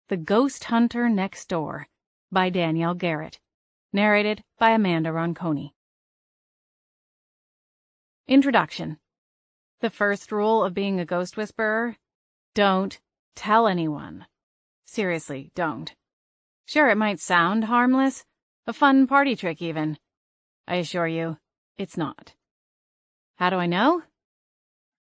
The Ghost Hunter Next Door by Danielle Garrett. Narrated by Amanda Ronconi. Introduction. The first rule of being a ghost whisperer: don't tell anyone. Seriously, don't. Sure, it might sound harmless, a fun party trick even. I assure you, it's not. How do I know?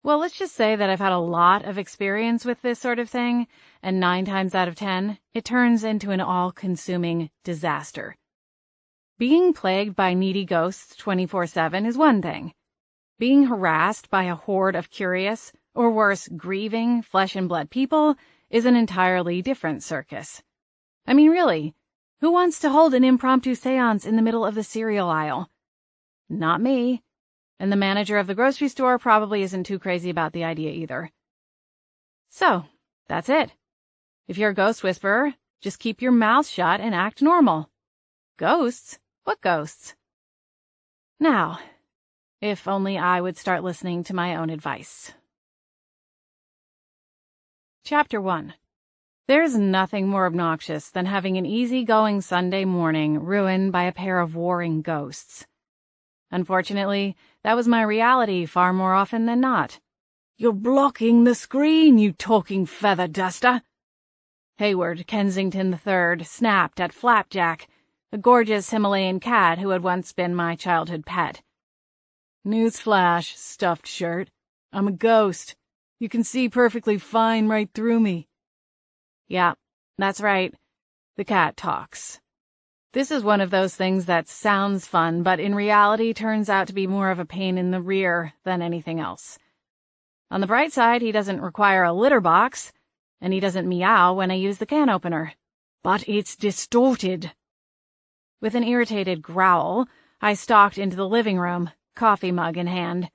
Well, let's just say that I've had a lot of experience with this sort of thing, and 9 times out of 10, it turns into an all-consuming disaster. Being plagued by needy ghosts 24/7 is one thing. Being harassed by a horde of curious, or worse, grieving, flesh-and-blood people is an entirely different circus. I mean, really, who wants to hold an impromptu séance in the middle of the cereal aisle? Not me. And the manager of the grocery store probably isn't too crazy about the idea either. So, that's it. If you're a ghost whisperer, just keep your mouth shut and act normal. Ghosts? What ghosts? Now, if only I would start listening to my own advice. Chapter 1. There's nothing more obnoxious than having an easy-going Sunday morning ruined by a pair of warring ghosts. Unfortunately, that was my reality far more often than not. "You're blocking the screen, you talking feather duster!" Hayward Kensington III snapped at Flapjack, a gorgeous Himalayan cat who had once been my childhood pet. "Newsflash, stuffed shirt. I'm a ghost. You can see perfectly fine right through me." Yeah, that's right. The cat talks. This is one of those things that sounds fun, but in reality turns out to be more of a pain in the rear than anything else. On the bright side, he doesn't require a litter box, and he doesn't meow when I use the can opener. But it's distorted. With an irritated growl, I stalked into the living room, coffee mug in hand.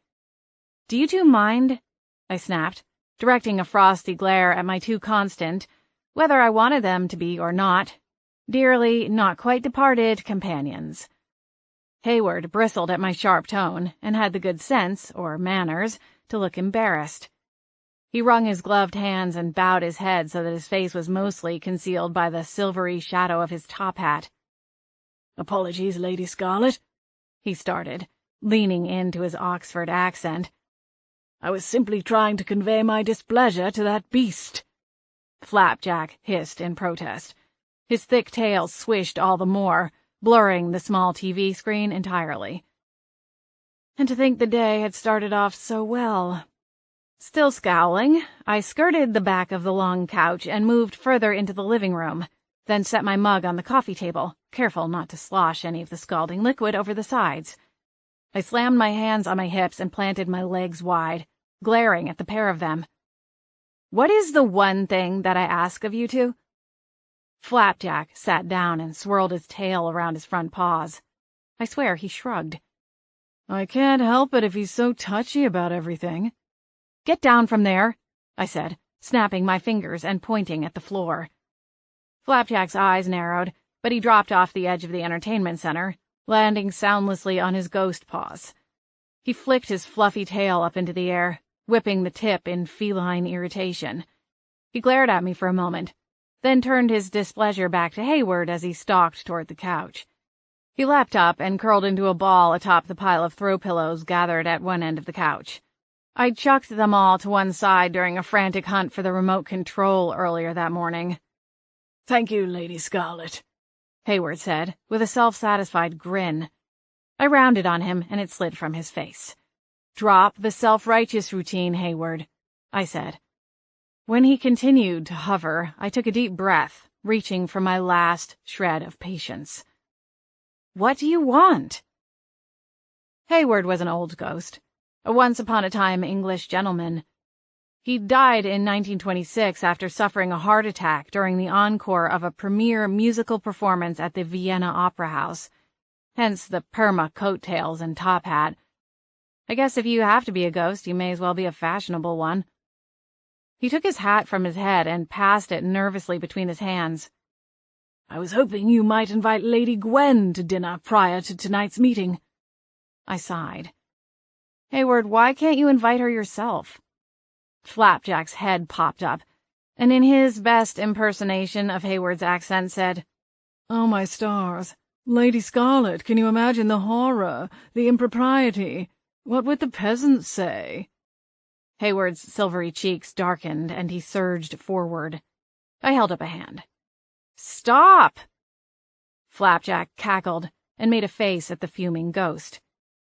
"Do you two mind?" I snapped, directing a frosty glare at my two constant, whether I wanted them to be or not, dearly not quite departed companions. Hayward bristled at my sharp tone and had the good sense, or manners, to look embarrassed. He wrung his gloved hands and bowed his head so that his face was mostly concealed by the silvery shadow of his top hat. "Apologies, Lady Scarlet," he started, leaning into his Oxford accent. "I was simply trying to convey my displeasure to that beast." Flapjack hissed in protest. His thick tail swished all the more, blurring the small TV screen entirely. And to think the day had started off so well. Still scowling, I skirted the back of the long couch and moved further into the living room, then set my mug on the coffee table, careful not to slosh any of the scalding liquid over the sides. I slammed my hands on my hips and planted my legs wide, glaring at the pair of them. "What is the one thing that I ask of you two?" Flapjack sat down and swirled his tail around his front paws. I swear he shrugged. "I can't help it if he's so touchy about everything." "Get down from there," I said, snapping my fingers and pointing at the floor. Flapjack's eyes narrowed, but he dropped off the edge of the entertainment center, landing soundlessly on his ghost paws. He flicked his fluffy tail up into the air, whipping the tip in feline irritation. He glared at me for a moment, then turned his displeasure back to Hayward as he stalked toward the couch. He leapt up and curled into a ball atop the pile of throw pillows gathered at one end of the couch. I'd chucked them all to one side during a frantic hunt for the remote control earlier that morning. "Thank you, Lady Scarlet," Hayward said, with a self-satisfied grin. I rounded on him, and it slid from his face. "Drop the self-righteous routine, Hayward," I said. When he continued to hover, I took a deep breath, reaching for my last shred of patience. "What do you want?" Hayward was an old ghost, a once-upon-a-time English gentleman. He died in 1926 after suffering a heart attack during the encore of a premiere musical performance at the Vienna Opera House, hence the perma coattails and top hat. I guess if you have to be a ghost, you may as well be a fashionable one. He took his hat from his head and passed it nervously between his hands. "I was hoping you might invite Lady Gwen to dinner prior to tonight's meeting." I sighed. "Hayward, why can't you invite her yourself?" Flapjack's head popped up, and in his best impersonation of Hayward's accent said, "Oh, my stars. Lady Scarlet, can you imagine the horror, the impropriety? What would the peasants say?" Hayward's silvery cheeks darkened, and he surged forward. I held up a hand. "Stop!" Flapjack cackled and made a face at the fuming ghost.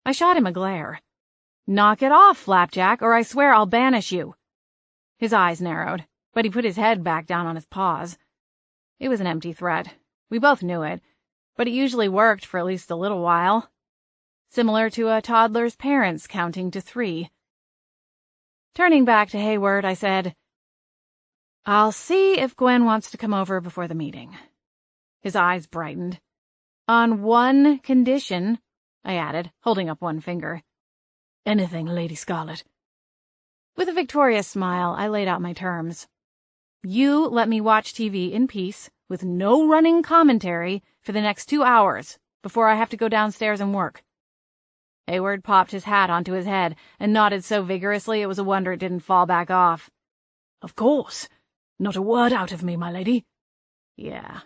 I shot him a glare. "Knock it off, Flapjack, or I swear I'll banish you." His eyes narrowed, but he put his head back down on his paws. It was an empty threat. We both knew it, but it usually worked for at least a little while. Similar to a toddler's parents counting to 3. Turning back to Hayward, I said, "I'll see if Gwen wants to come over before the meeting." His eyes brightened. "On one condition," I added, holding up one finger. "Anything, Lady Scarlet." With a victorious smile, I laid out my terms. "You let me watch TV in peace, with no running commentary, for the next 2 hours, before I have to go downstairs and work." Hayward popped his hat onto his head and nodded so vigorously it was a wonder it didn't fall back off. "Of course. Not a word out of me, my lady." "Yeah,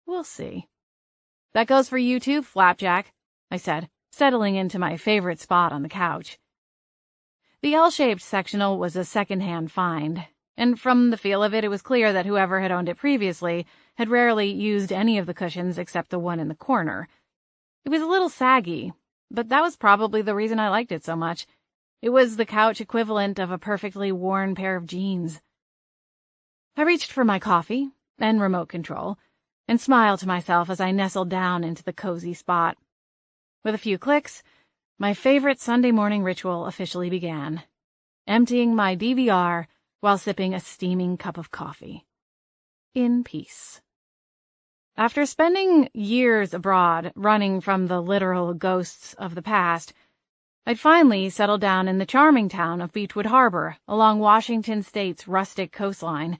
we'll see." "That goes for you too, Flapjack," I said, settling into my favorite spot on the couch. The L-shaped sectional was a second-hand find, and from the feel of it, it was clear that whoever had owned it previously had rarely used any of the cushions except the one in the corner. It was a little saggy, but that was probably the reason I liked it so much. It was the couch equivalent of a perfectly worn pair of jeans. I reached for my coffee and remote control and smiled to myself as I nestled down into the cozy spot. With a few clicks, my favorite Sunday morning ritual officially began, emptying my DVR while sipping a steaming cup of coffee. In peace. After spending years abroad, running from the literal ghosts of the past, I'd finally settled down in the charming town of Beechwood Harbor along Washington State's rustic coastline.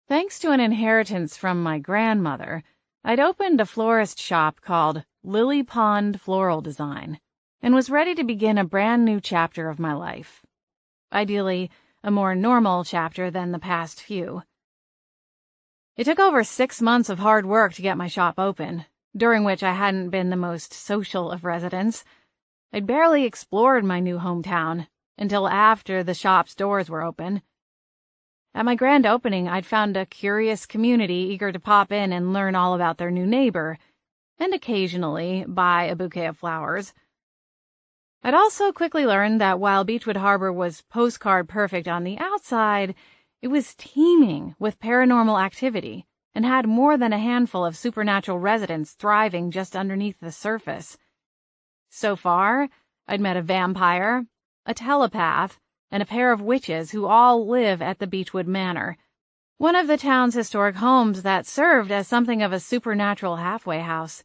Thanks to an inheritance from my grandmother, I'd opened a florist shop called Lily Pond Floral Design and was ready to begin a brand new chapter of my life. Ideally, a more normal chapter than the past few. It took over 6 months of hard work to get my shop open, during which I hadn't been the most social of residents. I'd barely explored my new hometown until after the shop's doors were open. At my grand opening, I'd found a curious community eager to pop in and learn all about their new neighbor, and occasionally buy a bouquet of flowers. I'd also quickly learned that while Beechwood Harbor was postcard perfect on the outside, it was teeming with paranormal activity and had more than a handful of supernatural residents thriving just underneath the surface. So far, I'd met a vampire, a telepath, and a pair of witches who all live at the Beechwood Manor, one of the town's historic homes that served as something of a supernatural halfway house.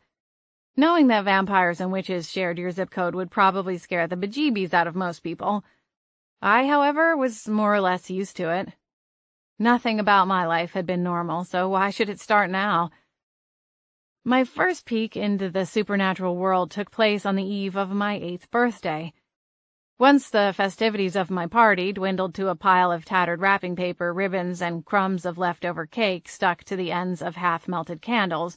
Knowing that vampires and witches shared your zip code would probably scare the bejeebies out of most people. I, however, was more or less used to it. Nothing about my life had been normal, so why should it start now? My first peek into the supernatural world took place on the eve of my 8th birthday. Once the festivities of my party dwindled to a pile of tattered wrapping paper, ribbons, and crumbs of leftover cake stuck to the ends of half-melted candles,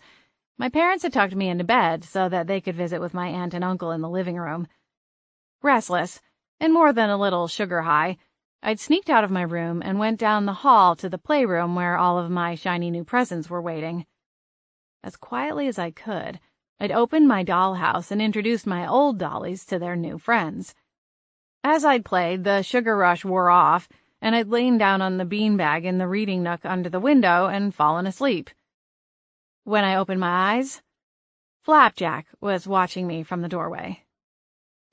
my parents had tucked me into bed so that they could visit with my aunt and uncle in the living room. Restless, and more than a little sugar high, I'd sneaked out of my room and went down the hall to the playroom where all of my shiny new presents were waiting. As quietly as I could, I'd opened my dollhouse and introduced my old dollies to their new friends. As I'd played, the sugar rush wore off, and I'd lain down on the beanbag in the reading nook under the window and fallen asleep. When I opened my eyes, Flapjack was watching me from the doorway.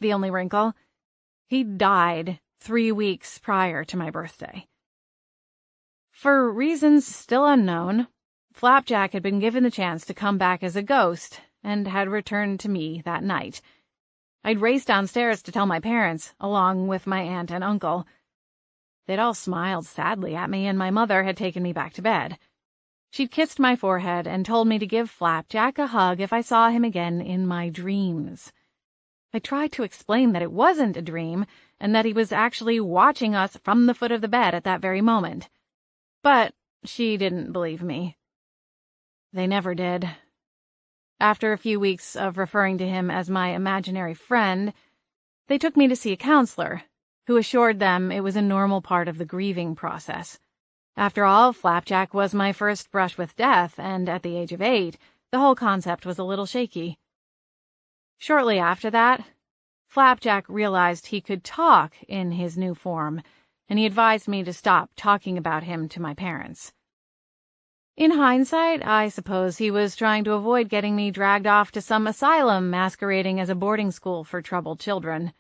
The only wrinkle? He'd died 3 weeks prior to my birthday. For reasons still unknown, Flapjack had been given the chance to come back as a ghost and had returned to me that night. I'd raced downstairs to tell my parents, along with my aunt and uncle. They'd all smiled sadly at me, and my mother had taken me back to bed. She'd kissed my forehead and told me to give Flapjack a hug if I saw him again in my dreams. I tried to explain that it wasn't a dream, and that he was actually watching us from the foot of the bed at that very moment. But she didn't believe me. They never did. After a few weeks of referring to him as my imaginary friend, they took me to see a counselor, who assured them it was a normal part of the grieving process. After all, Flapjack was my first brush with death, and at the age of 8, the whole concept was a little shaky. Shortly after that, Flapjack realized he could talk in his new form, and he advised me to stop talking about him to my parents. In hindsight, I suppose he was trying to avoid getting me dragged off to some asylum masquerading as a boarding school for troubled children.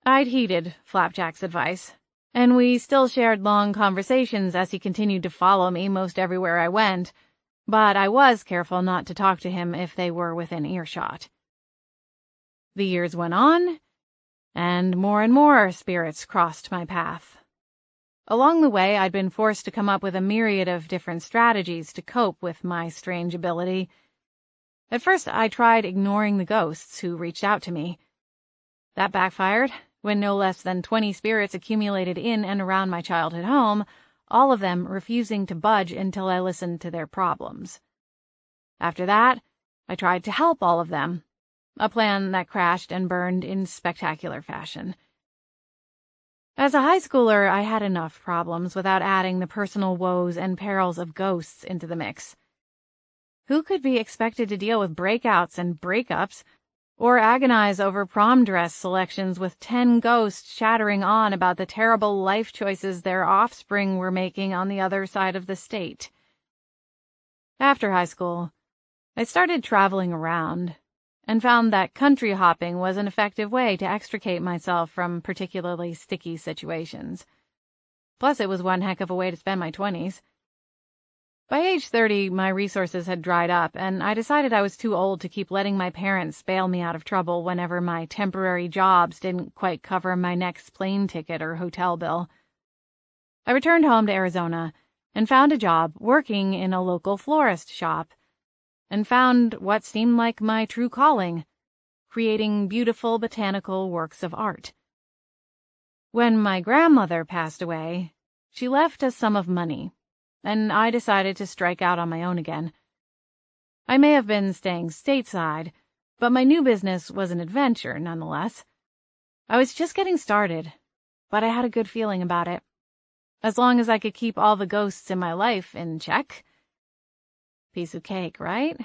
I'd heeded Flapjack's advice, and we still shared long conversations as he continued to follow me most everywhere I went, but I was careful not to talk to him if they were within earshot. The years went on, and more spirits crossed my path. Along the way, I'd been forced to come up with a myriad of different strategies to cope with my strange ability. At first, I tried ignoring the ghosts who reached out to me. That backfired when no less than 20 spirits accumulated in and around my childhood home, all of them refusing to budge until I listened to their problems. After that, I tried to help all of them, a plan that crashed and burned in spectacular fashion. As a high schooler, I had enough problems without adding the personal woes and perils of ghosts into the mix. Who could be expected to deal with breakouts and breakups, or agonize over prom dress selections with 10 ghosts chattering on about the terrible life choices their offspring were making on the other side of the state? After high school, I started traveling around, and found that country hopping was an effective way to extricate myself from particularly sticky situations. Plus, it was one heck of a way to spend my 20s. By age 30, my resources had dried up, and I decided I was too old to keep letting my parents bail me out of trouble whenever my temporary jobs didn't quite cover my next plane ticket or hotel bill. I returned home to Arizona and found a job working in a local florist shop, and found what seemed like my true calling, creating beautiful botanical works of art. When my grandmother passed away, she left a sum of money, and I decided to strike out on my own again. I may have been staying stateside, but my new business was an adventure nonetheless. I was just getting started, but I had a good feeling about it. As long as I could keep all the ghosts in my life in check. Piece of cake, right?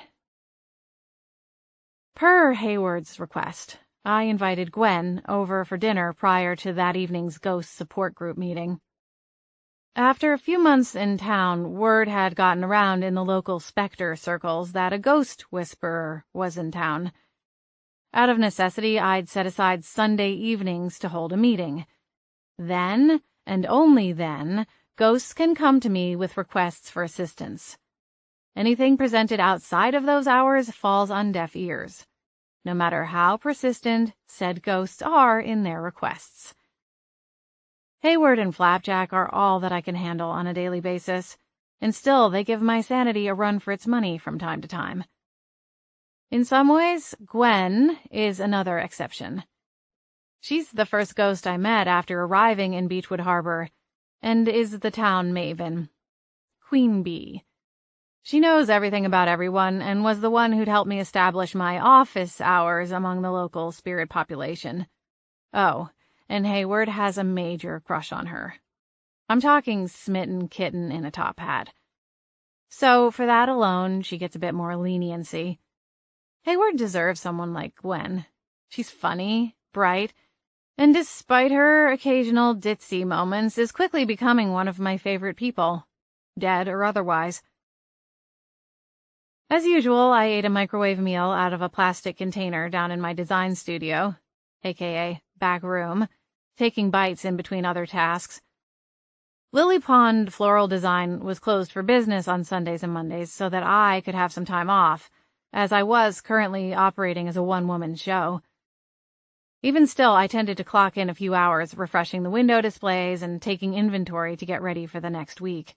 Per Hayward's request, I invited Gwen over for dinner prior to that evening's ghost support group meeting. After a few months in town, word had gotten around in the local specter circles that a ghost whisperer was in town. Out of necessity, I'd set aside Sunday evenings to hold a meeting. Then, and only then, ghosts can come to me with requests for assistance. Anything presented outside of those hours falls on deaf ears, no matter how persistent said ghosts are in their requests. Hayward and Flapjack are all that I can handle on a daily basis, and still they give my sanity a run for its money from time to time. In some ways, Gwen is another exception. She's the first ghost I met after arriving in Beechwood Harbor, and is the town maven. Queen Bee. She knows everything about everyone, and was the one who'd helped me establish my office hours among the local spirit population. Oh, and Hayward has a major crush on her. I'm talking smitten kitten in a top hat. So for that alone, she gets a bit more leniency. Hayward deserves someone like Gwen. She's funny, bright, and despite her occasional ditzy moments, is quickly becoming one of my favorite people, dead or otherwise. As usual, I ate a microwave meal out of a plastic container down in my design studio, aka back room, taking bites in between other tasks. Lily Pond Floral Design was closed for business on Sundays and Mondays so that I could have some time off, as I was currently operating as a one-woman show. Even still, I tended to clock in a few hours, refreshing the window displays and taking inventory to get ready for the next week.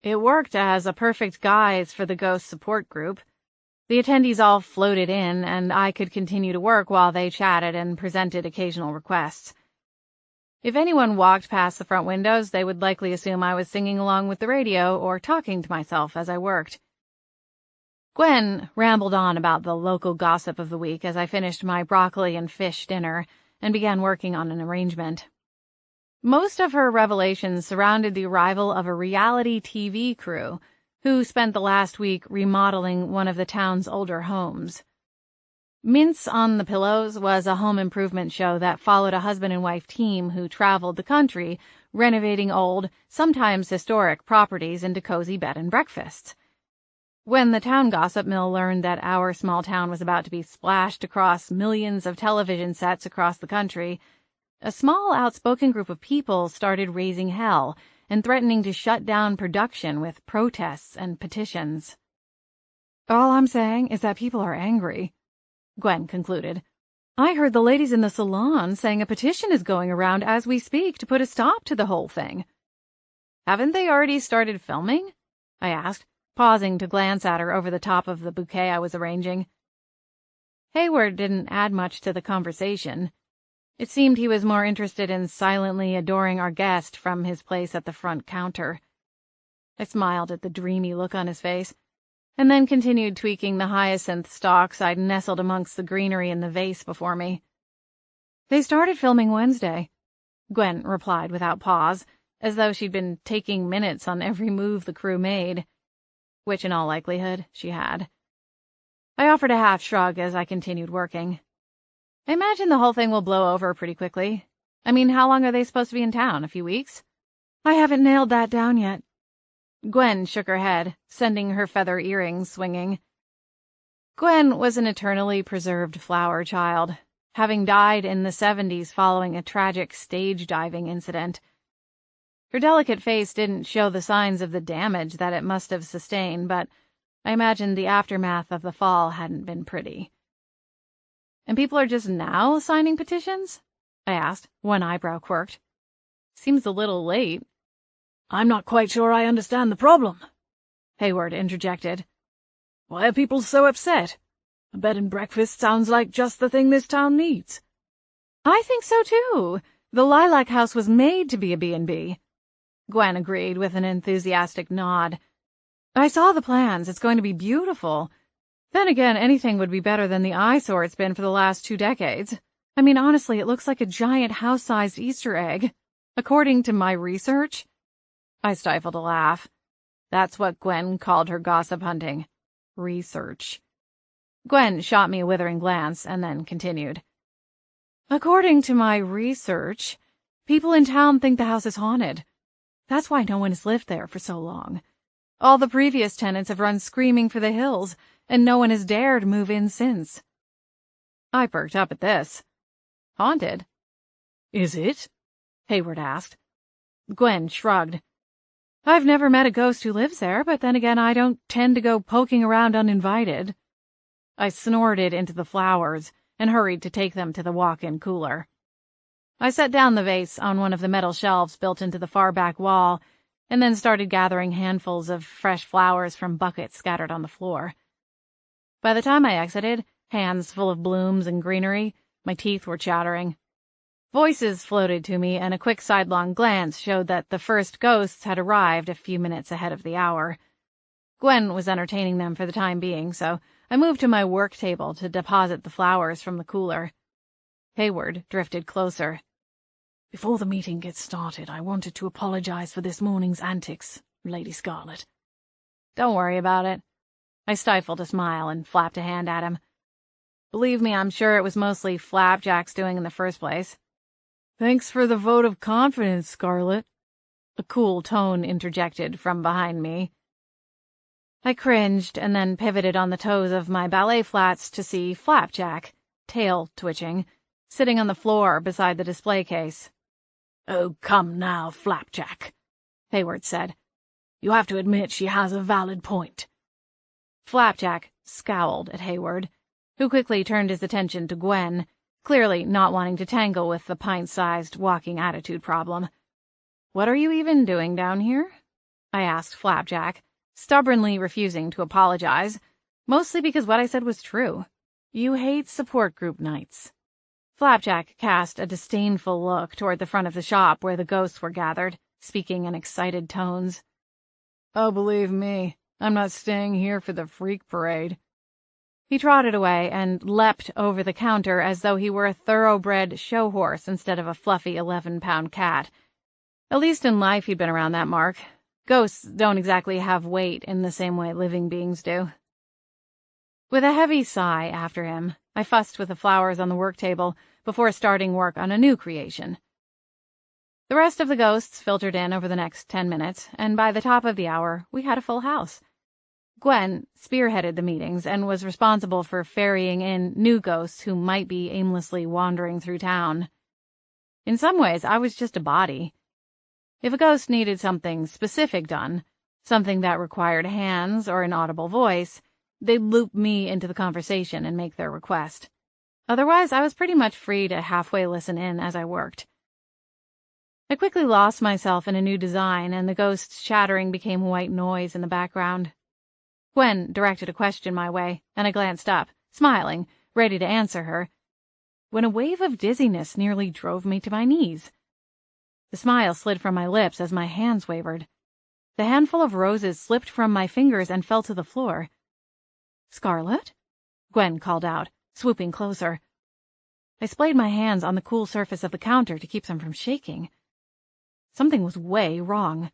It worked as a perfect guise for the ghost support group. The attendees all floated in, and I could continue to work while they chatted and presented occasional requests. If anyone walked past the front windows, they would likely assume I was singing along with the radio or talking to myself as I worked. Gwen rambled on about the local gossip of the week as I finished my broccoli and fish dinner and began working on an arrangement. Most of her revelations surrounded the arrival of a reality TV crew who spent the last week remodeling one of the town's older homes. Mince on the Pillows was a home improvement show that followed a husband and wife team who traveled the country, renovating old, sometimes historic properties into cozy bed and breakfasts. When the town gossip mill learned that our small town was about to be splashed across millions of television sets across the country, a small, outspoken group of people started raising hell and threatening to shut down production with protests and petitions. "All I'm saying is that people are angry," Gwen concluded. "I heard the ladies in the salon saying a petition is going around as we speak to put a stop to the whole thing." "Haven't they already started filming?" I asked, pausing to glance at her over the top of the bouquet I was arranging. Hayward didn't add much to the conversation. It seemed he was more interested in silently adoring our guest from his place at the front counter. I smiled at the dreamy look on his face, and then continued tweaking the hyacinth stalks I'd nestled amongst the greenery in the vase before me. "They started filming Wednesday," Gwen replied without pause, as though she'd been taking minutes on every move the crew made, which in all likelihood she had. I offered a half shrug as I continued working. I imagine the whole thing will blow over pretty quickly. I mean, how long are they supposed to be in town? A few weeks? "I haven't nailed that down yet." Gwen shook her head, sending her feather earrings swinging. Gwen was an eternally preserved flower child, having died in the 70s following a tragic stage diving incident. Her delicate face didn't show the signs of the damage that it must have sustained, but I imagined the aftermath of the fall hadn't been pretty. "And people are just now signing petitions?" I asked, one eyebrow quirked. "Seems a little late." "I'm not quite sure I understand the problem," Hayward interjected. "Why are people so upset? A bed and breakfast sounds like just the thing this town needs." "I think so, too. The Lilac House was made to be a B&B. Gwen agreed with an enthusiastic nod. "I saw the plans. It's going to be beautiful. Then again, anything would be better than the eyesore it's been for the last 2 decades. I mean, honestly, it looks like a giant house-sized Easter egg. According to my research." I stifled a laugh. That's what Gwen called her gossip hunting. Research. Gwen shot me a withering glance and then continued. "According to my research, people in town think the house is haunted. That's why no one has lived there for so long. All the previous tenants have run screaming for the hills, and no one has dared move in since." I perked up at this. "Haunted?" "Is it?" Hayward asked. Gwen shrugged. "I've never met a ghost who lives there, but then again I don't tend to go poking around uninvited." I snorted into the flowers and hurried to take them to the walk-in cooler. I set down the vase on one of the metal shelves built into the far back wall and then started gathering handfuls of fresh flowers from buckets scattered on the floor. By the time I exited, hands full of blooms and greenery, my teeth were chattering. Voices floated to me, and a quick sidelong glance showed that the first ghosts had arrived a few minutes ahead of the hour. Gwen was entertaining them for the time being, so I moved to my work table to deposit the flowers from the cooler. Hayward drifted closer. "Before the meeting gets started, I wanted to apologize for this morning's antics, Lady Scarlet." "Don't worry about it." I stifled a smile and flapped a hand at him. "Believe me, I'm sure it was mostly Flapjack's doing in the first place." "Thanks for the vote of confidence, Scarlet," a cool tone interjected from behind me. I cringed and then pivoted on the toes of my ballet flats to see Flapjack, tail twitching, sitting on the floor beside the display case. "Oh, come now, Flapjack," Hayward said. "You have to admit she has a valid point." Flapjack scowled at Hayward, who quickly turned his attention to Gwen, clearly not wanting to tangle with the pint-sized walking attitude problem. "What are you even doing down here?" I asked Flapjack, stubbornly refusing to apologize, mostly because what I said was true. "You hate support group nights." Flapjack cast a disdainful look toward the front of the shop where the ghosts were gathered, speaking in excited tones. "Oh, believe me, I'm not staying here for the freak parade." He trotted away and leapt over the counter as though he were a thoroughbred show horse instead of a fluffy 11-pound cat. At least in life he'd been around that mark. Ghosts don't exactly have weight in the same way living beings do. With a heavy sigh after him, I fussed with the flowers on the work table before starting work on a new creation. The rest of the ghosts filtered in over the next 10 minutes, and by the top of the hour, we had a full house. Gwen spearheaded the meetings and was responsible for ferrying in new ghosts who might be aimlessly wandering through town. In some ways, I was just a body. If a ghost needed something specific done, something that required hands or an audible voice, they'd loop me into the conversation and make their request. Otherwise, I was pretty much free to halfway listen in as I worked. I quickly lost myself in a new design, and the ghost's chattering became white noise in the background. Gwen directed a question my way, and I glanced up, smiling, ready to answer her, when a wave of dizziness nearly drove me to my knees. The smile slid from my lips as my hands wavered. The handful of roses slipped from my fingers and fell to the floor. "Scarlet?" Gwen called out, swooping closer. I splayed my hands on the cool surface of the counter to keep them from shaking. Something was way wrong.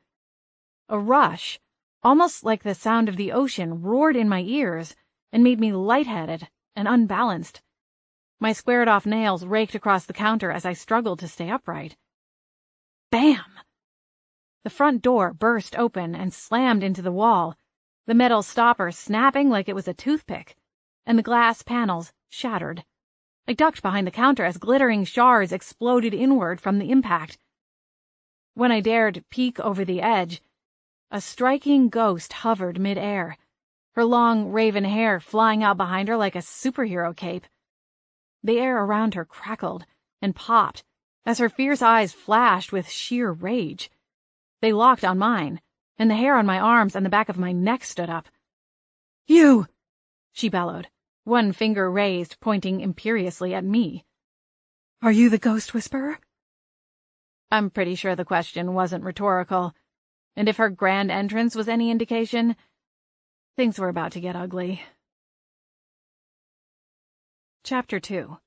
A rush, almost like the sound of the ocean, roared in my ears and made me lightheaded and unbalanced. My squared-off nails raked across the counter as I struggled to stay upright. Bam! The front door burst open and slammed into the wall, the metal stopper snapping like it was a toothpick, and the glass panels shattered. I ducked behind the counter as glittering shards exploded inward from the impact. When I dared peek over the edge, a striking ghost hovered mid-air, her long raven hair flying out behind her like a superhero cape. The air around her crackled and popped as her fierce eyes flashed with sheer rage. They locked on mine, and the hair on my arms and the back of my neck stood up. "You!" she bellowed, one finger raised, pointing imperiously at me. "Are you the ghost whisperer?" I'm pretty sure the question wasn't rhetorical, and if her grand entrance was any indication, things were about to get ugly. Chapter 2.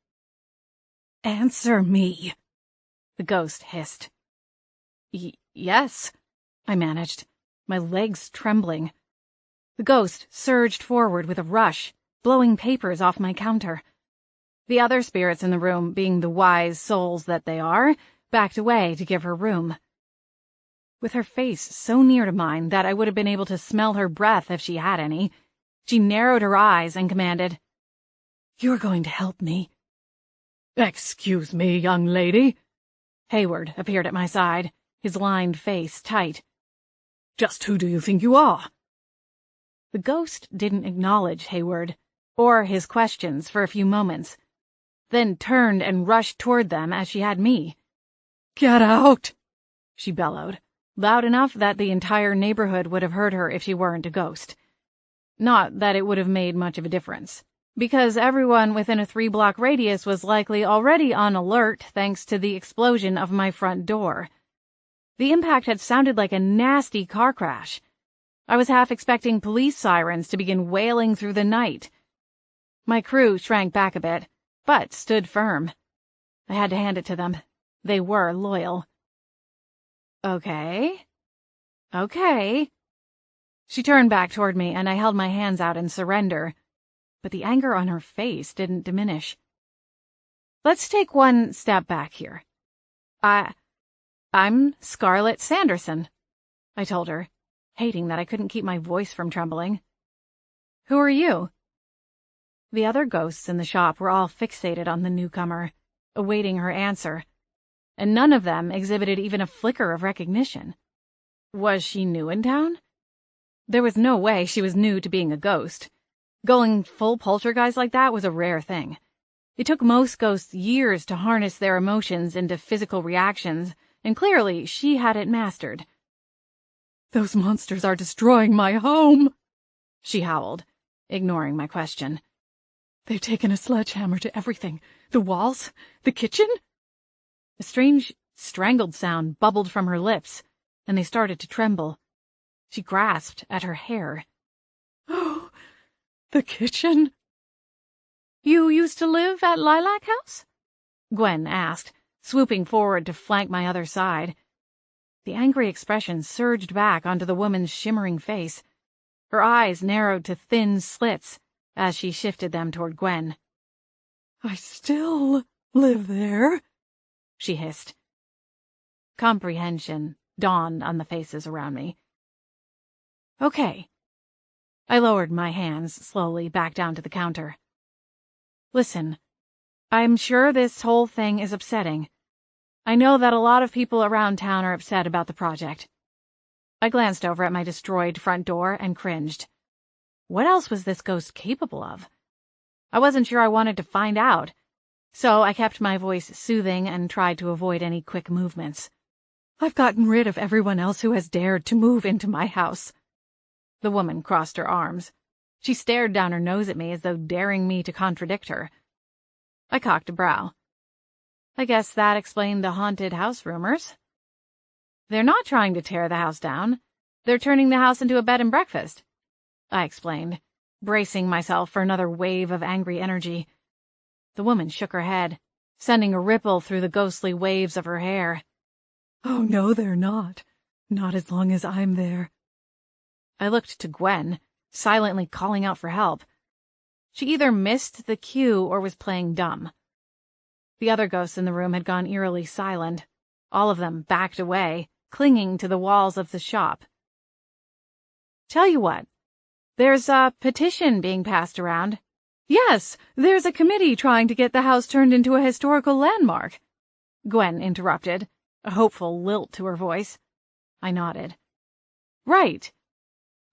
"Answer me," the ghost hissed. Yes, I managed, my legs trembling. The ghost surged forward with a rush, blowing papers off my counter. The other spirits in the room, being the wise souls that they are, backed away to give her room. With her face so near to mine that I would have been able to smell her breath if she had any, she narrowed her eyes and commanded, "You're going to help me." "Excuse me, young lady." Hayward appeared at my side, his lined face tight. "Just who do you think you are?" The ghost didn't acknowledge Hayward or his questions for a few moments, then turned and rushed toward them as she had me. "Get out!" she bellowed, loud enough that the entire neighborhood would have heard her if she weren't a ghost. Not that it would have made much of a difference, because everyone within a 3-block radius was likely already on alert thanks to the explosion of my front door. The impact had sounded like a nasty car crash. I was half expecting police sirens to begin wailing through the night. My crew shrank back a bit, but stood firm. I had to hand it to them. They were loyal. Okay. She turned back toward me, and I held my hands out in surrender, but the anger on her face didn't diminish. "Let's take one step back here. I'm Scarlett Sanderson," I told her, hating that I couldn't keep my voice from trembling. "Who are you?" The other ghosts in the shop were all fixated on the newcomer, awaiting her answer, and none of them exhibited even a flicker of recognition. Was she new in town? There was no way she was new to being a ghost. Going full poltergeist like that was a rare thing. It took most ghosts years to harness their emotions into physical reactions, and clearly she had it mastered. "Those monsters are destroying my home," she howled, ignoring my question. They've taken a sledgehammer to everything. The walls, the kitchen. A strange, strangled sound bubbled from her lips, and they started to tremble. She grasped at her hair. Oh, the kitchen. You used to live at Lilac House? Gwen asked, swooping forward to flank my other side. The angry expression surged back onto the woman's shimmering face. Her eyes narrowed to thin slits as she shifted them toward Gwen. I still live there, she hissed. Comprehension dawned on the faces around me. Okay. I lowered my hands slowly back down to the counter. Listen, I'm sure this whole thing is upsetting. I know that a lot of people around town are upset about the project. I glanced over at my destroyed front door and cringed. What else was this ghost capable of? I wasn't sure I wanted to find out, so I kept my voice soothing and tried to avoid any quick movements. I've gotten rid of everyone else who has dared to move into my house. The woman crossed her arms. She stared down her nose at me as though daring me to contradict her. I cocked a brow. I guess that explained the haunted house rumors. They're not trying to tear the house down. They're turning the house into a bed and breakfast, I explained, bracing myself for another wave of angry energy. The woman shook her head, sending a ripple through the ghostly waves of her hair. Oh, no, they're not. Not as long as I'm there. I looked to Gwen, silently calling out for help. She either missed the cue or was playing dumb. The other ghosts in the room had gone eerily silent. All of them backed away, clinging to the walls of the shop. Tell you what, there's a petition being passed around. Yes, there's a committee trying to get the house turned into a historical landmark, Gwen interrupted, a hopeful lilt to her voice. I nodded. Right.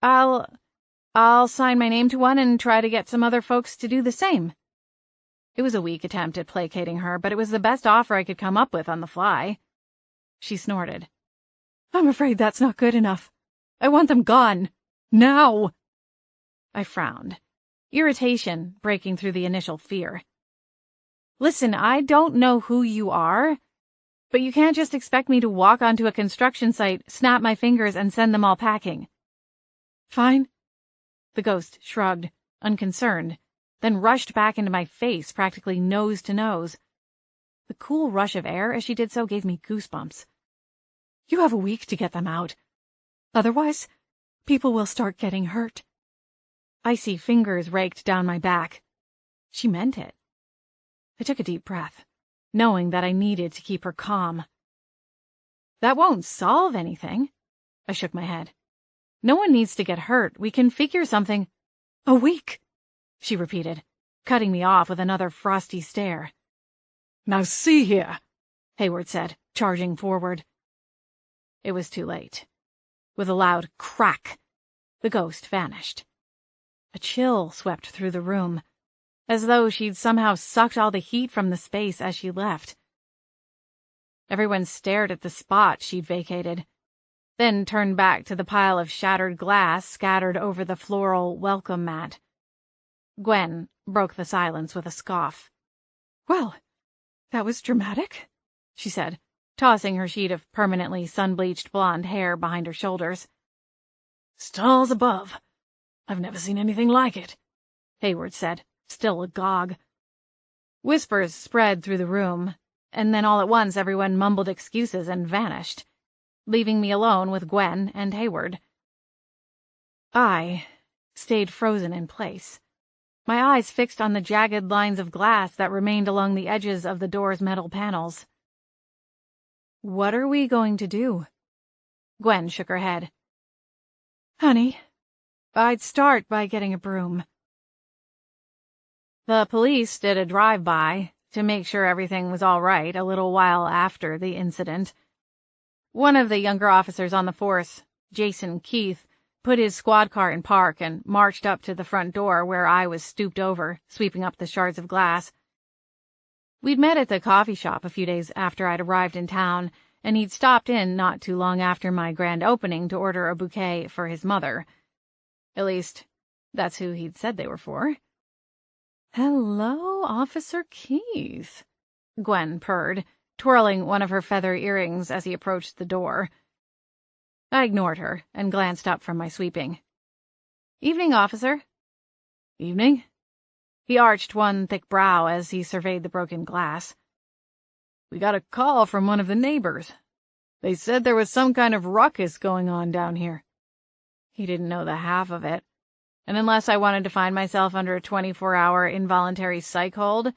I'll sign my name to one and try to get some other folks to do the same. It was a weak attempt at placating her, but it was the best offer I could come up with on the fly. She snorted. I'm afraid that's not good enough. I want them gone. Now. I frowned, irritation breaking through the initial fear. Listen, I don't know who you are, but you can't just expect me to walk onto a construction site, snap my fingers, and send them all packing. Fine. The ghost shrugged, unconcerned, then rushed back into my face, practically nose to nose. The cool rush of air as she did so gave me goosebumps. You have a week to get them out. Otherwise, people will start getting hurt. Icy fingers raked down my back. She meant it. I took a deep breath, knowing that I needed to keep her calm. That won't solve anything. I shook my head. No one needs to get hurt. We can figure something. A week, she repeated, cutting me off with another frosty stare. Now see here, Hayward said, charging forward. It was too late. With a loud crack, the ghost vanished. A chill swept through the room, as though she'd somehow sucked all the heat from the space as she left. Everyone stared at the spot she'd vacated, then turned back to the pile of shattered glass scattered over the floral welcome mat. Gwen broke the silence with a scoff. Well, that was dramatic, she said, tossing her sheet of permanently sun-bleached blonde hair behind her shoulders. Stars above. I've never seen anything like it, Hayward said, still agog. Whispers spread through the room, and then all at once everyone mumbled excuses and vanished, leaving me alone with Gwen and Hayward. I stayed frozen in place, my eyes fixed on the jagged lines of glass that remained along the edges of the door's metal panels. What are we going to do? Gwen shook her head. Honey, I'd start by getting a broom. The police did a drive-by to make sure everything was all right a little while after the incident. One of the younger officers on the force, Jason Keith, put his squad car in park and marched up to the front door where I was stooped over, sweeping up the shards of glass. We'd met at the coffee shop a few days after I'd arrived in town, and he'd stopped in not too long after my grand opening to order a bouquet for his mother. At least, that's who he'd said they were for. "Hello, Officer Keith," Gwen purred, twirling one of her feather earrings as he approached the door. I ignored her and glanced up from my sweeping. "Evening, officer." "Evening." He arched one thick brow as he surveyed the broken glass. "We got a call from one of the neighbors. They said there was some kind of ruckus going on down here." He didn't know the half of it, and unless I wanted to find myself under a 24-hour involuntary psych hold,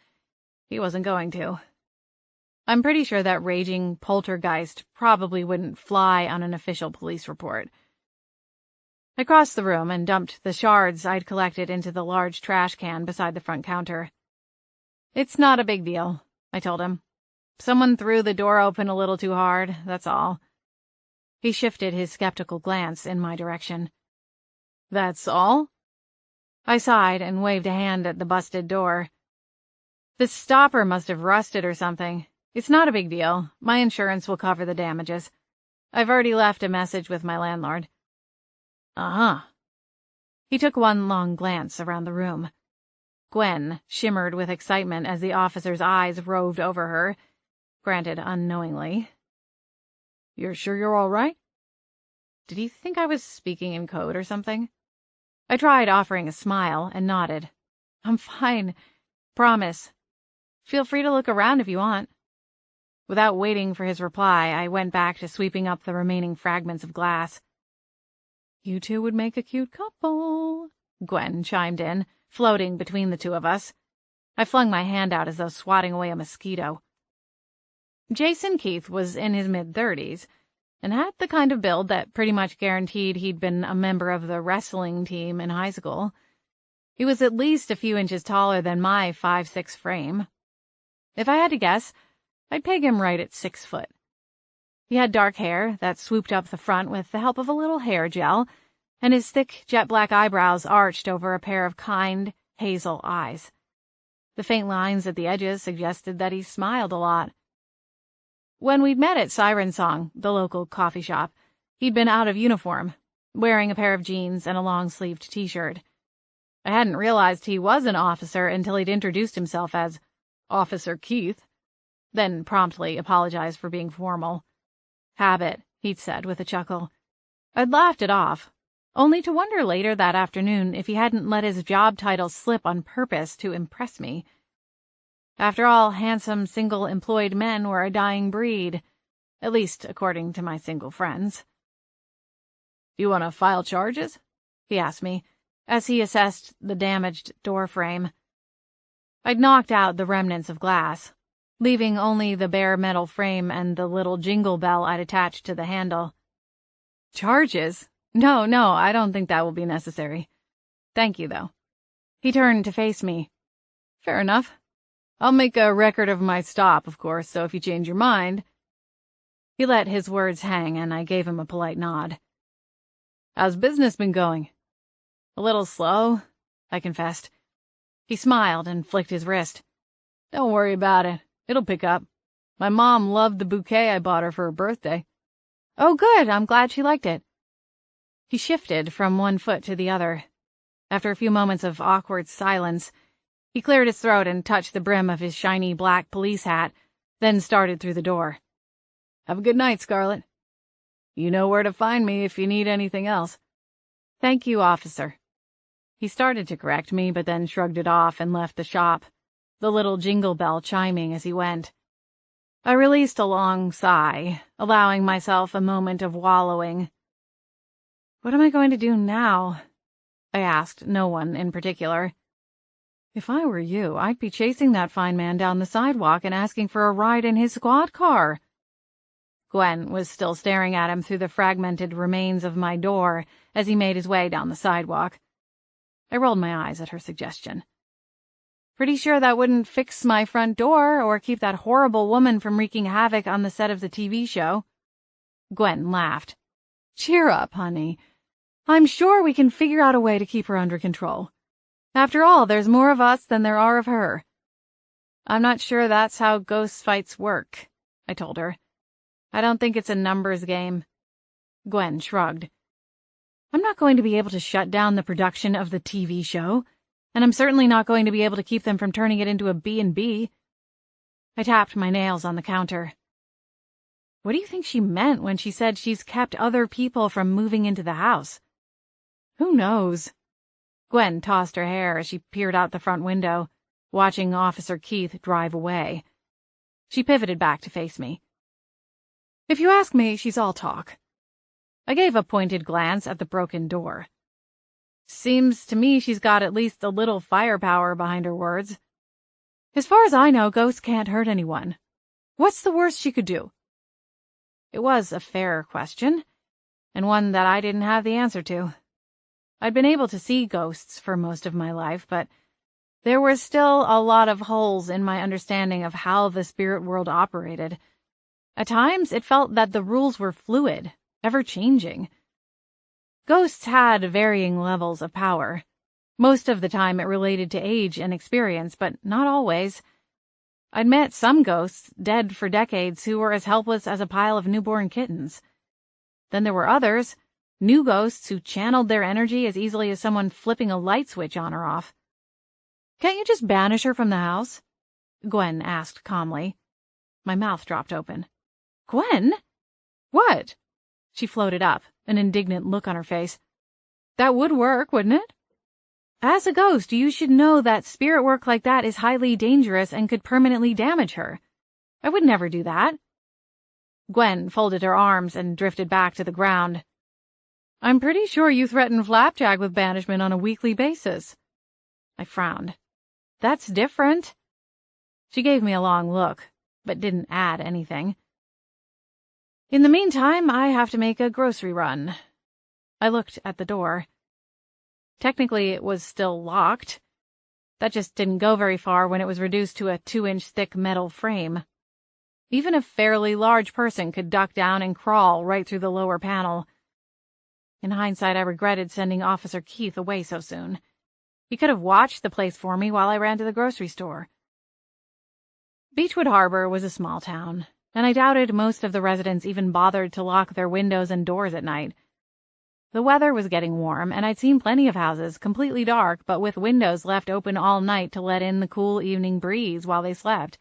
he wasn't going to. I'm pretty sure that raging poltergeist probably wouldn't fly on an official police report. I crossed the room and dumped the shards I'd collected into the large trash can beside the front counter. "It's not a big deal," I told him. "Someone threw the door open a little too hard, that's all." He shifted his skeptical glance in my direction. "That's all?" I sighed and waved a hand at the busted door. "The stopper must have rusted or something. It's not a big deal. My insurance will cover the damages. I've already left a message with my landlord." "Uh-huh." He took one long glance around the room. Gwen shimmered with excitement as the officer's eyes roved over her, granted unknowingly. "You're sure you're all right?" Did he think I was speaking in code or something? I tried offering a smile and nodded. "I'm fine. Promise. Feel free to look around if you want." Without waiting for his reply, I went back to sweeping up the remaining fragments of glass. "You two would make a cute couple," Gwen chimed in, floating between the two of us. I flung my hand out as though swatting away a mosquito. Jason Keith was in his mid-30s, and had the kind of build that pretty much guaranteed he'd been a member of the wrestling team in high school. He was at least a few inches taller than my 5'6" frame. If I had to guess, I'd peg him right at 6 foot. He had dark hair that swooped up the front with the help of a little hair gel, and his thick, jet-black eyebrows arched over a pair of kind, hazel eyes. The faint lines at the edges suggested that he smiled a lot. When we'd met at Siren Song, the local coffee shop, he'd been out of uniform, wearing a pair of jeans and a long-sleeved t-shirt. I hadn't realized he was an officer until he'd introduced himself as Officer Keith, then promptly apologized for being formal. "Habit," he'd said with a chuckle. I'd laughed it off, only to wonder later that afternoon if he hadn't let his job title slip on purpose to impress me. After all, handsome, single-employed men were a dying breed, at least according to my single friends. "You want to file charges?" he asked me, as he assessed the damaged door frame. I'd knocked out the remnants of glass, leaving only the bare metal frame and the little jingle bell I'd attached to the handle. "Charges? No, I don't think that will be necessary. Thank you, though." He turned to face me. "Fair enough. I'll make a record of my stop, of course, so if you change your mind—" He let his words hang, and I gave him a polite nod. "How's business been going?" "A little slow," I confessed. He smiled and flicked his wrist. "Don't worry about it. It'll pick up. My mom loved the bouquet I bought her for her birthday." "Oh, good. I'm glad she liked it." He shifted from one foot to the other. After a few moments of awkward silence, he cleared his throat and touched the brim of his shiny black police hat, then started through the door. "Have a good night, Scarlett. You know where to find me if you need anything else." "Thank you, officer." He started to correct me, but then shrugged it off and left the shop, the little jingle bell chiming as he went. I released a long sigh, allowing myself a moment of wallowing. What am I going to do now? I asked no one in particular. If I were you, I'd be chasing that fine man down the sidewalk and asking for a ride in his squad car. Gwen was still staring at him through the fragmented remains of my door as he made his way down the sidewalk. I rolled my eyes at her suggestion. Pretty sure that wouldn't fix my front door or keep that horrible woman from wreaking havoc on the set of the TV show. Gwen laughed. Cheer up, honey. I'm sure we can figure out a way to keep her under control. After all, there's more of us than there are of her. I'm not sure that's how ghost fights work, I told her. I don't think it's a numbers game. Gwen shrugged. I'm not going to be able to shut down the production of the TV show. and I'm certainly not going to be able to keep them from turning it into a B&B. I tapped my nails on the counter. What do you think she meant when she said she's kept other people from moving into the house? Who knows? Gwen tossed her hair as she peered out the front window, watching Officer Keith drive away. She pivoted back to face me. If you ask me, she's all talk. I gave a pointed glance at the broken door. Seems to me she's got at least a little firepower behind her words. As far as I know, ghosts can't hurt anyone. What's the worst she could do? It was a fair question, and one that I didn't have the answer to. I'd been able to see ghosts for most of my life, but there were still a lot of holes in my understanding of how the spirit world operated. At times, it felt that the rules were fluid, ever-changing. Ghosts had varying levels of power. Most of the time it related to age and experience, but not always. I'd met some ghosts, dead for decades, who were as helpless as a pile of newborn kittens. Then there were others, new ghosts who channeled their energy as easily as someone flipping a light switch on or off. Can't you just banish her from the house? Gwen asked calmly. My mouth dropped open. Gwen? What? She floated up, an indignant look on her face. That would work, wouldn't it? As a ghost, you should know that spirit work like that is highly dangerous and could permanently damage her. I would never do that. Gwen folded her arms and drifted back to the ground. I'm pretty sure you threaten Flapjack with banishment on a weekly basis. I frowned. That's different. She gave me a long look, but didn't add anything. In the meantime, I have to make a grocery run. I looked at the door. Technically, it was still locked. That just didn't go very far when it was reduced to a 2-inch thick metal frame. Even a fairly large person could duck down and crawl right through the lower panel. In hindsight, I regretted sending Officer Keith away so soon. He could have watched the place for me while I ran to the grocery store. Beechwood Harbor was a small town, and I doubted most of the residents even bothered to lock their windows and doors at night. The weather was getting warm, and I'd seen plenty of houses, completely dark, but with windows left open all night to let in the cool evening breeze while they slept.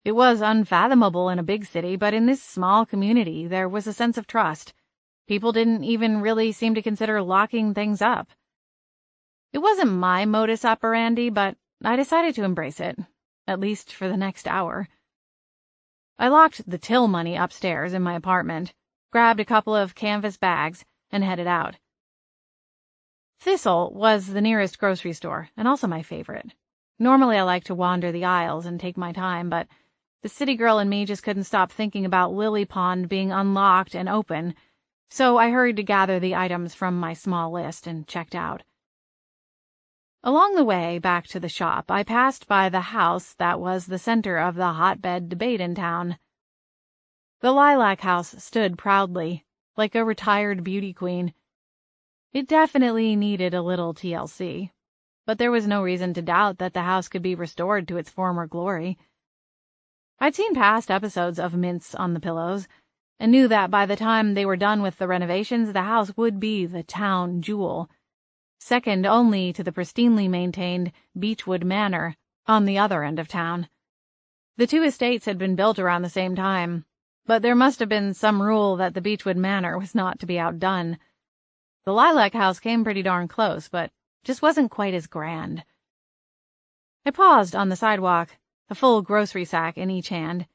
It was unfathomable in a big city, but in this small community there was a sense of trust. People didn't even really seem to consider locking things up. It wasn't my modus operandi, but I decided to embrace it, at least for the next hour. I locked the till money upstairs in my apartment, grabbed a couple of canvas bags, and headed out. Thistle was the nearest grocery store, and also my favorite. Normally I like to wander the aisles and take my time, but the city girl in me just couldn't stop thinking about Lily Pond being unlocked and open, so I hurried to gather the items from my small list and checked out. Along the way back to the shop, I passed by the house that was the center of the hotbed debate in town. The Lilac House stood proudly, like a retired beauty queen. It definitely needed a little TLC, but there was no reason to doubt that the house could be restored to its former glory. I'd seen past episodes of Mints on the Pillows, and knew that by the time they were done with the renovations, the house would be the town jewel, second only to the pristinely maintained Beechwood Manor on the other end of town. The two estates had been built around the same time, but there must have been some rule that the Beechwood Manor was not to be outdone. The Lilac House came pretty darn close, but just wasn't quite as grand. I paused on the sidewalk, a full grocery sack in each hand,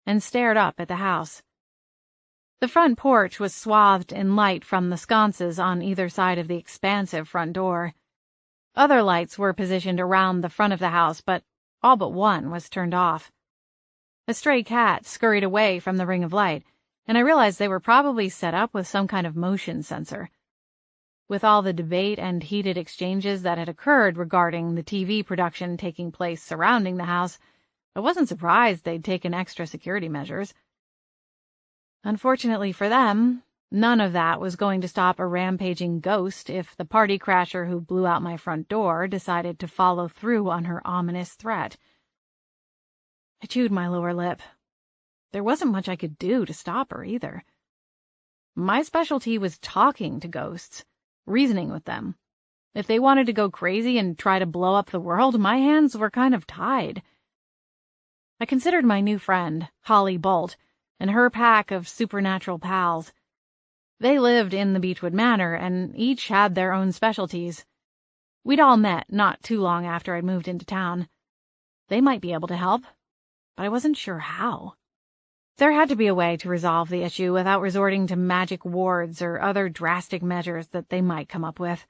and stared up at the house. The front porch was swathed in light from the sconces on either side of the expansive front door. Other lights were positioned around the front of the house, but all but one was turned off. A stray cat scurried away from the ring of light, and I realized they were probably set up with some kind of motion sensor. With all the debate and heated exchanges that had occurred regarding the TV production taking place surrounding the house, I wasn't surprised they'd taken extra security measures. Unfortunately for them, none of that was going to stop a rampaging ghost if the party crasher who blew out my front door decided to follow through on her ominous threat. I chewed my lower lip. There wasn't much I could do to stop her, either. My specialty was talking to ghosts, reasoning with them. If they wanted to go crazy and try to blow up the world, my hands were kind of tied. I considered my new friend, Holly Bolt, and her pack of supernatural pals. They lived in the Beechwood Manor, and each had their own specialties. We'd all met not too long after I'd moved into town. They might be able to help, but I wasn't sure how. There had to be a way to resolve the issue without resorting to magic wards or other drastic measures that they might come up with.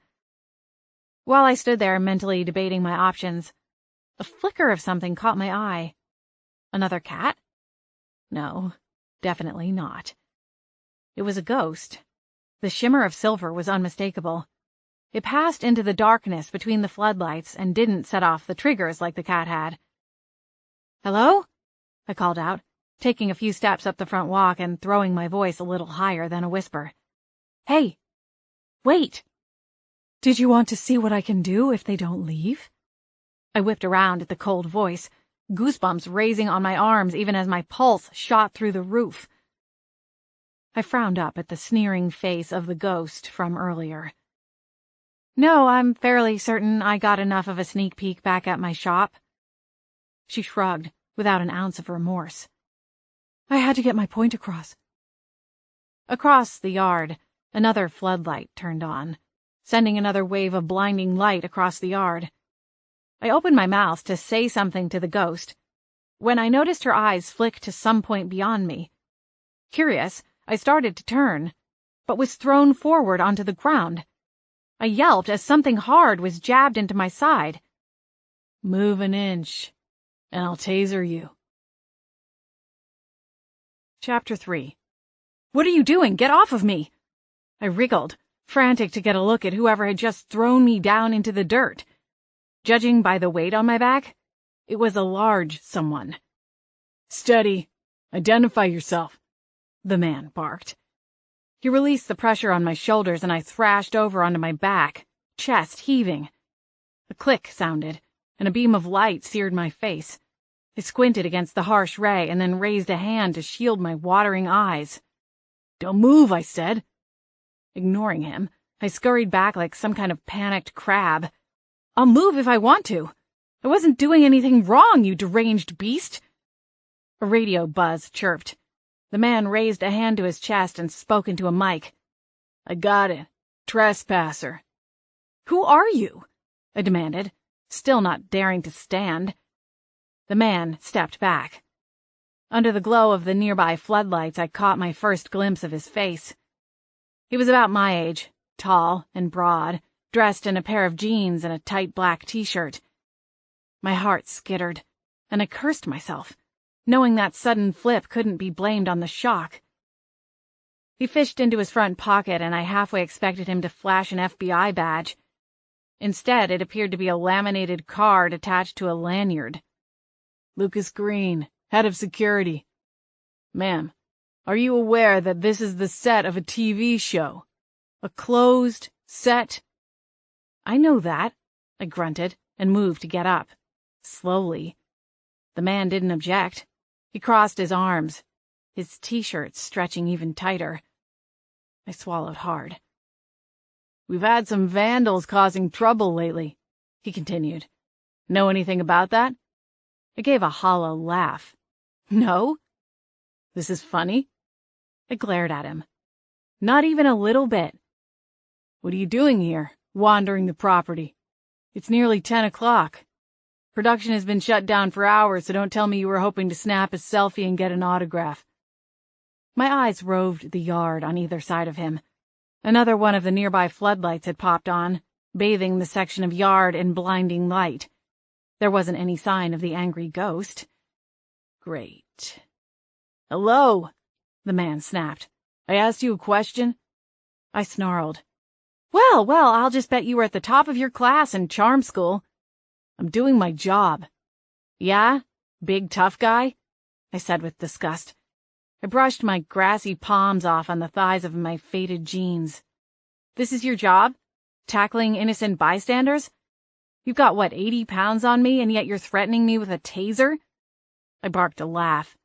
While I stood there mentally debating my options, a flicker of something caught my eye. Another cat? No, definitely not. It was a ghost. The shimmer of silver was unmistakable. It passed into the darkness between the floodlights and didn't set off the triggers like the cat had. "Hello?" I called out, taking a few steps up the front walk and throwing my voice a little higher than a whisper. "Hey! Wait! Did you want to see what I can do if they don't leave?" I whipped around at the cold voice, goosebumps raising on my arms even as my pulse shot through the roof. I frowned up at the sneering face of the ghost from earlier. "No, I'm fairly certain I got enough of a sneak peek back at my shop." She shrugged, without an ounce of remorse. "I had to get my point across." Across the yard, another floodlight turned on, sending another wave of blinding light across the yard. I opened my mouth to say something to the ghost, when I noticed her eyes flick to some point beyond me. Curious, I started to turn, but was thrown forward onto the ground. I yelped as something hard was jabbed into my side. "Move an inch, and I'll taser you." Chapter 3. "What are you doing? Get off of me!" I wriggled, frantic to get a look at whoever had just thrown me down into the dirt. Judging by the weight on my back, it was a large someone. "Steady. Identify yourself," the man barked. He released the pressure on my shoulders and I thrashed over onto my back, chest heaving. A click sounded, and a beam of light seared my face. I squinted against the harsh ray and then raised a hand to shield my watering eyes. "Don't move," I said. Ignoring him, I scurried back like some kind of panicked crab. "I'll move if I want to. I wasn't doing anything wrong, you deranged beast." A radio buzz chirped. The man raised a hand to his chest and spoke into a mic. "I got it. Trespasser." "Who are you?" I demanded, still not daring to stand. The man stepped back. Under the glow of the nearby floodlights, I caught my first glimpse of his face. He was about my age, tall and broad, dressed in a pair of jeans and a tight black t-shirt. My heart skittered, and I cursed myself, knowing that sudden flip couldn't be blamed on the shock. He fished into his front pocket, and I halfway expected him to flash an FBI badge. Instead, it appeared to be a laminated card attached to a lanyard. "Lucas Green, head of security. Ma'am, are you aware that this is the set of a TV show? A closed set?" "I know that," I grunted and moved to get up. Slowly. The man didn't object. He crossed his arms, his t-shirt stretching even tighter. I swallowed hard. "We've had some vandals causing trouble lately," he continued. "Know anything about that?" I gave a hollow laugh. "No?" "This is funny?" I glared at him. "Not even a little bit." "What are you doing here, wandering the property? It's nearly 10 o'clock. Production has been shut down for hours, so don't tell me you were hoping to snap a selfie and get an autograph." My eyes roved the yard on either side of him. Another one of the nearby floodlights had popped on, bathing the section of yard in blinding light. There wasn't any sign of the angry ghost. "Great." "Hello," the man snapped. "I asked you a question?" I snarled. Well, I'll just bet you were at the top of your class in charm school." "I'm doing my job." "Yeah? Big tough guy?" I said with disgust. I brushed my grassy palms off on the thighs of my faded jeans. "This is your job? Tackling innocent bystanders? You've got, 80 pounds on me, and yet you're threatening me with a taser?" I barked a laugh.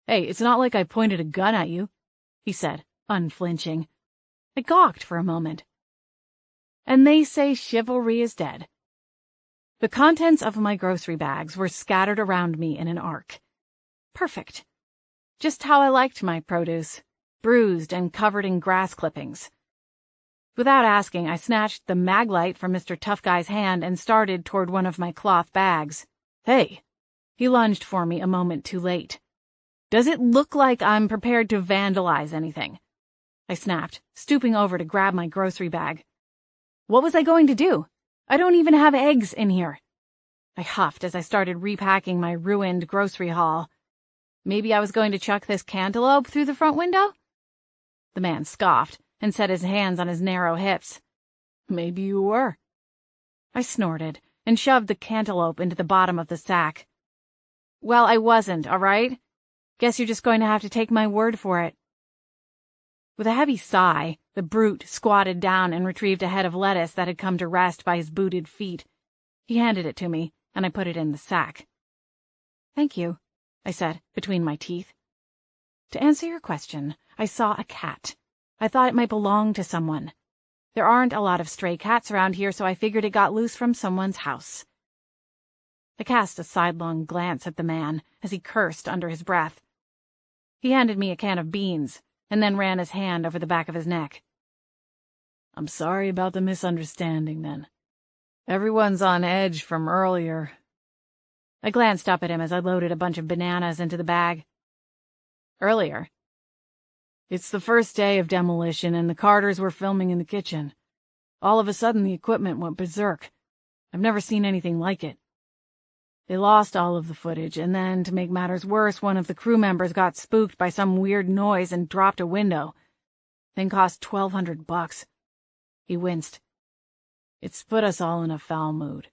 "Hey, it's not like I pointed a gun at you," he said, unflinching. I gawked for a moment. And they say chivalry is dead. The contents of my grocery bags were scattered around me in an arc. Perfect. Just how I liked my produce, bruised and covered in grass clippings. Without asking, I snatched the mag light from Mr. Tough Guy's hand and started toward one of my cloth bags. Hey! He lunged for me a moment too late. Does it look like I'm prepared to vandalize anything? I snapped, stooping over to grab my grocery bag. What was I going to do? I don't even have eggs in here. I huffed as I started repacking my ruined grocery haul. Maybe I was going to chuck this cantaloupe through the front window? The man scoffed and set his hands on his narrow hips. Maybe you were. I snorted and shoved the cantaloupe into the bottom of the sack. Well, I wasn't, all right? Guess you're just going to have to take my word for it. With a heavy sigh, the brute squatted down and retrieved a head of lettuce that had come to rest by his booted feet. He handed it to me, and I put it in the sack. Thank you, I said, between my teeth. To answer your question, I saw a cat. I thought it might belong to someone. There aren't a lot of stray cats around here, so I figured it got loose from someone's house. I cast a sidelong glance at the man as he cursed under his breath. He handed me a can of beans, and then ran his hand over the back of his neck. I'm sorry about the misunderstanding, then. Everyone's on edge from earlier. I glanced up at him as I loaded a bunch of bananas into the bag. Earlier? It's the first day of demolition, and the Carters were filming in the kitchen. All of a sudden, the equipment went berserk. I've never seen anything like it. They lost all of the footage, and then, to make matters worse, one of the crew members got spooked by some weird noise and dropped a window. Thing cost $1,200. He winced. It's put us all in a foul mood.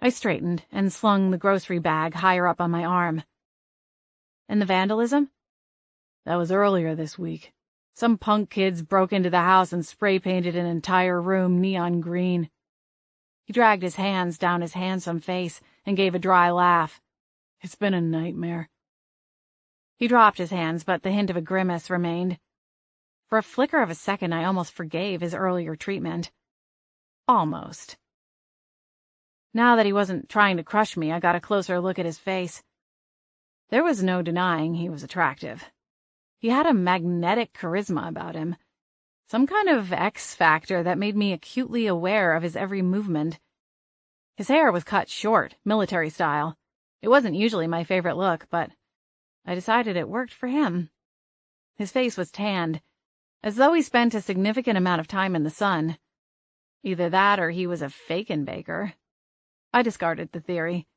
I straightened and slung the grocery bag higher up on my arm. And the vandalism? That was earlier this week. Some punk kids broke into the house and spray-painted an entire room neon green. He dragged his hands down his handsome face and gave a dry laugh. It's been a nightmare. He dropped his hands, but the hint of a grimace remained. For a flicker of a second, I almost forgave his earlier treatment. Almost. Now that he wasn't trying to crush me, I got a closer look at his face. There was no denying he was attractive. He had a magnetic charisma about him. Some kind of X factor that made me acutely aware of his every movement. His hair was cut short, military style. It wasn't usually my favorite look, but I decided it worked for him. His face was tanned, as though he spent a significant amount of time in the sun. Either that or he was a fake-and-baker. I discarded the theory.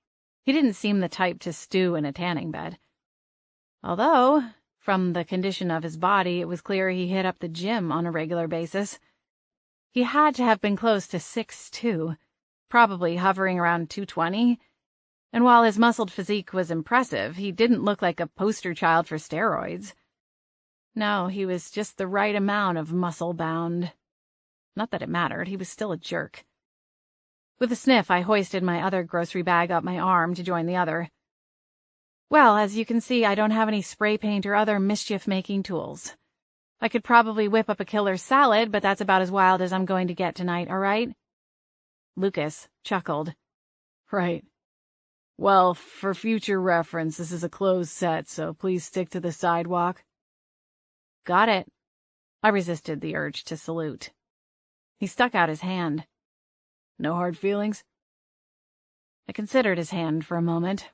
He didn't seem the type to stew in a tanning bed. Although, from the condition of his body, it was clear he hit up the gym on a regular basis. He had to have been close to 6'2", probably hovering around 220, and while his muscled physique was impressive, he didn't look like a poster child for steroids. No, he was just the right amount of muscle-bound. Not that it mattered, he was still a jerk. With a sniff, I hoisted my other grocery bag up my arm to join the other. Well, as you can see, I don't have any spray paint or other mischief-making tools. I could probably whip up a killer salad, but that's about as wild as I'm going to get tonight, all right? Lucas chuckled. Right. Well, for future reference, this is a closed set, so please stick to the sidewalk. Got it. I resisted the urge to salute. He stuck out his hand. No hard feelings? I considered his hand for a moment.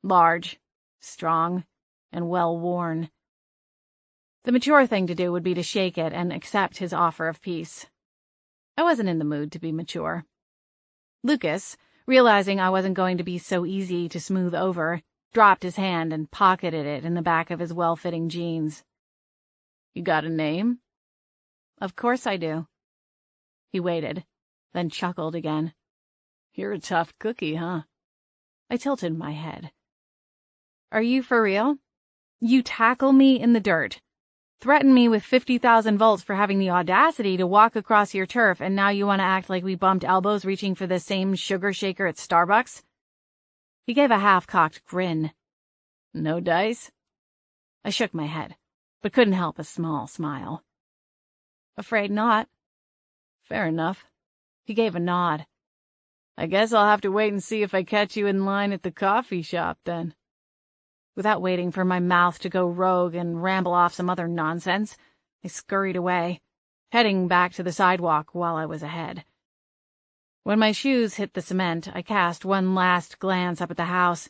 Large, strong, and well-worn. The mature thing to do would be to shake it and accept his offer of peace. I wasn't in the mood to be mature. Lucas, realizing I wasn't going to be so easy to smooth over, dropped his hand and pocketed it in the back of his well-fitting jeans. You got a name? Of course I do. He waited, then chuckled again. You're a tough cookie, huh? I tilted my head. Are you for real? You tackle me in the dirt, threaten me with 50,000 volts for having the audacity to walk across your turf, and now you want to act like we bumped elbows reaching for the same sugar shaker at Starbucks? He gave a half-cocked grin. No dice? I shook my head, but couldn't help a small smile. Afraid not. Fair enough. He gave a nod. "I guess I'll have to wait and see if I catch you in line at the coffee shop, then." Without waiting for my mouth to go rogue and ramble off some other nonsense, I scurried away, heading back to the sidewalk while I was ahead. When my shoes hit the cement, I cast one last glance up at the house,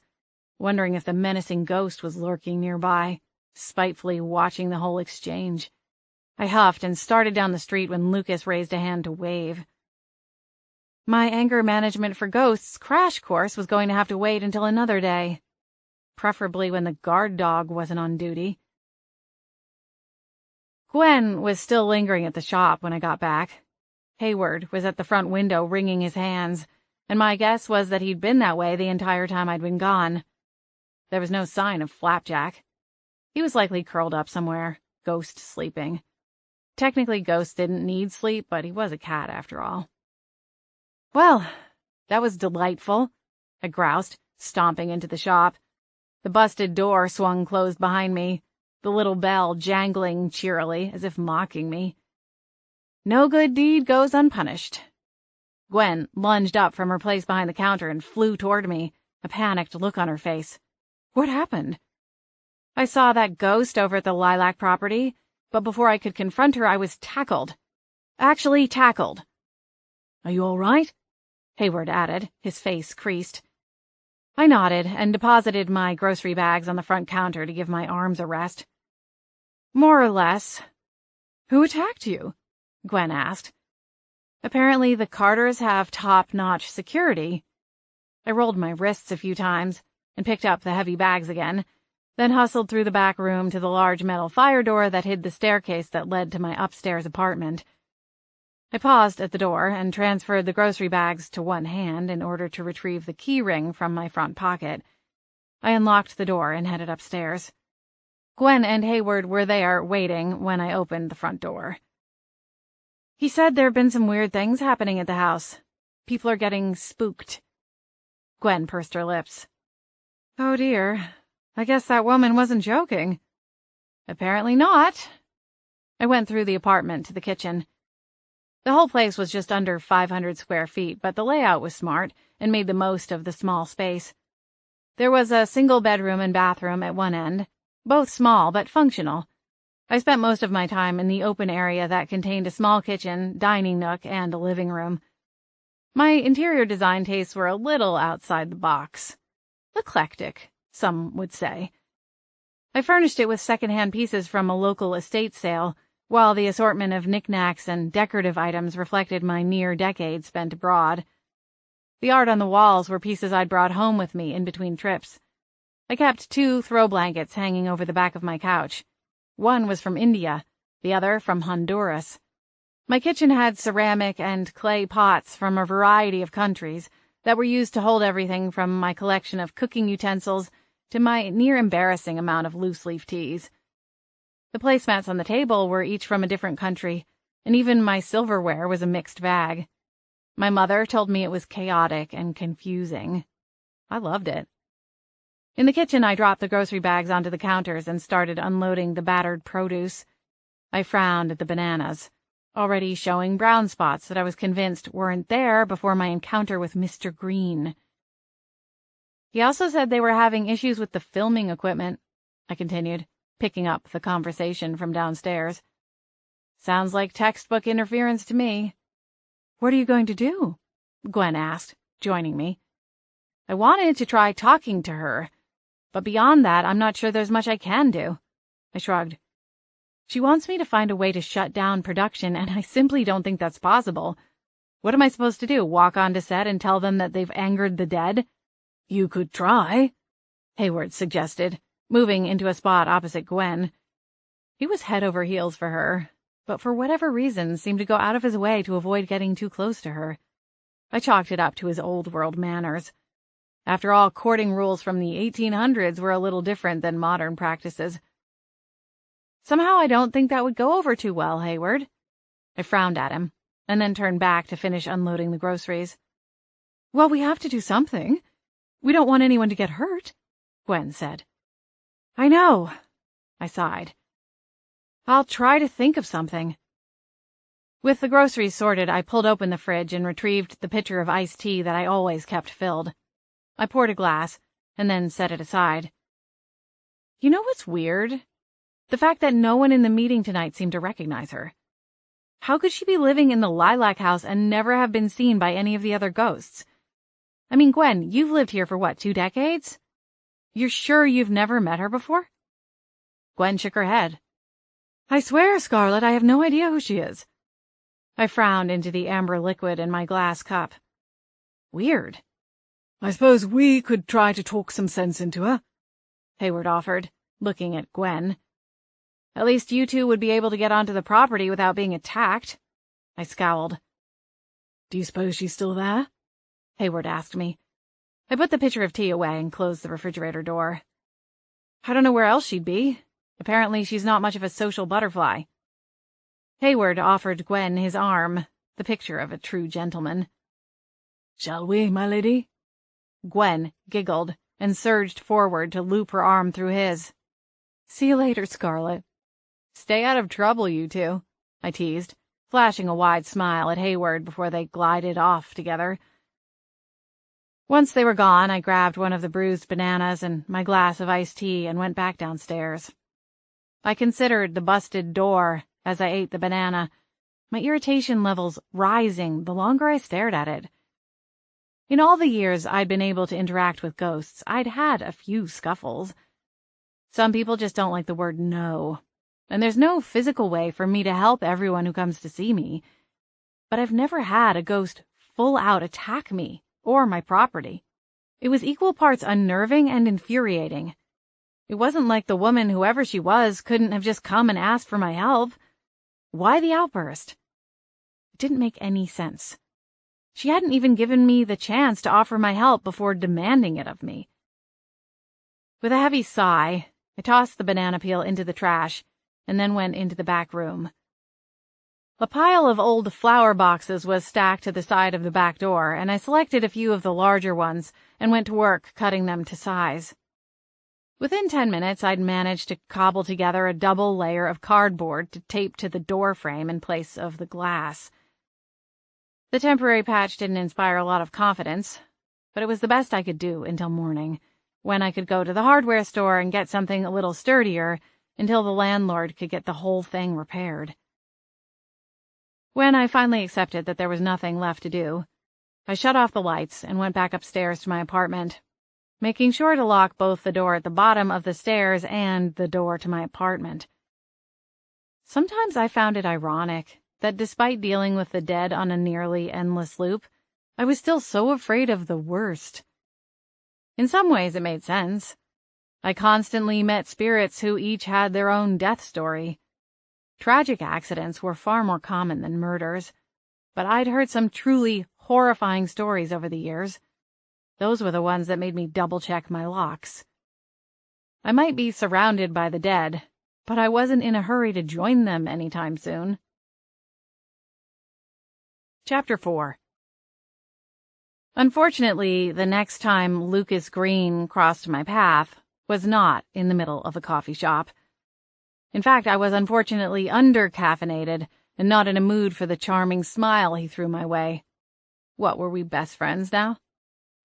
wondering if the menacing ghost was lurking nearby, spitefully watching the whole exchange. I huffed and started down the street when Lucas raised a hand to wave. My anger management for ghosts crash course was going to have to wait until another day, preferably when the guard dog wasn't on duty. Gwen was still lingering at the shop when I got back. Hayward was at the front window wringing his hands, and my guess was that he'd been that way the entire time I'd been gone. There was no sign of Flapjack. He was likely curled up somewhere, ghost sleeping. Technically, ghosts didn't need sleep, but he was a cat after all. "Well, that was delightful," I groused, stomping into the shop. The busted door swung closed behind me, the little bell jangling cheerily, as if mocking me. No good deed goes unpunished. Gwen lunged up from her place behind the counter and flew toward me, a panicked look on her face. "What happened?" "I saw that ghost over at the Lilac property, but before I could confront her, I was tackled. Actually tackled." "Are you all right?" Hayward added, his face creased. I nodded and deposited my grocery bags on the front counter to give my arms a rest. "More or less." "Who attacked you?" Gwen asked. "Apparently the Carters have top-notch security." I rolled my wrists a few times and picked up the heavy bags again, then hustled through the back room to the large metal fire door that hid the staircase that led to my upstairs apartment. I paused at the door and transferred the grocery bags to one hand in order to retrieve the key ring from my front pocket. I unlocked the door and headed upstairs. Gwen and Hayward were there waiting when I opened the front door. "He said there have been some weird things happening at the house. People are getting spooked." Gwen pursed her lips. "Oh dear, I guess that woman wasn't joking." "Apparently not." I went through the apartment to the kitchen. The whole place was just under 500 square feet, but the layout was smart and made the most of the small space. There was a single bedroom and bathroom at one end, both small but functional. I spent most of my time in the open area that contained a small kitchen, dining nook, and a living room. My interior design tastes were a little outside the box. Eclectic, some would say. I furnished it with second-hand pieces from a local estate sale, while the assortment of knickknacks and decorative items reflected my near decade spent abroad. The art on the walls were pieces I'd brought home with me in between trips. I kept 2 throw blankets hanging over the back of my couch. One was from India, the other from Honduras. My kitchen had ceramic and clay pots from a variety of countries that were used to hold everything from my collection of cooking utensils to my near-embarrassing amount of loose-leaf teas. The placemats on the table were each from a different country, and even my silverware was a mixed bag. My mother told me it was chaotic and confusing. I loved it. In the kitchen, I dropped the grocery bags onto the counters and started unloading the battered produce. I frowned at the bananas, already showing brown spots that I was convinced weren't there before my encounter with Mr. Green. "He also said they were having issues with the filming equipment," I continued, picking up the conversation from downstairs. "Sounds like textbook interference to me." "What are you going to do?" Gwen asked, joining me. "I wanted to try talking to her, but beyond that, I'm not sure there's much I can do." I shrugged. "She wants me to find a way to shut down production, and I simply don't think that's possible. What am I supposed to do, walk onto set and tell them that they've angered the dead?" "You could try," Hayward suggested, moving into a spot opposite Gwen. He was head over heels for her, but for whatever reason seemed to go out of his way to avoid getting too close to her. I chalked it up to his old-world manners. After all, courting rules from the 1800s were a little different than modern practices. "Somehow I don't think that would go over too well, Hayward." I frowned at him, and then turned back to finish unloading the groceries. "Well, we have to do something. We don't want anyone to get hurt," Gwen said. "I know," I sighed. "I'll try to think of something." With the groceries sorted, I pulled open the fridge and retrieved the pitcher of iced tea that I always kept filled. I poured a glass, and then set it aside. You know what's weird? The fact that no one in the meeting tonight seemed to recognize her. How could she be living in the Lilac House and never have been seen by any of the other ghosts? I mean, Gwen, you've lived here for what, 2 decades? You're sure you've never met her before? Gwen shook her head. I swear, Scarlet, I have no idea who she is. I frowned into the amber liquid in my glass cup. Weird. I suppose we could try to talk some sense into her, Hayward offered, looking at Gwen. At least you two would be able to get onto the property without being attacked. I scowled. Do you suppose she's still there? Hayward asked me. I put the pitcher of tea away and closed the refrigerator door. I don't know where else she'd be. Apparently she's not much of a social butterfly. Hayward offered Gwen his arm, the picture of a true gentleman. Shall we, my lady? Gwen giggled and surged forward to loop her arm through his. See you later, Scarlet. Stay out of trouble, you two, I teased, flashing a wide smile at Hayward before they glided off together. Once they were gone, I grabbed one of the bruised bananas and my glass of iced tea and went back downstairs. I considered the busted door as I ate the banana, my irritation levels rising the longer I stared at it. In all the years I'd been able to interact with ghosts, I'd had a few scuffles. Some people just don't like the word no, and there's no physical way for me to help everyone who comes to see me. But I've never had a ghost full-out attack me or my property. It was equal parts unnerving and infuriating. It wasn't like the woman, whoever she was, couldn't have just come and asked for my help. Why the outburst? It didn't make any sense. She hadn't even given me the chance to offer my help before demanding it of me. With a heavy sigh, I tossed the banana peel into the trash and then went into the back room. A pile of old flower boxes was stacked to the side of the back door, and I selected a few of the larger ones and went to work cutting them to size. Within 10 minutes, I'd managed to cobble together a double layer of cardboard to tape to the door frame in place of the glass. The temporary patch didn't inspire a lot of confidence, but it was the best I could do until morning, when I could go to the hardware store and get something a little sturdier until the landlord could get the whole thing repaired. When I finally accepted that there was nothing left to do, I shut off the lights and went back upstairs to my apartment, making sure to lock both the door at the bottom of the stairs and the door to my apartment. Sometimes I found it ironic that despite dealing with the dead on a nearly endless loop, I was still so afraid of the worst. In some ways it made sense. I constantly met spirits who each had their own death story. Tragic accidents were far more common than murders, but I'd heard some truly horrifying stories over the years. Those were the ones that made me double-check my locks. I might be surrounded by the dead, but I wasn't in a hurry to join them anytime soon. Chapter 4. Unfortunately, the next time Lucas Green crossed my path was not in the middle of a coffee shop. In fact, I was unfortunately under-caffeinated and not in a mood for the charming smile he threw my way. What, were we best friends now?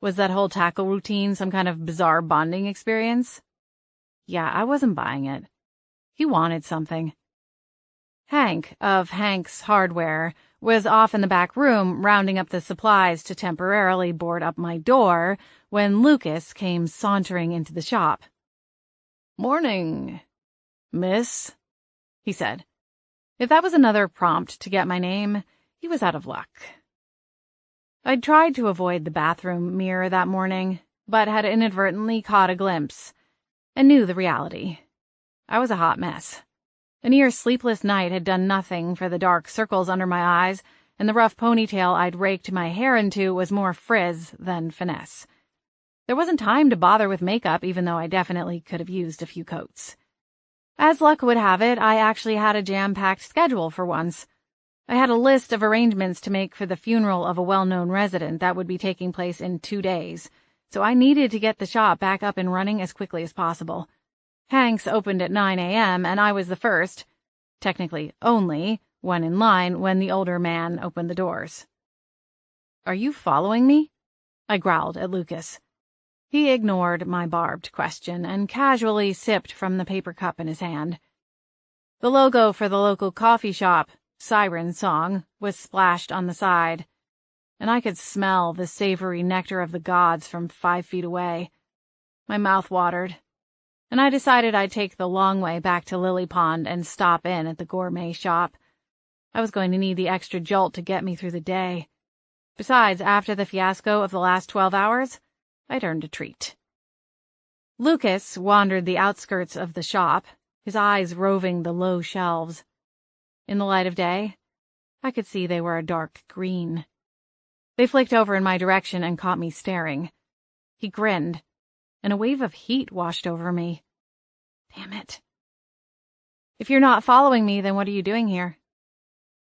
Was that whole tackle routine some kind of bizarre bonding experience? Yeah, I wasn't buying it. He wanted something. Hank, of Hank's Hardware, was off in the back room rounding up the supplies to temporarily board up my door when Lucas came sauntering into the shop. "Morning, miss," he said. If that was another prompt to get my name, he was out of luck. I'd tried to avoid the bathroom mirror that morning, but had inadvertently caught a glimpse and knew the reality. I was a hot mess. A near sleepless night had done nothing for the dark circles under my eyes, and the rough ponytail I'd raked my hair into was more frizz than finesse. There wasn't time to bother with makeup, even though I definitely could have used a few coats. As luck would have it, I actually had a jam-packed schedule for once. I had a list of arrangements to make for the funeral of a well-known resident that would be taking place in 2 days, so I needed to get the shop back up and running as quickly as possible. Hank's opened at 9 a.m., and I was the first, technically only, one in line when the older man opened the doors. "Are you following me?" I growled at Lucas. He ignored my barbed question and casually sipped from the paper cup in his hand. The logo for the local coffee shop, Siren Song, was splashed on the side, and I could smell the savory nectar of the gods from 5 feet away. My mouth watered, and I decided I'd take the long way back to Lily Pond and stop in at the gourmet shop. I was going to need the extra jolt to get me through the day. Besides, after the fiasco of the last 12 hours, I'd earned a treat. Lucas wandered the outskirts of the shop, his eyes roving the low shelves. In the light of day, I could see they were a dark green. They flicked over in my direction and caught me staring. He grinned, and a wave of heat washed over me. Damn it. "If you're not following me, then what are you doing here?"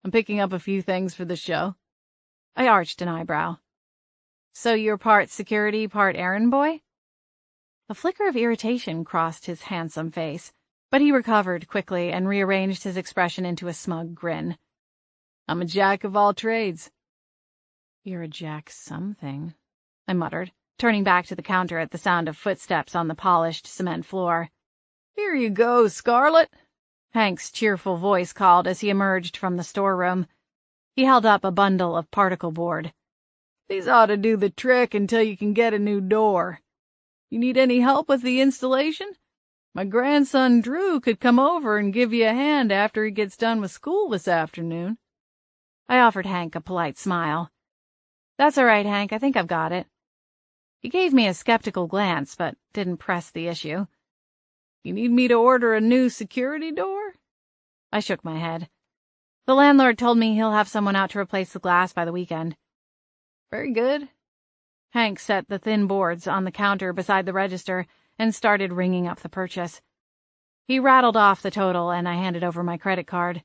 "I'm picking up a few things for the show." I arched an eyebrow. "So you're part security, part errand boy?" A flicker of irritation crossed his handsome face, but he recovered quickly and rearranged his expression into a smug grin. "I'm a jack of all trades." "You're a jack something," I muttered, turning back to the counter at the sound of footsteps on the polished cement floor. "Here you go, Scarlet," Hank's cheerful voice called as he emerged from the storeroom. He held up a bundle of particle board. "These ought to do the trick until you can get a new door. You need any help with the installation? My grandson Drew could come over and give you a hand after he gets done with school this afternoon." I offered Hank a polite smile. "That's all right, Hank. I think I've got it." He gave me a skeptical glance, but didn't press the issue. "You need me to order a new security door?" I shook my head. "The landlord told me he'll have someone out to replace the glass by the weekend." "Very good." Hank set the thin boards on the counter beside the register and started ringing up the purchase. He rattled off the total, and I handed over my credit card,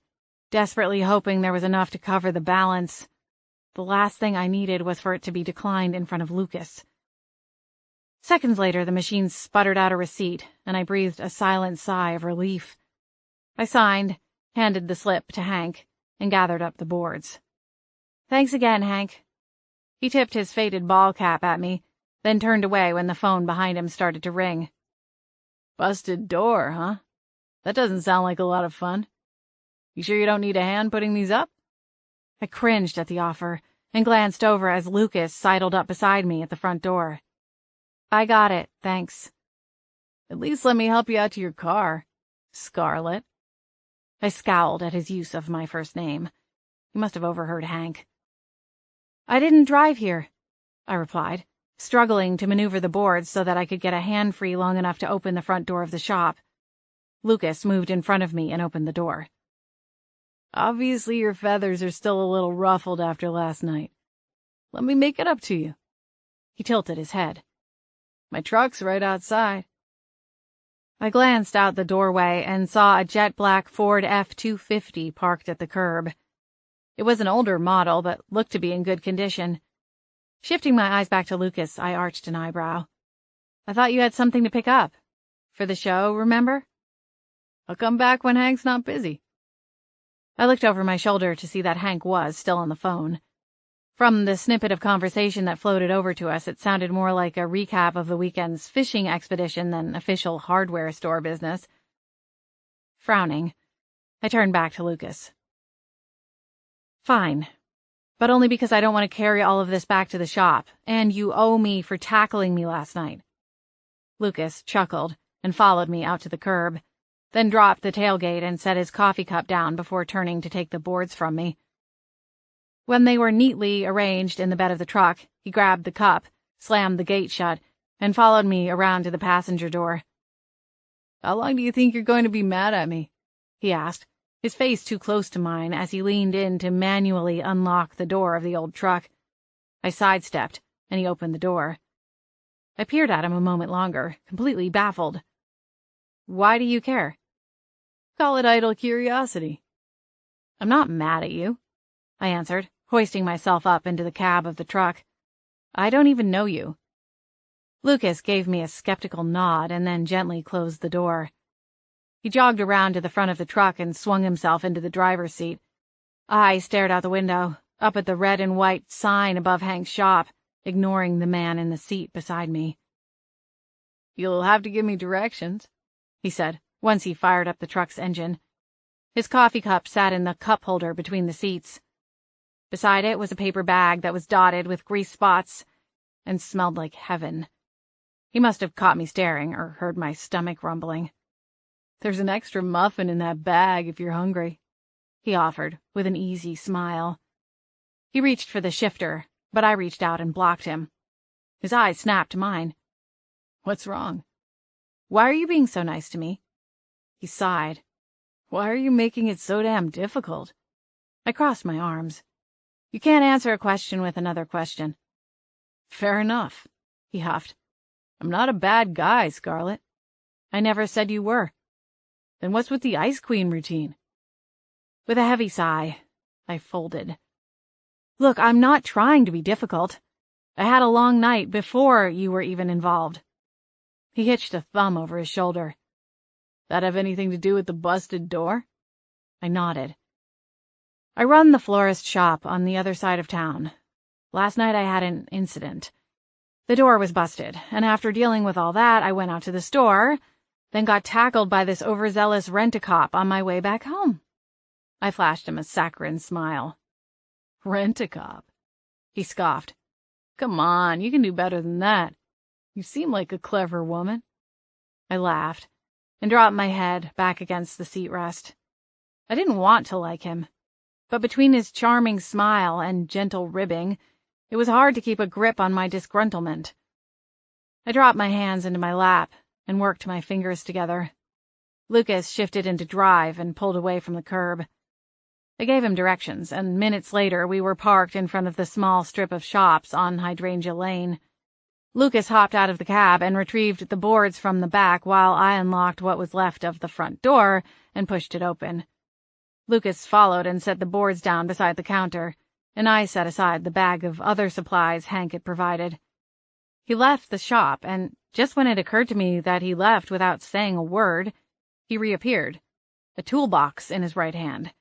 desperately hoping there was enough to cover the balance. The last thing I needed was for it to be declined in front of Lucas. Seconds later, the machine sputtered out a receipt, and I breathed a silent sigh of relief. I signed, handed the slip to Hank, and gathered up the boards. "Thanks again, Hank." He tipped his faded ball cap at me, then turned away when the phone behind him started to ring. "Busted door, huh? That doesn't sound like a lot of fun. You sure you don't need a hand putting these up?" I cringed at the offer and glanced over as Lucas sidled up beside me at the front door. "I got it, thanks." "At least let me help you out to your car, Scarlet." I scowled at his use of my first name. He must have overheard Hank. "I didn't drive here," I replied, struggling to maneuver the boards so that I could get a hand free long enough to open the front door of the shop. Lucas moved in front of me and opened the door. "Obviously your feathers are still a little ruffled after last night. Let me make it up to you." He tilted his head. "My truck's right outside." I glanced out the doorway and saw a jet black Ford F-250 parked at the curb. It was an older model, but looked to be in good condition. Shifting my eyes back to Lucas, I arched an eyebrow. "I thought you had something to pick up. For the show, remember?" "I'll come back when Hank's not busy." I looked over my shoulder to see that Hank was still on the phone. From the snippet of conversation that floated over to us, it sounded more like a recap of the weekend's fishing expedition than official hardware store business. Frowning, I turned back to Lucas. "Fine, but only because I don't want to carry all of this back to the shop, and you owe me for tackling me last night." Lucas chuckled and followed me out to the curb, then dropped the tailgate and set his coffee cup down before turning to take the boards from me. When they were neatly arranged in the bed of the truck, he grabbed the cup, slammed the gate shut, and followed me around to the passenger door. "How long do you think you're going to be mad at me?" he asked, his face too close to mine as he leaned in to manually unlock the door of the old truck. I sidestepped, and he opened the door. I peered at him a moment longer, completely baffled. "Why do you care?" "Call it idle curiosity." "I'm not mad at you," I answered, hoisting myself up into the cab of the truck. "I don't even know you." Lucas gave me a skeptical nod and then gently closed the door. He jogged around to the front of the truck and swung himself into the driver's seat. I stared out the window, up at the red and white sign above Hank's shop, ignoring the man in the seat beside me. "You'll have to give me directions," he said, once he fired up the truck's engine. His coffee cup sat in the cup holder between the seats. Beside it was a paper bag that was dotted with grease spots and smelled like heaven. He must have caught me staring or heard my stomach rumbling. "There's an extra muffin in that bag if you're hungry," he offered with an easy smile. He reached for the shifter, but I reached out and blocked him. His eyes snapped to mine. "What's wrong?" "Why are you being so nice to me?" He sighed. "Why are you making it so damn difficult?" I crossed my arms. "You can't answer a question with another question." "Fair enough," he huffed. "I'm not a bad guy, Scarlett." "I never said you were." "Then what's with the Ice Queen routine?" With a heavy sigh, I folded. "Look, I'm not trying to be difficult. I had a long night before you were even involved." He hitched a thumb over his shoulder. "That have anything to do with the busted door?" I nodded. "I run the florist shop on the other side of town. Last night I had an incident. The door was busted, and after dealing with all that, I went out to the store, then got tackled by this overzealous rent-a-cop on my way back home." I flashed him a saccharine smile. "Rent-a-cop?" He scoffed. "Come on, you can do better than that. You seem like a clever woman." I laughed and dropped my head back against the seat rest. I didn't want to like him, but between his charming smile and gentle ribbing, it was hard to keep a grip on my disgruntlement. I dropped my hands into my lap and worked my fingers together. Lucas shifted into drive and pulled away from the curb. I gave him directions, and minutes later we were parked in front of the small strip of shops on Hydrangea Lane. Lucas hopped out of the cab and retrieved the boards from the back while I unlocked what was left of the front door and pushed it open. Lucas followed and set the boards down beside the counter, and I set aside the bag of other supplies Hank had provided. He left the shop, and just when it occurred to me that he left without saying a word, he reappeared, a toolbox in his right hand.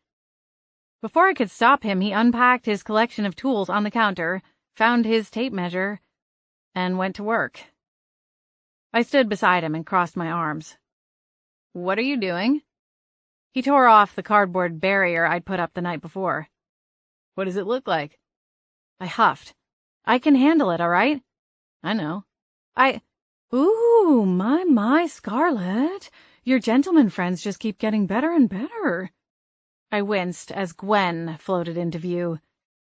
Before I could stop him, he unpacked his collection of tools on the counter, found his tape measure, and went to work. I stood beside him and crossed my arms. "What are you doing?" He tore off the cardboard barrier I'd put up the night before. "What does it look like?" I huffed. "I can handle it, all right?" "I know." Ooh, my, Scarlett. Your gentleman friends just keep getting better and better." I winced as Gwen floated into view.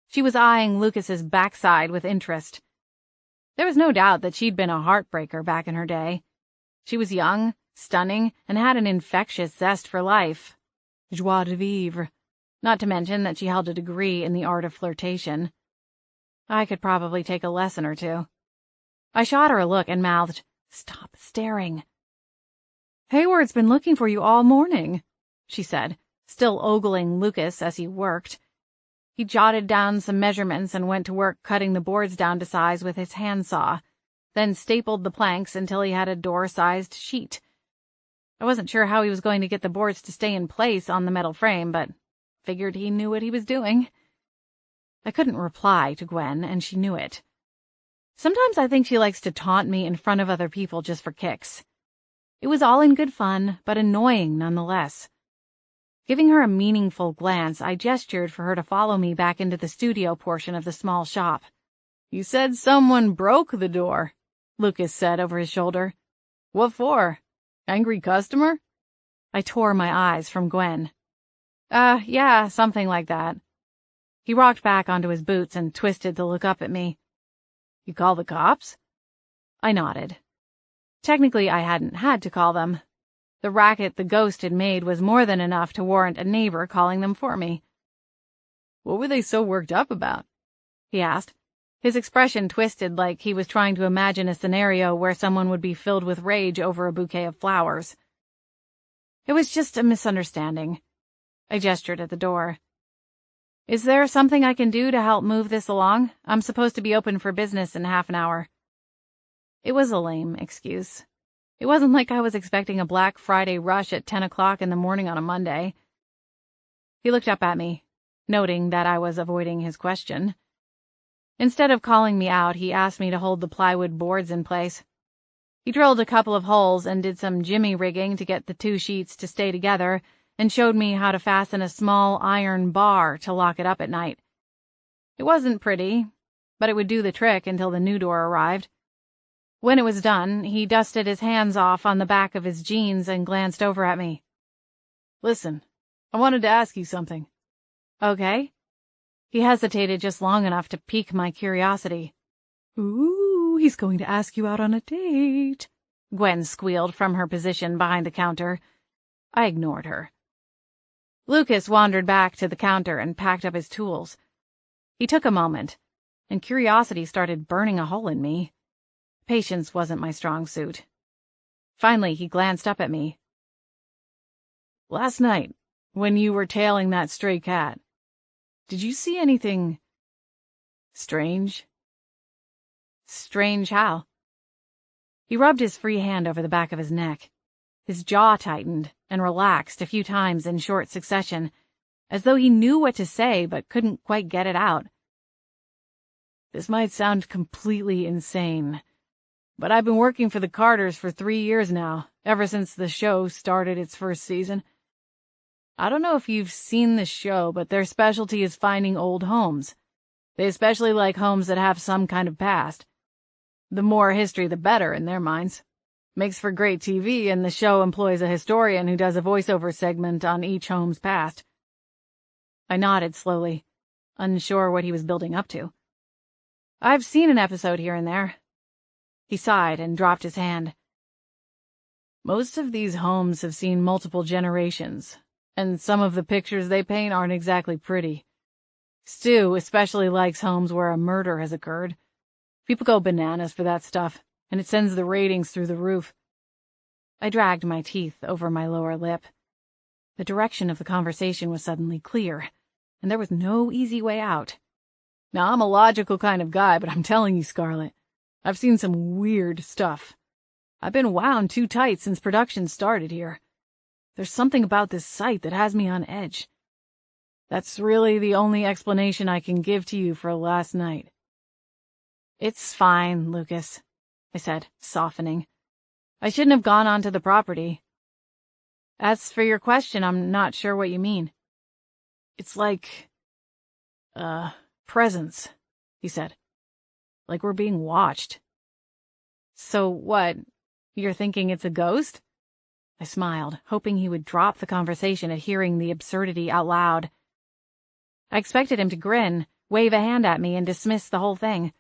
She was eyeing Lucas's backside with interest. There was no doubt that she'd been a heartbreaker back in her day. She was young, stunning, and had an infectious zest for life. Joie de vivre. Not to mention that she held a degree in the art of flirtation. I could probably take a lesson or two. I shot her a look and mouthed, "Stop staring." "Hayward's been looking for you all morning," she said, still ogling Lucas as he worked. He jotted down some measurements and went to work cutting the boards down to size with his handsaw, then stapled the planks until he had a door-sized sheet. I wasn't sure how he was going to get the boards to stay in place on the metal frame, but figured he knew what he was doing. I couldn't reply to Gwen, and she knew it. Sometimes I think she likes to taunt me in front of other people just for kicks. It was all in good fun, but annoying nonetheless. Giving her a meaningful glance, I gestured for her to follow me back into the studio portion of the small shop. "You said someone broke the door," Lucas said over his shoulder. "What for? Angry customer?" I tore my eyes from Gwen. Yeah, something like that." He rocked back onto his boots and twisted to look up at me. "You call the cops?" I nodded. Technically, I hadn't had to call them. The racket the ghost had made was more than enough to warrant a neighbor calling them for me. "What were they so worked up about?" he asked. His expression twisted like he was trying to imagine a scenario where someone would be filled with rage over a bouquet of flowers. "It was just a misunderstanding." I gestured at the door. "Is there something I can do to help move this along? I'm supposed to be open for business in half an hour." It was a lame excuse. It wasn't like I was expecting a Black Friday rush at 10 o'clock in the morning on a Monday. He looked up at me, noting that I was avoiding his question. Instead of calling me out, he asked me to hold the plywood boards in place. He drilled a couple of holes and did some jimmy rigging to get the two sheets to stay together, and showed me how to fasten a small iron bar to lock it up at night. It wasn't pretty, but it would do the trick until the new door arrived. When it was done, he dusted his hands off on the back of his jeans and glanced over at me. "Listen, I wanted to ask you something." "Okay." He hesitated just long enough to pique my curiosity. "Ooh, he's going to ask you out on a date," Gwen squealed from her position behind the counter. I ignored her. Lucas wandered back to the counter and packed up his tools. He took a moment, and curiosity started burning a hole in me. Patience wasn't my strong suit. Finally, he glanced up at me. "Last night, when you were tailing that stray cat, did you see anything strange?" "Strange how?" He rubbed his free hand over the back of his neck. His jaw tightened and relaxed a few times in short succession, as though he knew what to say but couldn't quite get it out. "This might sound completely insane, but I've been working for the Carters for 3 years now, ever since the show started its first season. I don't know if you've seen the show, but their specialty is finding old homes. They especially like homes that have some kind of past. The more history, the better in their minds. Makes for great TV, and the show employs a historian who does a voiceover segment on each home's past." I nodded slowly, unsure what he was building up to. "I've seen an episode here and there." He sighed and dropped his hand. "Most of these homes have seen multiple generations, and some of the pictures they paint aren't exactly pretty. Stu especially likes homes where a murder has occurred. People go bananas for that stuff, and it sends the ratings through the roof." I dragged my teeth over my lower lip. The direction of the conversation was suddenly clear, and there was no easy way out. Now, I'm a logical kind of guy, but I'm telling you, Scarlett, I've seen some weird stuff. I've been wound too tight since production started here. There's something about this site that has me on edge. That's really the only explanation I can give to you for last night." "It's fine, Lucas," I said, softening. "I shouldn't have gone onto the property. As for your question, I'm not sure what you mean." "It's like, presence," he said. "Like we're being watched." "So what, you're thinking it's a ghost?" I smiled, hoping he would drop the conversation at hearing the absurdity out loud. I expected him to grin, wave a hand at me, and dismiss the whole thing.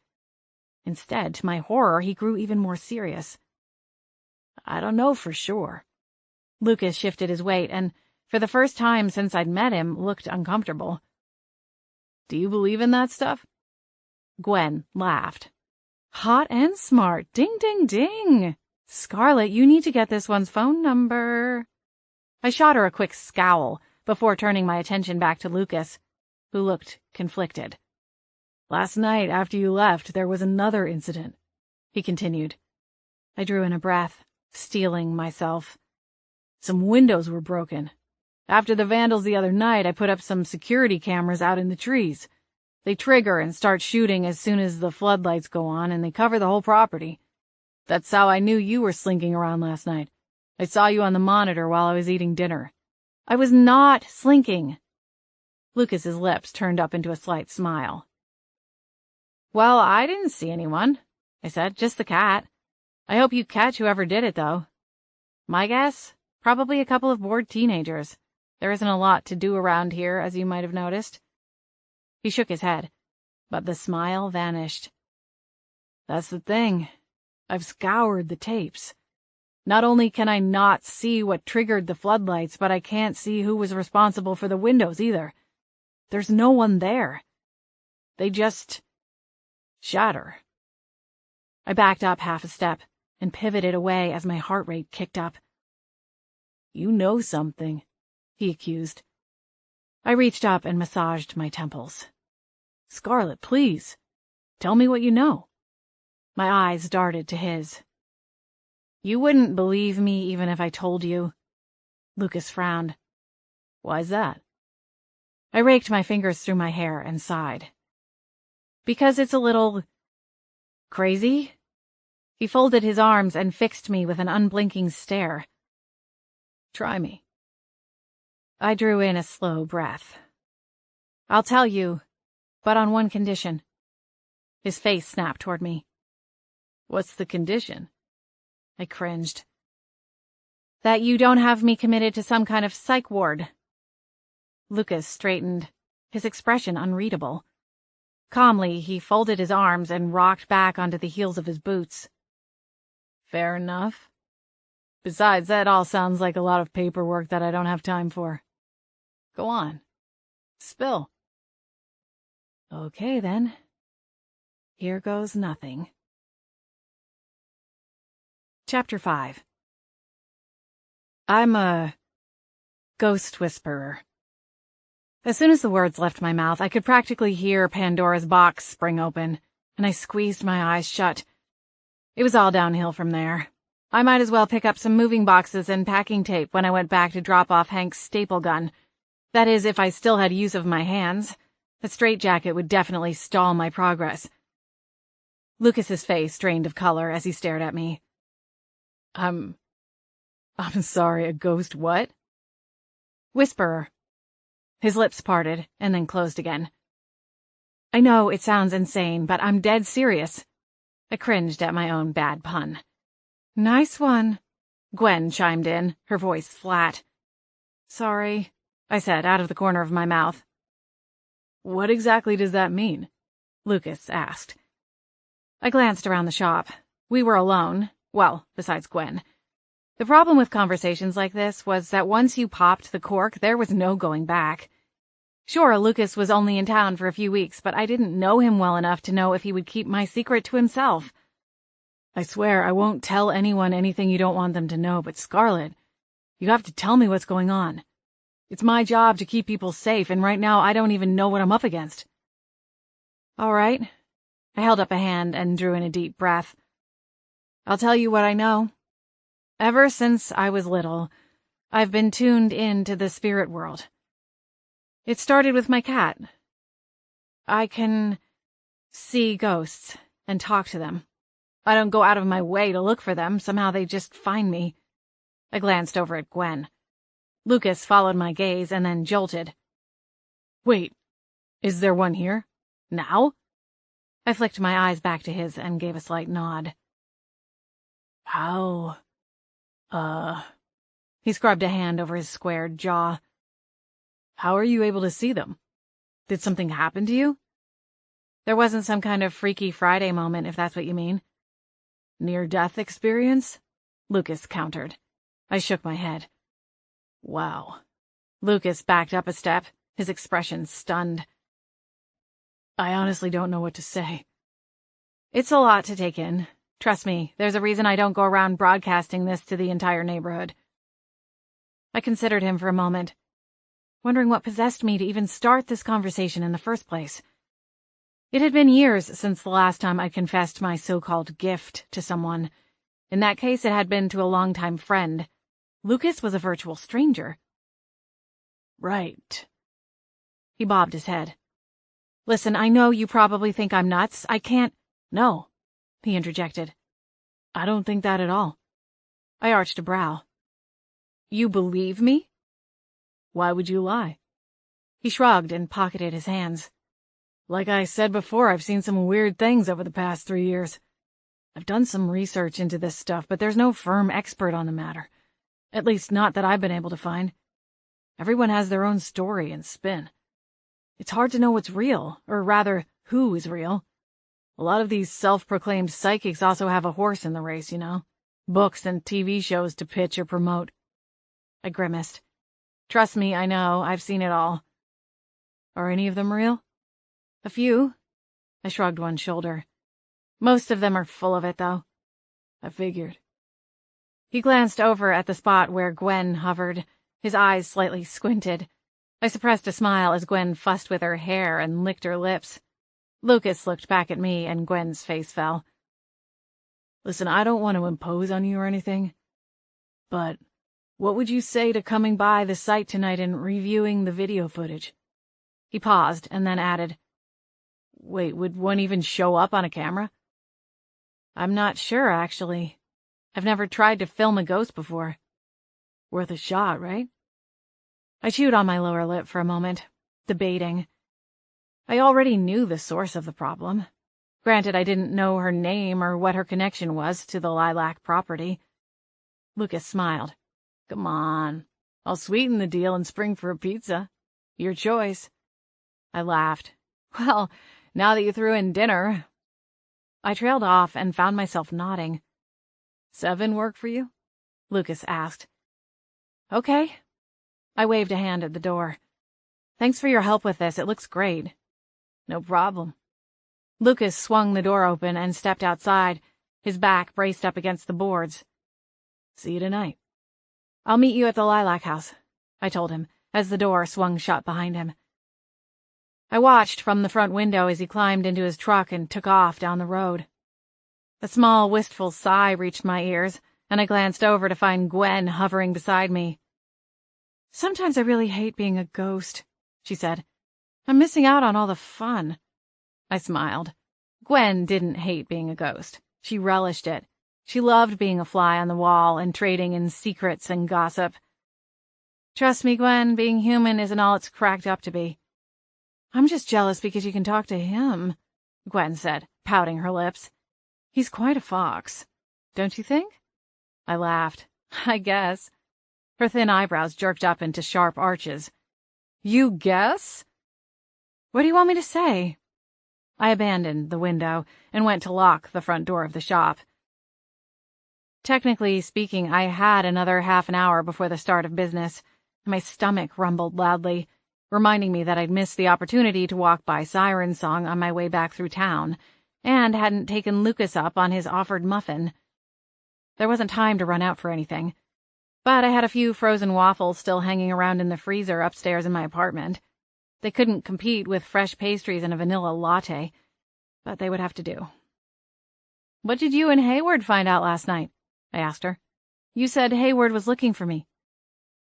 Instead, to my horror, he grew even more serious. "I don't know for sure." Lucas shifted his weight and, for the first time since I'd met him, looked uncomfortable. "Do you believe in that stuff?" Gwen laughed. "Hot and smart. Ding, ding, ding. Scarlett, you need to get this one's phone number." I shot her a quick scowl before turning my attention back to Lucas, who looked conflicted. "Last night, after you left, there was another incident," he continued. I drew in a breath, steeling myself. "Some windows were broken. After the vandals the other night, I put up some security cameras out in the trees. They trigger and start shooting as soon as the floodlights go on, and they cover the whole property. That's how I knew you were slinking around last night. I saw you on the monitor while I was eating dinner." "I was not slinking." Lucas's lips turned up into a slight smile. "Well, I didn't see anyone," I said, "just the cat. I hope you catch whoever did it, though. My guess? Probably a couple of bored teenagers. There isn't a lot to do around here, as you might have noticed." He shook his head, but the smile vanished. "That's the thing. I've scoured the tapes. Not only can I not see what triggered the floodlights, but I can't see who was responsible for the windows either. There's no one there. They just shatter." I backed up half a step and pivoted away as my heart rate kicked up. "You know something," he accused. I reached up and massaged my temples. "Scarlett, please, tell me what you know." My eyes darted to his. "You wouldn't believe me even if I told you." Lucas frowned. "Why's that?" I raked my fingers through my hair and sighed. Because it's a little crazy? He folded his arms and fixed me with an unblinking stare. Try me. I drew in a slow breath. I'll tell you, but on one condition. His face snapped toward me. What's the condition? I cringed. That you don't have me committed to some kind of psych ward. Lucas straightened, his expression unreadable. Calmly, he folded his arms and rocked back onto the heels of his boots. Fair enough. Besides, that all sounds like a lot of paperwork that I don't have time for. Go on. Spill. Okay, then. Here goes nothing. Chapter 5. I'm a ghost whisperer. As soon as the words left my mouth, I could practically hear Pandora's box spring open, and I squeezed my eyes shut. It was all downhill from there. I might as well pick up some moving boxes and packing tape when I went back to drop off Hank's staple gun. That is, if I still had use of my hands. A straitjacket would definitely stall my progress. Lucas's face drained of color as he stared at me. I'm sorry, a ghost what? Whisperer. His lips parted and then closed again. I know it sounds insane, but I'm dead serious. I cringed at my own bad pun. Nice one. Gwen chimed in, her voice flat. Sorry, I said out of the corner of my mouth. What exactly does that mean? Lucas asked. I glanced around the shop. We were alone. Well, besides Gwen. The problem with conversations like this was that once you popped the cork, there was no going back. Sure, Lucas was only in town for a few weeks, but I didn't know him well enough to know if he would keep my secret to himself. I swear I won't tell anyone anything you don't want them to know, but Scarlett, you have to tell me what's going on. It's my job to keep people safe, and right now I don't even know what I'm up against. All right. I held up a hand and drew in a deep breath. I'll tell you what I know. Ever since I was little, I've been tuned in to the spirit world. It started with my cat. I can see ghosts and talk to them. I don't go out of my way to look for them. Somehow they just find me. I glanced over at Gwen. Lucas followed my gaze and then jolted. Wait, is there one here? Now? I flicked my eyes back to his and gave a slight nod. How? He scrubbed a hand over his squared jaw. How are you able to see them? Did something happen to you? There wasn't some kind of Freaky Friday moment, if that's what you mean. Near-death experience? Lucas countered. I shook my head. Wow. Lucas backed up a step, his expression stunned. I honestly don't know what to say. It's a lot to take in. Trust me, there's a reason I don't go around broadcasting this to the entire neighborhood. I considered him for a moment, wondering what possessed me to even start this conversation in the first place. It had been years since the last time I'd confessed my so-called gift to someone. In that case, it had been to a longtime friend. Lucas was a virtual stranger. Right. He bobbed his head. Listen, I know you probably think I'm nuts. I can't— No, he interjected. I don't think that at all. I arched a brow. You believe me? Why would you lie? He shrugged and pocketed his hands. Like I said before, I've seen some weird things over the past 3 years. I've done some research into this stuff, but there's no firm expert on the matter. At least not that I've been able to find. Everyone has their own story and spin. It's hard to know what's real, or rather, who is real. A lot of these self-proclaimed psychics also have a horse in the race, you know. Books and TV shows to pitch or promote. I grimaced. Trust me, I know. I've seen it all. Are any of them real? A few. I shrugged one shoulder. Most of them are full of it, though. I figured. He glanced over at the spot where Gwen hovered, his eyes slightly squinted. I suppressed a smile as Gwen fussed with her hair and licked her lips. Lucas looked back at me, and Gwen's face fell. Listen, I don't want to impose on you or anything, but what would you say to coming by the site tonight and reviewing the video footage? He paused and then added, "Wait, would one even show up on a camera?" "I'm not sure, actually. I've never tried to film a ghost before." "Worth a shot, right?" I chewed on my lower lip for a moment, debating. I already knew the source of the problem. Granted, I didn't know her name or what her connection was to the lilac property. Lucas smiled. "Come on. I'll sweeten the deal and spring for a pizza. Your choice." I laughed. "Well, now that you threw in dinner." I trailed off and found myself nodding. "7 work for you?" Lucas asked. "Okay." I waved a hand at the door. "Thanks for your help with this. It looks great." "No problem." Lucas swung the door open and stepped outside, his back braced up against the boards. "See you tonight." "I'll meet you at the Lilac House," I told him, as the door swung shut behind him. I watched from the front window as he climbed into his truck and took off down the road. A small, wistful sigh reached my ears, and I glanced over to find Gwen hovering beside me. "Sometimes I really hate being a ghost," she said. "I'm missing out on all the fun." I smiled. Gwen didn't hate being a ghost. She relished it. She loved being a fly on the wall and trading in secrets and gossip. "Trust me, Gwen, being human isn't all it's cracked up to be." "I'm just jealous because you can talk to him," Gwen said, pouting her lips. "He's quite a fox. Don't you think?" I laughed. "I guess." Her thin eyebrows jerked up into sharp arches. "You guess?" "What do you want me to say?" I abandoned the window and went to lock the front door of the shop. Technically speaking, I had another half an hour before the start of business, and my stomach rumbled loudly, reminding me that I'd missed the opportunity to walk by Siren Song on my way back through town, and hadn't taken Lucas up on his offered muffin. There wasn't time to run out for anything, but I had a few frozen waffles still hanging around in the freezer upstairs in my apartment. They couldn't compete with fresh pastries and a vanilla latte, but they would have to do. "What did you and Hayward find out last night?" I asked her. "You said Hayward was looking for me."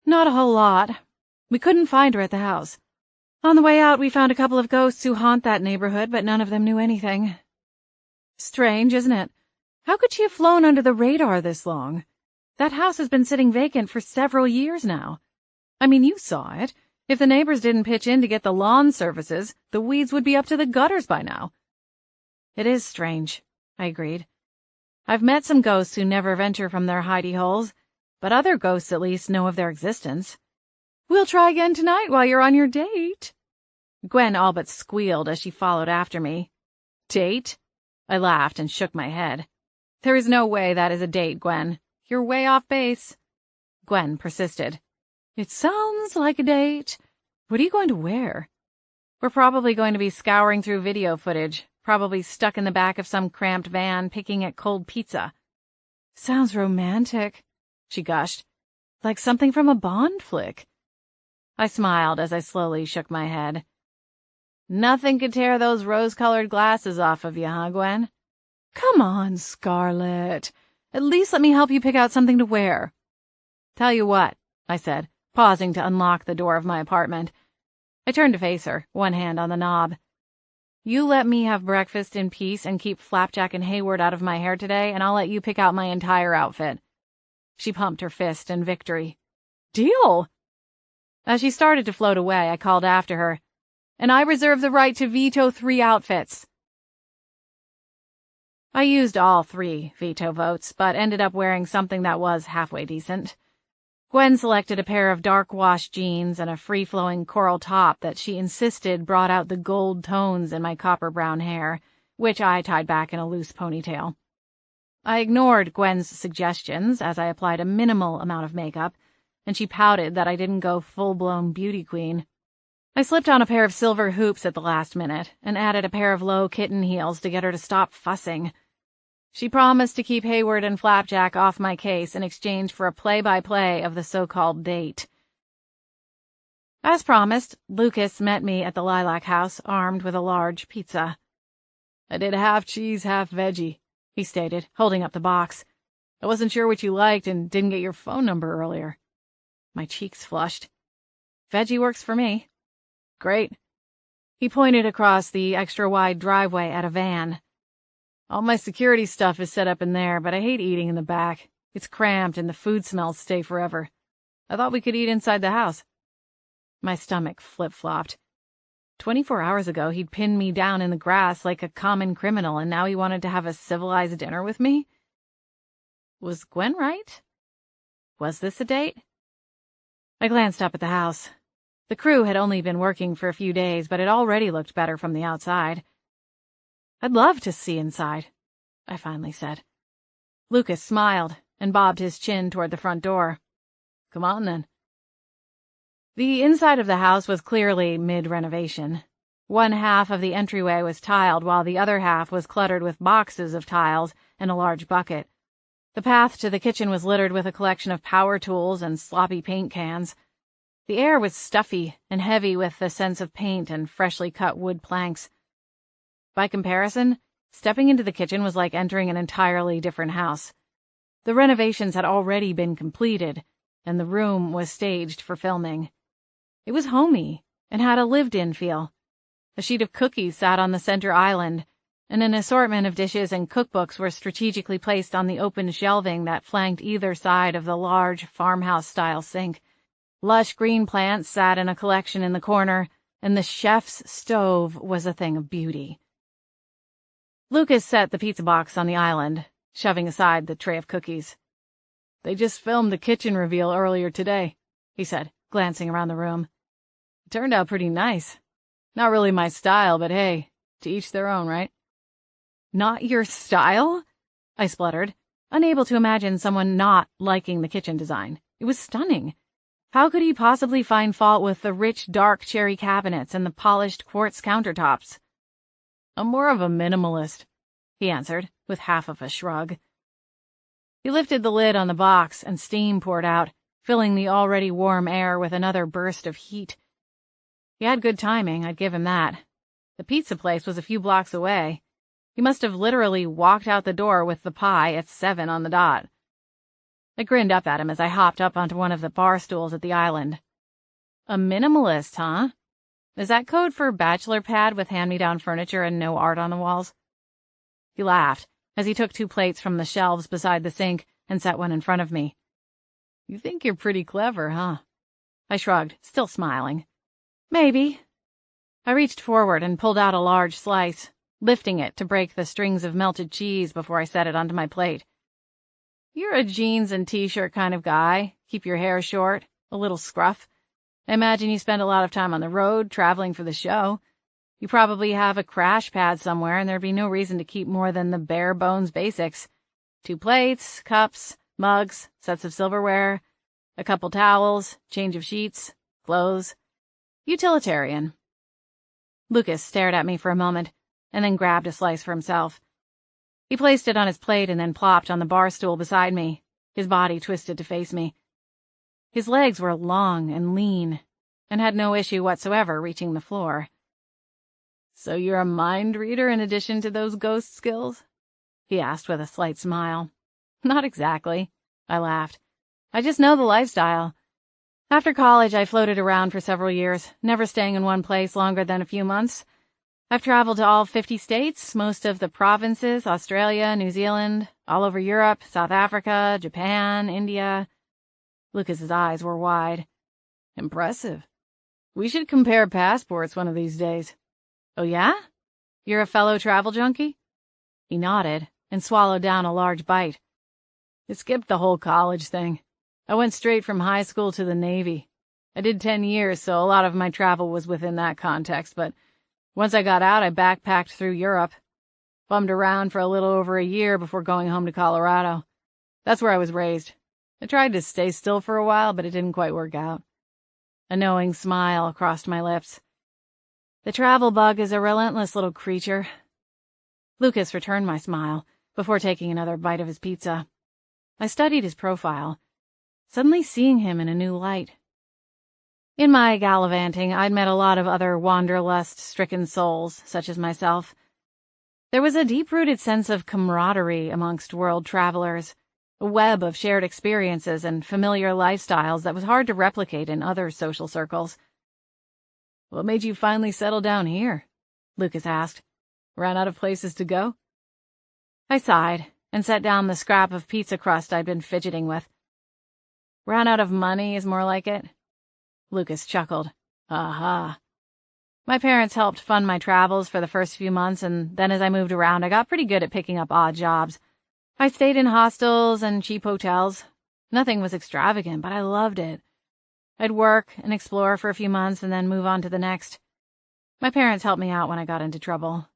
"Not a whole lot. We couldn't find her at the house. On the way out, we found a couple of ghosts who haunt that neighborhood, but none of them knew anything." "Strange, isn't it? How could she have flown under the radar this long? That house has been sitting vacant for several years now. I mean, you saw it. If the neighbors didn't pitch in to get the lawn services, the weeds would be up to the gutters by now." "It is strange," I agreed. "I've met some ghosts who never venture from their hidey holes, but other ghosts at least know of their existence." "We'll try again tonight while you're on your date." Gwen all but squealed as she followed after me. "Date?" I laughed and shook my head. "There is no way that is a date, Gwen. You're way off base." Gwen persisted. "It sounds like a date. What are you going to wear?" "We're probably going to be scouring through video footage, probably stuck in the back of some cramped van picking at cold pizza." "Sounds romantic," she gushed. "Like something from a Bond flick." I smiled as I slowly shook my head. "Nothing could tear those rose-colored glasses off of you, huh, Gwen?" "Come on, Scarlett. At least let me help you pick out something to wear." "Tell you what," I said, pausing to unlock the door of my apartment. I turned to face her, one hand on the knob. "You let me have breakfast in peace and keep Flapjack and Hayward out of my hair today, and I'll let you pick out my entire outfit." She pumped her fist in victory. "Deal!" As she started to float away, I called after her, "And I reserve the right to veto 3 outfits." I used all 3 veto votes, but ended up wearing something that was halfway decent. Gwen selected a pair of dark-wash jeans and a free-flowing coral top that she insisted brought out the gold tones in my copper-brown hair, which I tied back in a loose ponytail. I ignored Gwen's suggestions as I applied a minimal amount of makeup, and she pouted that I didn't go full-blown beauty queen. I slipped on a pair of silver hoops at the last minute and added a pair of low kitten heels to get her to stop fussing. She promised to keep Hayward and Flapjack off my case in exchange for a play-by-play of the so-called date. As promised, Lucas met me at the Lilac House, armed with a large pizza. "I did half cheese, half veggie," he stated, holding up the box. "I wasn't sure what you liked and didn't get your phone number earlier." My cheeks flushed. "Veggie works for me." "Great. He pointed across the extra-wide driveway at a van. "All my security stuff is set up in there, but I hate eating in the back. It's cramped and the food smells stay forever. I thought we could eat inside the house." My stomach flip-flopped. 24 hours ago, he'd pinned me down in the grass like a common criminal, and now he wanted to have a civilized dinner with me? Was Gwen right? Was this a date? I glanced up at the house. The crew had only been working for a few days, but it already looked better from the outside. "I'd love to see inside," I finally said. Lucas smiled and bobbed his chin toward the front door. "Come on, then." The inside of the house was clearly mid-renovation. One half of the entryway was tiled, while the other half was cluttered with boxes of tiles and a large bucket. The path to the kitchen was littered with a collection of power tools and sloppy paint cans. The air was stuffy and heavy with the sense of paint and freshly cut wood planks. By comparison, stepping into the kitchen was like entering an entirely different house. The renovations had already been completed, and the room was staged for filming. It was homey and had a lived-in feel. A sheet of cookies sat on the center island, and an assortment of dishes and cookbooks were strategically placed on the open shelving that flanked either side of the large farmhouse-style sink. Lush green plants sat in a collection in the corner, and the chef's stove was a thing of beauty. Lucas set the pizza box on the island, shoving aside the tray of cookies. "They just filmed the kitchen reveal earlier today," he said, glancing around the room. "It turned out pretty nice. Not really my style, but hey, to each their own, right?" "Not your style?" I spluttered, unable to imagine someone not liking the kitchen design. It was stunning. How could he possibly find fault with the rich, dark cherry cabinets and the polished quartz countertops? "I'm more of a minimalist," he answered, with half of a shrug. He lifted the lid on the box, and steam poured out, filling the already warm air with another burst of heat. He had good timing, I'd give him that. The pizza place was a few blocks away. He must have literally walked out the door with the pie at 7 on the dot. I grinned up at him as I hopped up onto one of the bar stools at the island. "A minimalist, huh? Is that code for bachelor pad with hand-me-down furniture and no art on the walls?" He laughed as he took 2 plates from the shelves beside the sink and set one in front of me. "You think you're pretty clever, huh?" I shrugged, still smiling. "Maybe." I reached forward and pulled out a large slice, lifting it to break the strings of melted cheese before I set it onto my plate. "You're a jeans and t-shirt kind of guy. Keep your hair short, a little scruff. I imagine you spend a lot of time on the road, traveling for the show. You probably have a crash pad somewhere, and there'd be no reason to keep more than the bare-bones basics. 2 plates, cups, mugs, sets of silverware, a couple towels, change of sheets, clothes. Utilitarian." Lucas stared at me for a moment, and then grabbed a slice for himself. He placed it on his plate and then plopped on the bar stool beside me, his body twisted to face me. His legs were long and lean, and had no issue whatsoever reaching the floor. "So you're a mind reader in addition to those ghost skills?" he asked with a slight smile. "Not exactly," I laughed. "I just know the lifestyle. After college, I floated around for several years, never staying in one place longer than a few months. I've traveled to all 50 states, most of the provinces, Australia, New Zealand, all over Europe, South Africa, Japan, India." Lucas's eyes were wide. "Impressive. We should compare passports one of these days." "Oh yeah? You're a fellow travel junkie?" He nodded and swallowed down a large bite. "It skipped the whole college thing. I went straight from high school to the Navy. I did 10 years, so a lot of my travel was within that context, but once I got out, I backpacked through Europe. Bummed around for a little over a year before going home to Colorado. That's where I was raised. I tried to stay still for a while, but it didn't quite work out." A knowing smile crossed my lips. "The travel bug is a relentless little creature." Lucas returned my smile before taking another bite of his pizza. I studied his profile, suddenly seeing him in a new light. In my gallivanting, I'd met a lot of other wanderlust-stricken souls, such as myself. There was a deep-rooted sense of camaraderie amongst world travelers, a web of shared experiences and familiar lifestyles that was hard to replicate in other social circles. What made you finally settle down here? Lucas asked. Ran out of places to go? I sighed and set down the scrap of pizza crust I'd been fidgeting with. Ran out of money is more like it. Lucas chuckled. Aha. My parents helped fund my travels for the first few months, and then as I moved around, I got pretty good at picking up odd jobs. I stayed in hostels and cheap hotels. Nothing was extravagant, but I loved it. I'd work and explore for a few months and then move on to the next. My parents helped me out when I got into trouble,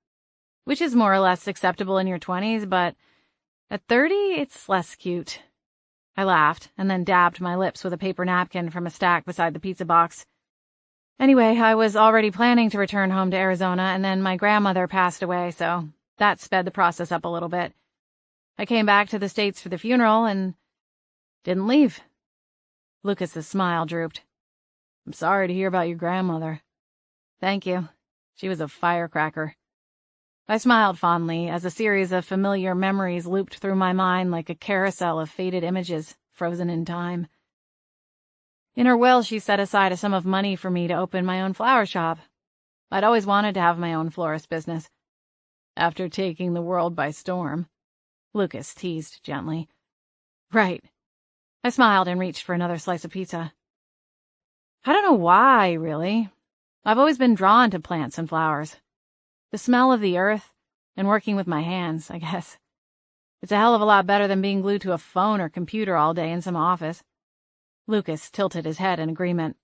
which is more or less acceptable in your 20s, but at 30, it's less cute. I laughed and then dabbed my lips with a paper napkin from a stack beside the pizza box. Anyway, I was already planning to return home to Arizona, and then my grandmother passed away, so that sped the process up a little bit. I came back to the States for the funeral and didn't leave. Lucas's smile drooped. I'm sorry to hear about your grandmother. Thank you. She was a firecracker. I smiled fondly as a series of familiar memories looped through my mind like a carousel of faded images, frozen in time. In her will, she set aside a sum of money for me to open my own flower shop. I'd always wanted to have my own florist business. After taking the world by storm, Lucas teased gently. Right. I smiled and reached for another slice of pizza. I don't know why, really. I've always been drawn to plants and flowers. The smell of the earth and working with my hands, I guess. It's a hell of a lot better than being glued to a phone or computer all day in some office. Lucas tilted his head in agreement.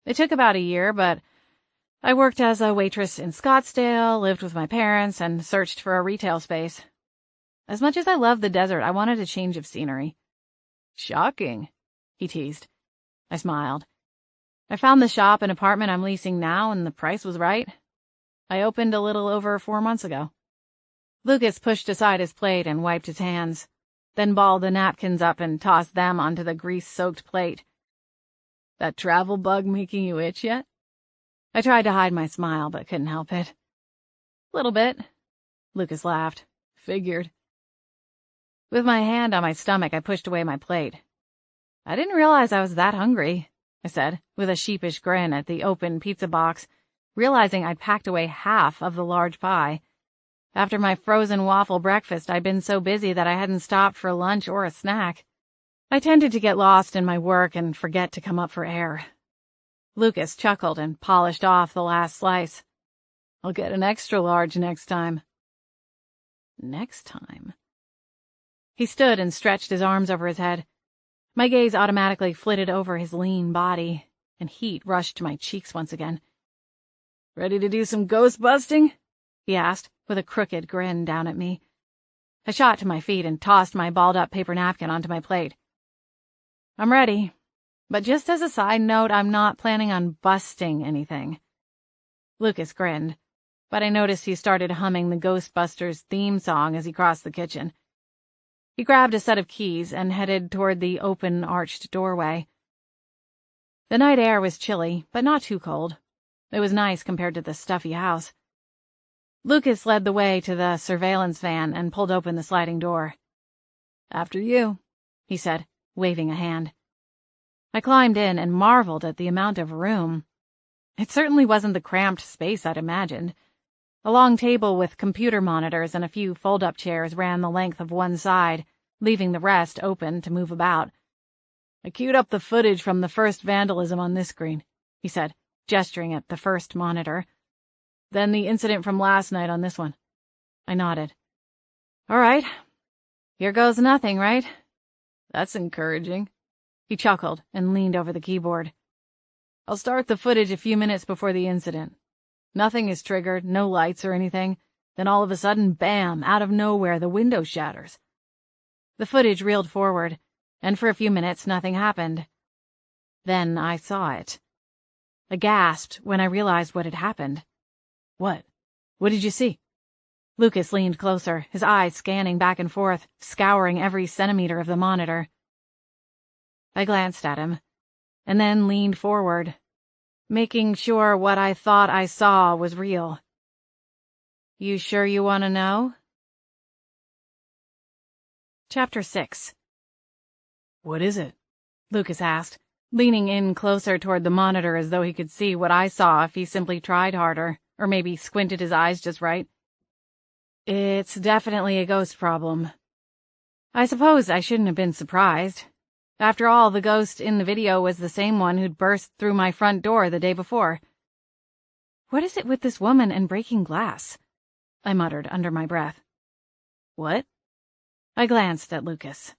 It took about a year, but I worked as a waitress in Scottsdale, lived with my parents, and searched for a retail space. As much as I loved the desert, I wanted a change of scenery. Shocking, he teased. I smiled. I found the shop and apartment I'm leasing now, and the price was right. I opened a little over 4 months ago. Lucas pushed aside his plate and wiped his hands, then balled the napkins up and tossed them onto the grease-soaked plate. That travel bug making you itch yet? I tried to hide my smile, but couldn't help it. Little bit. Lucas laughed. Figured. With my hand on my stomach, I pushed away my plate. I didn't realize I was that hungry, I said, with a sheepish grin at the open pizza box, realizing I'd packed away half of the large pie. After my frozen waffle breakfast, I'd been so busy that I hadn't stopped for lunch or a snack. I tended to get lost in my work and forget to come up for air. Lucas chuckled and polished off the last slice. I'll get an extra large next time. Next time? He stood and stretched his arms over his head. My gaze automatically flitted over his lean body, and heat rushed to my cheeks once again. Ready to do some ghost busting? He asked, with a crooked grin down at me. I shot to my feet and tossed my balled-up paper napkin onto my plate. I'm ready, but just as a side note, I'm not planning on busting anything. Lucas grinned, but I noticed he started humming the Ghostbusters theme song as he crossed the kitchen. He grabbed a set of keys and headed toward the open, arched doorway. The night air was chilly, but not too cold. It was nice compared to the stuffy house. Lucas led the way to the surveillance van and pulled open the sliding door. After you, he said, waving a hand. I climbed in and marveled at the amount of room. It certainly wasn't the cramped space I'd imagined. A long table with computer monitors and a few fold-up chairs ran the length of one side, leaving the rest open to move about. I queued up the footage from the first vandalism on this screen, he said, gesturing at the first monitor. Then the incident from last night on this one. I nodded. All right. Here goes nothing, right? That's encouraging. He chuckled and leaned over the keyboard. I'll start the footage a few minutes before the incident. Nothing is triggered, no lights or anything. Then all of a sudden, bam, out of nowhere, the window shatters. The footage reeled forward, and for a few minutes nothing happened. Then I saw it. I gasped when I realized what had happened. What? What did you see? Lucas leaned closer, his eyes scanning back and forth, scouring every centimeter of the monitor. I glanced at him, and then leaned forward, making sure what I thought I saw was real. You sure you want to know? Chapter 6. What is it? Lucas asked, leaning in closer toward the monitor as though he could see what I saw if he simply tried harder, or maybe squinted his eyes just right. It's definitely a ghost problem. I suppose I shouldn't have been surprised. After all, the ghost in the video was the same one who'd burst through my front door the day before. What is it with this woman and breaking glass? I muttered under my breath. What? I glanced at Lucas.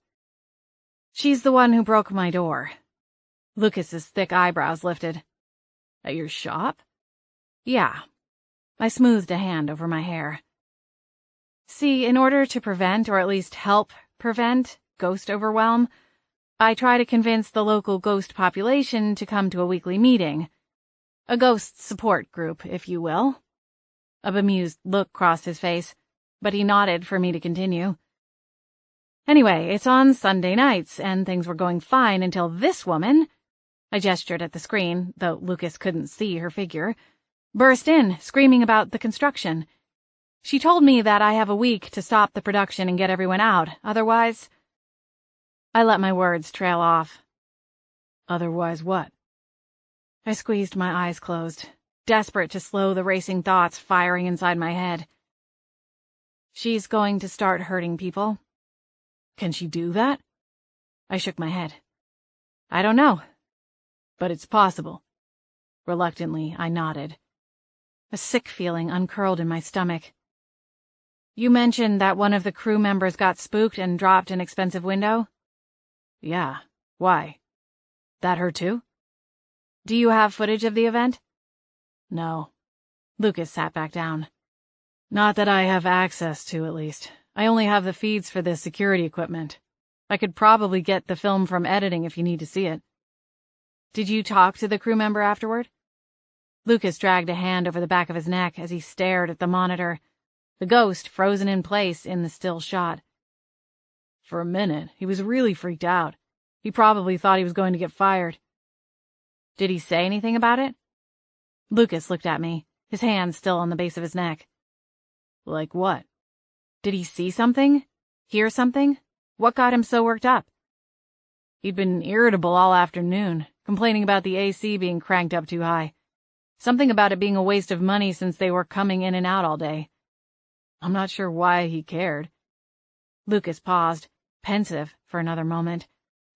She's the one who broke my door. Lucas's thick eyebrows lifted. At your shop? Yeah. I smoothed a hand over my hair. See, in order to prevent, or at least help prevent, ghost overwhelm, I try to convince the local ghost population to come to a weekly meeting. A ghost support group, if you will. A bemused look crossed his face, but he nodded for me to continue. Anyway, it's on Sunday nights, and things were going fine until this woman, I gestured at the screen, though Lucas couldn't see her figure, burst in, screaming about the construction. She told me that I have a week to stop the production and get everyone out, otherwise... I let my words trail off. Otherwise what? I squeezed my eyes closed, desperate to slow the racing thoughts firing inside my head. She's going to start hurting people. Can she do that? I shook my head. I don't know, but it's possible. Reluctantly, I nodded. A sick feeling uncurled in my stomach. You mentioned that one of the crew members got spooked and dropped an expensive window? Yeah. Why? That her too? Do you have footage of the event? No. Lucas sat back down. Not that I have access to, at least. I only have the feeds for the security equipment. I could probably get the film from editing if you need to see it. Did you talk to the crew member afterward? Lucas dragged a hand over the back of his neck as he stared at the monitor, the ghost frozen in place in the still shot. For a minute, he was really freaked out. He probably thought he was going to get fired. Did he say anything about it? Lucas looked at me, his hand still on the base of his neck. Like what? Did he see something? Hear something? What got him so worked up? He'd been irritable all afternoon, complaining about the AC being cranked up too high. Something about it being a waste of money since they were coming in and out all day. I'm not sure why he cared. Lucas paused, pensive, for another moment,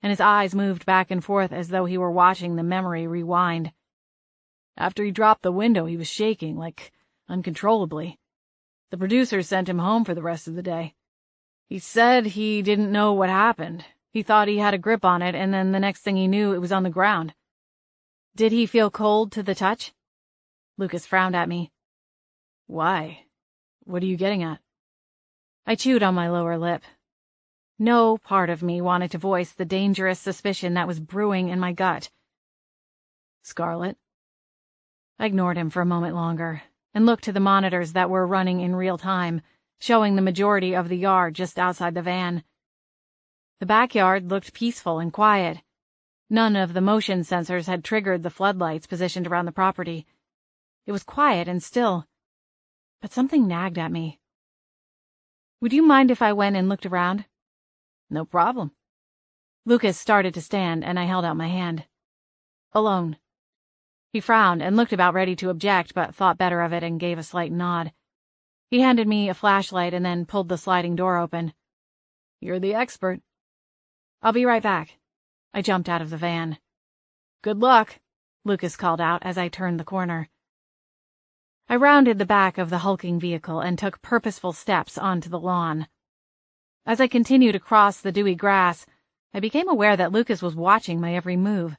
and his eyes moved back and forth as though he were watching the memory rewind. After he dropped the window, he was shaking, like, uncontrollably. The producers sent him home for the rest of the day. He said he didn't know what happened. He thought he had a grip on it, and then the next thing he knew, it was on the ground. Did he feel cold to the touch? Lucas frowned at me. Why? What are you getting at? I chewed on my lower lip. No part of me wanted to voice the dangerous suspicion that was brewing in my gut. Scarlet? I ignored him for a moment longer, and looked to the monitors that were running in real time, showing the majority of the yard just outside the van. The backyard looked peaceful and quiet. None of the motion sensors had triggered the floodlights positioned around the property. It was quiet and still, but something nagged at me. Would you mind if I went and looked around? No problem. Lucas started to stand, and I held out my hand. Alone. He frowned and looked about ready to object, but thought better of it and gave a slight nod. He handed me a flashlight and then pulled the sliding door open. You're the expert. I'll be right back. I jumped out of the van. Good luck, Lucas called out as I turned the corner. I rounded the back of the hulking vehicle and took purposeful steps onto the lawn. As I continued across the dewy grass, I became aware that Lucas was watching my every move.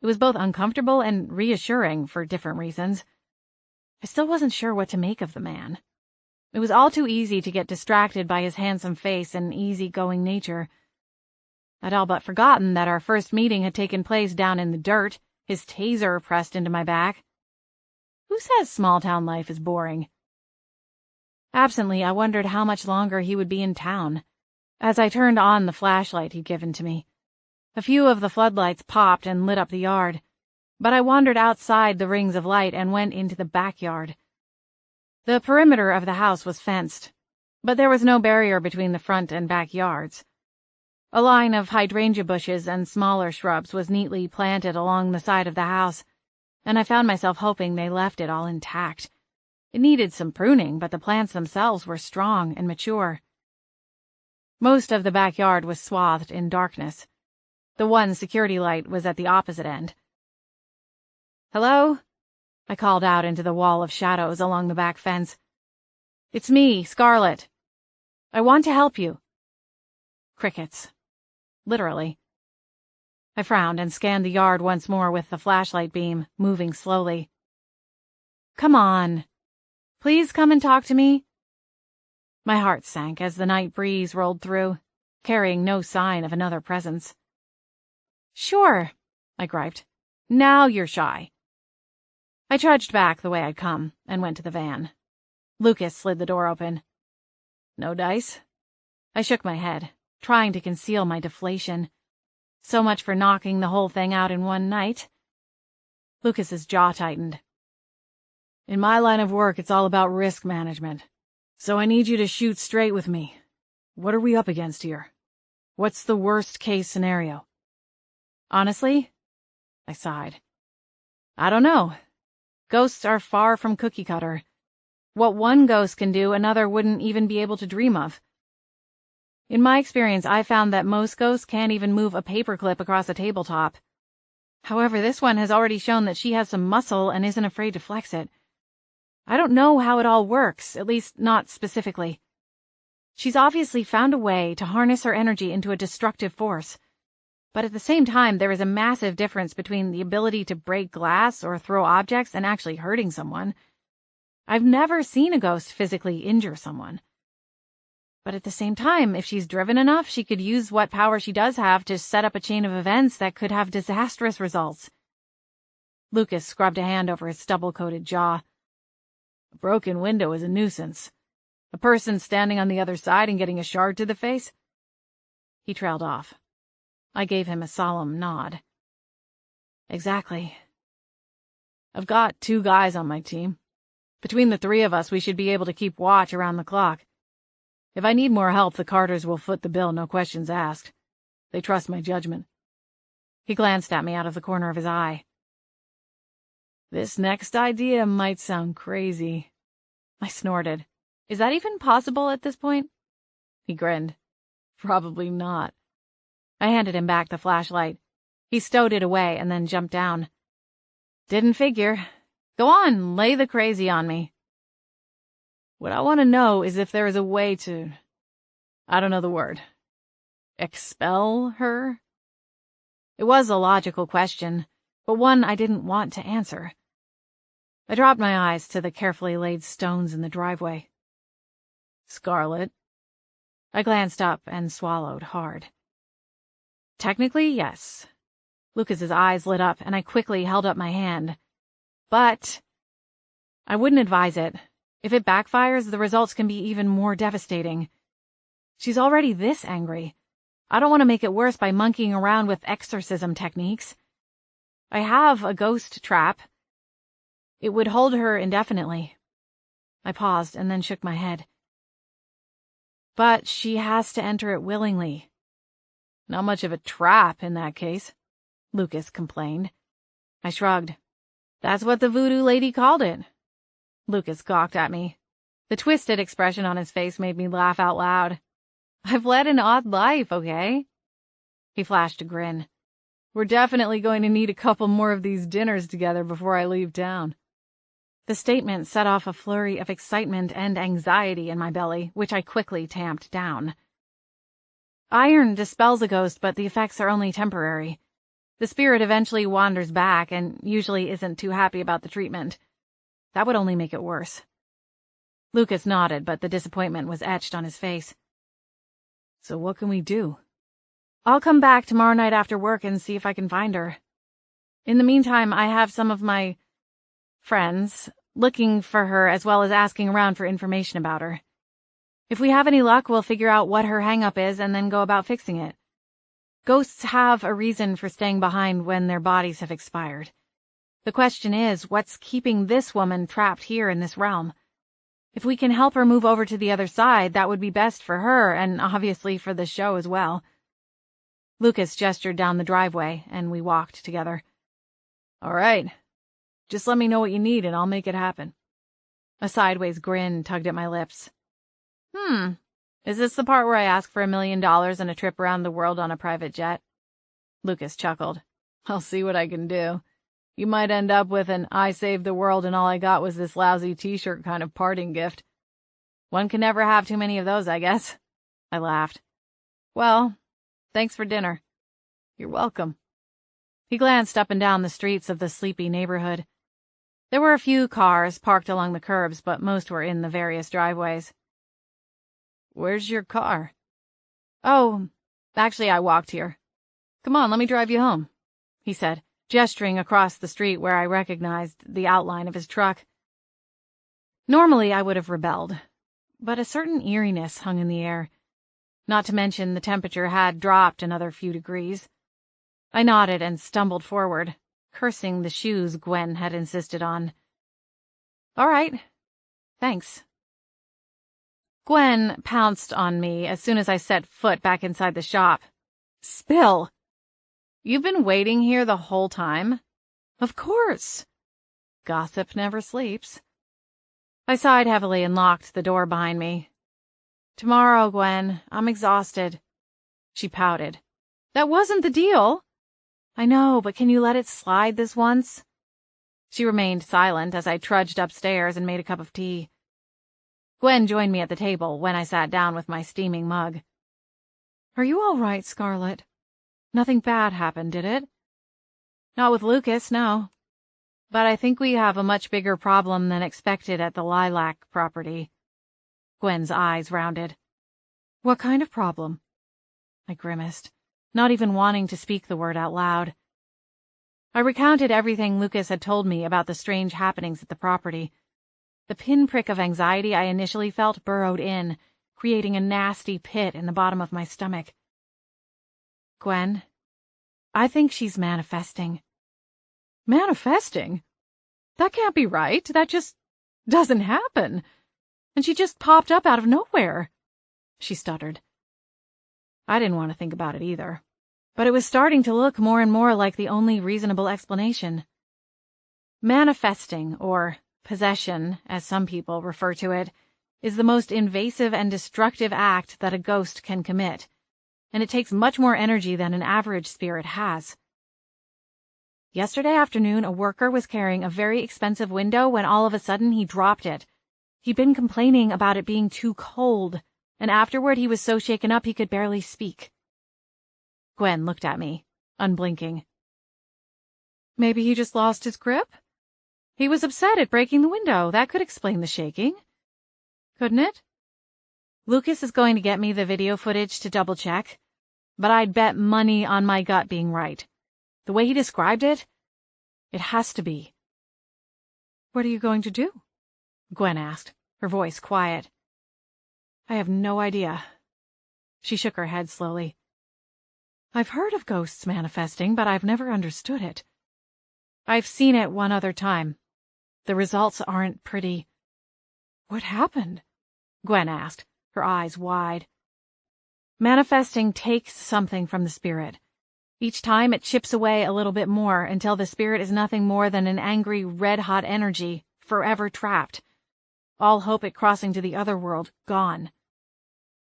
It was both uncomfortable and reassuring for different reasons. I still wasn't sure what to make of the man. It was all too easy to get distracted by his handsome face and easy-going nature. I'd all but forgotten that our first meeting had taken place down in the dirt, his taser pressed into my back. Who says small-town life is boring? Absently, I wondered how much longer he would be in town. As I turned on the flashlight he'd given to me, a few of the floodlights popped and lit up the yard, but I wandered outside the rings of light and went into the backyard. The perimeter of the house was fenced, but there was no barrier between the front and back yards. A line of hydrangea bushes and smaller shrubs was neatly planted along the side of the house, and I found myself hoping they left it all intact. It needed some pruning, but the plants themselves were strong and mature. Most of the backyard was swathed in darkness. The one security light was at the opposite end. "Hello?" I called out into the wall of shadows along the back fence. "It's me, Scarlett. I want to help you." Crickets. Literally. I frowned and scanned the yard once more with the flashlight beam, moving slowly. "Come on. Please come and talk to me." My heart sank as the night breeze rolled through, carrying no sign of another presence. "Sure," I griped. "Now you're shy." I trudged back the way I'd come and went to the van. Lucas slid the door open. "No dice?" I shook my head, trying to conceal my deflation. So much for knocking the whole thing out in one night. Lucas's jaw tightened. "In my line of work, it's all about risk management. So I need you to shoot straight with me. What are we up against here? What's the worst-case scenario?" "Honestly," I sighed, "I don't know. Ghosts are far from cookie-cutter. What one ghost can do, another wouldn't even be able to dream of. In my experience, I found that most ghosts can't even move a paperclip across a tabletop. However, this one has already shown that she has some muscle and isn't afraid to flex it. I don't know how it all works, at least not specifically. She's obviously found a way to harness her energy into a destructive force. But at the same time, there is a massive difference between the ability to break glass or throw objects and actually hurting someone. I've never seen a ghost physically injure someone. But at the same time, if she's driven enough, she could use what power she does have to set up a chain of events that could have disastrous results." Lucas scrubbed a hand over his stubble-coated jaw. "A broken window is a nuisance. A person standing on the other side and getting a shard to the face?" He trailed off. I gave him a solemn nod. "Exactly. I've got 2 guys on my team. Between the 3 of us, we should be able to keep watch around the clock. If I need more help, the Carters will foot the bill, no questions asked. They trust my judgment." He glanced at me out of the corner of his eye. "This next idea might sound crazy." I snorted. "Is that even possible at this point?" He grinned. "Probably not." I handed him back the flashlight. He stowed it away and then jumped down. "Didn't figure. Go on, lay the crazy on me." "What I want to know is if there is a way to, I don't know the word, expel her?" It was a logical question, but one I didn't want to answer. I dropped my eyes to the carefully laid stones in the driveway. "Scarlett." I glanced up and swallowed hard. "Technically, yes." Lucas's eyes lit up, and I quickly held up my hand. "But I wouldn't advise it. If it backfires, the results can be even more devastating. She's already this angry. I don't want to make it worse by monkeying around with exorcism techniques. I have a ghost trap. It would hold her indefinitely." I paused and then shook my head. "But she has to enter it willingly." "Not much of a trap in that case," Lucas complained. I shrugged. "That's what the voodoo lady called it." Lucas gawked at me. The twisted expression on his face made me laugh out loud. "I've led an odd life, okay?" He flashed a grin. "We're definitely going to need a couple more of these dinners together before I leave town." The statement set off a flurry of excitement and anxiety in my belly, which I quickly tamped down. Iron dispels a ghost, but the effects are only temporary. The spirit eventually wanders back and usually isn't too happy about the treatment. That would only make it worse. Lucas nodded, but the disappointment was etched on his face. "So what can we do?" "I'll come back tomorrow night after work and see if I can find her. In the meantime, I have some of my friends looking for her as well as asking around for information about her. If we have any luck, we'll figure out what her hang-up is and then go about fixing it. Ghosts have a reason for staying behind when their bodies have expired. The question is, what's keeping this woman trapped here in this realm? If we can help her move over to the other side, that would be best for her and obviously for the show as well. Lucas gestured down the driveway, and we walked together. All right. Just let me know what you need, and I'll make it happen. A sideways grin tugged at my lips. Is this the part where I ask for $1 million and a trip around the world on a private jet? Lucas chuckled. I'll see what I can do. You might end up with an I saved the world and all I got was this lousy t-shirt kind of parting gift. One can never have too many of those, I guess. I laughed. Well, thanks for dinner. You're welcome. He glanced up and down the streets of the sleepy neighborhood. There were a few cars parked along the curbs, but most were in the various driveways. Where's your car? Oh, actually, I walked here. Come on, let me drive you home, he said, gesturing across the street where I recognized the outline of his truck. Normally, I would have rebelled, but a certain eeriness hung in the air. Not to mention the temperature had dropped another few degrees. I nodded and stumbled forward, cursing the shoes Gwen had insisted on. All right. Thanks. Gwen pounced on me as soon as I set foot back inside the shop. Spill! You've been waiting here the whole time? Of course. Gossip never sleeps. I sighed heavily and locked the door behind me. Tomorrow, Gwen. I'm exhausted. She pouted. That wasn't the deal. I know, but can you let it slide this once? She remained silent as I trudged upstairs and made a cup of tea. Gwen joined me at the table when I sat down with my steaming mug. Are you all right, Scarlett? Nothing bad happened, did it? Not with Lucas, no. But I think we have a much bigger problem than expected at the Lilac property. Gwen's eyes rounded. What kind of problem? I grimaced, not even wanting to speak the word out loud. I recounted everything Lucas had told me about the strange happenings at the property. The pinprick of anxiety I initially felt burrowed in, creating a nasty pit in the bottom of my stomach. Gwen, I think she's manifesting. Manifesting? That can't be right. That just doesn't happen. And she just popped up out of nowhere. She stuttered. I didn't want to think about it either, but it was starting to look more and more like the only reasonable explanation. Manifesting, or possession, as some people refer to it, is the most invasive and destructive act that a ghost can commit, and it takes much more energy than an average spirit has. Yesterday afternoon, a worker was carrying a very expensive window when all of a sudden he dropped it. He'd been complaining about it being too cold, and afterward he was so shaken up he could barely speak. Gwen looked at me, unblinking. Maybe he just lost his grip? He was upset at breaking the window. That could explain the shaking. Couldn't it? Lucas is going to get me the video footage to double-check, but I'd bet money on my gut being right. The way he described it, it has to be. What are you going to do? Gwen asked, her voice quiet. I have no idea. She shook her head slowly. I've heard of ghosts manifesting, but I've never understood it. I've seen it one other time. The results aren't pretty. What happened? Gwen asked, her eyes wide. Manifesting takes something from the spirit. Each time it chips away a little bit more until the spirit is nothing more than an angry, red-hot energy, forever trapped. All hope at crossing to the other world gone.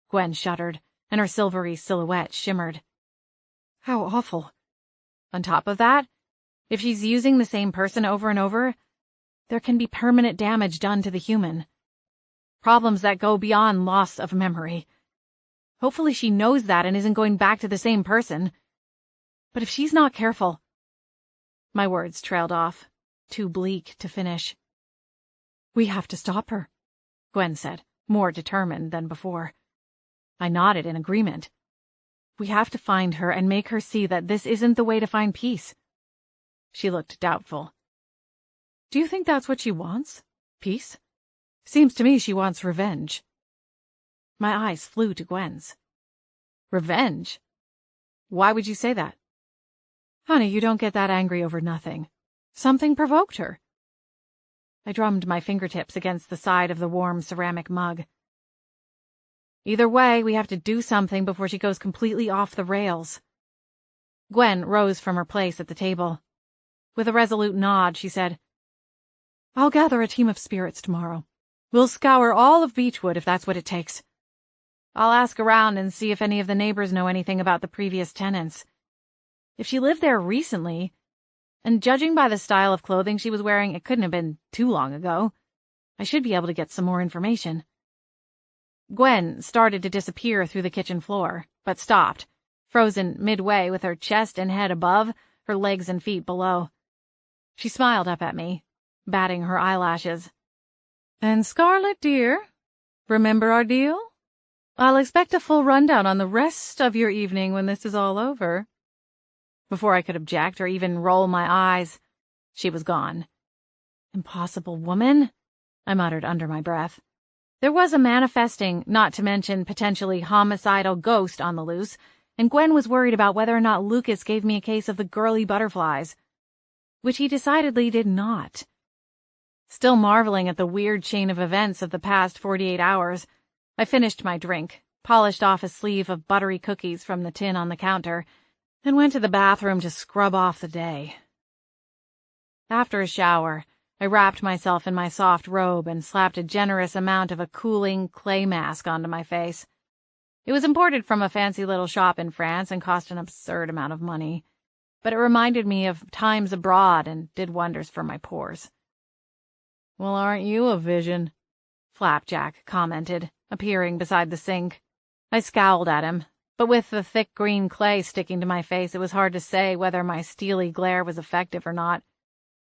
Gwen shuddered, and her silvery silhouette shimmered. How awful. On top of that, if she's using the same person over and over, there can be permanent damage done to the human. Problems that go beyond loss of memory. Hopefully she knows that and isn't going back to the same person. But if she's not careful... My words trailed off, too bleak to finish. We have to stop her, Gwen said, more determined than before. I nodded in agreement. We have to find her and make her see that this isn't the way to find peace. She looked doubtful. Do you think that's what she wants? Peace? Seems to me she wants revenge. My eyes flew to Gwen's. Revenge? Why would you say that? Honey, you don't get that angry over nothing. Something provoked her. I drummed my fingertips against the side of the warm ceramic mug. Either way, we have to do something before she goes completely off the rails. Gwen rose from her place at the table. With a resolute nod, she said, "I'll gather a team of spirits tomorrow. We'll scour all of Beechwood if that's what it takes. I'll ask around and see if any of the neighbors know anything about the previous tenants. If she lived there recently, and judging by the style of clothing she was wearing, it couldn't have been too long ago, I should be able to get some more information." Gwen started to disappear through the kitchen floor, but stopped, frozen midway with her chest and head above, her legs and feet below. She smiled up at me, batting her eyelashes. "And Scarlet, dear, remember our deal? I'll expect a full rundown on the rest of your evening when this is all over." Before I could object or even roll my eyes, she was gone. "Impossible woman," I muttered under my breath. There was a manifesting, not to mention potentially homicidal ghost on the loose, and Gwen was worried about whether or not Lucas gave me a case of the girly butterflies, which he decidedly did not. Still marveling at the weird chain of events of the past 48 hours, I finished my drink, polished off a sleeve of buttery cookies from the tin on the counter, and went to the bathroom to scrub off the day. After a shower, I wrapped myself in my soft robe and slapped a generous amount of a cooling clay mask onto my face. It was imported from a fancy little shop in France and cost an absurd amount of money, but it reminded me of times abroad and did wonders for my pores. "Well, aren't you a vision?" Flapjack commented, appearing beside the sink. I scowled at him, but with the thick green clay sticking to my face, it was hard to say whether my steely glare was effective or not.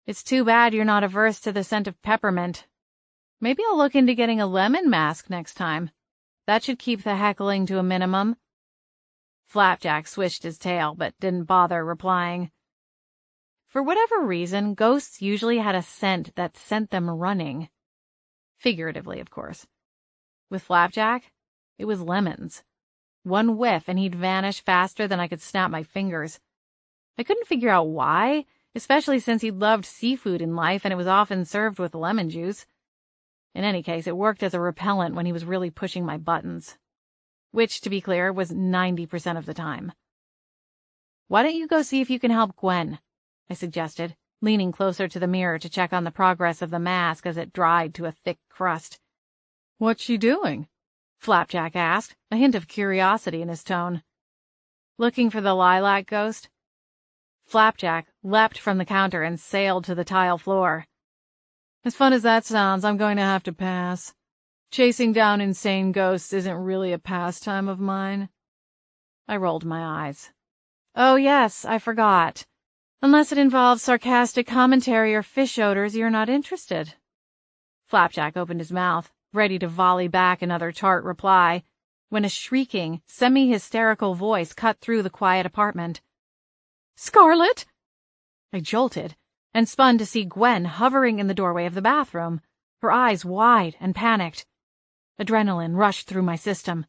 "It's too bad you're not averse to the scent of peppermint. Maybe I'll look into getting a lemon mask next time. That should keep the heckling to a minimum." Flapjack swished his tail, but didn't bother replying. For whatever reason, ghosts usually had a scent that sent them running. Figuratively, of course. With Flapjack, it was lemons. One whiff and he'd vanish faster than I could snap my fingers. I couldn't figure out why, especially since he'd loved seafood in life and it was often served with lemon juice. In any case, it worked as a repellent when he was really pushing my buttons. Which, to be clear, was 90% of the time. "Why don't you go see if you can help Gwen?" I suggested, leaning closer to the mirror to check on the progress of the mask as it dried to a thick crust. "What's she doing?" Flapjack asked, a hint of curiosity in his tone. "Looking for the lilac ghost?" Flapjack leapt from the counter and sailed to the tile floor. "As fun as that sounds, I'm going to have to pass. Chasing down insane ghosts isn't really a pastime of mine." I rolled my eyes. "Oh yes, I forgot. Unless it involves sarcastic commentary or fish odors, you're not interested." Flapjack opened his mouth, ready to volley back another tart reply, when a shrieking, semi-hysterical voice cut through the quiet apartment. "Scarlet!" I jolted, and spun to see Gwen hovering in the doorway of the bathroom, her eyes wide and panicked. Adrenaline rushed through my system.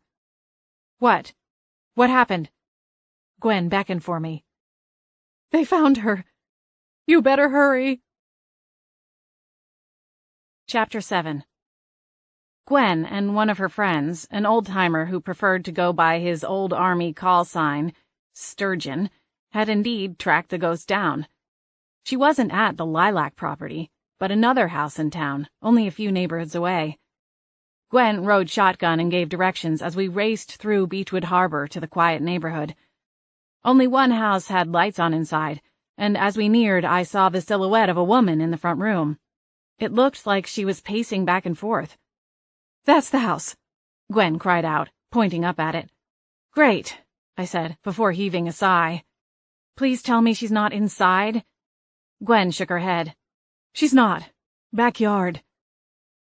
"What? What happened?" Gwen beckoned for me. "They found her. You better hurry." Chapter 7. Gwen and one of her friends, an old-timer who preferred to go by his old army call sign, Sturgeon, had indeed tracked the ghost down. She wasn't at the lilac property, but another house in town, only a few neighborhoods away. Gwen rode shotgun and gave directions as we raced through Beechwood Harbor to the quiet neighborhood. Only one house had lights on inside, and as we neared, I saw the silhouette of a woman in the front room. It looked like she was pacing back and forth. "That's the house," Gwen cried out, pointing up at it. "Great," I said, before heaving a sigh. "Please tell me she's not inside." Gwen shook her head. "She's not. Backyard."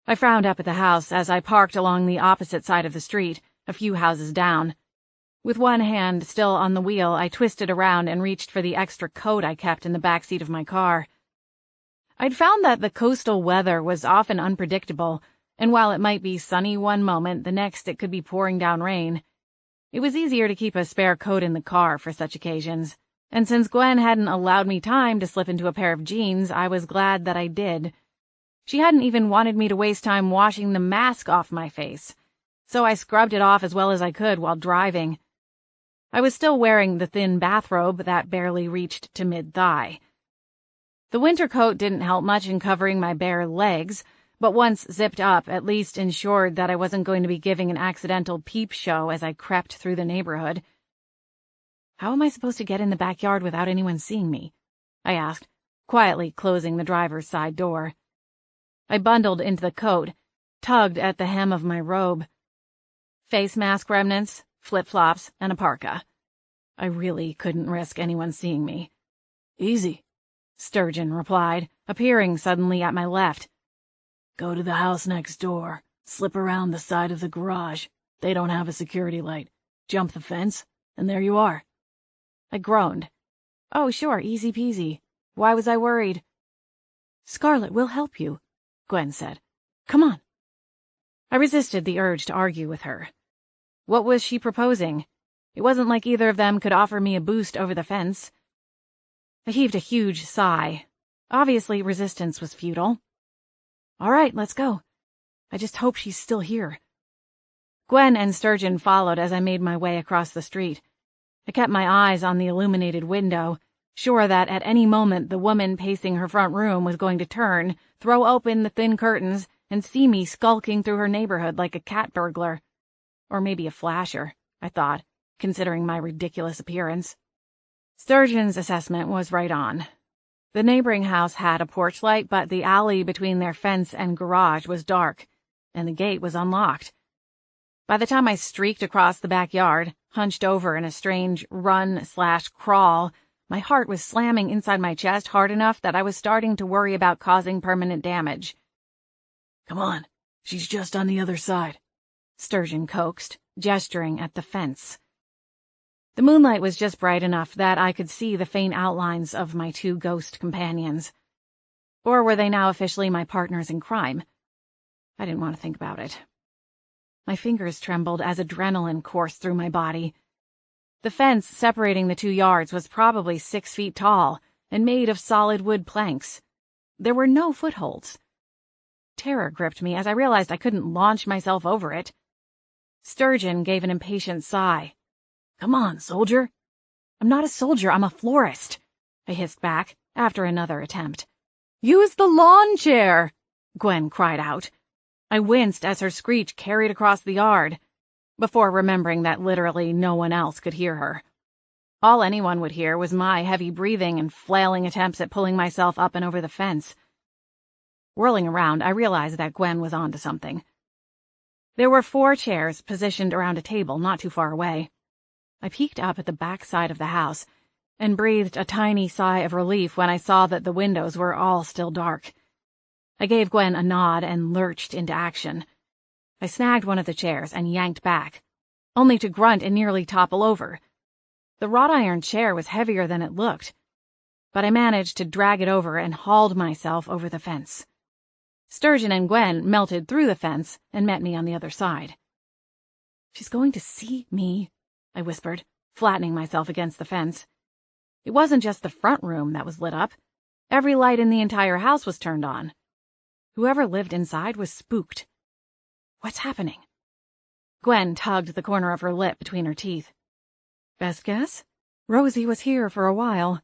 I frowned up at the house as I parked along the opposite side of the street, a few houses down. With one hand still on the wheel, I twisted around and reached for the extra coat I kept in the back seat of my car. I'd found that the coastal weather was often unpredictable, and while it might be sunny one moment, the next it could be pouring down rain. It was easier to keep a spare coat in the car for such occasions, and since Gwen hadn't allowed me time to slip into a pair of jeans, I was glad that I did. She hadn't even wanted me to waste time washing the mask off my face, so I scrubbed it off as well as I could while driving. I was still wearing the thin bathrobe that barely reached to mid-thigh. The winter coat didn't help much in covering my bare legs, but once zipped up, at least ensured that I wasn't going to be giving an accidental peep show as I crept through the neighborhood. "How am I supposed to get in the backyard without anyone seeing me?" I asked, quietly closing the driver's side door. I bundled into the coat, tugged at the hem of my robe. Face mask remnants, flip-flops, and a parka. I really couldn't risk anyone seeing me. "Easy," Sturgeon replied, appearing suddenly at my left. "Go to the house next door. Slip around the side of the garage. They don't have a security light. Jump the fence, and there you are." I groaned. "Oh, sure, easy peasy. Why was I worried?" "Scarlet will help you," Gwen said. "Come on." I resisted the urge to argue with her. What was she proposing? It wasn't like either of them could offer me a boost over the fence. I heaved a huge sigh. Obviously, resistance was futile. "All right, let's go. I just hope she's still here." Gwen and Sturgeon followed as I made my way across the street. I kept my eyes on the illuminated window, sure that at any moment the woman pacing her front room was going to turn, throw open the thin curtains, and see me skulking through her neighborhood like a cat burglar. Or maybe a flasher, I thought, considering my ridiculous appearance. Sturgeon's assessment was right on. The neighboring house had a porch light, but the alley between their fence and garage was dark, and the gate was unlocked. By the time I streaked across the backyard, hunched over in a strange run/crawl, my heart was slamming inside my chest hard enough that I was starting to worry about causing permanent damage. "Come on, she's just on the other side," Sturgeon coaxed, gesturing at the fence. The moonlight was just bright enough that I could see the faint outlines of my two ghost companions. Or were they now officially my partners in crime? I didn't want to think about it. My fingers trembled as adrenaline coursed through my body. The fence separating the 2 yards was probably 6 feet tall and made of solid wood planks. There were no footholds. Terror gripped me as I realized I couldn't launch myself over it. Sturgeon gave an impatient sigh. "Come on, soldier." "I'm not a soldier, I'm a florist," I hissed back after another attempt. "Use the lawn chair," Gwen cried out. I winced as her screech carried across the yard, before remembering that literally no one else could hear her. All anyone would hear was my heavy breathing and flailing attempts at pulling myself up and over the fence. Whirling around, I realized that Gwen was onto something. There were 4 chairs positioned around a table not too far away. I peeked up at the back side of the house and breathed a tiny sigh of relief when I saw that the windows were all still dark. I gave Gwen a nod and lurched into action. I snagged one of the chairs and yanked back, only to grunt and nearly topple over. The wrought iron chair was heavier than it looked, but I managed to drag it over and hauled myself over the fence. Sturgeon and Gwen melted through the fence and met me on the other side. "She's going to see me," I whispered, flattening myself against the fence. It wasn't just the front room that was lit up. Every light in the entire house was turned on. Whoever lived inside was spooked. "What's happening?" Gwen tugged the corner of her lip between her teeth. "Best guess? Rosie was here for a while."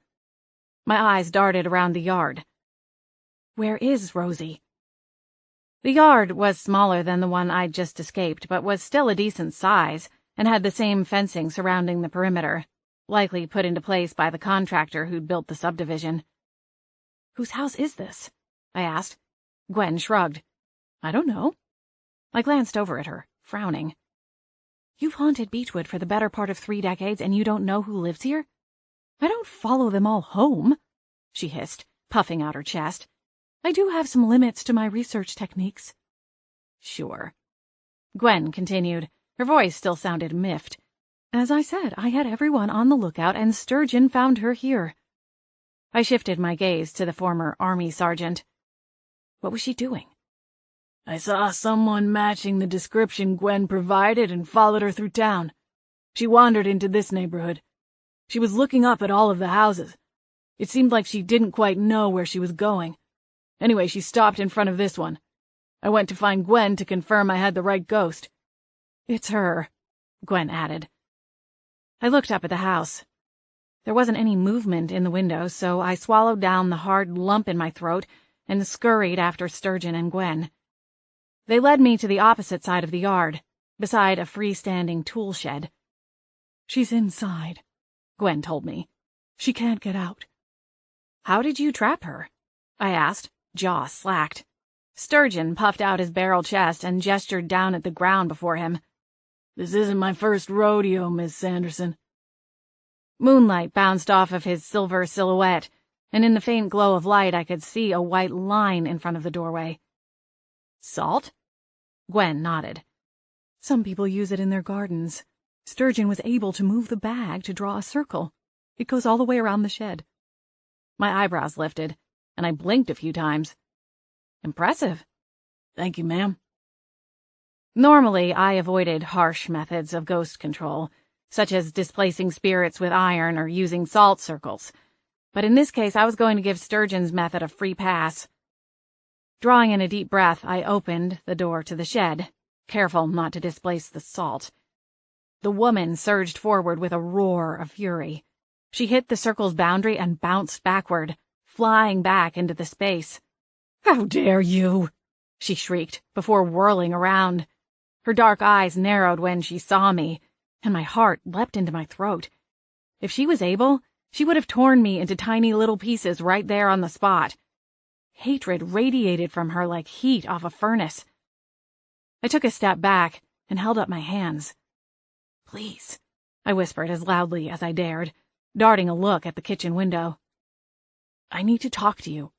My eyes darted around the yard. "Where is Rosie?" The yard was smaller than the one I'd just escaped, but was still a decent size and had the same fencing surrounding the perimeter, likely put into place by the contractor who'd built the subdivision. "Whose house is this?" I asked. Gwen shrugged. "I don't know." I glanced over at her, frowning. "You've haunted Beechwood for the better part of 3 decades and you don't know who lives here?" "I don't follow them all home," she hissed, puffing out her chest. "I do have some limits to my research techniques." "Sure." Gwen continued. Her voice still sounded miffed. "As I said, I had everyone on the lookout and Sturgeon found her here." I shifted my gaze to the former army sergeant. What was she doing? "I saw someone matching the description Gwen provided and followed her through town. She wandered into this neighborhood. She was looking up at all of the houses. It seemed like she didn't quite know where she was going. Anyway, she stopped in front of this one. I went to find Gwen to confirm I had the right ghost." "It's her," Gwen added. I looked up at the house. There wasn't any movement in the window, so I swallowed down the hard lump in my throat and scurried after Sturgeon and Gwen. They led me to the opposite side of the yard, beside a freestanding tool shed. "She's inside," Gwen told me. "She can't get out." "How did you trap her?" I asked, jaw slacked. Sturgeon puffed out his barrel chest and gestured down at the ground before him. "This isn't my first rodeo, Miss Sanderson." Moonlight bounced off of his silver silhouette, and in the faint glow of light I could see a white line in front of the doorway. "Salt?" Gwen nodded. "Some people use it in their gardens. Sturgeon was able to move the bag to draw a circle. It goes all the way around the shed." My eyebrows lifted, and I blinked a few times. "Impressive." "Thank you, ma'am." Normally, I avoided harsh methods of ghost control, such as displacing spirits with iron or using salt circles. But in this case, I was going to give Sturgeon's method a free pass. Drawing in a deep breath, I opened the door to the shed, careful not to displace the salt. The woman surged forward with a roar of fury. She hit the circle's boundary and bounced backward, flying back into the space. "How dare you!" she shrieked, before whirling around. Her dark eyes narrowed when she saw me, and my heart leapt into my throat. If she was able, she would have torn me into tiny little pieces right there on the spot. Hatred radiated from her like heat off a furnace. I took a step back and held up my hands. "Please," I whispered as loudly as I dared, darting a look at the kitchen window. "I need to talk to you."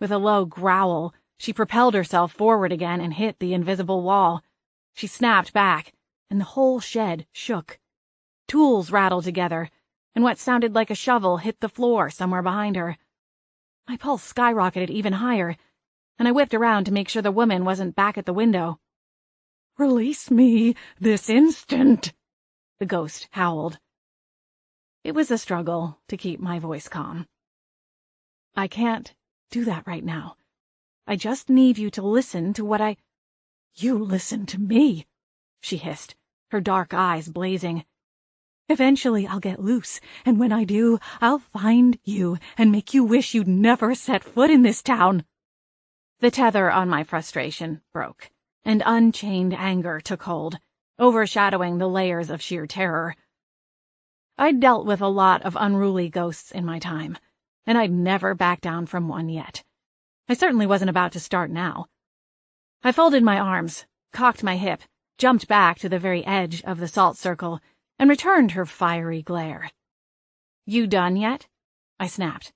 With a low growl, she propelled herself forward again and hit the invisible wall. She snapped back, and the whole shed shook. Tools rattled together, and what sounded like a shovel hit the floor somewhere behind her. My pulse skyrocketed even higher, and I whipped around to make sure the woman wasn't back at the window. "Release me this instant," the ghost howled. It was a struggle to keep my voice calm. "I can't do that right now. I just need you to listen to what I—" "You listen to me," she hissed, her dark eyes blazing. "Eventually I'll get loose, and when I do, I'll find you and make you wish you'd never set foot in this town." The tether on my frustration broke, and unchained anger took hold, overshadowing the layers of sheer terror. I'd dealt with a lot of unruly ghosts in my time, and I'd never backed down from one yet. I certainly wasn't about to start now. I folded my arms, cocked my hip, jumped back to the very edge of the salt circle, and returned her fiery glare. "You done yet?" I snapped.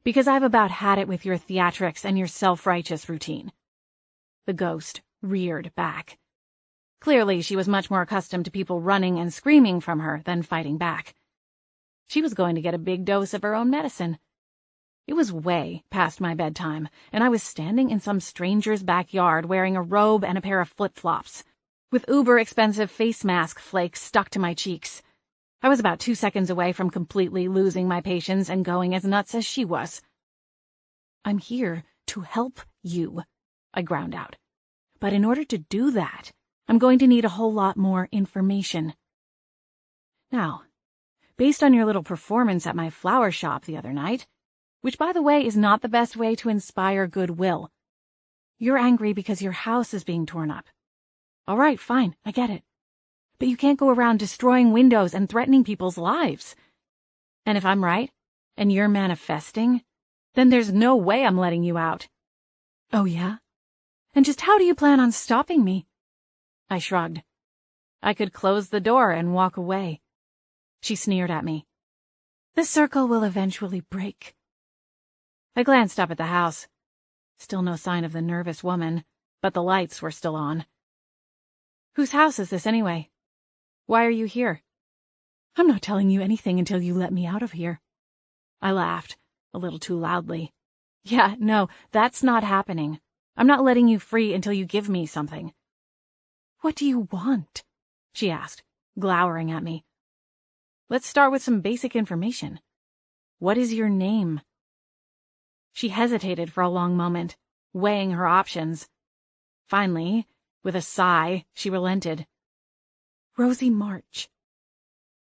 "Because I've about had it with your theatrics and your self-righteous routine." The ghost reared back. Clearly, she was much more accustomed to people running and screaming from her than fighting back. She was going to get a big dose of her own medicine. It was way past my bedtime, and I was standing in some stranger's backyard wearing a robe and a pair of flip-flops, with uber-expensive face mask flakes stuck to my cheeks. I was about 2 seconds away from completely losing my patience and going as nuts as she was. "I'm here to help you," I ground out. "But in order to do that, I'm going to need a whole lot more information. Now, based on your little performance at my flower shop the other night, which, by the way, is not the best way to inspire goodwill, you're angry because your house is being torn up. All right, fine, I get it. But you can't go around destroying windows and threatening people's lives. And if I'm right, and you're manifesting, then there's no way I'm letting you out." "Oh, yeah? "And just how do you plan on stopping me?" I shrugged. I could close the door and walk away. She sneered at me. "The circle will eventually break." I glanced up at the house. Still no sign of the nervous woman, but the lights were still on. "Whose house is this anyway? Why are you here?" "I'm not telling you anything until you let me out of here." I laughed, a little too loudly. "Yeah, no, that's not happening. I'm not letting you free until you give me something." "What do you want?" she asked, glowering at me. "Let's start with some basic information. What is your name?" She hesitated for a long moment, weighing her options. Finally, with a sigh, she relented. "Rosie March."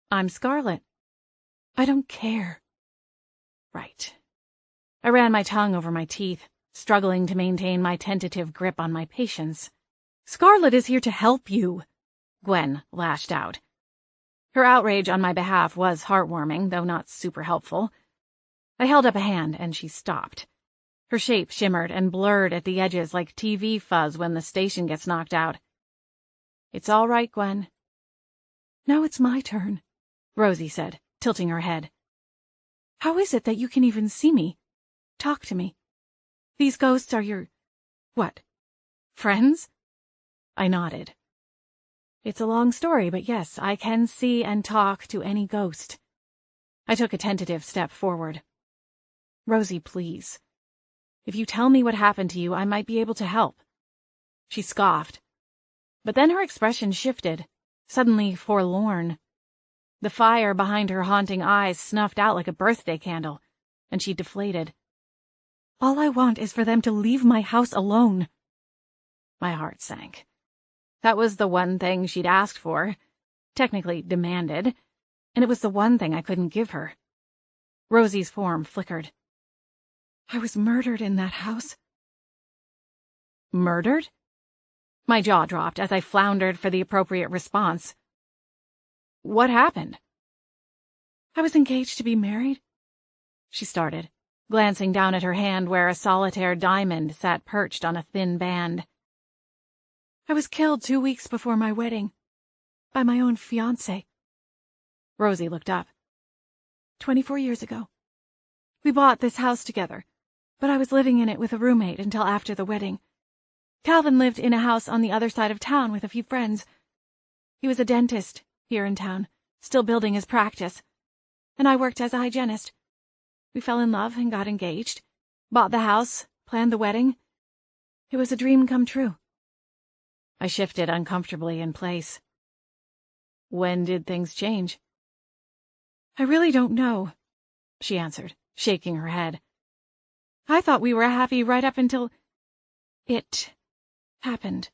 I'm Scarlet. I don't care. Right. I ran my tongue over my teeth, struggling to maintain my tentative grip on my patience. Scarlet is here to help you, Gwen lashed out. Her outrage on my behalf was heartwarming, though not super helpful. I held up a hand, and she stopped. Her shape shimmered and blurred at the edges like TV fuzz when the station gets knocked out. It's all right, Gwen. Now it's my turn, Rosie said, tilting her head. How is it that you can even see me? Talk to me. These ghosts are your... what? Friends? I nodded. It's a long story, but yes, I can see and talk to any ghost. I took a tentative step forward. Rosie, please. If you tell me what happened to you, I might be able to help. She scoffed. But then her expression shifted, suddenly forlorn. The fire behind her haunting eyes snuffed out like a birthday candle, and she deflated. All I want is for them to leave my house alone. My heart sank. That was the one thing she'd asked for, technically demanded, and it was the one thing I couldn't give her. Rosie's form flickered. I was murdered in that house. Murdered? My jaw dropped as I floundered for the appropriate response. What happened? I was engaged to be married, she started, glancing down at her hand where a solitaire diamond sat perched on a thin band. I was killed 2 weeks before my wedding, by my own fiancé. Rosie looked up. 24 years ago. We bought this house together, but I was living in it with a roommate until after the wedding. Calvin lived in a house on the other side of town with a few friends. He was a dentist here in town, still building his practice, and I worked as a hygienist. We fell in love and got engaged, bought the house, planned the wedding. It was a dream come true. I shifted uncomfortably in place. When did things change? I really don't know, she answered, shaking her head. I thought we were happy right up until it happened.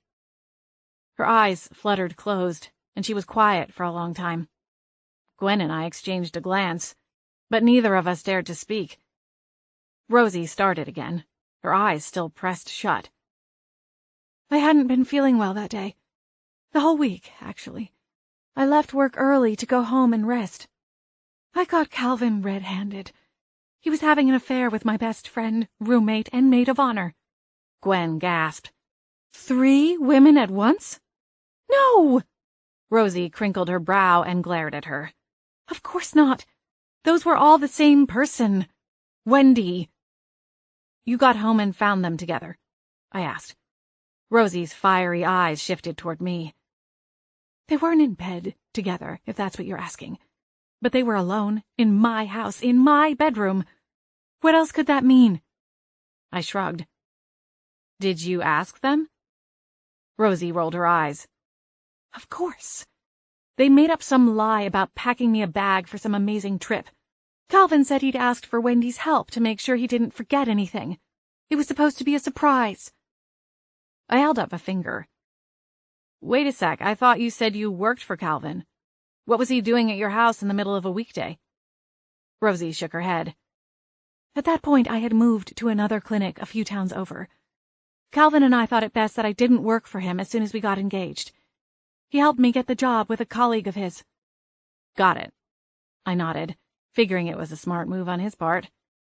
Her eyes fluttered closed, and she was quiet for a long time. Gwen and I exchanged a glance, but neither of us dared to speak. Rosie started again, her eyes still pressed shut. I hadn't been feeling well that day. The whole week, actually. I left work early to go home and rest. I caught Calvin red-handed. He was having an affair with my best friend, roommate, and maid of honor. Gwen gasped. 3 women at once? No! Rosie crinkled her brow and glared at her. Of course not. Those were all the same person. Wendy. You got home and found them together? I asked. Rosie's fiery eyes shifted toward me. They weren't in bed together, if that's what you're asking. But they were alone, in my house, in my bedroom. What else could that mean? I shrugged. Did you ask them? Rosie rolled her eyes. Of course. They made up some lie about packing me a bag for some amazing trip. Calvin said he'd asked for Wendy's help to make sure he didn't forget anything. It was supposed to be a surprise. I held up a finger. Wait a sec, I thought you said you worked for Calvin. What was he doing at your house in the middle of a weekday? Rosie shook her head. At that point, I had moved to another clinic a few towns over. Calvin and I thought it best that I didn't work for him as soon as we got engaged. He helped me get the job with a colleague of his. Got it. I nodded, figuring it was a smart move on his part.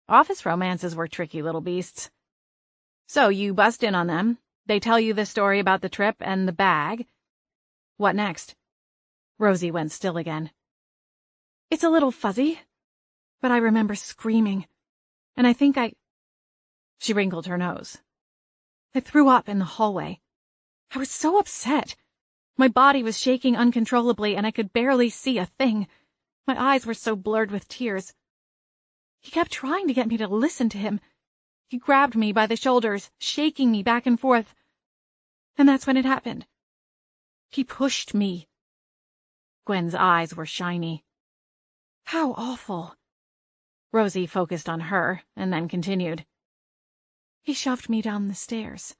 Office romances were tricky little beasts. So you bust in on them. They tell you the story about the trip and the bag. What next? Rosie went still again. It's a little fuzzy, but I remember screaming, and I think She wrinkled her nose. I threw up in the hallway. I was so upset. My body was shaking uncontrollably, and I could barely see a thing. My eyes were so blurred with tears. He kept trying to get me to listen to him. He grabbed me by the shoulders, shaking me back and forth. And that's when it happened. He pushed me. Gwen's eyes were shiny. How awful. Rosie focused on her, and then continued. He shoved me down the stairs.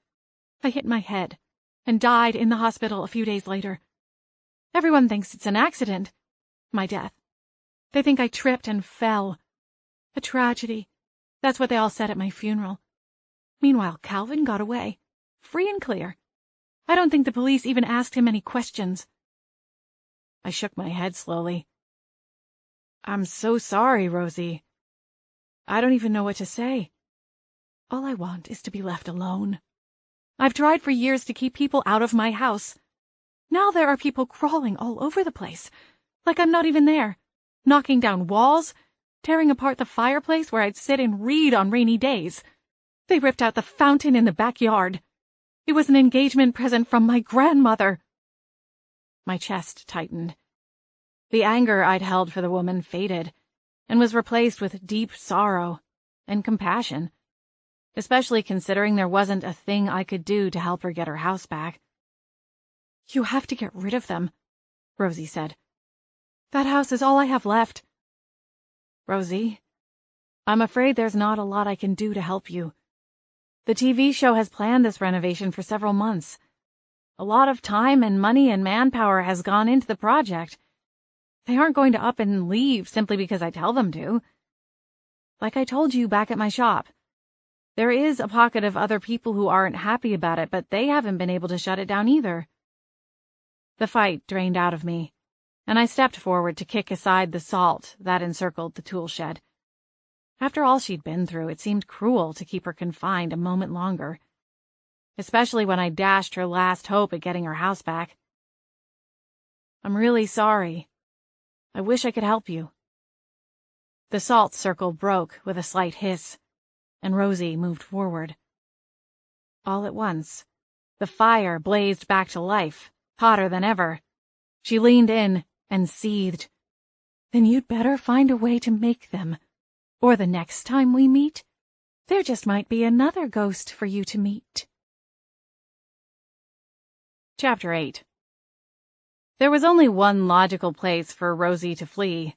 I hit my head, and died in the hospital a few days later. Everyone thinks it's an accident, My death. They think I tripped and fell. A tragedy. That's what they all said at my funeral. Meanwhile, Calvin got away. Free and clear. I don't think the police even asked him any questions. I shook my head slowly. I'm so sorry, Rosie. I don't even know what to say. All I want is to be left alone. I've tried for years to keep people out of my house. Now there are people crawling all over the place, like I'm not even there, knocking down walls, tearing apart the fireplace where I'd sit and read on rainy days. They ripped out the fountain in the backyard. It was an engagement present from my grandmother. My chest tightened. The anger I'd held for the woman faded and was replaced with deep sorrow and compassion, especially considering there wasn't a thing I could do to help her get her house back. You have to get rid of them, Rosie said. That house is all I have left. Rosie, I'm afraid there's not a lot I can do to help you. The TV show has planned this renovation for several months. A lot of time and money and manpower has gone into the project. They aren't going to up and leave simply because I tell them to. Like I told you back at my shop, there is a pocket of other people who aren't happy about it, but they haven't been able to shut it down either. The fight drained out of me, and I stepped forward to kick aside the salt that encircled the tool shed. After all she'd been through, it seemed cruel to keep her confined a moment longer, especially when I dashed her last hope at getting her house back. I'm really sorry. I wish I could help you. The salt circle broke with a slight hiss, and Rosie moved forward. All at once, the fire blazed back to life, hotter than ever. She leaned in and seethed. Then you'd better find a way to make them, or the next time we meet, there just might be another ghost for you to meet. Chapter 8. There was only one logical place for Rosie to flee.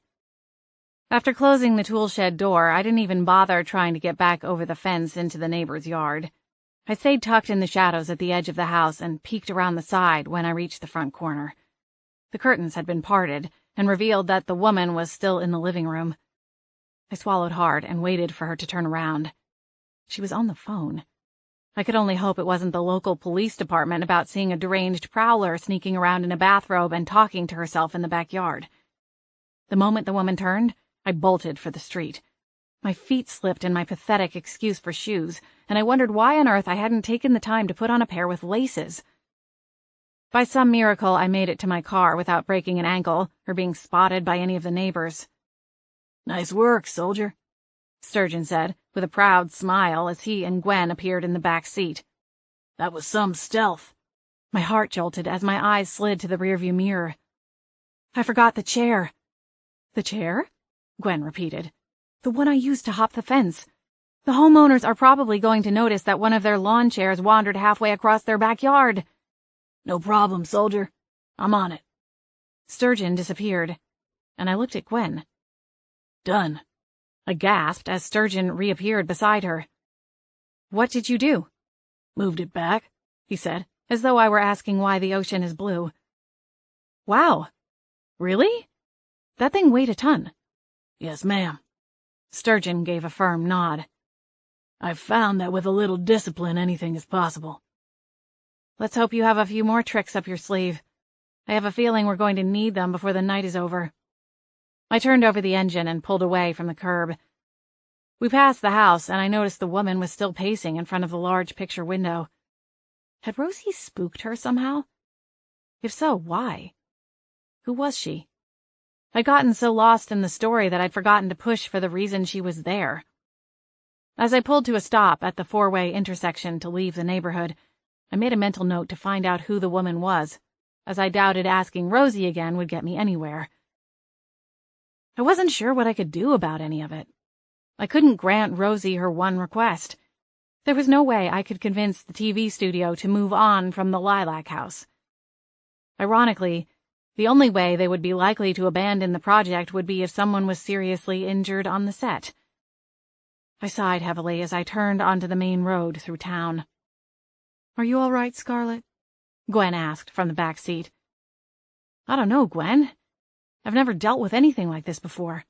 After closing the tool shed door, I didn't even bother trying to get back over the fence into the neighbor's yard. I stayed tucked in the shadows at the edge of the house and peeked around the side when I reached the front corner. The curtains had been parted and revealed that the woman was still in the living room. I swallowed hard and waited for her to turn around. She was on the phone. I could only hope it wasn't the local police department about seeing a deranged prowler sneaking around in a bathrobe and talking to herself in the backyard. The moment the woman turned, I bolted for the street. My feet slipped in my pathetic excuse for shoes, and I wondered why on earth I hadn't taken the time to put on a pair with laces. By some miracle, I made it to my car without breaking an ankle or being spotted by any of the neighbors. Nice work, soldier, Sturgeon said, with a proud smile as he and Gwen appeared in the back seat. That was some stealth. My heart jolted as my eyes slid to the rearview mirror. I forgot the chair. The chair? Gwen repeated. The one I used to hop the fence. The homeowners are probably going to notice that one of their lawn chairs wandered halfway across their backyard. No problem, soldier. I'm on it. Sturgeon disappeared, and I looked at Gwen. Done. I gasped as Sturgeon reappeared beside her. What did you do? Moved it back, he said, as though I were asking why the ocean is blue. Wow. Really? That thing weighed a ton. Yes, ma'am. Sturgeon gave a firm nod. I've found that with a little discipline, anything is possible. Let's hope you have a few more tricks up your sleeve. I have a feeling we're going to need them before the night is over. I turned over the engine and pulled away from the curb. We passed the house, and I noticed the woman was still pacing in front of the large picture window. Had Rosie spooked her somehow? If so, why? Who was she? I'd gotten so lost in the story that I'd forgotten to push for the reason she was there. As I pulled to a stop at the four-way intersection to leave the neighborhood, I made a mental note to find out who the woman was, as I doubted asking Rosie again would get me anywhere. I wasn't sure what I could do about any of it. I couldn't grant Rosie her one request. There was no way I could convince the TV studio to move on from the Lilac House. Ironically, the only way they would be likely to abandon the project would be if someone was seriously injured on the set. I sighed heavily as I turned onto the main road through town. Are you all right, Scarlett? Gwen asked from the back seat. I don't know, Gwen. I've never dealt with anything like this before.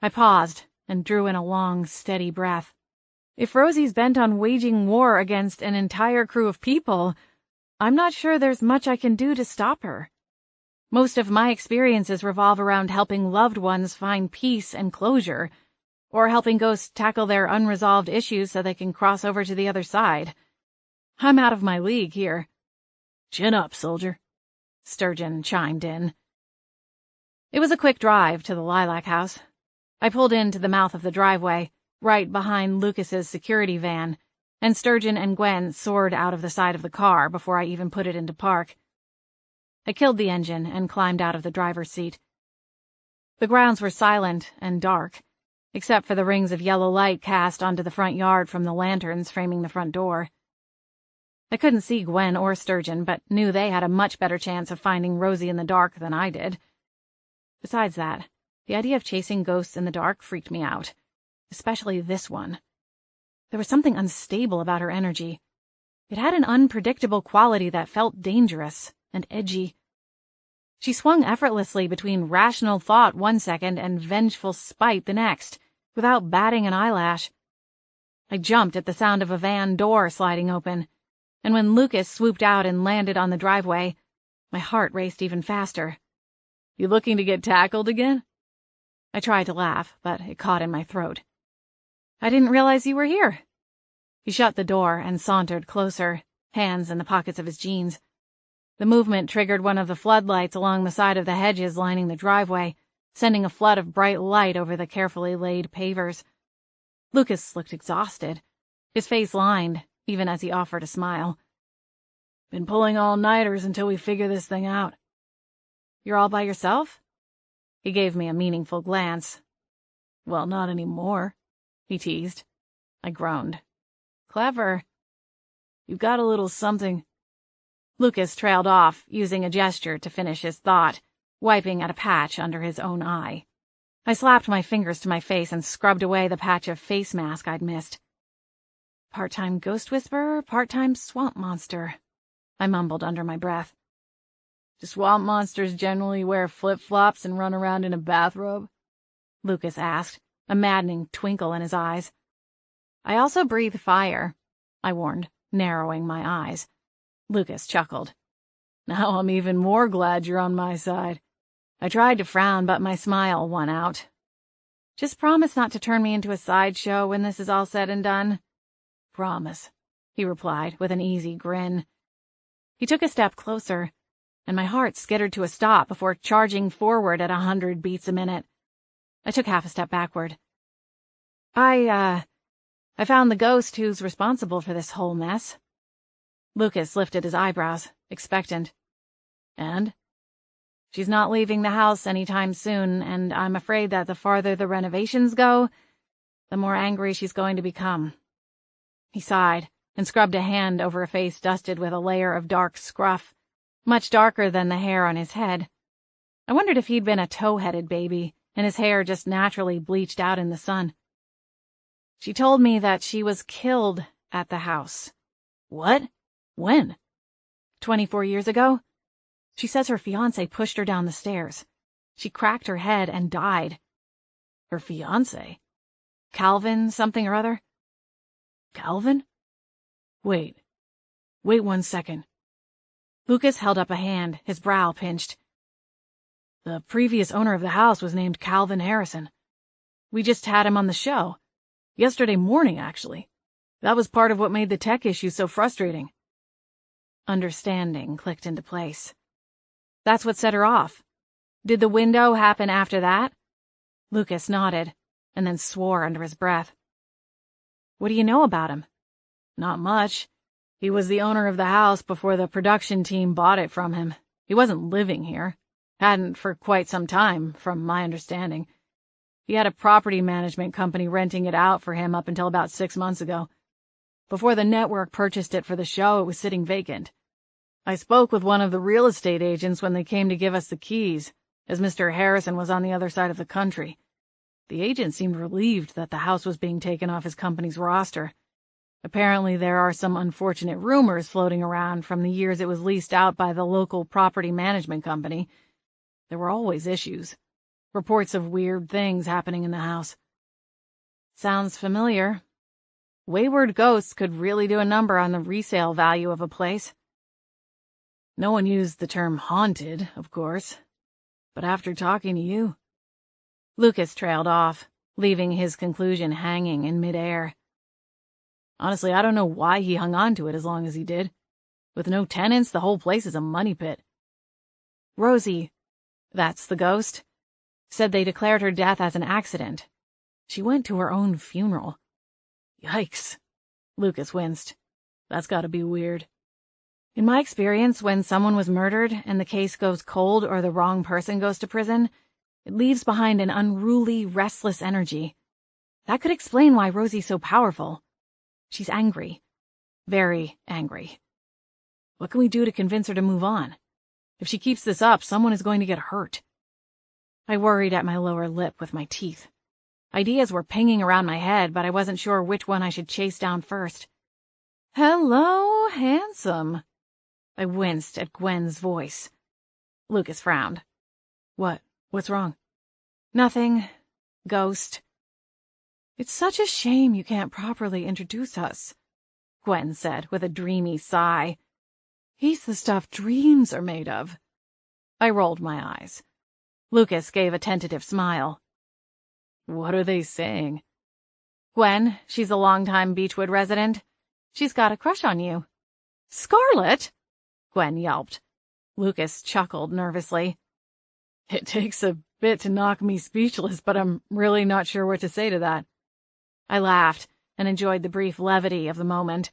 I paused and drew in a long, steady breath. If Rosie's bent on waging war against an entire crew of people, I'm not sure there's much I can do to stop her. Most of my experiences revolve around helping loved ones find peace and closure, or helping ghosts tackle their unresolved issues so they can cross over to the other side. I'm out of my league here. Chin up, soldier, Sturgeon chimed in. It was a quick drive to the Lilac House. I pulled into the mouth of the driveway, right behind Lucas's security van, and Sturgeon and Gwen soared out of the side of the car before I even put it into park. I killed the engine and climbed out of the driver's seat. The grounds were silent and dark, except for the rings of yellow light cast onto the front yard from the lanterns framing the front door. I couldn't see Gwen or Sturgeon, but knew they had a much better chance of finding Rosie in the dark than I did. Besides that, the idea of chasing ghosts in the dark freaked me out, especially this one. There was something unstable about her energy. It had an unpredictable quality that felt dangerous and edgy. She swung effortlessly between rational thought one second and vengeful spite the next, without batting an eyelash. I jumped at the sound of a van door sliding open, and when Lucas swooped out and landed on the driveway, my heart raced even faster. You looking to get tackled again? I tried to laugh, but it caught in my throat. I didn't realize you were here. He shut the door and sauntered closer, hands in the pockets of his jeans. The movement triggered one of the floodlights along the side of the hedges lining the driveway, sending a flood of bright light over the carefully laid pavers. Lucas looked exhausted, his face lined, even as he offered a smile. Been pulling all-nighters until we figure this thing out. You're all by yourself? He gave me a meaningful glance. Well, not anymore, he teased. I groaned. Clever. You've got a little something. Lucas trailed off, using a gesture to finish his thought, wiping at a patch under his own eye. I slapped my fingers to my face and scrubbed away the patch of face mask I'd missed. Part-time ghost whisperer, part-time swamp monster, I mumbled under my breath. Do swamp monsters generally wear flip-flops and run around in a bathrobe? Lucas asked, a maddening twinkle in his eyes. I also breathe fire, I warned, narrowing my eyes. Lucas chuckled. Now I'm even more glad you're on my side. I tried to frown, but my smile won out. Just promise not to turn me into a sideshow when this is all said and done. Promise, he replied with an easy grin. He took a step closer, and my heart skittered to a stop before charging forward at 100 beats a minute. I took half a step backward. I found the ghost who's responsible for this whole mess. Lucas lifted his eyebrows, expectant. And? She's not leaving the house anytime soon, and I'm afraid that the farther the renovations go, the more angry she's going to become. He sighed and scrubbed a hand over a face dusted with a layer of dark scruff, much darker than the hair on his head. I wondered if he'd been a tow-headed baby, and his hair just naturally bleached out in the sun. She told me that she was killed at the house. What? When? 24 years ago. She says her fiancé pushed her down the stairs. She cracked her head and died. Her fiancé? Calvin something or other. Calvin? Wait 1 second. Lucas held up a hand, his brow pinched. The previous owner of the house was named Calvin Harrison. We just had him on the show. Yesterday morning, actually. That was part of what made the tech issue so frustrating. Understanding clicked into place. That's what set her off. Did the window happen after that? Lucas nodded, and then swore under his breath. What do you know about him? Not much. He was the owner of the house before the production team bought it from him. He wasn't living here. Hadn't for quite some time, from my understanding. He had a property management company renting it out for him up until about 6 months ago. Before the network purchased it for the show, it was sitting vacant. I spoke with one of the real estate agents when they came to give us the keys, as Mr. Harrison was on the other side of the country. The agent seemed relieved that the house was being taken off his company's roster. Apparently there are some unfortunate rumors floating around from the years it was leased out by the local property management company. There were always issues. Reports of weird things happening in the house. Sounds familiar. Wayward ghosts could really do a number on the resale value of a place. No one used the term haunted, of course. But after talking to you... Lucas trailed off, leaving his conclusion hanging in midair. Honestly, I don't know why he hung on to it as long as he did. With no tenants, the whole place is a money pit. Rosie, that's the ghost, said they declared her death as an accident. She went to her own funeral. Yikes. Lucas winced. That's gotta be weird. In my experience, when someone was murdered and the case goes cold or the wrong person goes to prison, it leaves behind an unruly, restless energy. That could explain why Rosie's so powerful. She's angry. Very angry. What can we do to convince her to move on? If she keeps this up, someone is going to get hurt. I worried at my lower lip with my teeth. Ideas were pinging around my head, but I wasn't sure which one I should chase down first. Hello, handsome. I winced at Gwen's voice. Lucas frowned. What? What's wrong? Nothing. Ghost. It's such a shame you can't properly introduce us, Gwen said with a dreamy sigh. He's the stuff dreams are made of. I rolled my eyes. Lucas gave a tentative smile. What are they saying? Gwen, she's a longtime Beechwood resident. She's got a crush on you. Scarlet? Gwen yelped. Lucas chuckled nervously. It takes a bit to knock me speechless, but I'm really not sure what to say to that. I laughed and enjoyed the brief levity of the moment.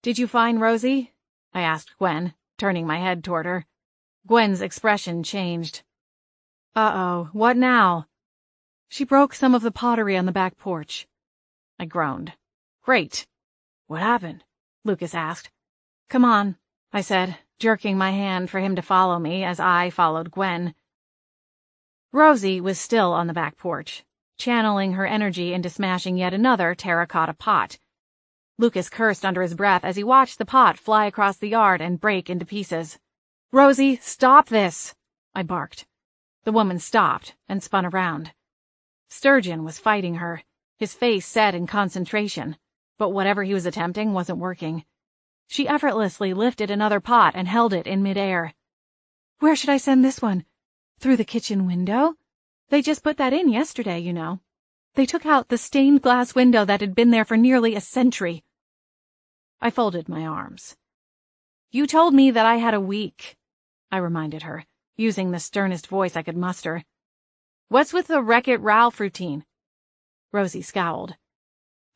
Did you find Rosie? I asked Gwen, turning my head toward her. Gwen's expression changed. Uh-oh, what now? She broke some of the pottery on the back porch. I groaned. Great. What happened? Lucas asked. Come on, I said, jerking my hand for him to follow me as I followed Gwen. Rosie was still on the back porch, channeling her energy into smashing yet another terracotta pot. Lucas cursed under his breath as he watched the pot fly across the yard and break into pieces. Rosie, stop this! I barked. The woman stopped and spun around. Sturgeon was fighting her, his face set in concentration, but whatever he was attempting wasn't working. She effortlessly lifted another pot and held it in midair. Where should I send this one? Through the kitchen window? They just put that in yesterday, you know. They took out the stained glass window that had been there for nearly a century. I folded my arms. You told me that I had a week, I reminded her, using the sternest voice I could muster. What's with the Wreck-It Ralph routine? Rosie scowled.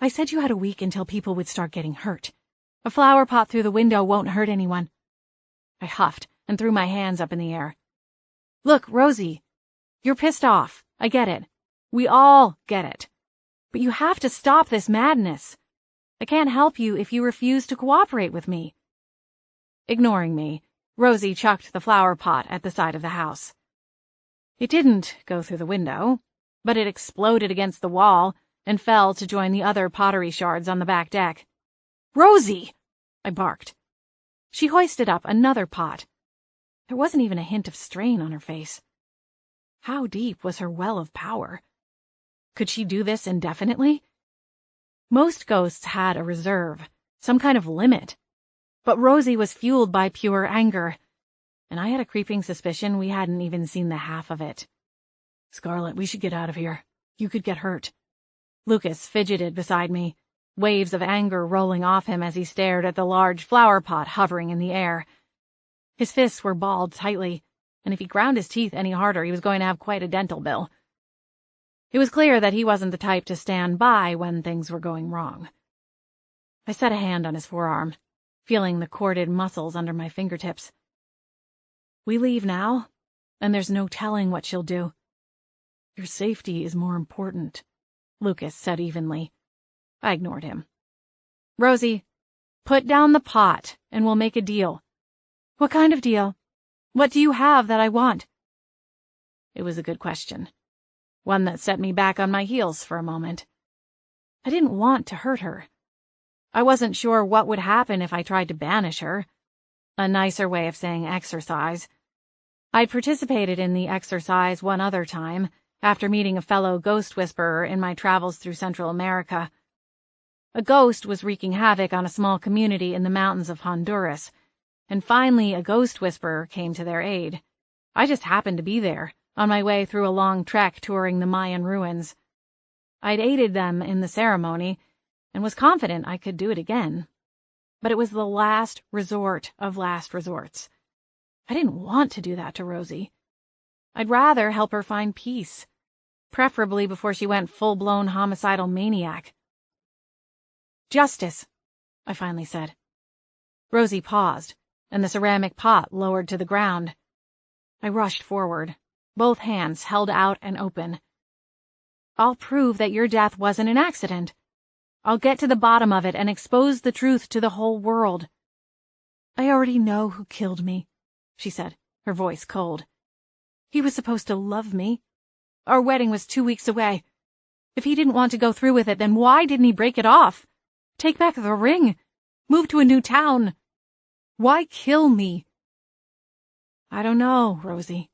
I said you had a week until people would start getting hurt. A flower pot through the window won't hurt anyone. I huffed and threw my hands up in the air. Look, Rosie, you're pissed off. I get it. We all get it. But you have to stop this madness. I can't help you if you refuse to cooperate with me. Ignoring me, Rosie chucked the flower pot at the side of the house. It didn't go through the window, but it exploded against the wall and fell to join the other pottery shards on the back deck. Rosie! I barked. She hoisted up another pot. There wasn't even a hint of strain on her face. How deep was her well of power? Could she do this indefinitely? Most ghosts had a reserve, some kind of limit. But Rosie was fueled by pure anger, and I had a creeping suspicion we hadn't even seen the half of it. Scarlet, we should get out of here. You could get hurt. Lucas fidgeted beside me, waves of anger rolling off him as he stared at the large flower pot hovering in the air. His fists were balled tightly, and if he ground his teeth any harder, he was going to have quite a dental bill. It was clear that he wasn't the type to stand by when things were going wrong. I set a hand on his forearm, feeling the corded muscles under my fingertips. We leave now, and there's no telling what she'll do. Your safety is more important, Lucas said evenly. I ignored him. Rosie, put down the pot, and we'll make a deal. What kind of deal? What do you have that I want? It was a good question. One that set me back on my heels for a moment. I didn't want to hurt her. I wasn't sure what would happen if I tried to banish her. A nicer way of saying exorcise. I'd participated in the exercise one other time, after meeting a fellow ghost whisperer in my travels through Central America. A ghost was wreaking havoc on a small community in the mountains of Honduras, and finally a ghost whisperer came to their aid. I just happened to be there, on my way through a long trek touring the Mayan ruins. I'd aided them in the ceremony, and was confident I could do it again. But it was the last resort of last resorts. I didn't want to do that to Rosie. I'd rather help her find peace, preferably before she went full-blown homicidal maniac. "Justice," I finally said. Rosie paused, and the ceramic pot lowered to the ground. I rushed forward, both hands held out and open. "I'll prove that your death wasn't an accident. I'll get to the bottom of it and expose the truth to the whole world." "I already know who killed me," she said, her voice cold. "He was supposed to love me. Our wedding was 2 weeks away. If he didn't want to go through with it, then why didn't he break it off? Take back the ring? Move to a new town? Why kill me?" "I don't know, Rosie."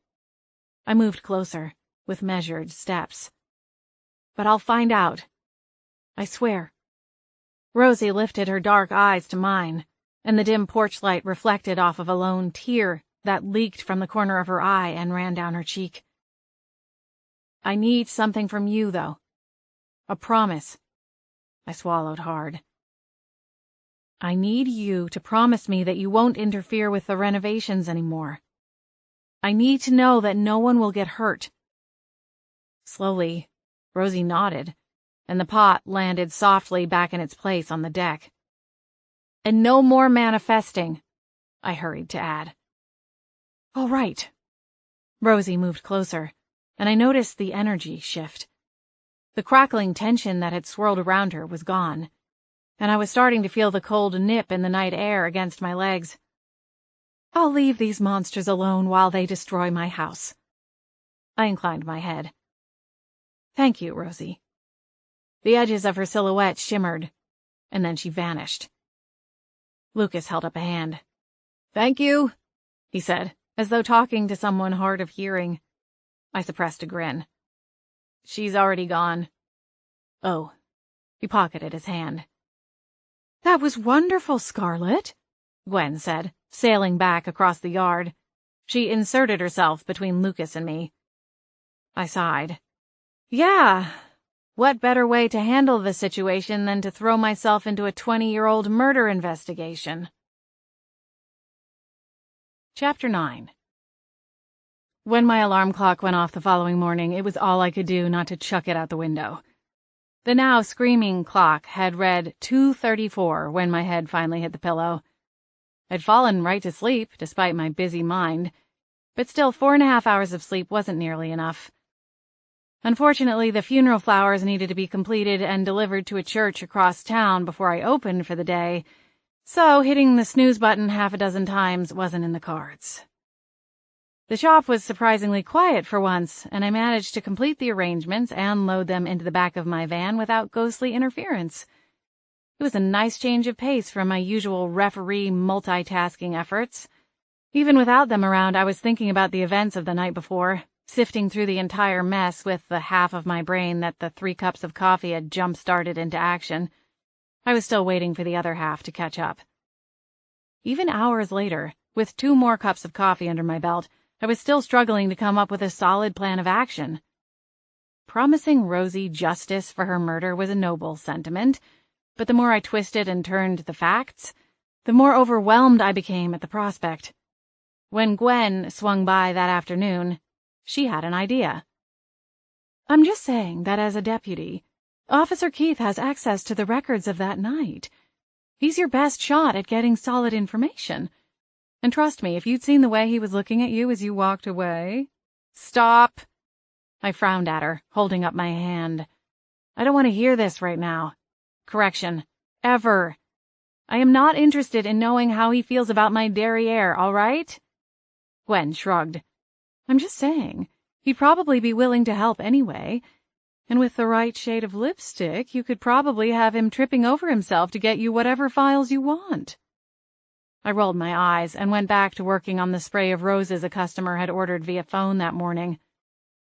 I moved closer, with measured steps. "But I'll find out. I swear." Rosie lifted her dark eyes to mine, and the dim porch light reflected off of a lone tear that leaked from the corner of her eye and ran down her cheek. "I need something from you, though. A promise." I swallowed hard. "I need you to promise me that you won't interfere with the renovations anymore. I need to know that no one will get hurt." Slowly, Rosie nodded, and the pot landed softly back in its place on the deck. "And no more manifesting," I hurried to add. "All right." Rosie moved closer, and I noticed the energy shift. The crackling tension that had swirled around her was gone, and I was starting to feel the cold nip in the night air against my legs. "I'll leave these monsters alone while they destroy my house." I inclined my head. "Thank you, Rosie." The edges of her silhouette shimmered, and then she vanished. Lucas held up a hand. "Thank you," he said, as though talking to someone hard of hearing. I suppressed a grin. "She's already gone." "Oh." He pocketed his hand. "That was wonderful, Scarlet," Gwen said, sailing back across the yard. She inserted herself between Lucas and me. I sighed. Yeah, what better way to handle the situation than to throw myself into a 20-year-old murder investigation? Chapter 9. When my alarm clock went off the following morning, it was all I could do not to chuck it out the window. The now screaming clock had read 2:34 when my head finally hit the pillow. I'd fallen right to sleep, despite my busy mind, but still 4.5 hours of sleep wasn't nearly enough. Unfortunately, the funeral flowers needed to be completed and delivered to a church across town before I opened for the day, so hitting the snooze button half a dozen times wasn't in the cards. The shop was surprisingly quiet for once, and I managed to complete the arrangements and load them into the back of my van without ghostly interference. It was a nice change of pace from my usual referee multitasking efforts. Even without them around, I was thinking about the events of the night before, sifting through the entire mess with the half of my brain that the 3 cups of coffee had jump-started into action. I was still waiting for the other half to catch up. Even hours later, with 2 more cups of coffee under my belt, I was still struggling to come up with a solid plan of action. Promising Rosie justice for her murder was a noble sentiment, but the more I twisted and turned the facts, the more overwhelmed I became at the prospect. When Gwen swung by that afternoon, she had an idea. "I'm just saying that as a deputy, Officer Keith has access to the records of that night. He's your best shot at getting solid information. And trust me, if you'd seen the way he was looking at you as you walked away—" "Stop!" I frowned at her, holding up my hand. "I don't want to hear this right now. Correction. Ever. I am not interested in knowing how he feels about my derriere, all right?" Gwen shrugged. "I'm just saying, he'd probably be willing to help anyway, and with the right shade of lipstick, you could probably have him tripping over himself to get you whatever files you want." I rolled my eyes and went back to working on the spray of roses a customer had ordered via phone that morning.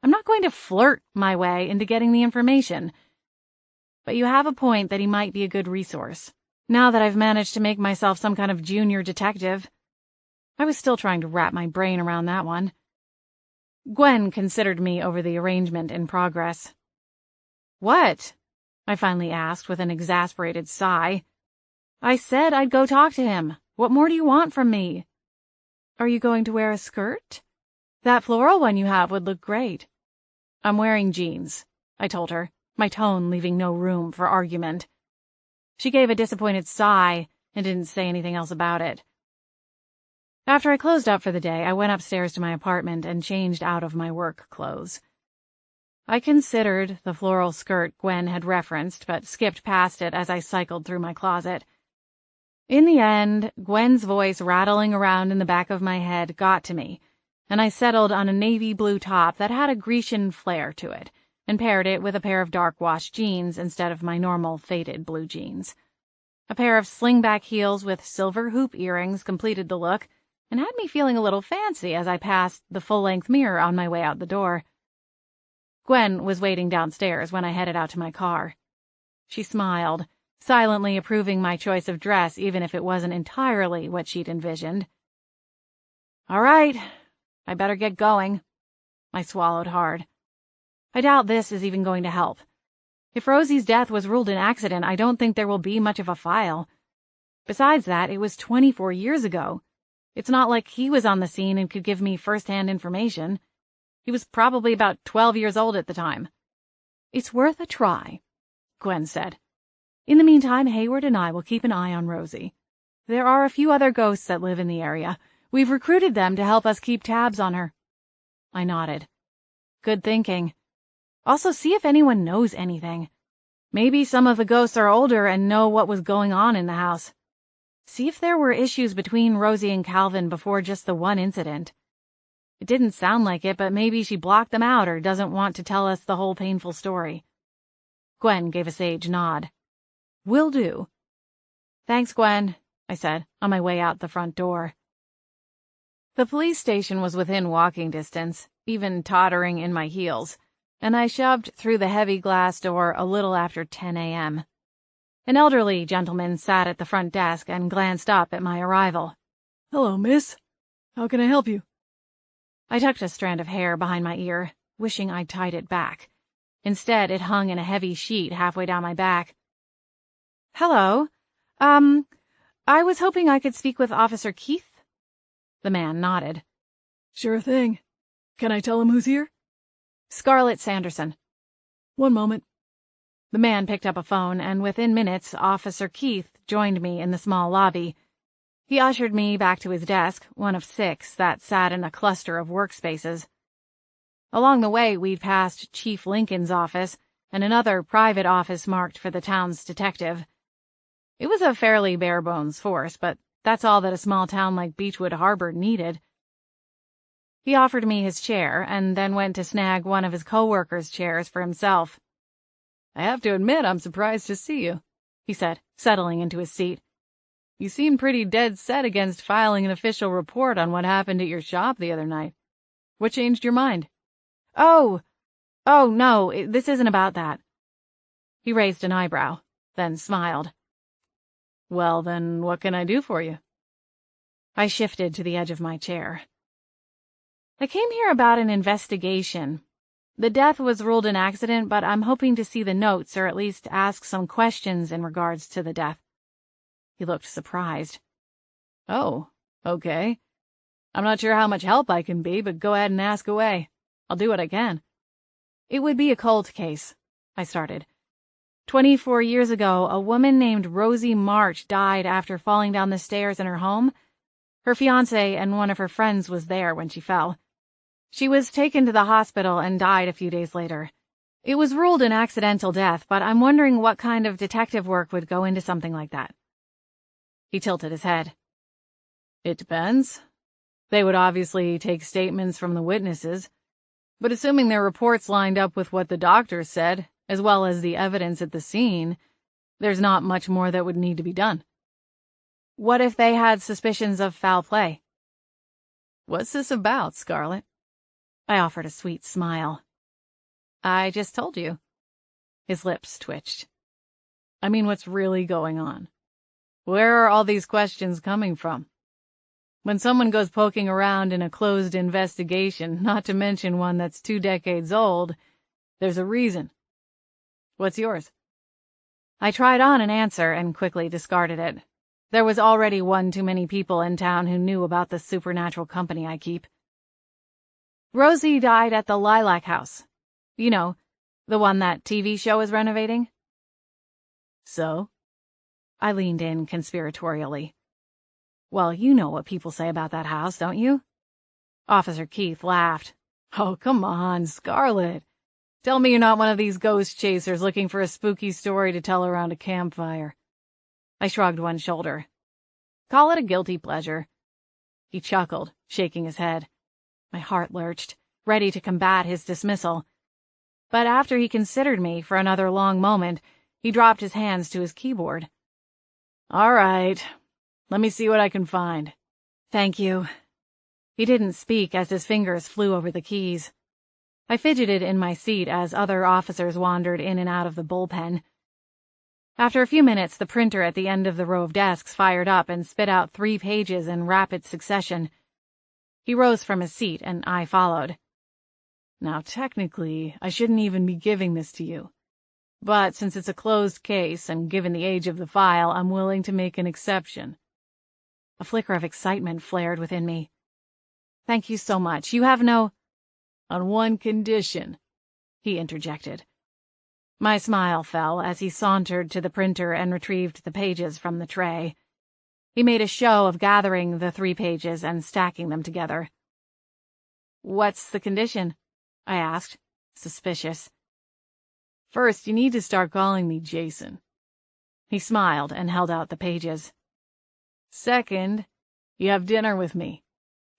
I'm not going to flirt my way into getting the information. But you have a point that he might be a good resource, now that I've managed to make myself some kind of junior detective. I was still trying to wrap my brain around that one. Gwen considered me over the arrangement in progress. "What?" I finally asked with an exasperated sigh. "I said I'd go talk to him. What more do you want from me?" "Are you going to wear a skirt? That floral one you have would look great." "I'm wearing jeans," I told her, my tone leaving no room for argument. She gave a disappointed sigh and didn't say anything else about it. After I closed up for the day, I went upstairs to my apartment and changed out of my work clothes. I considered the floral skirt Gwen had referenced, but skipped past it as I cycled through my closet. In the end, Gwen's voice rattling around in the back of my head got to me, and I settled on a navy blue top that had a Grecian flair to it, and paired it with a pair of dark wash jeans instead of my normal faded blue jeans. A pair of slingback heels with silver hoop earrings completed the look, and had me feeling a little fancy as I passed the full-length mirror on my way out the door. Gwen was waiting downstairs when I headed out to my car. She smiled, silently approving my choice of dress even if it wasn't entirely what she'd envisioned. "All right, I better get going." I swallowed hard. I doubt this is even going to help. If Rosie's death was ruled an accident, I don't think there will be much of a file. Besides that, it was 24 years ago. It's not like he was on the scene and could give me first-hand information. He was probably about 12 years old at the time. "It's worth a try," Gwen said. "In the meantime, Hayward and I will keep an eye on Rosie. There are a few other ghosts that live in the area. We've recruited them to help us keep tabs on her." I nodded. Good thinking. Also, see if anyone knows anything. Maybe some of the ghosts are older and know what was going on in the house. See if there were issues between Rosie and Calvin before just the one incident. It didn't sound like it, but maybe she blocked them out or doesn't want to tell us the whole painful story. Gwen gave a sage nod. "Will do." "Thanks, Gwen," I said, on my way out the front door. The police station was within walking distance, even tottering in my heels, and I shoved through the heavy glass door a little after 10 a.m. An elderly gentleman sat at the front desk and glanced up at my arrival. "Hello, miss. How can I help you?" I tucked a strand of hair behind my ear, wishing I'd tied it back. Instead, it hung in a heavy sheet halfway down my back. "Hello. I was hoping I could speak with Officer Keith." The man nodded. "Sure thing. Can I tell him who's here?" "Scarlett Sanderson." "One moment." The man picked up a phone, and within minutes, Officer Keith joined me in the small lobby. He ushered me back to his desk, one of 6 that sat in a cluster of workspaces. Along the way, we'd passed Chief Lincoln's office and another private office marked for the town's detective. It was a fairly bare-bones force, but that's all that a small town like Beechwood Harbor needed. He offered me his chair, and then went to snag one of his co-workers' chairs for himself. "I have to admit I'm surprised to see you," he said, settling into his seat. "You seem pretty dead set against filing an official report on what happened at your shop the other night. What changed your mind?" Oh, no, this isn't about that." He raised an eyebrow, then smiled. "Well, then, what can I do for you?" I shifted to the edge of my chair. "I came here about an investigation. The death was ruled an accident, but I'm hoping to see the notes or at least ask some questions in regards to the death." He looked surprised. "Oh, okay. I'm not sure how much help I can be, but go ahead and ask away. I'll do what I can." "It would be a cold case," I started. 24 years ago, a woman named Rosie March died after falling down the stairs in her home. Her fiancé and one of her friends was there when she fell. She was taken to the hospital and died a few days later. It was ruled an accidental death, but I'm wondering what kind of detective work would go into something like that." He tilted his head. "It depends. They would obviously take statements from the witnesses, but assuming their reports lined up with what the doctors said, as well as the evidence at the scene, there's not much more that would need to be done." What if they had suspicions of foul play? What's this about, Scarlet? I offered a sweet smile. I just told you. His lips twitched. I mean, what's really going on? Where are all these questions coming from? When someone goes poking around in a closed investigation, not to mention one that's 2 decades old, there's a reason. What's yours? I tried on an answer and quickly discarded it. There was already one too many people in town who knew about the supernatural company I keep. Rosie died at the Lilac House. You know, the one that TV show is renovating. So? I leaned in conspiratorially. Well, you know what people say about that house, don't you? Officer Keith laughed. Oh, come on, Scarlet. Tell me you're not one of these ghost chasers looking for a spooky story to tell around a campfire. I shrugged one shoulder. Call it a guilty pleasure. He chuckled, shaking his head. My heart lurched, ready to combat his dismissal. But after he considered me for another long moment, he dropped his hands to his keyboard. All right. Let me see what I can find. Thank you. He didn't speak as his fingers flew over the keys. I fidgeted in my seat as other officers wandered in and out of the bullpen. After a few minutes, the printer at the end of the row of desks fired up and spit out 3 pages in rapid succession. He rose from his seat, and I followed. Now, technically, I shouldn't even be giving this to you. But since it's a closed case, and given the age of the file, I'm willing to make an exception. A flicker of excitement flared within me. Thank you so much. You have no— On one condition, he interjected. My smile fell as he sauntered to the printer and retrieved the pages from the tray. He made a show of gathering the 3 pages and stacking them together. What's the condition? I asked, suspicious. First, you need to start calling me Jason. He smiled and held out the pages. Second, you have dinner with me,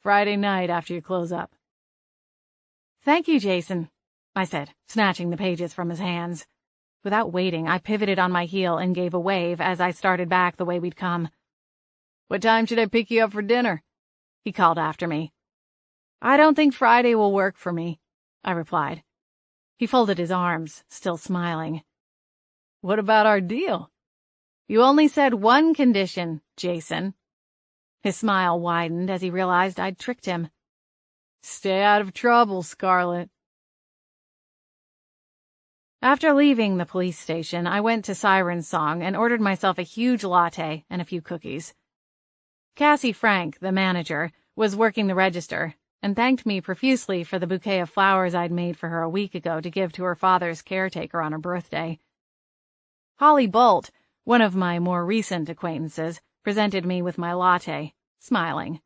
Friday night after you close up. Thank you, Jason, I said, snatching the pages from his hands. Without waiting, I pivoted on my heel and gave a wave as I started back the way we'd come. What time should I pick you up for dinner? He called after me. I don't think Friday will work for me, I replied. He folded his arms, still smiling. What about our deal? You only said one condition, Jason. His smile widened as he realized I'd tricked him. Stay out of trouble, Scarlet. After leaving the police station, I went to Siren's Song and ordered myself a huge latte and a few cookies. Cassie Frank, the manager, was working the register and thanked me profusely for the bouquet of flowers I'd made for her a week ago to give to her father's caretaker on her birthday. Holly Bolt, one of my more recent acquaintances, presented me with my latte, smiling.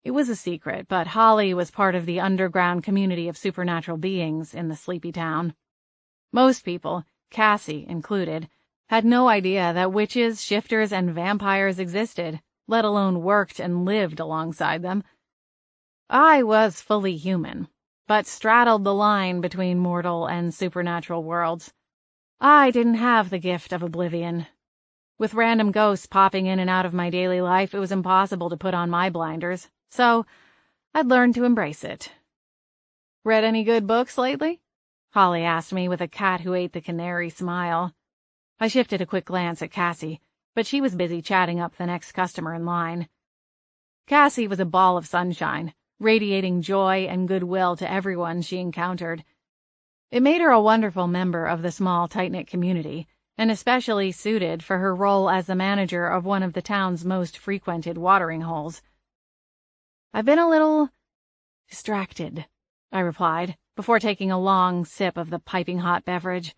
It was a secret, but Holly was part of the underground community of supernatural beings in the sleepy town. Most people, Cassie included, had no idea that witches, shifters, and vampires existed, let alone worked and lived alongside them. I was fully human, but straddled the line between mortal and supernatural worlds. I didn't have the gift of oblivion. With random ghosts popping in and out of my daily life, it was impossible to put on my blinders, so I'd learned to embrace it. Read any good books lately? Holly asked me with a cat who ate the canary smile. I shifted a quick glance at Cassie, but she was busy chatting up the next customer in line. Cassie was a ball of sunshine, radiating joy and goodwill to everyone she encountered. It made her a wonderful member of the small, tight-knit community, and especially suited for her role as the manager of one of the town's most frequented watering holes. I've been a little distracted, I replied, before taking a long sip of the piping hot beverage.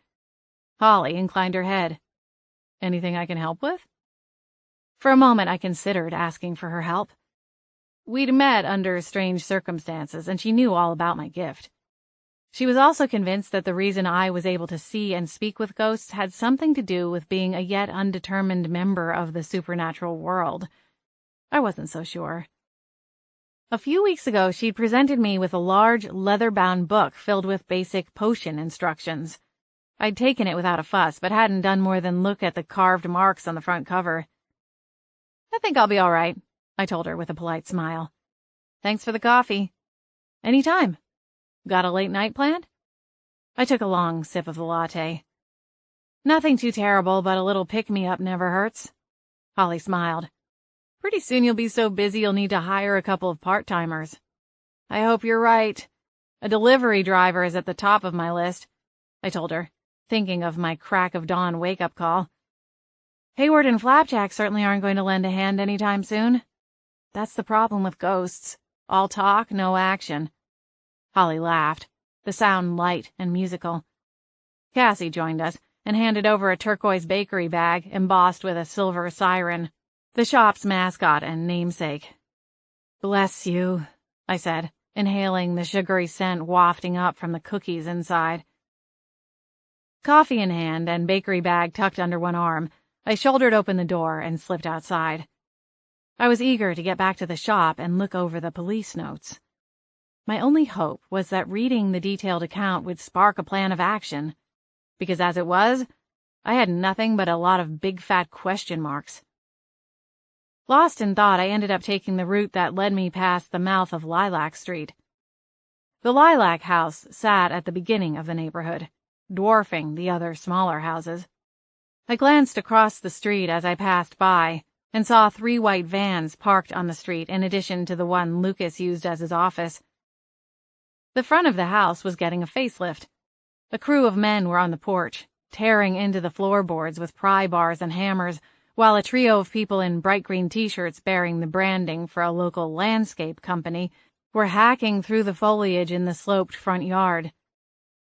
Holly inclined her head. Anything I can help with? For a moment I considered asking for her help. We'd met under strange circumstances, and she knew all about my gift. She was also convinced that the reason I was able to see and speak with ghosts had something to do with being a yet undetermined member of the supernatural world. I wasn't so sure. A few weeks ago, she'd presented me with a large, leather-bound book filled with basic potion instructions. I'd taken it without a fuss, but hadn't done more than look at the carved marks on the front cover. I think I'll be all right, I told her with a polite smile. Thanks for the coffee. Any time. Got a late night planned? I took a long sip of the latte. Nothing too terrible, but a little pick-me-up never hurts. Holly smiled. Pretty soon you'll be so busy you'll need to hire a couple of part-timers. I hope you're right. A delivery driver is at the top of my list, I told her, thinking of my crack of dawn wake-up call. Hayward and Flapjack certainly aren't going to lend a hand anytime soon. That's the problem with ghosts. All talk, no action. Holly laughed, the sound light and musical. Cassie joined us and handed over a turquoise bakery bag embossed with a silver siren, the shop's mascot and namesake. Bless you, I said, inhaling the sugary scent wafting up from the cookies inside. Coffee in hand and bakery bag tucked under one arm, I shouldered open the door and slipped outside. I was eager to get back to the shop and look over the police notes. My only hope was that reading the detailed account would spark a plan of action, because as it was, I had nothing but a lot of big fat question marks. Lost in thought, I ended up taking the route that led me past the mouth of Lilac Street. The Lilac House sat at the beginning of the neighborhood, dwarfing the other smaller houses. I glanced across the street as I passed by and saw 3 white vans parked on the street in addition to the one Lucas used as his office. The front of the house was getting a facelift. A crew of men were on the porch, tearing into the floorboards with pry bars and hammers, while a trio of people in bright green t-shirts bearing the branding for a local landscape company were hacking through the foliage in the sloped front yard.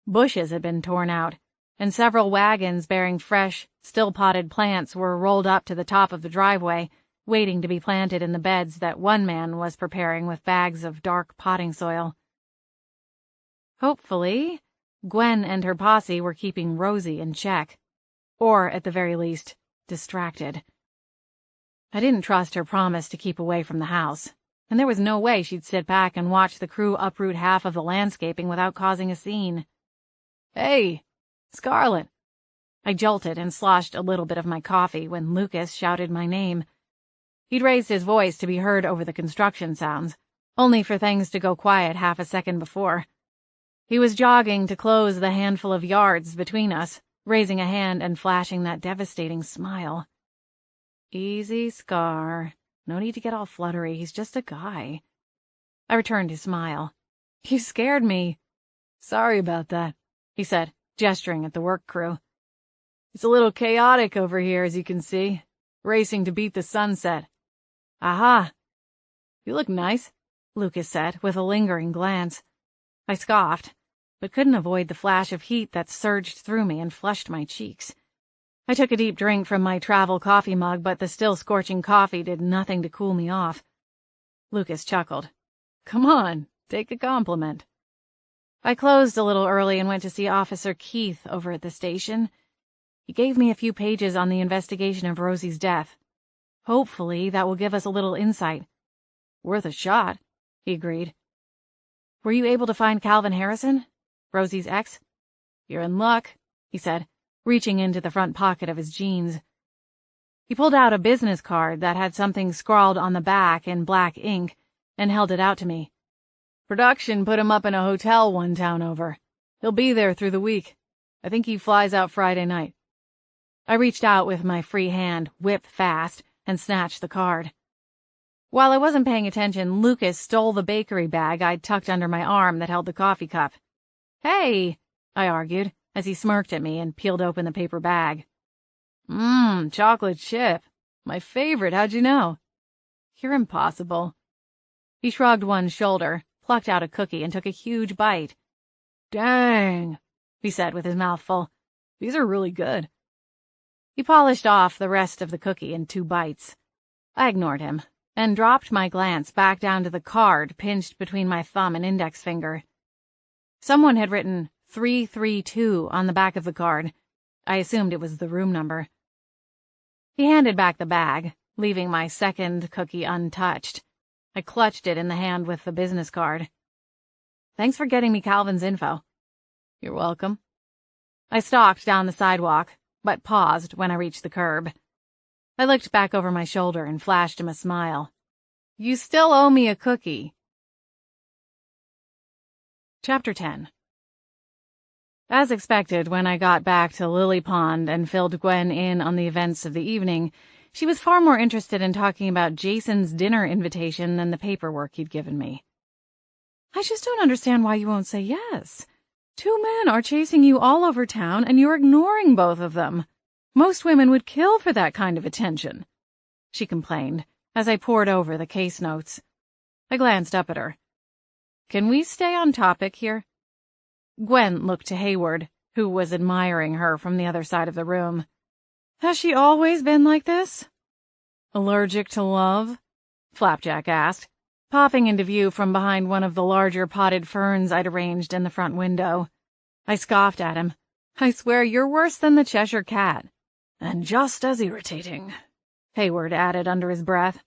Bushes had been torn out, and several wagons bearing fresh, still-potted plants were rolled up to the top of the driveway, waiting to be planted in the beds that one man was preparing with bags of dark potting soil. Hopefully, Gwen and her posse were keeping Rosie in check, or, at the very least, distracted. I didn't trust her promise to keep away from the house, and there was no way she'd sit back and watch the crew uproot half of the landscaping without causing a scene. Hey, Scarlett! I jolted and sloshed a little bit of my coffee when Lucas shouted my name. He'd raised his voice to be heard over the construction sounds, only for things to go quiet half a second before. He was jogging to close the handful of yards between us, raising a hand and flashing that devastating smile. Easy, Scar. No need to get all fluttery. He's just a guy. I returned his smile. You scared me. Sorry about that, he said, gesturing at the work crew. It's a little chaotic over here, as you can see. Racing to beat the sunset. Aha. You look nice, Lucas said, with a lingering glance. I scoffed, but couldn't avoid the flash of heat that surged through me and flushed my cheeks. I took a deep drink from my travel coffee mug, but the still scorching coffee did nothing to cool me off. Lucas chuckled. Come on, take a compliment. I closed a little early and went to see Officer Keith over at the station. He gave me a few pages on the investigation of Rosie's death. Hopefully that will give us a little insight. Worth a shot, he agreed. Were you able to find Calvin Harrison, Rosie's ex? You're in luck, he said, reaching into the front pocket of his jeans. He pulled out a business card that had something scrawled on the back in black ink and held it out to me. Production put him up in a hotel one town over. He'll be there through the week. I think he flies out Friday night. I reached out with my free hand, whip fast, and snatched the card. While I wasn't paying attention, Lucas stole the bakery bag I'd tucked under my arm that held the coffee cup. Hey, I argued, as he smirked at me and peeled open the paper bag. Chocolate chip. My favorite, how'd you know? You're impossible. He shrugged one shoulder, plucked out a cookie, and took a huge bite. Dang, he said with his mouth full. These are really good. He polished off the rest of the cookie in 2 bites. I ignored him and dropped my glance back down to the card pinched between my thumb and index finger. Someone had written 332 on the back of the card. I assumed it was the room number. He handed back the bag, leaving my second cookie untouched. I clutched it in the hand with the business card. Thanks for getting me Calvin's info. You're welcome. I stalked down the sidewalk, but paused when I reached the curb. I looked back over my shoulder and flashed him a smile. You still owe me a cookie. Chapter 10. As expected, when I got back to Lily Pond and filled Gwen in on the events of the evening, she was far more interested in talking about Jason's dinner invitation than the paperwork he'd given me. I just don't understand why you won't say yes. 2 men are chasing you all over town, and you're ignoring both of them. Most women would kill for that kind of attention, she complained, as I pored over the case notes. I glanced up at her. Can we stay on topic here? Gwen looked to Hayward, who was admiring her from the other side of the room. Has she always been like this? Allergic to love? Flapjack asked, popping into view from behind one of the larger potted ferns I'd arranged in the front window. I scoffed at him. I swear you're worse than the Cheshire Cat. And just as irritating, Hayward added under his breath.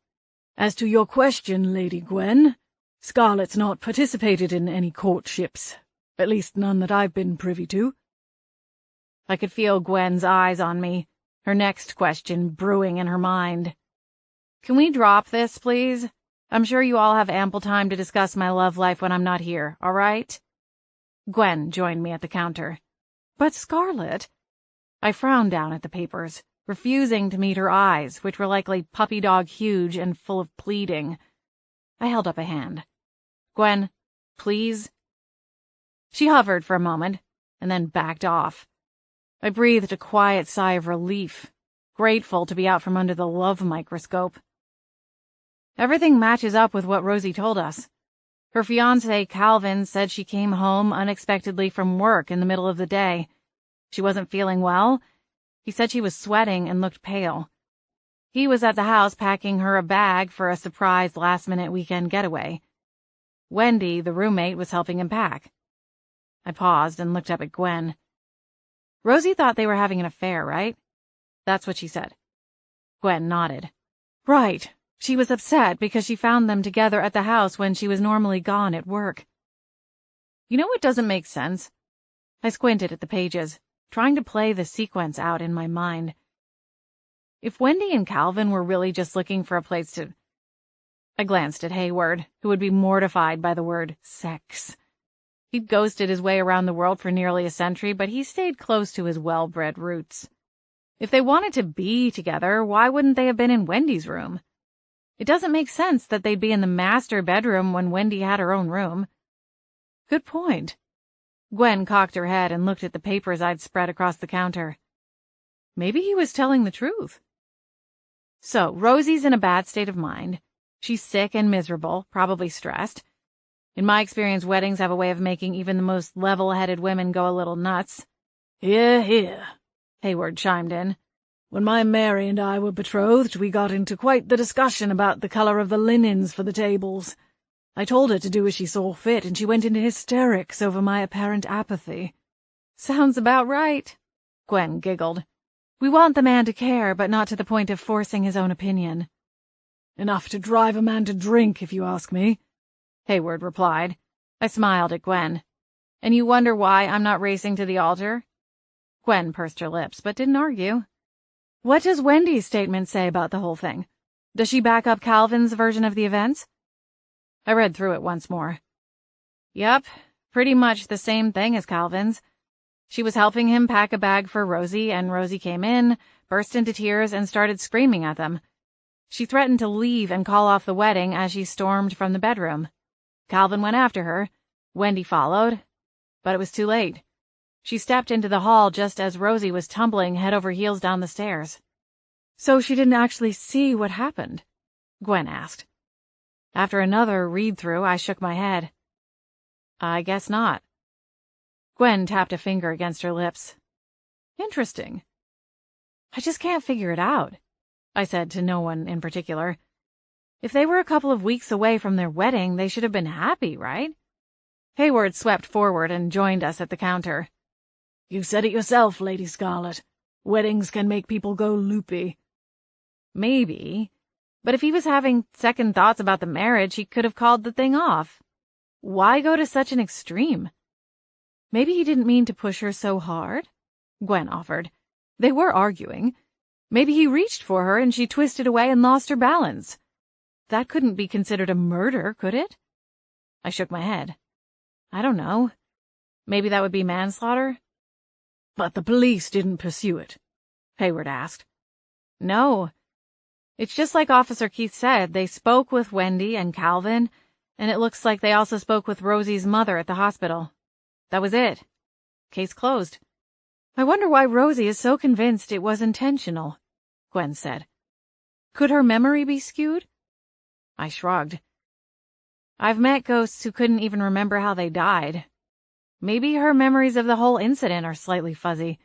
As to your question, Lady Gwen, Scarlett's not participated in any courtships, at least none that I've been privy to. I could feel Gwen's eyes on me, her next question brewing in her mind. Can we drop this, please? I'm sure you all have ample time to discuss my love life when I'm not here, all right? Gwen joined me at the counter. But Scarlett... I frowned down at the papers, refusing to meet her eyes, which were likely puppy-dog huge and full of pleading. I held up a hand. Gwen, please? She hovered for a moment, and then backed off. I breathed a quiet sigh of relief, grateful to be out from under the love microscope. Everything matches up with what Rosie told us. Her fiancé, Calvin, said she came home unexpectedly from work in the middle of the day. She wasn't feeling well. He said she was sweating and looked pale. He was at the house packing her a bag for a surprise last-minute weekend getaway. Wendy, the roommate, was helping him pack. I paused and looked up at Gwen. Rosie thought they were having an affair, right? That's what she said. Gwen nodded. Right. She was upset because she found them together at the house when she was normally gone at work. You know what doesn't make sense? I squinted at the pages, trying to play the sequence out in my mind. If Wendy and Calvin were really just looking for a place to... I glanced at Hayward, who would be mortified by the word sex. He'd ghosted his way around the world for nearly a century, but he stayed close to his well-bred roots. If they wanted to be together, why wouldn't they have been in Wendy's room? It doesn't make sense that they'd be in the master bedroom when Wendy had her own room. Good point. Gwen cocked her head and looked at the papers I'd spread across the counter. Maybe he was telling the truth. So, Rosie's in a bad state of mind. She's sick and miserable, probably stressed. In my experience, weddings have a way of making even the most level-headed women go a little nuts. Hear, hear, Hayward chimed in. When my Mary and I were betrothed, we got into quite the discussion about the color of the linens for the tables. I told her to do as she saw fit, and she went into hysterics over my apparent apathy. Sounds about right, Gwen giggled. We want the man to care, but not to the point of forcing his own opinion. Enough to drive a man to drink, if you ask me, Hayward replied. I smiled at Gwen. And you wonder why I'm not racing to the altar? Gwen pursed her lips, but didn't argue. What does Wendy's statement say about the whole thing? Does she back up Calvin's version of the events? I read through it once more. Yep, pretty much the same thing as Calvin's. She was helping him pack a bag for Rosie, and Rosie came in, burst into tears, and started screaming at them. She threatened to leave and call off the wedding as she stormed from the bedroom. Calvin went after her. Wendy followed, but it was too late. She stepped into the hall just as Rosie was tumbling head over heels down the stairs. So she didn't actually see what happened? Gwen asked. After another read-through, I shook my head. I guess not. Gwen tapped a finger against her lips. Interesting. I just can't figure it out, I said to no one in particular. If they were a couple of weeks away from their wedding, they should have been happy, right? Hayward swept forward and joined us at the counter. You said it yourself, Lady Scarlett. Weddings can make people go loopy. Maybe. But if he was having second thoughts about the marriage, he could have called the thing off. Why go to such an extreme? Maybe he didn't mean to push her so hard, Gwen offered. They were arguing. Maybe he reached for her and she twisted away and lost her balance. That couldn't be considered a murder, could it? I shook my head. I don't know. Maybe that would be manslaughter? But the police didn't pursue it, Hayward asked. No. It's just like Officer Keith said. They spoke with Wendy and Calvin, and it looks like they also spoke with Rosie's mother at the hospital. That was it. Case closed. I wonder why Rosie is so convinced it was intentional, Gwen said. Could her memory be skewed? I shrugged. I've met ghosts who couldn't even remember how they died. Maybe her memories of the whole incident are slightly fuzzy.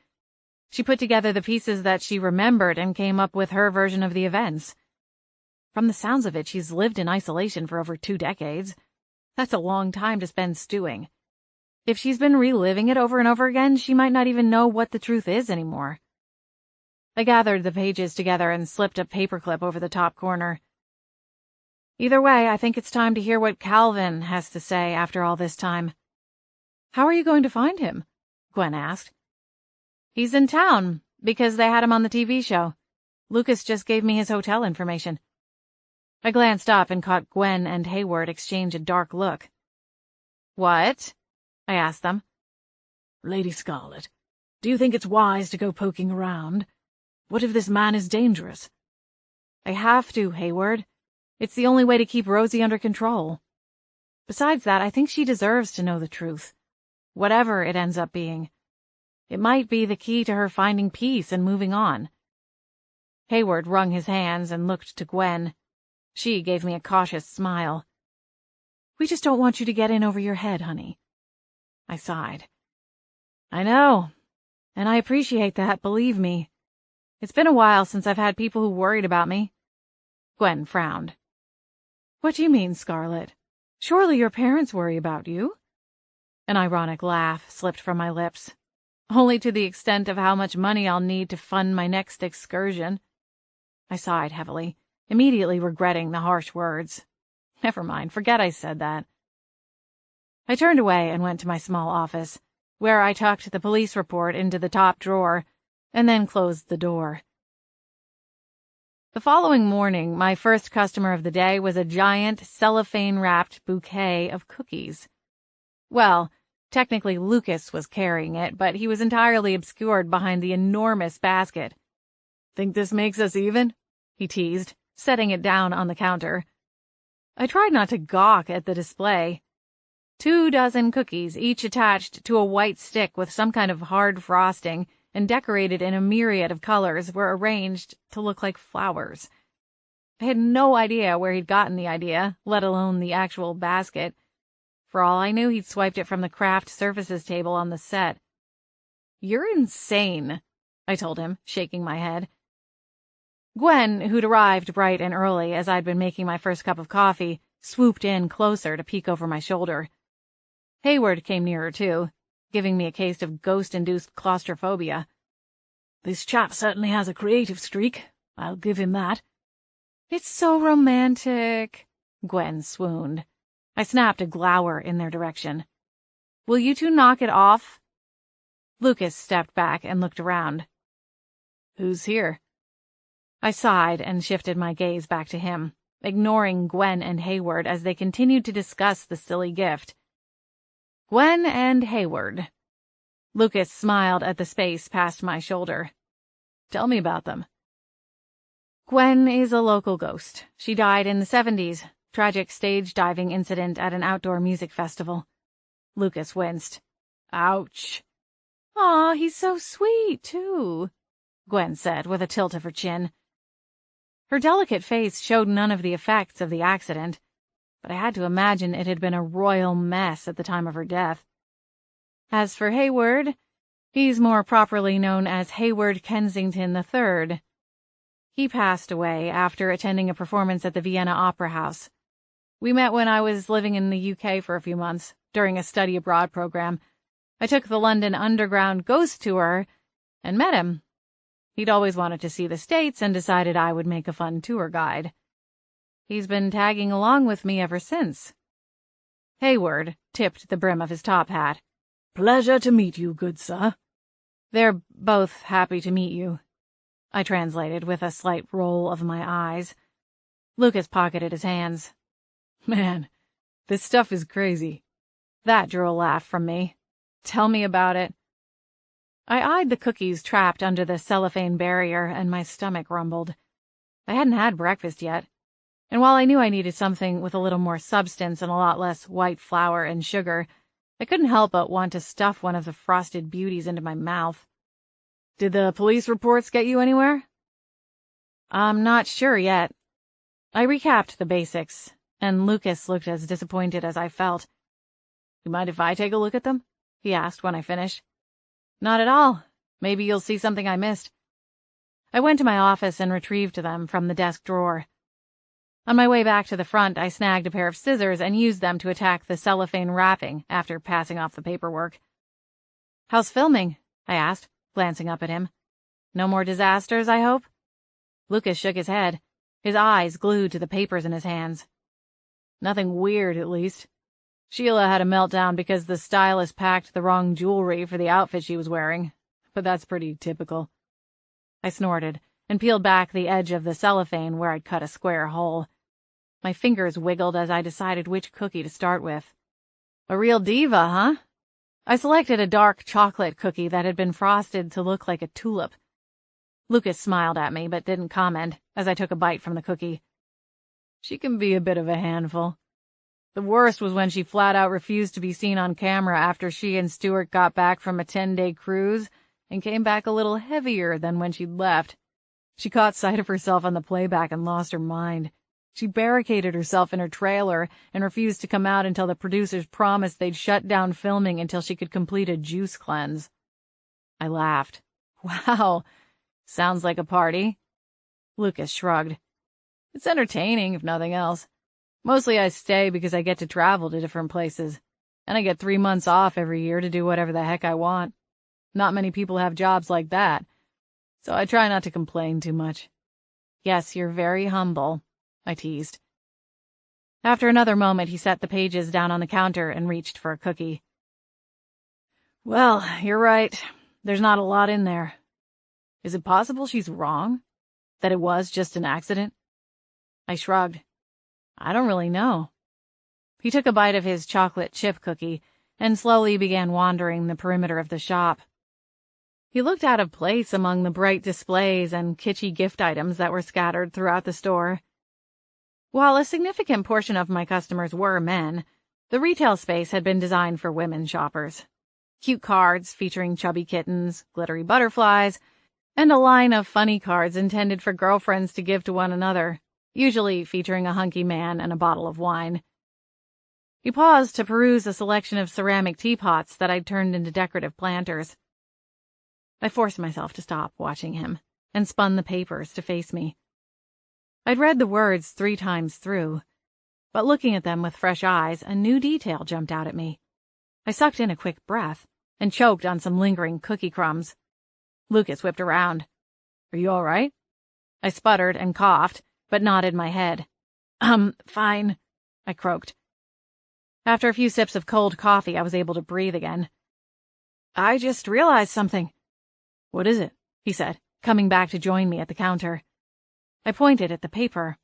She put together the pieces that she remembered and came up with her version of the events. From the sounds of it, she's lived in isolation for over 2 decades. That's a long time to spend stewing. If she's been reliving it over and over again, she might not even know what the truth is anymore. I gathered the pages together and slipped a paperclip over the top corner. Either way, I think it's time to hear what Calvin has to say after all this time. How are you going to find him? Gwen asked. He's in town, because they had him on the TV show. Lucas just gave me his hotel information. I glanced up and caught Gwen and Hayward exchange a dark look. What? I asked them. Lady Scarlet, do you think it's wise to go poking around? What if this man is dangerous? I have to, Hayward. It's the only way to keep Rosie under control. Besides that, I think she deserves to know the truth. Whatever it ends up being. It might be the key to her finding peace and moving on. Hayward wrung his hands and looked to Gwen. She gave me a cautious smile. We just don't want you to get in over your head, honey. I sighed. I know, and I appreciate that, believe me. It's been a while since I've had people who worried about me. Gwen frowned. What do you mean, Scarlet? Surely your parents worry about you? An ironic laugh slipped from my lips. Only to the extent of how much money I'll need to fund my next excursion. I sighed heavily, immediately regretting the harsh words. Never mind, forget I said that. I turned away and went to my small office, where I tucked the police report into the top drawer, and then closed the door. The following morning, my first customer of the day was a giant cellophane-wrapped bouquet of cookies. Well, technically Lucas was carrying it, but he was entirely obscured behind the enormous basket. Think this makes us even? He teased, setting it down on the counter. I tried not to gawk at the display. 2 dozen cookies, each attached to a white stick with some kind of hard frosting and decorated in a myriad of colors, were arranged to look like flowers. I had no idea where he'd gotten the idea, let alone the actual basket. For all I knew, he'd swiped it from the craft services table on the set. You're insane, I told him, shaking my head. Gwen, who'd arrived bright and early as I'd been making my first cup of coffee, swooped in closer to peek over my shoulder. Hayward came nearer too, giving me a case of ghost-induced claustrophobia. This chap certainly has a creative streak. I'll give him that. It's so romantic, Gwen swooned. I snapped a glower in their direction. Will you 2 knock it off? Lucas stepped back and looked around. Who's here? I sighed and shifted my gaze back to him, ignoring Gwen and Hayward as they continued to discuss the silly gift. Gwen and Hayward. Lucas smiled at the space past my shoulder. Tell me about them. Gwen is a local ghost. She died in the 70s. Tragic stage diving incident at an outdoor music festival. Lucas winced. Ouch. Aw, he's so sweet, too, Gwen said with a tilt of her chin. Her delicate face showed none of the effects of the accident, but I had to imagine it had been a royal mess at the time of her death. As for Hayward, he's more properly known as Hayward Kensington III. He passed away after attending a performance at the Vienna Opera House. We met when I was living in the UK for a few months, during a study abroad program. I took the London Underground Ghost Tour and met him. He'd always wanted to see the States and decided I would make a fun tour guide. He's been tagging along with me ever since. Hayward tipped the brim of his top hat. Pleasure to meet you, good sir. They're both happy to meet you. I translated with a slight roll of my eyes. Lucas pocketed his hands. Man, this stuff is crazy. That drew a laugh from me. Tell me about it. I eyed the cookies trapped under the cellophane barrier, and my stomach rumbled. I hadn't had breakfast yet, and while I knew I needed something with a little more substance and a lot less white flour and sugar, I couldn't help but want to stuff one of the frosted beauties into my mouth. Did the police reports get you anywhere? I'm not sure yet. I recapped the basics, and Lucas looked as disappointed as I felt. You mind if I take a look at them? He asked when I finished. Not at all. Maybe you'll see something I missed. I went to my office and retrieved them from the desk drawer. On my way back to the front, I snagged a pair of scissors and used them to attack the cellophane wrapping after passing off the paperwork. How's filming? I asked, glancing up at him. No more disasters, I hope? Lucas shook his head, his eyes glued to the papers in his hands. Nothing weird, at least. Sheila had a meltdown because the stylist packed the wrong jewelry for the outfit she was wearing, but that's pretty typical. I snorted and peeled back the edge of the cellophane where I'd cut a square hole. My fingers wiggled as I decided which cookie to start with. A real diva, huh? I selected a dark chocolate cookie that had been frosted to look like a tulip. Lucas smiled at me but didn't comment as I took a bite from the cookie. She can be a bit of a handful. The worst was when she flat out refused to be seen on camera after she and Stuart got back from a 10-day cruise and came back a little heavier than when she'd left. She caught sight of herself on the playback and lost her mind. She barricaded herself in her trailer and refused to come out until the producers promised they'd shut down filming until she could complete a juice cleanse. I laughed. Wow, sounds like a party. Lucas shrugged. It's entertaining, if nothing else. Mostly I stay because I get to travel to different places, and I get 3 months off every year to do whatever the heck I want. Not many people have jobs like that, so I try not to complain too much. Yes, you're very humble, I teased. After another moment, he set the pages down on the counter and reached for a cookie. Well, you're right. There's not a lot in there. Is it possible she's wrong? That it was just an accident? I shrugged. I don't really know. He took a bite of his chocolate chip cookie and slowly began wandering the perimeter of the shop. He looked out of place among the bright displays and kitschy gift items that were scattered throughout the store. While a significant portion of my customers were men, the retail space had been designed for women shoppers. Cute cards featuring chubby kittens, glittery butterflies, and a line of funny cards intended for girlfriends to give to one another, usually featuring a hunky man and a bottle of wine. He paused to peruse a selection of ceramic teapots that I'd turned into decorative planters. I forced myself to stop watching him and spun the papers to face me. I'd read the words 3 times through, but looking at them with fresh eyes, a new detail jumped out at me. I sucked in a quick breath and choked on some lingering cookie crumbs. Lucas whipped around. Are you all right? I sputtered and coughed, but nodded my head. Fine, I croaked. After a few sips of cold coffee, I was able to breathe again. I just realized something. What is it? He said, coming back to join me at the counter. I pointed at the paper.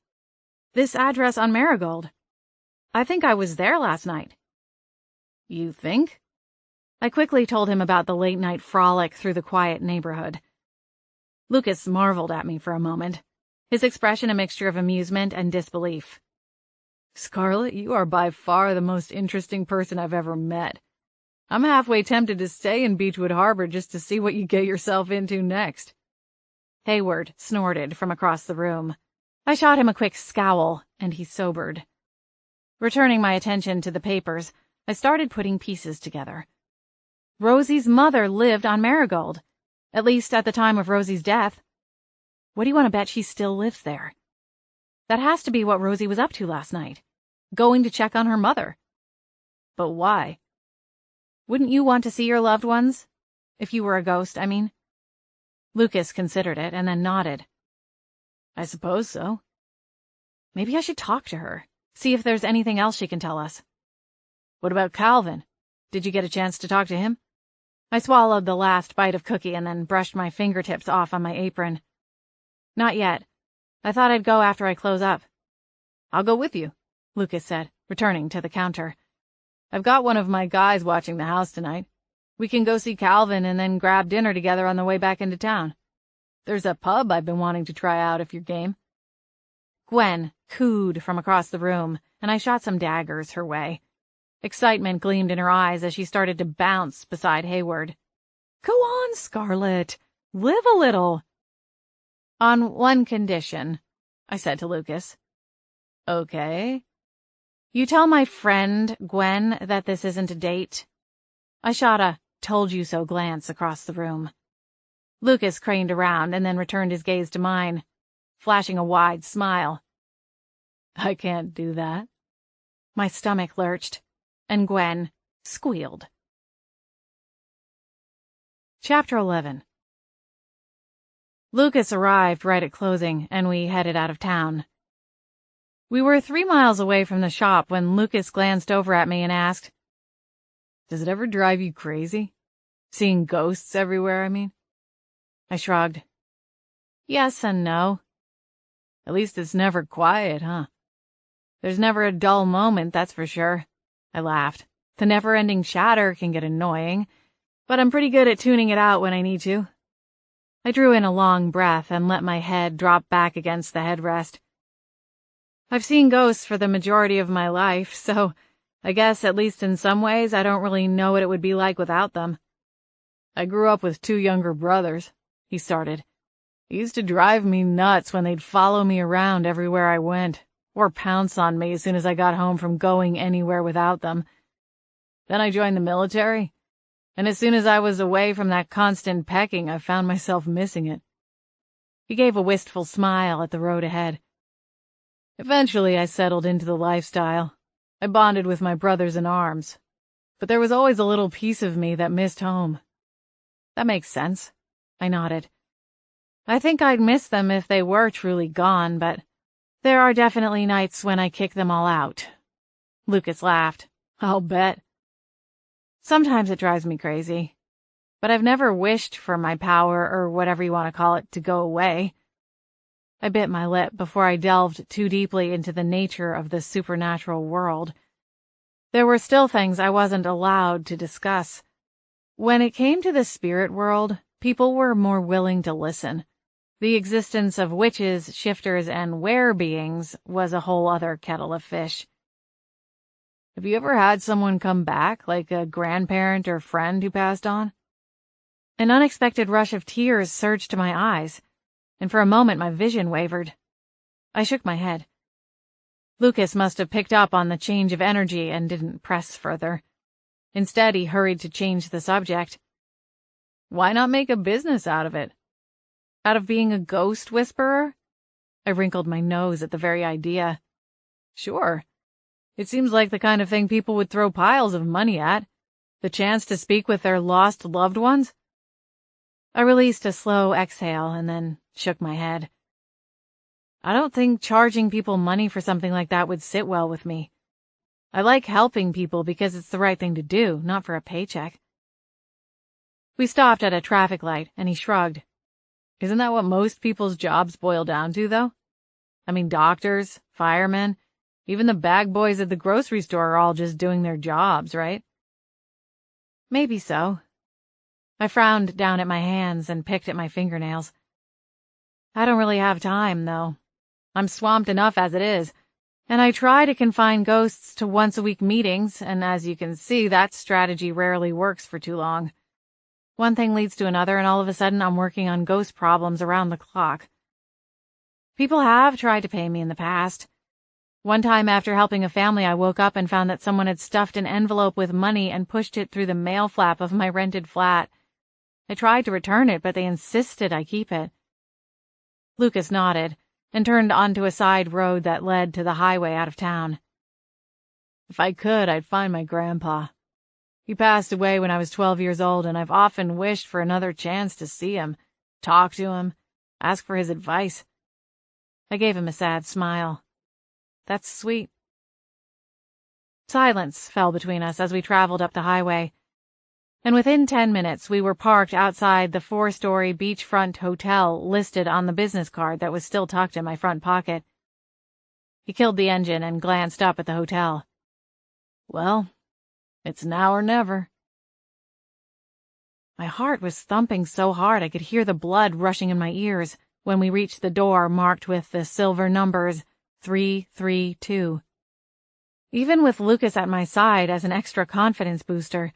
This address on Marigold. I think I was there last night. You think? I quickly told him about the late-night frolic through the quiet neighborhood. Lucas marveled at me for a moment, his expression a mixture of amusement and disbelief. Scarlett, you are by far the most interesting person I've ever met. I'm halfway tempted to stay in Beechwood Harbor just to see what you get yourself into next. Hayward snorted from across the room. I shot him a quick scowl, and he sobered. Returning my attention to the papers, I started putting pieces together. Rosie's mother lived on Marigold, at least at the time of Rosie's death. What do you want to bet she still lives there? That has to be what Rosie was up to last night, going to check on her mother. But why? Wouldn't you want to see your loved ones? If you were a ghost, I mean. Lucas considered it and then nodded. I suppose so. Maybe I should talk to her, see if there's anything else she can tell us. What about Calvin? Did you get a chance to talk to him? I swallowed the last bite of cookie and then brushed my fingertips off on my apron. Not yet. I thought I'd go after I close up. I'll go with you, Lucas said, returning to the counter. I've got one of my guys watching the house tonight. We can go see Calvin and then grab dinner together on the way back into town. There's a pub I've been wanting to try out if you're game. Gwen cooed from across the room, and I shot some daggers her way. Excitement gleamed in her eyes as she started to bounce beside Hayward. Go on, Scarlett. Live a little. On one condition, I said to Lucas. Okay. You tell my friend, Gwen, that this isn't a date. I shot a told-you-so glance across the room. Lucas craned around and then returned his gaze to mine, flashing a wide smile. I can't do that. My stomach lurched, and Gwen squealed. Chapter 11. Lucas arrived right at closing, and we headed out of town. We were 3 miles away from the shop when Lucas glanced over at me and asked, Does it ever drive you crazy? Seeing ghosts everywhere, I mean? I shrugged. Yes and no. At least it's never quiet, huh? There's never a dull moment, that's for sure. I laughed. The never-ending chatter can get annoying, but I'm pretty good at tuning it out when I need to. I drew in a long breath and let my head drop back against the headrest. I've seen ghosts for the majority of my life, so I guess at least in some ways I don't really know what it would be like without them. I grew up with 2 younger brothers, he started. It used to drive me nuts when they'd follow me around everywhere I went, or pounce on me as soon as I got home from going anywhere without them. Then I joined the military, and as soon as I was away from that constant pecking, I found myself missing it. He gave a wistful smile at the road ahead. Eventually, I settled into the lifestyle. I bonded with my brothers in arms, but there was always a little piece of me that missed home. That makes sense. I nodded. I think I'd miss them if they were truly gone, but there are definitely nights when I kick them all out. Lucas laughed. I'll bet. Sometimes it drives me crazy, but I've never wished for my power, or whatever you want to call it, to go away. I bit my lip before I delved too deeply into the nature of the supernatural world. There were still things I wasn't allowed to discuss. When it came to the spirit world, people were more willing to listen. The existence of witches, shifters, and were-beings was a whole other kettle of fish. Have you ever had someone come back, like a grandparent or friend who passed on? An unexpected rush of tears surged to my eyes, and for a moment my vision wavered. I shook my head. Lucas must have picked up on the change of energy and didn't press further. Instead, he hurried to change the subject. Why not make a business out of it? Out of being a ghost whisperer? I wrinkled my nose at the very idea. Sure. It seems like the kind of thing people would throw piles of money at. The chance to speak with their lost loved ones? I released a slow exhale and then shook my head. I don't think charging people money for something like that would sit well with me. I like helping people because it's the right thing to do, not for a paycheck. We stopped at a traffic light, and he shrugged. Isn't that what most people's jobs boil down to, though? I mean, doctors, firemen, even the bag boys at the grocery store are all just doing their jobs, right? Maybe so. I frowned down at my hands and picked at my fingernails. I don't really have time, though. I'm swamped enough as it is, and I try to confine ghosts to once-a-week meetings, and as you can see, that strategy rarely works for too long. One thing leads to another, and all of a sudden I'm working on ghost problems around the clock. People have tried to pay me in the past. One time after helping a family, I woke up and found that someone had stuffed an envelope with money and pushed it through the mail flap of my rented flat. I tried to return it, but they insisted I keep it. Lucas nodded and turned onto a side road that led to the highway out of town. If I could, I'd find my grandpa. He passed away when I was 12 years old, and I've often wished for another chance to see him, talk to him, ask for his advice. I gave him a sad smile. That's sweet. Silence fell between us as we traveled up the highway. and within 10 minutes we were parked outside the 4-story beachfront hotel listed on the business card that was still tucked in my front pocket. He killed the engine and glanced up at the hotel. Well, it's now or never. My heart was thumping so hard I could hear the blood rushing in my ears when we reached the door marked with the silver numbers 332. Even with Lucas at my side as an extra confidence booster,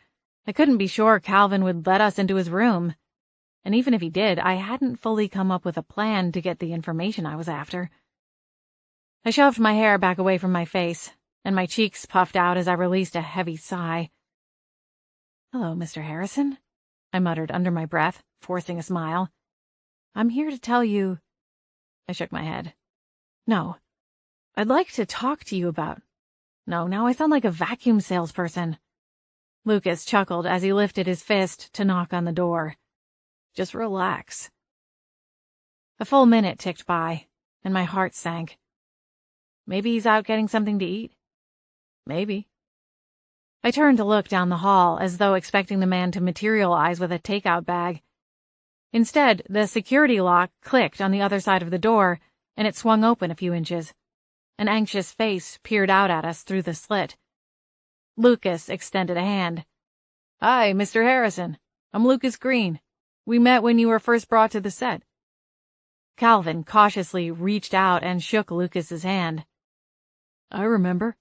I couldn't be sure Calvin would let us into his room. And even if he did, I hadn't fully come up with a plan to get the information I was after. I shoved my hair back away from my face, and my cheeks puffed out as I released a heavy sigh. "Hello, Mr. Harrison," I muttered under my breath, forcing a smile. "I'm here to tell you—" I shook my head. "No. I'd like to talk to you about—" No, now I sound like a vacuum salesperson. Lucas chuckled as he lifted his fist to knock on the door. "Just relax." A full minute ticked by, and my heart sank. Maybe he's out getting something to eat? Maybe. I turned to look down the hall as though expecting the man to materialize with a takeout bag. Instead, the security lock clicked on the other side of the door, and it swung open a few inches. An anxious face peered out at us through the slit. Lucas extended a hand. "Hi, Mr. Harrison. I'm Lucas Green. We met when you were first brought to the set." Calvin cautiously reached out and shook Lucas's hand. "I remember."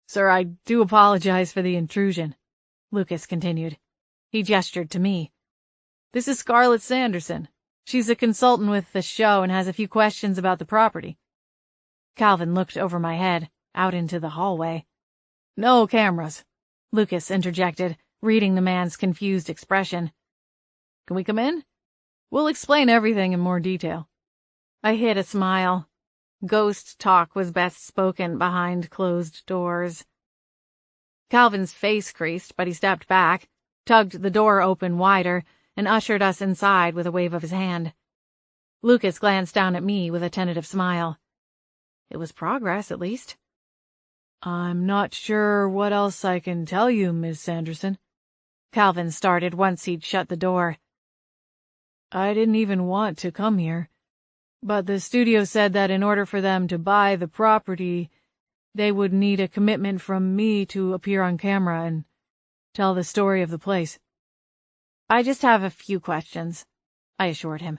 "Sir, I do apologize for the intrusion," Lucas continued. He gestured to me. "This is Scarlett Sanderson. She's a consultant with the show and has a few questions about the property." Calvin looked over my head, out into the hallway. "No cameras," Lucas interjected, reading the man's confused expression. "Can we come in? We'll explain everything in more detail." I hid a smile. Ghost talk was best spoken behind closed doors. Calvin's face creased, but he stepped back, tugged the door open wider, and ushered us inside with a wave of his hand. Lucas glanced down at me with a tentative smile. It was progress, at least. "I'm not sure what else I can tell you, Miss Sanderson," Calvin started once he'd shut the door. "I didn't even want to come here, but the studio said that in order for them to buy the property, they would need a commitment from me to appear on camera and tell the story of the place." "I just have a few questions," I assured him.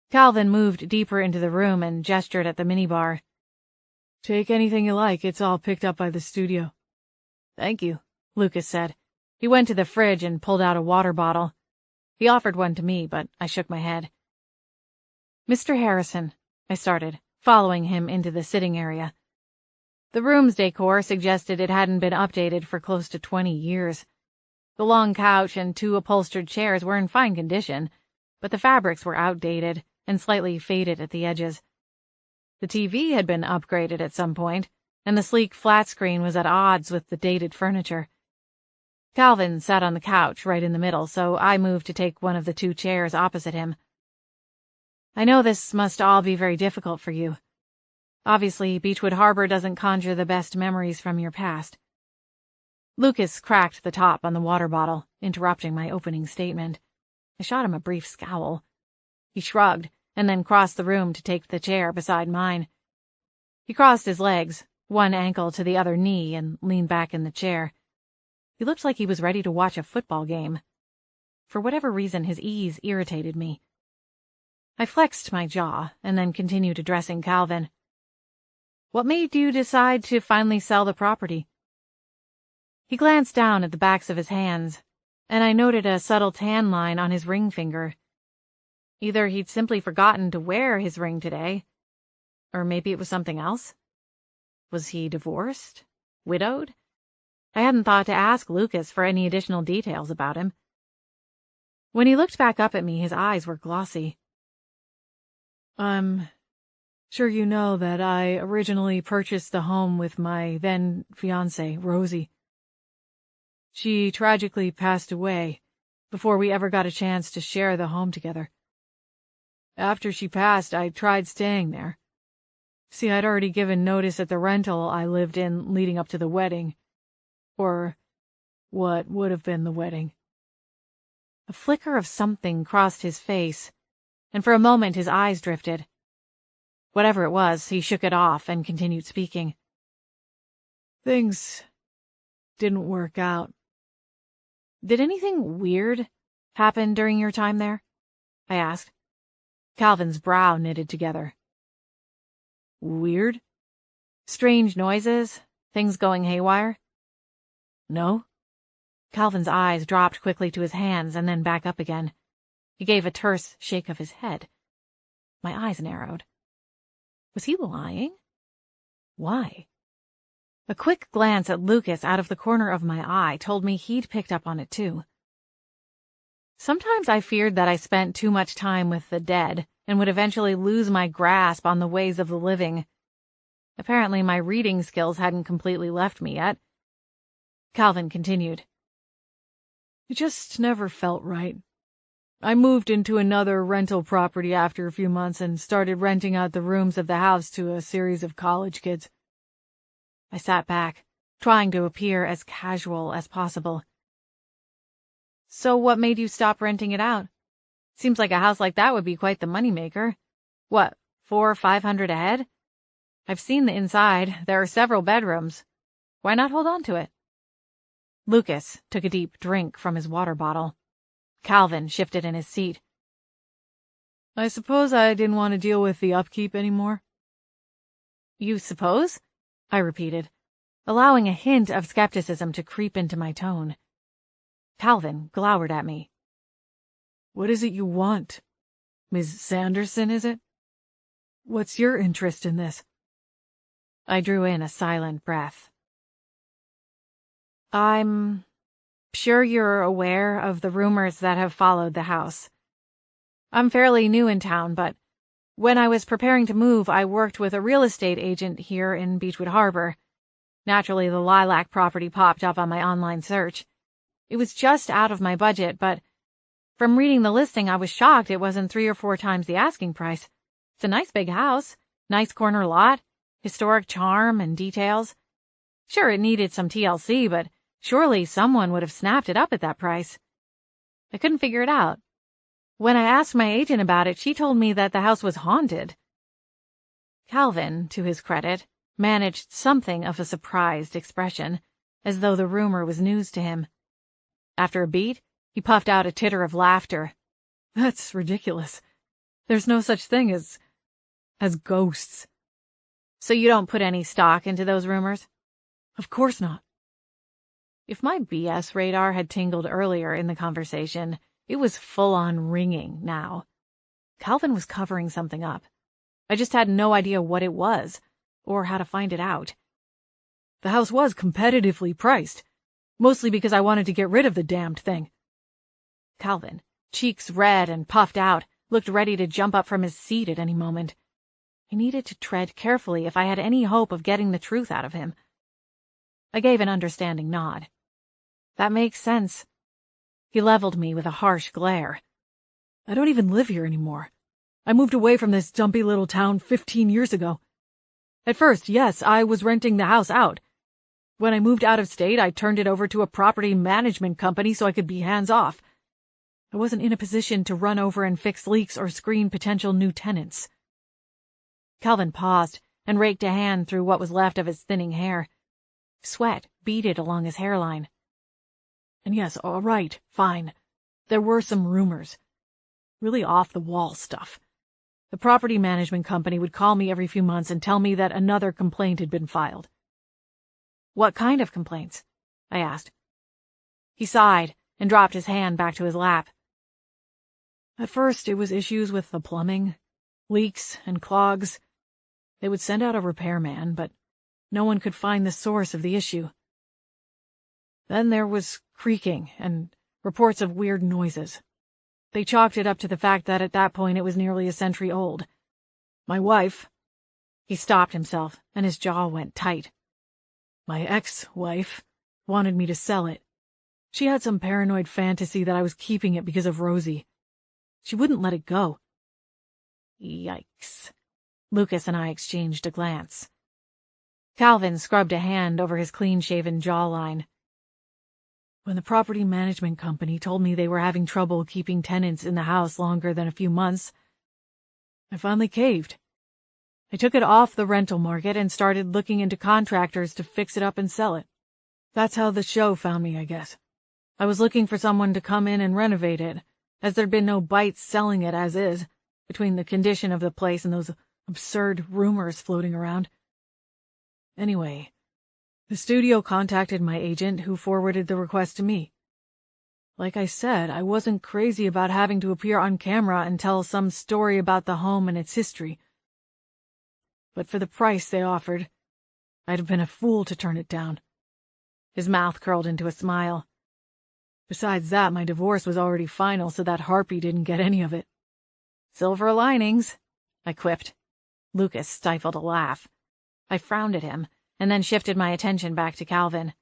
Calvin moved deeper into the room and gestured at the minibar. "Take anything you like, it's all picked up by the studio." "Thank you," Lucas said. He went to the fridge and pulled out a water bottle. He offered one to me, but I shook my head. "Mr. Harrison," I started, following him into the sitting area. The room's decor suggested it hadn't been updated for close to 20 years. The long couch and 2 upholstered chairs were in fine condition, but the fabrics were outdated and slightly faded at the edges. The TV had been upgraded at some point, and the sleek flat screen was at odds with the dated furniture. Calvin sat on the couch right in the middle, so I moved to take one of the 2 chairs opposite him. "I know this must all be very difficult for you. Obviously, Beechwood Harbor doesn't conjure the best memories from your past." Lucas cracked the top on the water bottle, interrupting my opening statement. I shot him a brief scowl. He shrugged, and then crossed the room to take the chair beside mine. He crossed his legs, one ankle to the other knee, and leaned back in the chair. He looked like he was ready to watch a football game. For whatever reason, his ease irritated me. I flexed my jaw, and then continued addressing Calvin. "What made you decide to finally sell the property?" He glanced down at the backs of his hands, and I noted a subtle tan line on his ring finger. Either he'd simply forgotten to wear his ring today, or maybe it was something else. Was he divorced? Widowed? I hadn't thought to ask Lucas for any additional details about him. When he looked back up at me, his eyes were glossy. "I'm sure you know that I originally purchased the home with my then-fiancée, Rosie. She tragically passed away before we ever got a chance to share the home together. After she passed, I tried staying there. See, I'd already given notice at the rental I lived in leading up to the wedding. Or what would have been the wedding. A flicker of something crossed his face, and for a moment his eyes drifted. Whatever it was, he shook it off and continued speaking. Things didn't work out. Did anything weird happen during your time there? I asked. Calvin's brow knitted together. Weird? Strange noises? Things going haywire? No. Calvin's eyes dropped quickly to his hands and then back up again. He gave a terse shake of his head. My eyes narrowed. Was he lying? Why? A quick glance at Lucas out of the corner of my eye told me he'd picked up on it too. Sometimes I feared that I spent too much time with the dead and would eventually lose my grasp on the ways of the living. Apparently my reading skills hadn't completely left me yet. Calvin continued. It just never felt right. I moved into another rental property after a few months and started renting out the rooms of the house to a series of college kids. I sat back, trying to appear as casual as possible. So what made you stop renting it out? Seems like a house like that would be quite the moneymaker. What, $400 or $500 a head? I've seen the inside. There are several bedrooms. Why not hold on to it? Lucas took a deep drink from his water bottle. Calvin shifted in his seat. I suppose I didn't want to deal with the upkeep anymore. You suppose? I repeated, allowing a hint of skepticism to creep into my tone. Calvin glowered at me. What is it you want? Ms. Sanderson, is it? What's your interest in this? I drew in a silent breath. I'm sure you're aware of the rumors that have followed the house. I'm fairly new in town, but when I was preparing to move, I worked with a real estate agent here in Beechwood Harbor. Naturally, the Lilac property popped up on my online search. It was just out of my budget, but from reading the listing, I was shocked it wasn't 3 or 4 times the asking price. It's a nice big house, nice corner lot, historic charm and details. Sure, it needed some TLC, but surely someone would have snapped it up at that price. I couldn't figure it out. When I asked my agent about it, she told me that the house was haunted. Calvin, to his credit, managed something of a surprised expression, as though the rumor was news to him. After a beat, he puffed out a titter of laughter. That's ridiculous. There's no such thing as ghosts. So you don't put any stock into those rumors? Of course not. If my BS radar had tingled earlier in the conversation, it was full-on ringing now. Calvin was covering something up. I just had no idea what it was, or how to find it out. The house was competitively priced, mostly because I wanted to get rid of the damned thing. Calvin, cheeks red and puffed out, looked ready to jump up from his seat at any moment. I needed to tread carefully if I had any hope of getting the truth out of him. I gave an understanding nod. That makes sense. He leveled me with a harsh glare. I don't even live here anymore. I moved away from this dumpy little town 15 years ago. At first, yes, I was renting the house out. When I moved out of state, I turned it over to a property management company so I could be hands-off. I wasn't in a position to run over and fix leaks or screen potential new tenants. Calvin paused and raked a hand through what was left of his thinning hair. Sweat beaded along his hairline. And yes, all right, fine. There were some rumors. Really off-the-wall stuff. The property management company would call me every few months and tell me that another complaint had been filed. What kind of complaints? I asked. He sighed and dropped his hand back to his lap. At first, it was issues with the plumbing, leaks and clogs. They would send out a repairman, but no one could find the source of the issue. Then there was creaking and reports of weird noises. They chalked it up to the fact that at that point it was nearly a century old. My wife— He stopped himself, and his jaw went tight. My ex-wife wanted me to sell it. She had some paranoid fantasy that I was keeping it because of Rosie. She wouldn't let it go. Yikes. Lucas and I exchanged a glance. Calvin scrubbed a hand over his clean-shaven jawline. When the property management company told me they were having trouble keeping tenants in the house longer than a few months, I finally caved. I took it off the rental market and started looking into contractors to fix it up and sell it. That's how the show found me, I guess. I was looking for someone to come in and renovate it, as there'd been no bites selling it as is, between the condition of the place and those absurd rumors floating around. Anyway, the studio contacted my agent, who forwarded the request to me. Like I said, I wasn't crazy about having to appear on camera and tell some story about the home and its history. But for the price they offered, I'd have been a fool to turn it down. His mouth curled into a smile. Besides that, my divorce was already final, so that harpy didn't get any of it. Silver linings, I quipped. Lucas stifled a laugh. I frowned at him, and then shifted my attention back to Calvin.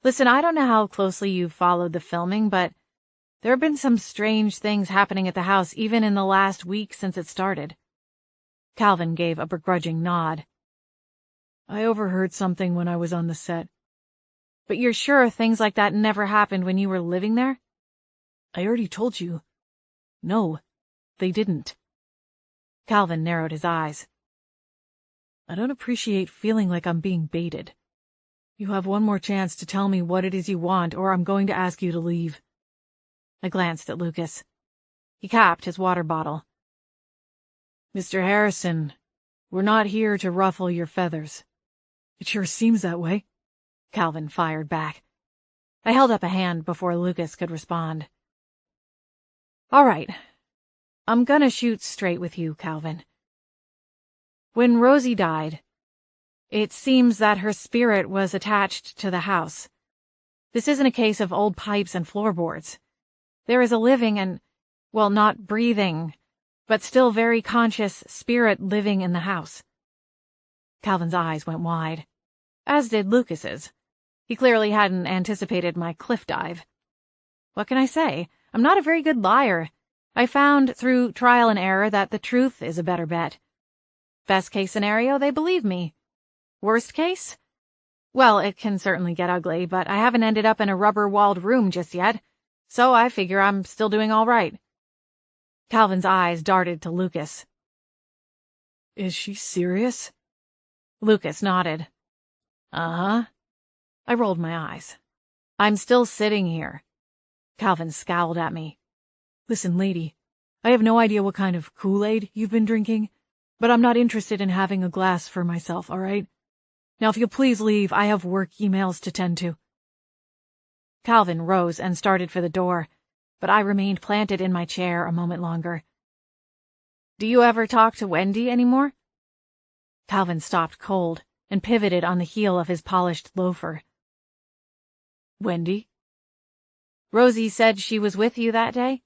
Listen, I don't know how closely you've followed the filming, but there have been some strange things happening at the house even in the last week since it started. Calvin gave a begrudging nod. I overheard something when I was on the set. But you're sure things like that never happened when you were living there? I already told you. No, they didn't. Calvin narrowed his eyes. I don't appreciate feeling like I'm being baited. You have one more chance to tell me what it is you want, or I'm going to ask you to leave. I glanced at Lucas. He capped his water bottle. Mr. Harrison, we're not here to ruffle your feathers. It sure seems that way. Calvin fired back. I held up a hand before Lucas could respond. All right. I'm gonna shoot straight with you, Calvin. When Rosie died, it seems that her spirit was attached to the house. This isn't a case of old pipes and floorboards. There is a living and, well, not breathing, but still very conscious spirit living in the house. Calvin's eyes went wide, as did Lucas's. He clearly hadn't anticipated my cliff dive. What can I say? I'm not a very good liar. I found through trial and error that the truth is a better bet. Best case scenario, they believe me. Worst case? Well, it can certainly get ugly, but I haven't ended up in a rubber-walled room just yet, so I figure I'm still doing all right. Calvin's eyes darted to Lucas. Is she serious? Lucas nodded. Uh-huh. I rolled my eyes. I'm still sitting here. Calvin scowled at me. Listen, lady, I have no idea what kind of Kool-Aid you've been drinking, but I'm not interested in having a glass for myself, all right? Now, if you'll please leave, I have work emails to tend to. Calvin rose and started for the door, but I remained planted in my chair a moment longer. Do you ever talk to Wendy anymore? Calvin stopped cold and pivoted on the heel of his polished loafer. Wendy? Rosie said she was with you that day?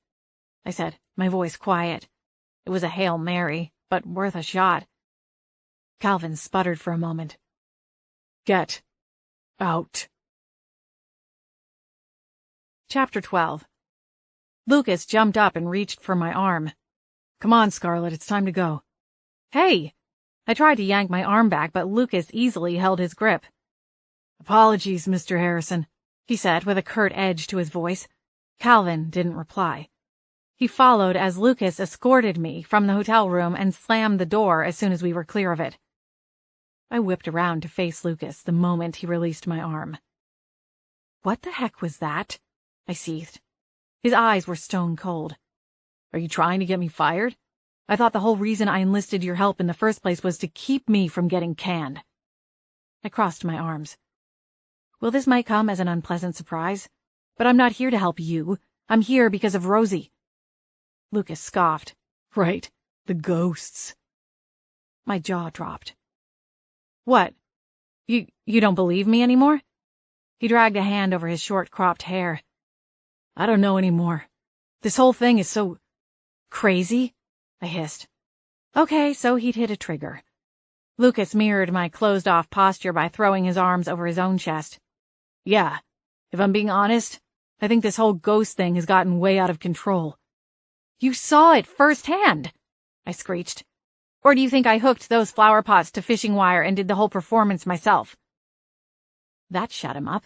I said, my voice quiet. It was a Hail Mary, but worth a shot. Calvin sputtered for a moment. Get out. Chapter 12. Lucas jumped up and reached for my arm. Come on, Scarlett, it's time to go. Hey! I tried to yank my arm back, but Lucas easily held his grip. Apologies, Mr. Harrison, he said with a curt edge to his voice. Calvin didn't reply. He followed as Lucas escorted me from the hotel room and slammed the door as soon as we were clear of it. I whipped around to face Lucas the moment he released my arm. What the heck was that? I seethed. His eyes were stone cold. Are you trying to get me fired? I thought the whole reason I enlisted your help in the first place was to keep me from getting canned. I crossed my arms. Well, this might come as an unpleasant surprise, but I'm not here to help you. I'm here because of Rosie. Lucas scoffed. Right, the ghosts. My jaw dropped. What? You don't believe me anymore? He dragged a hand over his short cropped hair. I don't know anymore. This whole thing is so crazy, I hissed. Okay, so he'd hit a trigger. Lucas mirrored my closed-off posture by throwing his arms over his own chest. Yeah, if I'm being honest, I think this whole ghost thing has gotten way out of control. You saw it firsthand, I screeched. Or do you think I hooked those flower pots to fishing wire and did the whole performance myself? That shut him up.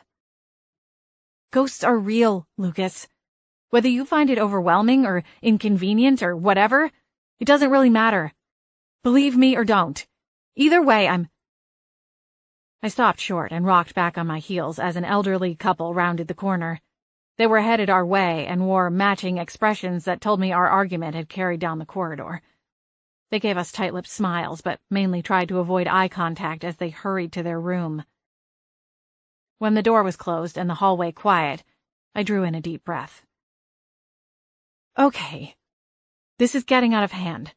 Ghosts are real, Lucas. Whether you find it overwhelming or inconvenient or whatever, it doesn't really matter. Believe me or don't. Either way, I stopped short and rocked back on my heels as an elderly couple rounded the corner. They were headed our way and wore matching expressions that told me our argument had carried down the corridor. They gave us tight-lipped smiles, but mainly tried to avoid eye contact as they hurried to their room. When the door was closed and the hallway quiet, I drew in a deep breath. Okay, this is getting out of hand.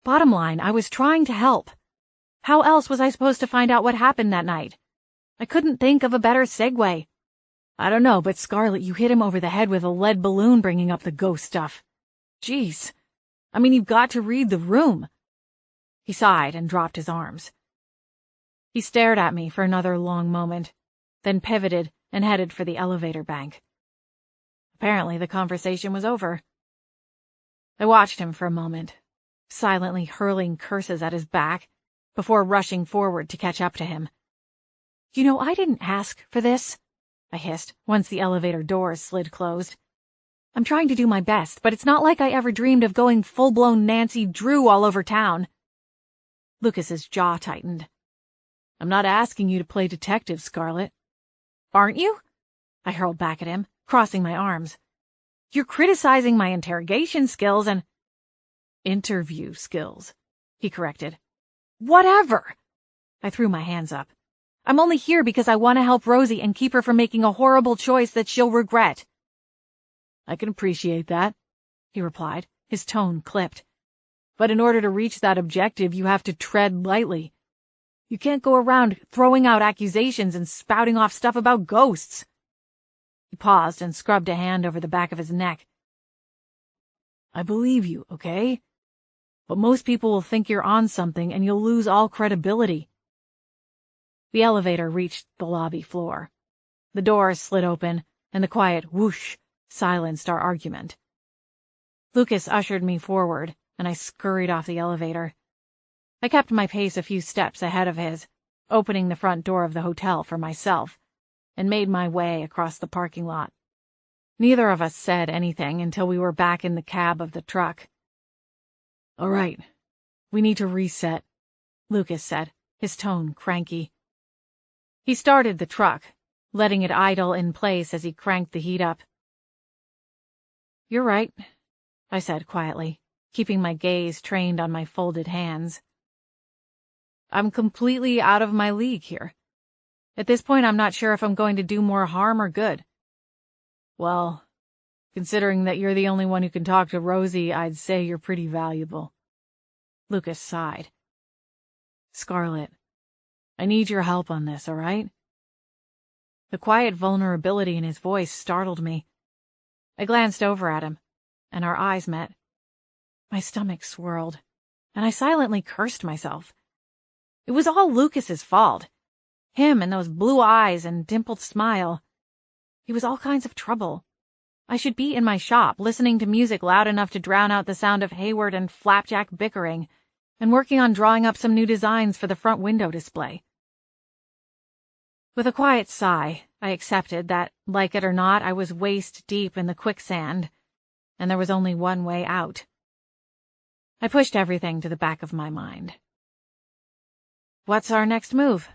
Bottom line, I was trying to help. How else was I supposed to find out what happened that night? I couldn't think of a better segue. I don't know, but Scarlett, you hit him over the head with a lead balloon bringing up the ghost stuff. Jeez. I mean, you've got to read the room. He sighed and dropped his arms. He stared at me for another long moment, then pivoted and headed for the elevator bank. Apparently the conversation was over. I watched him for a moment, silently hurling curses at his back, before rushing forward to catch up to him. You know, I didn't ask for this, I hissed once the elevator doors slid closed. I'm trying to do my best, but it's not like I ever dreamed of going full-blown Nancy Drew all over town. Lucas's jaw tightened. I'm not asking you to play detective, Scarlett. Aren't you? I hurled back at him, crossing my arms. You're criticizing my interrogation skills and... Interview skills, he corrected. Whatever! I threw my hands up. I'm only here because I want to help Rosie and keep her from making a horrible choice that she'll regret. I can appreciate that, he replied, his tone clipped. But in order to reach that objective, you have to tread lightly. You can't go around throwing out accusations and spouting off stuff about ghosts. He paused and scrubbed a hand over the back of his neck. I believe you, okay? But most people will think you're on something and you'll lose all credibility. The elevator reached the lobby floor. The door slid open, and the quiet whoosh silenced our argument. Lucas ushered me forward, and I scurried off the elevator. I kept my pace a few steps ahead of his, opening the front door of the hotel for myself, and made my way across the parking lot. Neither of us said anything until we were back in the cab of the truck. All right, we need to reset, Lucas said, his tone cranky. He started the truck, letting it idle in place as he cranked the heat up. You're right, I said quietly, keeping my gaze trained on my folded hands. I'm completely out of my league here. At this point, I'm not sure if I'm going to do more harm or good. Well, considering that you're the only one who can talk to Rosie, I'd say you're pretty valuable. Lucas sighed. Scarlett, I need your help on this, all right? The quiet vulnerability in his voice startled me. I glanced over at him, and our eyes met. My stomach swirled, and I silently cursed myself. It was all Lucas's fault. Him and those blue eyes and dimpled smile. He was all kinds of trouble. I should be in my shop, listening to music loud enough to drown out the sound of Hayward and Flapjack bickering, and working on drawing up some new designs for the front window display. With a quiet sigh, I accepted that, like it or not, I was waist-deep in the quicksand, and there was only one way out. I pushed everything to the back of my mind. What's our next move?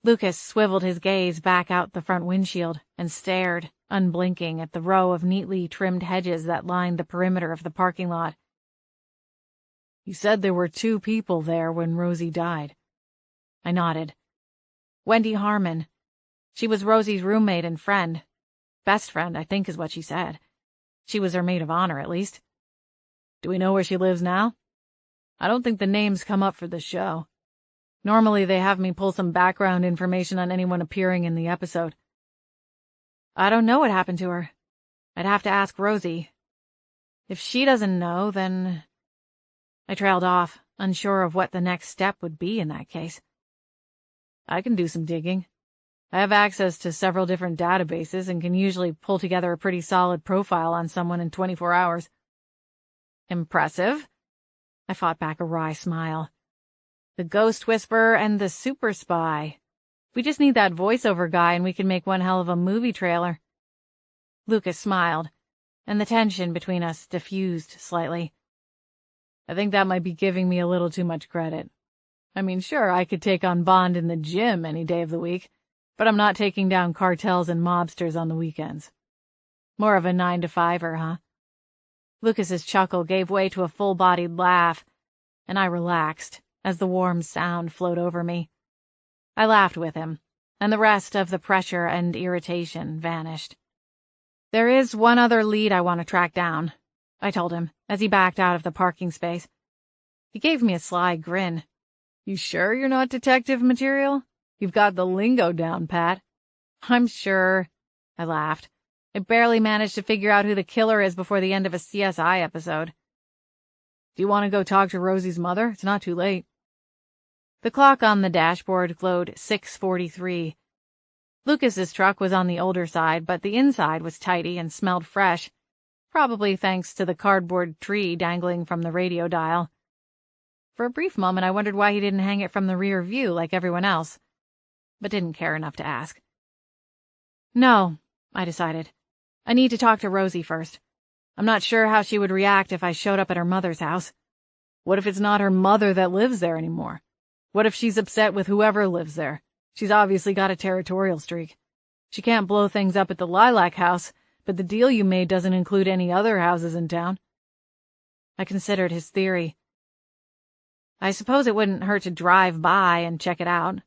Lucas swiveled his gaze back out the front windshield and stared, unblinking, at the row of neatly trimmed hedges that lined the perimeter of the parking lot. You said there were 2 people there when Rosie died. I nodded. Wendy Harmon. She was Rosie's roommate and friend. Best friend, I think is what she said. She was her maid of honor, at least. Do we know where she lives now? I don't think the names come up for the show. Normally they have me pull some background information on anyone appearing in the episode. I don't know what happened to her. I'd have to ask Rosie. If she doesn't know, then... I trailed off, unsure of what the next step would be in that case. I can do some digging. I have access to several different databases and can usually pull together a pretty solid profile on someone in 24 hours. Impressive. I fought back a wry smile. The ghost whisperer and the super spy. We just need that voiceover guy and we can make one hell of a movie trailer. Lucas smiled, and the tension between us diffused slightly. I think that might be giving me a little too much credit. I mean, sure, I could take on Bond in the gym any day of the week, but I'm not taking down cartels and mobsters on the weekends. More of a 9-to-5er, huh? Lucas's chuckle gave way to a full-bodied laugh, and I relaxed as the warm sound flowed over me. I laughed with him, and the rest of the pressure and irritation vanished. There is one other lead I want to track down, I told him as he backed out of the parking space. He gave me a sly grin. You sure you're not detective material? You've got the lingo down, Pat. I'm sure, I laughed. I barely managed to figure out who the killer is before the end of a CSI episode. Do you want to go talk to Rosie's mother? It's not too late. The clock on the dashboard glowed 6:43. Lucas's truck was on the older side, but the inside was tidy and smelled fresh, probably thanks to the cardboard tree dangling from the radio dial. For a brief moment, I wondered why he didn't hang it from the rear view like everyone else, but didn't care enough to ask. No, I decided. I need to talk to Rosie first. I'm not sure how she would react if I showed up at her mother's house. What if it's not her mother that lives there anymore? What if she's upset with whoever lives there? She's obviously got a territorial streak. She can't blow things up at the Lilac House, but the deal you made doesn't include any other houses in town. I considered his theory. I suppose it wouldn't hurt to drive by and check it out.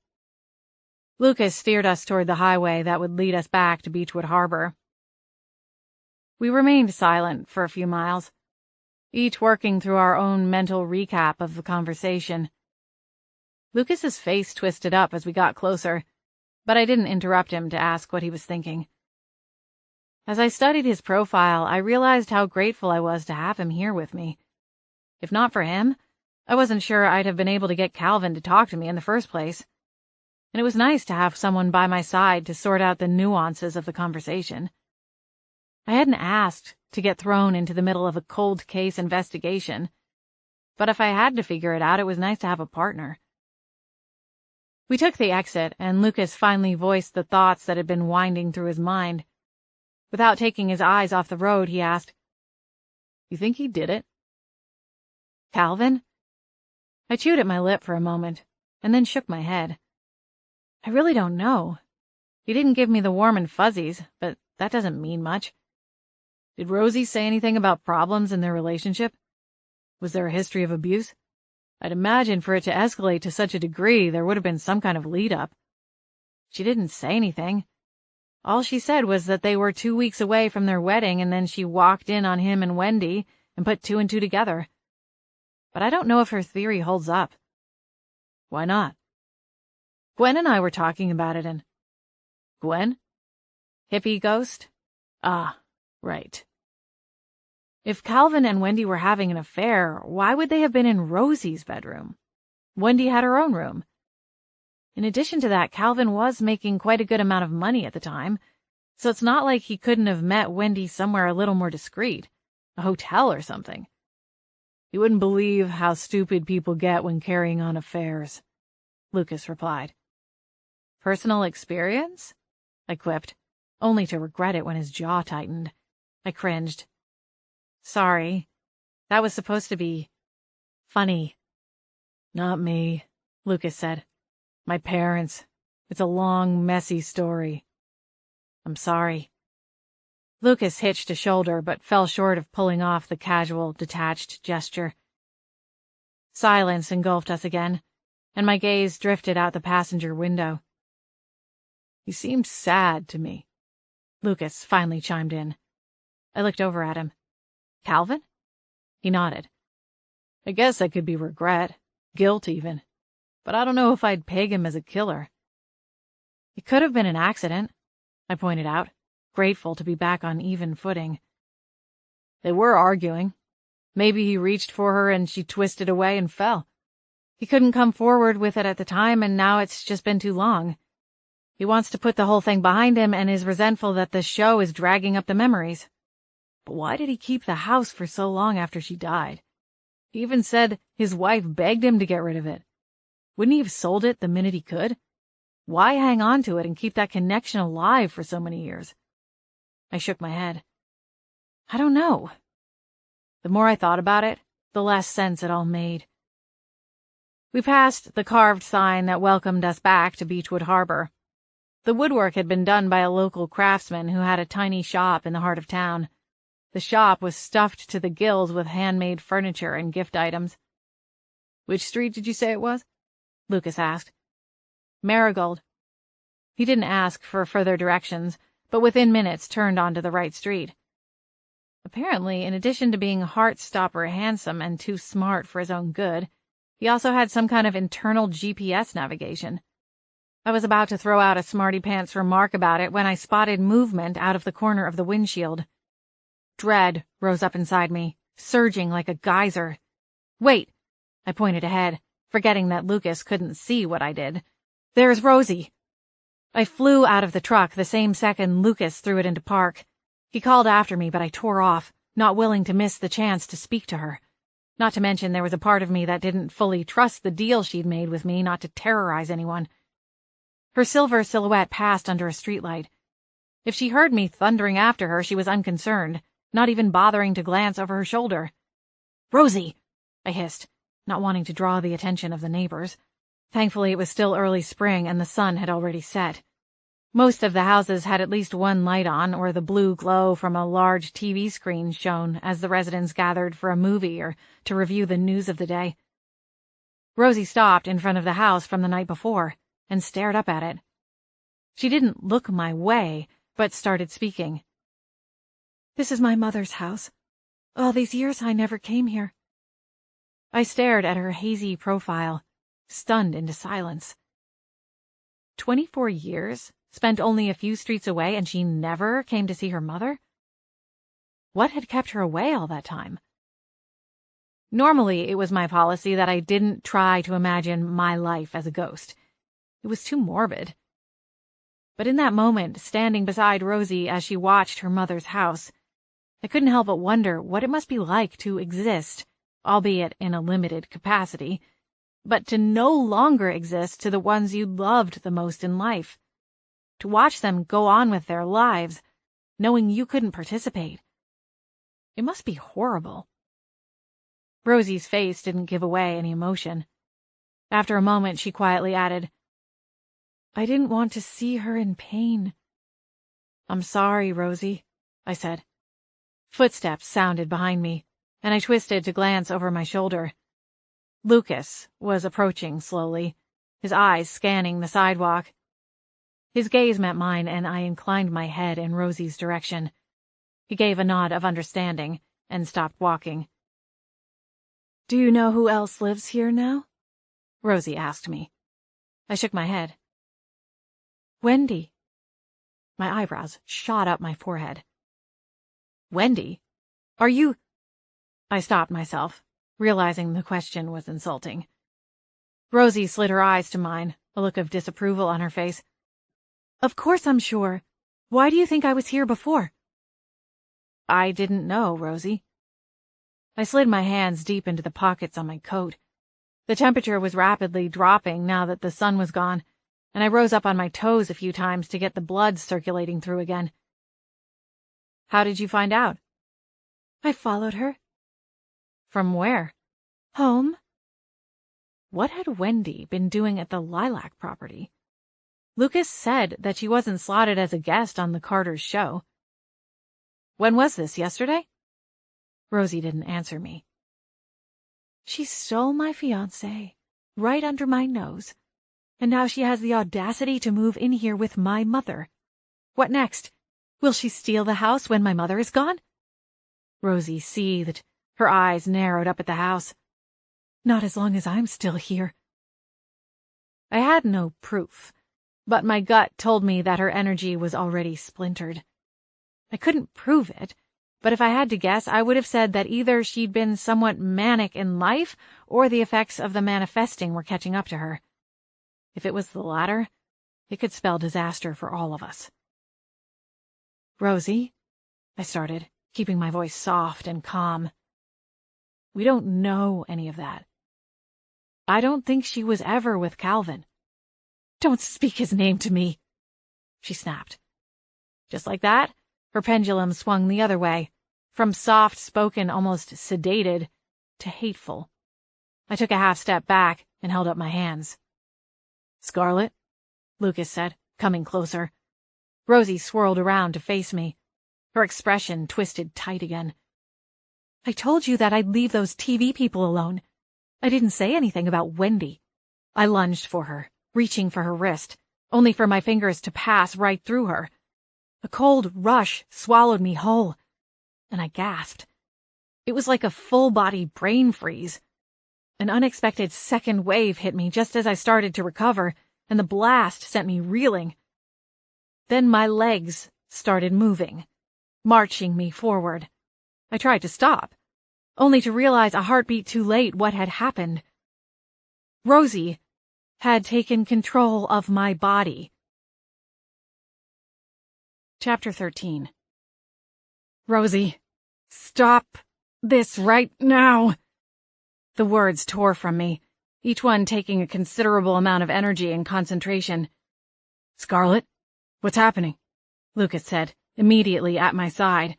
Lucas steered us toward the highway that would lead us back to Beechwood Harbor. We remained silent for a few miles, each working through our own mental recap of the conversation. Lucas's face twisted up as we got closer, but I didn't interrupt him to ask what he was thinking. As I studied his profile, I realized how grateful I was to have him here with me. If not for him, I wasn't sure I'd have been able to get Calvin to talk to me in the first place. And it was nice to have someone by my side to sort out the nuances of the conversation. I hadn't asked to get thrown into the middle of a cold case investigation, but if I had to figure it out, it was nice to have a partner. We took the exit, and Lucas finally voiced the thoughts that had been winding through his mind. Without taking his eyes off the road, he asked, "You think he did it?" "Calvin?" I chewed at my lip for a moment, and then shook my head. I really don't know. He didn't give me the warm and fuzzies, but that doesn't mean much. Did Rosie say anything about problems in their relationship? Was there a history of abuse? I'd imagine for it to escalate to such a degree, there would have been some kind of lead-up. She didn't say anything. All she said was that they were 2 weeks away from their wedding, and then she walked in on him and Wendy and put 2 and 2 together. But I don't know if her theory holds up. Why not? Gwen and I were talking about it, and... Gwen? Hippie ghost? Ah, right. If Calvin and Wendy were having an affair, why would they have been in Rosie's bedroom? Wendy had her own room. In addition to that, Calvin was making quite a good amount of money at the time, so it's not like he couldn't have met Wendy somewhere a little more discreet, a hotel or something. You wouldn't believe how stupid people get when carrying on affairs, Lucas replied. Personal experience? I quipped, only to regret it when his jaw tightened. I cringed. Sorry. That was supposed to be funny. Not me, Lucas said. My parents. It's a long, messy story. I'm sorry. Lucas hitched a shoulder, but fell short of pulling off the casual, detached gesture. Silence engulfed us again, and my gaze drifted out the passenger window. He seemed sad to me. Lucas finally chimed in. I looked over at him. Calvin? He nodded. I guess that could be regret, guilt even, but I don't know if I'd peg him as a killer. It could have been an accident, I pointed out, grateful to be back on even footing. They were arguing. Maybe he reached for her and she twisted away and fell. He couldn't come forward with it at the time, and now it's just been too long. He wants to put the whole thing behind him and is resentful that the show is dragging up the memories. But why did he keep the house for so long after she died? He even said his wife begged him to get rid of it. Wouldn't he have sold it the minute he could? Why hang on to it and keep that connection alive for so many years? I shook my head. I don't know. The more I thought about it, the less sense it all made. We passed the carved sign that welcomed us back to Beechwood Harbor. The woodwork had been done by a local craftsman who had a tiny shop in the heart of town. The shop was stuffed to the gills with handmade furniture and gift items. "Which street did you say it was?" Lucas asked. "Marigold." He didn't ask for further directions, but within minutes turned onto the right street. Apparently, in addition to being heart-stopper handsome and too smart for his own good, he also had some kind of internal GPS navigation. I was about to throw out a smarty-pants remark about it when I spotted movement out of the corner of the windshield. Dread rose up inside me, surging like a geyser. "Wait!" I pointed ahead, forgetting that Lucas couldn't see what I did. "There's Rosie!" I flew out of the truck the same second Lucas threw it into park. He called after me, but I tore off, not willing to miss the chance to speak to her. Not to mention there was a part of me that didn't fully trust the deal she'd made with me not to terrorize anyone. Her silver silhouette passed under a streetlight. If she heard me thundering after her, she was unconcerned, not even bothering to glance over her shoulder. "Rosie!" I hissed, not wanting to draw the attention of the neighbors. Thankfully, it was still early spring and the sun had already set. Most of the houses had at least one light on, or the blue glow from a large TV screen shone as the residents gathered for a movie or to review the news of the day. Rosie stopped in front of the house from the night before and stared up at it. She didn't look my way, but started speaking. "This is my mother's house. All these years I never came here." I stared at her hazy profile, stunned into silence. 24 years, spent only a few streets away, and she never came to see her mother? What had kept her away all that time? Normally, it was my policy that I didn't try to imagine my life as a ghost. It was too morbid. But in that moment, standing beside Rosie as she watched her mother's house, I couldn't help but wonder what it must be like to exist, albeit in a limited capacity, but to no longer exist to the ones you loved the most in life. To watch them go on with their lives, knowing you couldn't participate. It must be horrible. Rosie's face didn't give away any emotion. After a moment, she quietly added, "I didn't want to see her in pain." "I'm sorry, Rosie," I said. Footsteps sounded behind me, and I twisted to glance over my shoulder. Lucas was approaching slowly, his eyes scanning the sidewalk. His gaze met mine, and I inclined my head in Rosie's direction. He gave a nod of understanding and stopped walking. "Do you know who else lives here now?" Rosie asked me. I shook my head. "Wendy." My eyebrows shot up my forehead. "Wendy? Are you—" I stopped myself, realizing the question was insulting. Rosie slid her eyes to mine, a look of disapproval on her face. "Of course I'm sure. Why do you think I was here before?" "I didn't know, Rosie." I slid my hands deep into the pockets on my coat. The temperature was rapidly dropping now that the sun was gone, and I rose up on my toes a few times to get the blood circulating through again. "How did you find out?" "I followed her." "From where?" "Home." What had Wendy been doing at the Lilac property? Lucas said that she wasn't slotted as a guest on the Carters' show. "When was this, yesterday?" Rosie didn't answer me. "She stole my fiancé, right under my nose, and now she has the audacity to move in here with my mother. What next? Will she steal the house when my mother is gone?" Rosie seethed, her eyes narrowed up at the house. "Not as long as I'm still here." I had no proof, but my gut told me that her energy was already splintered. I couldn't prove it, but if I had to guess, I would have said that either she'd been somewhat manic in life, or the effects of the manifesting were catching up to her. If it was the latter, it could spell disaster for all of us. "Rosie," I started, keeping my voice soft and calm. "We don't know any of that. I don't think she was ever with Calvin." Don't speak his name to me, she snapped. Just like that, her pendulum swung the other way, from soft-spoken, almost sedated, to hateful. I took a half step back and held up my hands. Scarlet, Lucas said, coming closer. Rosie swirled around to face me. Her expression twisted tight again. I told you that I'd leave those TV people alone. I didn't say anything about Wendy. I lunged for her, reaching for her wrist, only for my fingers to pass right through her. A cold rush swallowed me whole, and I gasped. It was like a full-body brain freeze. An unexpected second wave hit me just as I started to recover, and the blast sent me reeling. Then my legs started moving, marching me forward. I tried to stop, only to realize a heartbeat too late what had happened. Rosie had taken control of my body. Chapter 13. Rosie, stop this right now. The words tore from me, each one taking a considerable amount of energy and concentration. Scarlet, what's happening? Lucas said, immediately at my side.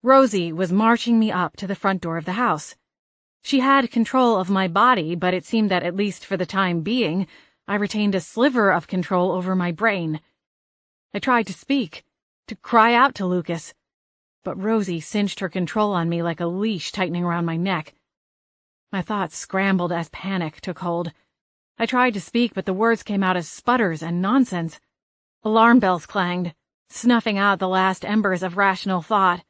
Rosie was marching me up to the front door of the house. She had control of my body, but it seemed that, at least for the time being, I retained a sliver of control over my brain. I tried to speak, to cry out to Lucas, but Rosie cinched her control on me like a leash tightening around my neck. My thoughts scrambled as panic took hold. I tried to speak, but the words came out as sputters and nonsense. Alarm bells clanged, snuffing out the last embers of rational thought.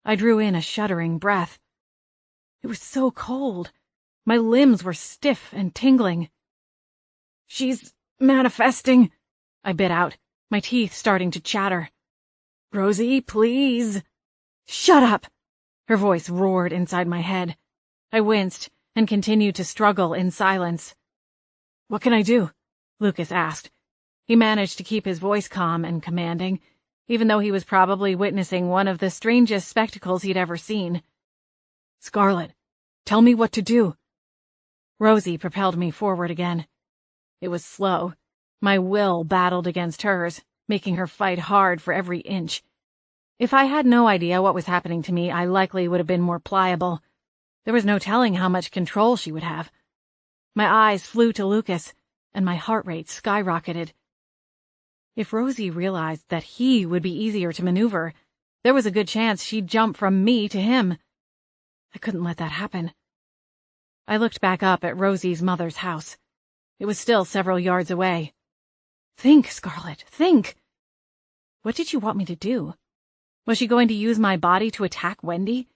I drew in a shuddering breath. It was so cold. My limbs were stiff and tingling. She's manifesting, I bit out, my teeth starting to chatter. Rosie, please. Shut up! Her voice roared inside my head. I winced and continued to struggle in silence. What can I do? Lucas asked. He managed to keep his voice calm and commanding, even though he was probably witnessing one of the strangest spectacles he'd ever seen. Scarlet, tell me what to do. Rosie propelled me forward again. It was slow. My will battled against hers, making her fight hard for every inch. If I had no idea what was happening to me, I likely would have been more pliable. There was no telling how much control she would have. My eyes flew to Lucas, and my heart rate skyrocketed. If Rosie realized that he would be easier to maneuver, there was a good chance she'd jump from me to him. I couldn't let that happen. I looked back up at Rosie's mother's house. It was still several yards away. Think, Scarlet, think! What did you want me to do? Was she going to use my body to attack Wendy?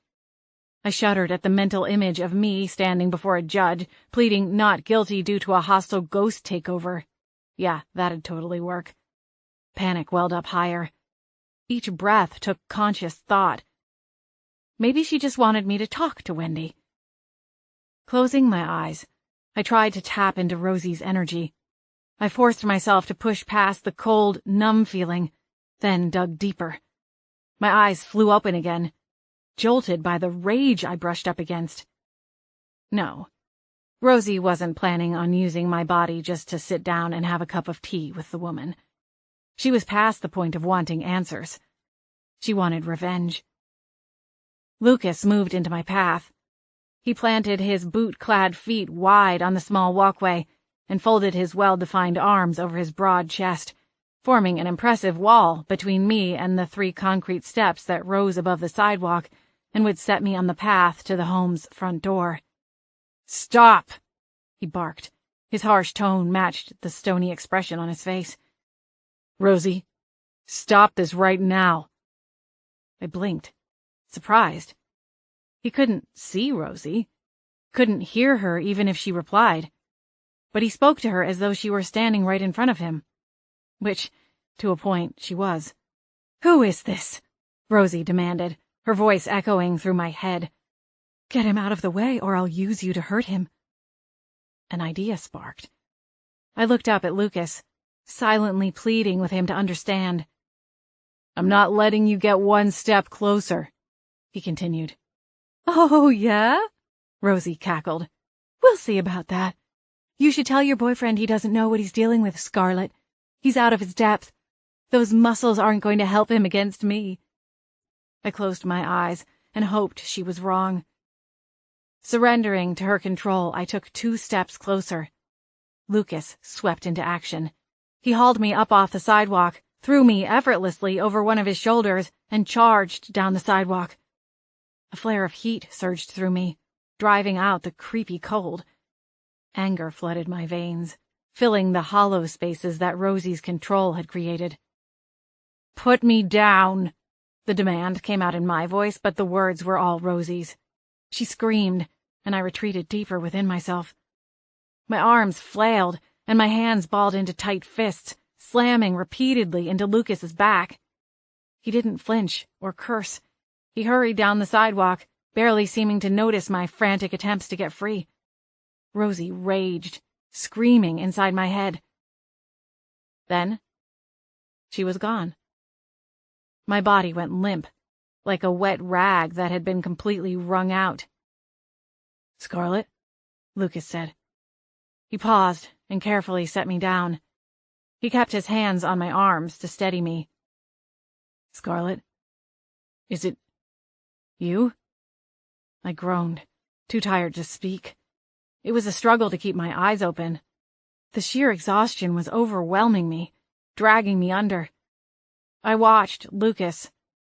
I shuddered at the mental image of me standing before a judge, pleading not guilty due to a hostile ghost takeover. Yeah, that'd totally work. Panic welled up higher. Each breath took conscious thought. Maybe she just wanted me to talk to Wendy. Closing my eyes, I tried to tap into Rosie's energy. I forced myself to push past the cold, numb feeling, then dug deeper. My eyes flew open again, jolted by the rage I brushed up against. No, Rosie wasn't planning on using my body just to sit down and have a cup of tea with the woman. She was past the point of wanting answers. She wanted revenge. Lucas moved into my path. He planted his boot-clad feet wide on the small walkway and folded his well-defined arms over his broad chest, forming an impressive wall between me and the 3 concrete steps that rose above the sidewalk and would set me on the path to the home's front door. Stop! He barked. His harsh tone matched the stony expression on his face. Rosie, stop this right now. I blinked, surprised. He couldn't see Rosie, couldn't hear her even if she replied, but he spoke to her as though she were standing right in front of him, which, to a point, she was. Who is this? Rosie demanded, her voice echoing through my head. Get him out of the way, or I'll use you to hurt him. An idea sparked. I looked up at Lucas, silently pleading with him to understand. I'm not letting you get one step closer, he continued. Oh, yeah? Rosie cackled. We'll see about that. You should tell your boyfriend he doesn't know what he's dealing with, Scarlet. He's out of his depth. Those muscles aren't going to help him against me. I closed my eyes and hoped she was wrong. Surrendering to her control, I took 2 steps closer. Lucas swept into action. He hauled me up off the sidewalk, threw me effortlessly over one of his shoulders, and charged down the sidewalk. A flare of heat surged through me, driving out the creepy cold. Anger flooded my veins, filling the hollow spaces that Rosie's control had created. "Put me down!" The demand came out in my voice, but the words were all Rosie's. She screamed, and I retreated deeper within myself. My arms flailed, and my hands balled into tight fists, slamming repeatedly into Lucas's back. He didn't flinch or curse. He hurried down the sidewalk, barely seeming to notice my frantic attempts to get free. Rosie raged, screaming inside my head. Then, she was gone. My body went limp, like a wet rag that had been completely wrung out. "Scarlet?" Lucas said. He paused and carefully set me down. He kept his hands on my arms to steady me. "Scarlet? Is it you?" I groaned, too tired to speak. It was a struggle to keep my eyes open. The sheer exhaustion was overwhelming me, dragging me under. I watched Lucas,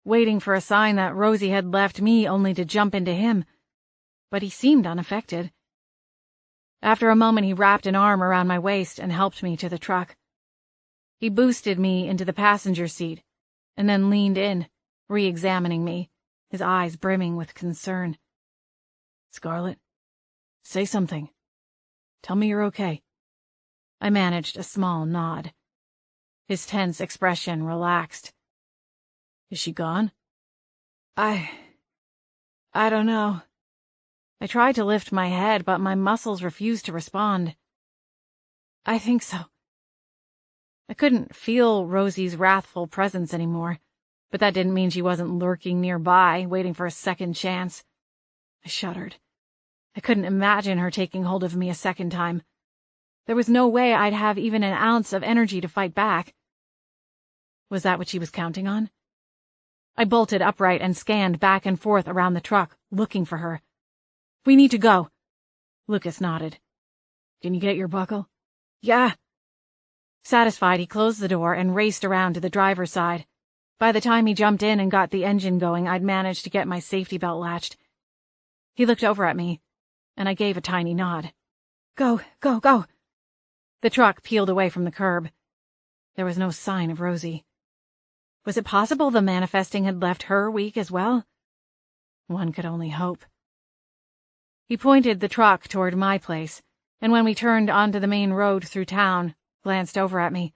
waiting for a sign that Rosie had left me only to jump into him, but he seemed unaffected. After a moment, he wrapped an arm around my waist and helped me to the truck. He boosted me into the passenger seat, and then leaned in, re-examining me, his eyes brimming with concern. "Scarlet, say something. Tell me you're okay." I managed a small nod. His tense expression relaxed. "Is she gone?" I don't know." I tried to lift my head, but my muscles refused to respond. "I think so." I couldn't feel Rosie's wrathful presence anymore, but that didn't mean she wasn't lurking nearby, waiting for a second chance. I shuddered. I couldn't imagine her taking hold of me a second time. There was no way I'd have even an ounce of energy to fight back. Was that what she was counting on? I bolted upright and scanned back and forth around the truck, looking for her. "We need to go." Lucas nodded. "Can you get your buckle?" "Yeah." Satisfied, he closed the door and raced around to the driver's side. By the time he jumped in and got the engine going, I'd managed to get my safety belt latched. He looked over at me, and I gave a tiny nod. "Go, go, go." The truck peeled away from the curb. There was no sign of Rosie. Was it possible the manifesting had left her weak as well? One could only hope. He pointed the truck toward my place, and when we turned onto the main road through town, glanced over at me.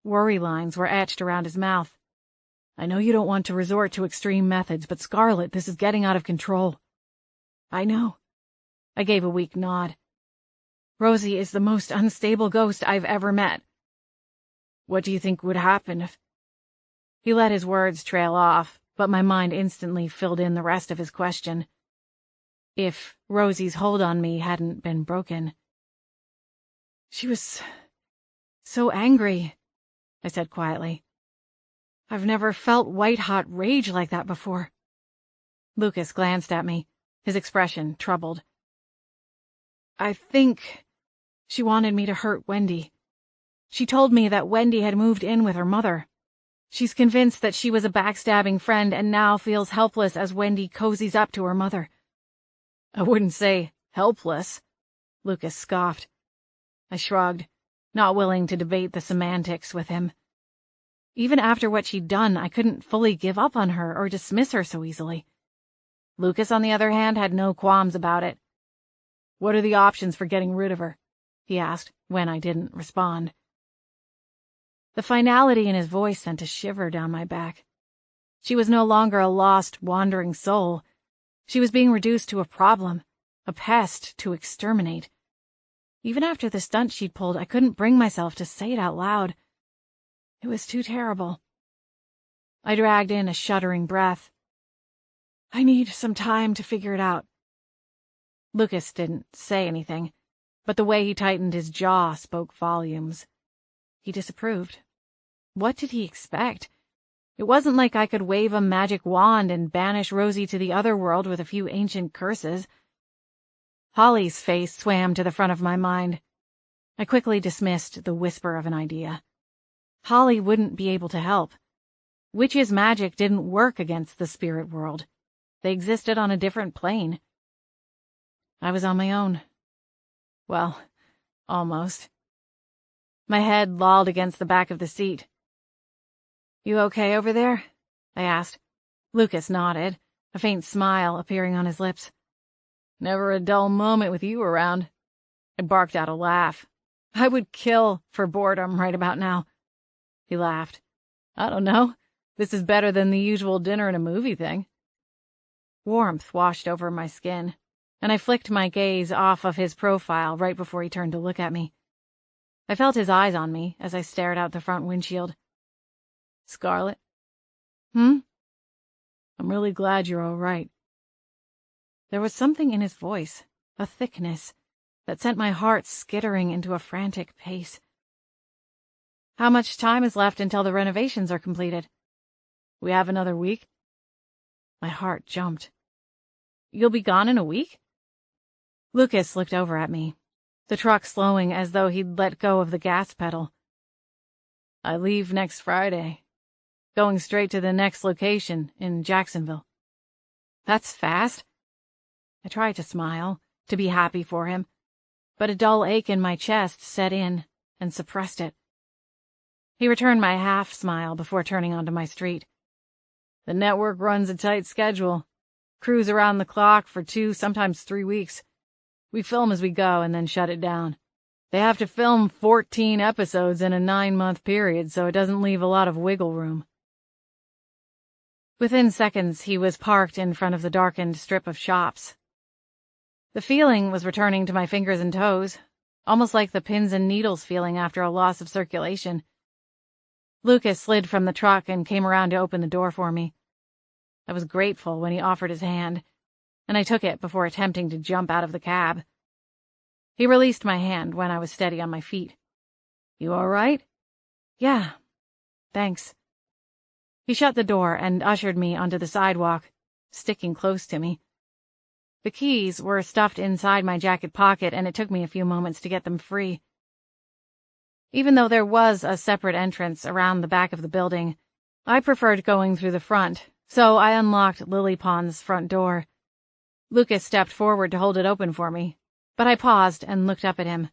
Worry lines were etched around his mouth. "I know you don't want to resort to extreme methods, but Scarlet, this is getting out of control." "I know." I gave a weak nod. "Rosie is the most unstable ghost I've ever met." "What do you think would happen if—" He let his words trail off, but my mind instantly filled in the rest of his question. If Rosie's hold on me hadn't been broken. "She was so angry," I said quietly. "I've never felt white-hot rage like that before." Lucas glanced at me, his expression troubled. "I think she wanted me to hurt Wendy. She told me that Wendy had moved in with her mother. She's convinced that she was a backstabbing friend and now feels helpless as Wendy cozies up to her mother." "I wouldn't say helpless," Lucas scoffed. I shrugged, not willing to debate the semantics with him. Even after what she'd done, I couldn't fully give up on her or dismiss her so easily. Lucas, on the other hand, had no qualms about it. "What are the options for getting rid of her?" he asked, when I didn't respond. The finality in his voice sent a shiver down my back. She was no longer a lost, wandering soul. She was being reduced to a problem, a pest to exterminate. Even after the stunt she'd pulled, I couldn't bring myself to say it out loud. It was too terrible. I dragged in a shuddering breath. "I need some time to figure it out." Lucas didn't say anything, but the way he tightened his jaw spoke volumes. He disapproved. What did he expect? It wasn't like I could wave a magic wand and banish Rosie to the other world with a few ancient curses. Holly's face swam to the front of my mind. I quickly dismissed the whisper of an idea. Holly wouldn't be able to help. Witches' magic didn't work against the spirit world. They existed on a different plane. I was on my own. Well, almost. My head lolled against the back of the seat. "You okay over there?" I asked. Lucas nodded, a faint smile appearing on his lips. "Never a dull moment with you around." I barked out a laugh. "I would kill for boredom right about now." He laughed. "I don't know. This is better than the usual dinner and a movie thing." Warmth washed over my skin, and I flicked my gaze off of his profile right before he turned to look at me. I felt his eyes on me as I stared out the front windshield. "Scarlett?" "Hmm?" "I'm really glad you're all right." There was something in his voice, a thickness, that sent my heart skittering into a frantic pace. "How much time is left until the renovations are completed?" "We have another week." My heart jumped. "You'll be gone in a week?" Lucas looked over at me, the truck slowing as though he'd let go of the gas pedal. "I leave next Friday, going straight to the next location in Jacksonville." "That's fast." I tried to smile, to be happy for him, but a dull ache in my chest set in and suppressed it. He returned my half-smile before turning onto my street. "The network runs a tight schedule. Crews around the clock for 2, sometimes 3 weeks. We film as we go and then shut it down. They have to film 14 episodes in a 9-month period, so it doesn't leave a lot of wiggle room." Within seconds, he was parked in front of the darkened strip of shops. The feeling was returning to my fingers and toes, almost like the pins and needles feeling after a loss of circulation. Lucas slid from the truck and came around to open the door for me. I was grateful when he offered his hand, and I took it before attempting to jump out of the cab. He released my hand when I was steady on my feet. "You all right?" "Yeah, thanks." He shut the door and ushered me onto the sidewalk, sticking close to me. The keys were stuffed inside my jacket pocket, and it took me a few moments to get them free. Even though there was a separate entrance around the back of the building, I preferred going through the front, so I unlocked Lily Pond's front door. Lucas stepped forward to hold it open for me, but I paused and looked up at him.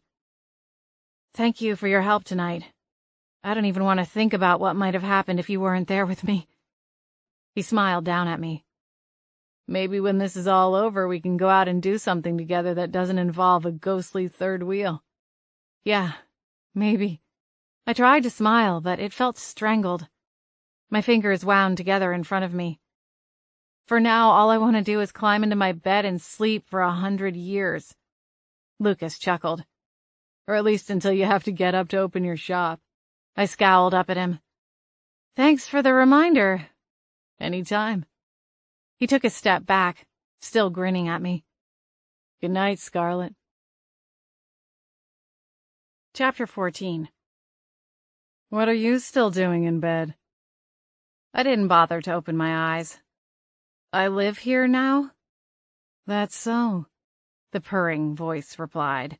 "Thank you for your help tonight. I don't even want to think about what might have happened if you weren't there with me." He smiled down at me. "Maybe when this is all over, we can go out and do something together that doesn't involve a ghostly third wheel." "Yeah, maybe." I tried to smile, but it felt strangled. My fingers wound together in front of me. "For now, all I want to do is climb into my bed and sleep for 100 years. Lucas chuckled. "Or at least until you have to get up to open your shop." I scowled up at him. "Thanks for the reminder." "Anytime." He took a step back, still grinning at me. "Good night, Scarlett." Chapter 14. "What are you still doing in bed?" I didn't bother to open my eyes. "I live here now?" "That's so," the purring voice replied.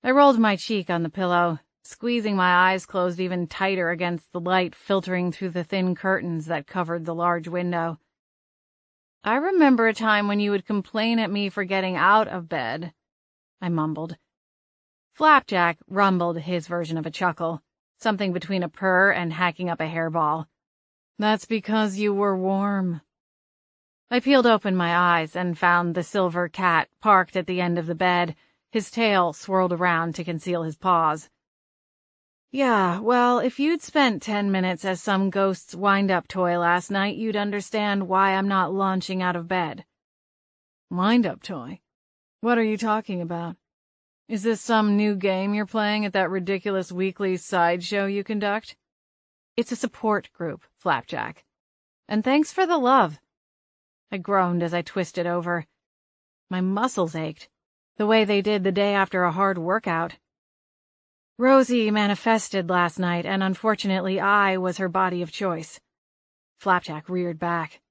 I rolled my cheek on the pillow, squeezing my eyes closed even tighter against the light filtering through the thin curtains that covered the large window. "I remember a time when you would complain at me for getting out of bed," I mumbled. Flapjack rumbled his version of a chuckle, something between a purr and hacking up a hairball. "That's because you were warm." I peeled open my eyes and found the silver cat parked at the end of the bed, his tail swirled around to conceal his paws. "Yeah, well, if you'd spent 10 minutes as some ghost's wind-up toy last night, you'd understand why I'm not launching out of bed." "Wind-up toy? What are you talking about? Is this some new game you're playing at that ridiculous weekly sideshow you conduct?" "It's a support group, Flapjack. And thanks for the love." I groaned as I twisted over. My muscles ached. the way they did the day after a hard workout. Rosie manifested last night, and unfortunately I was her body of choice. Flapjack reared back.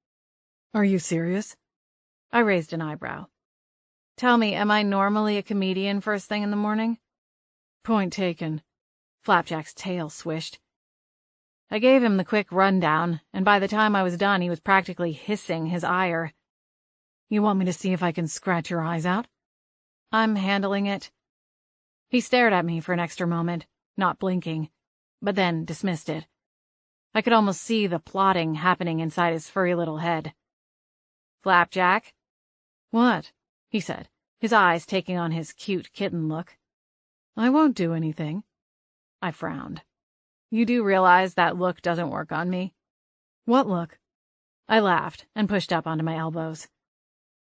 Are you serious? I raised an eyebrow. Tell me, am I normally a comedian first thing in the morning? Point taken. Flapjack's tail swished. I gave him the quick rundown, and by the time I was done he was practically hissing his ire. You want me to see if I can scratch your eyes out? I'm handling it. He stared at me for an extra moment, not blinking, but then dismissed it. I could almost see the plotting happening inside his furry little head. Flapjack? What? He said, his eyes taking on his cute kitten look. I won't do anything. I frowned. You do realize that look doesn't work on me? What look? I laughed and pushed up onto my elbows.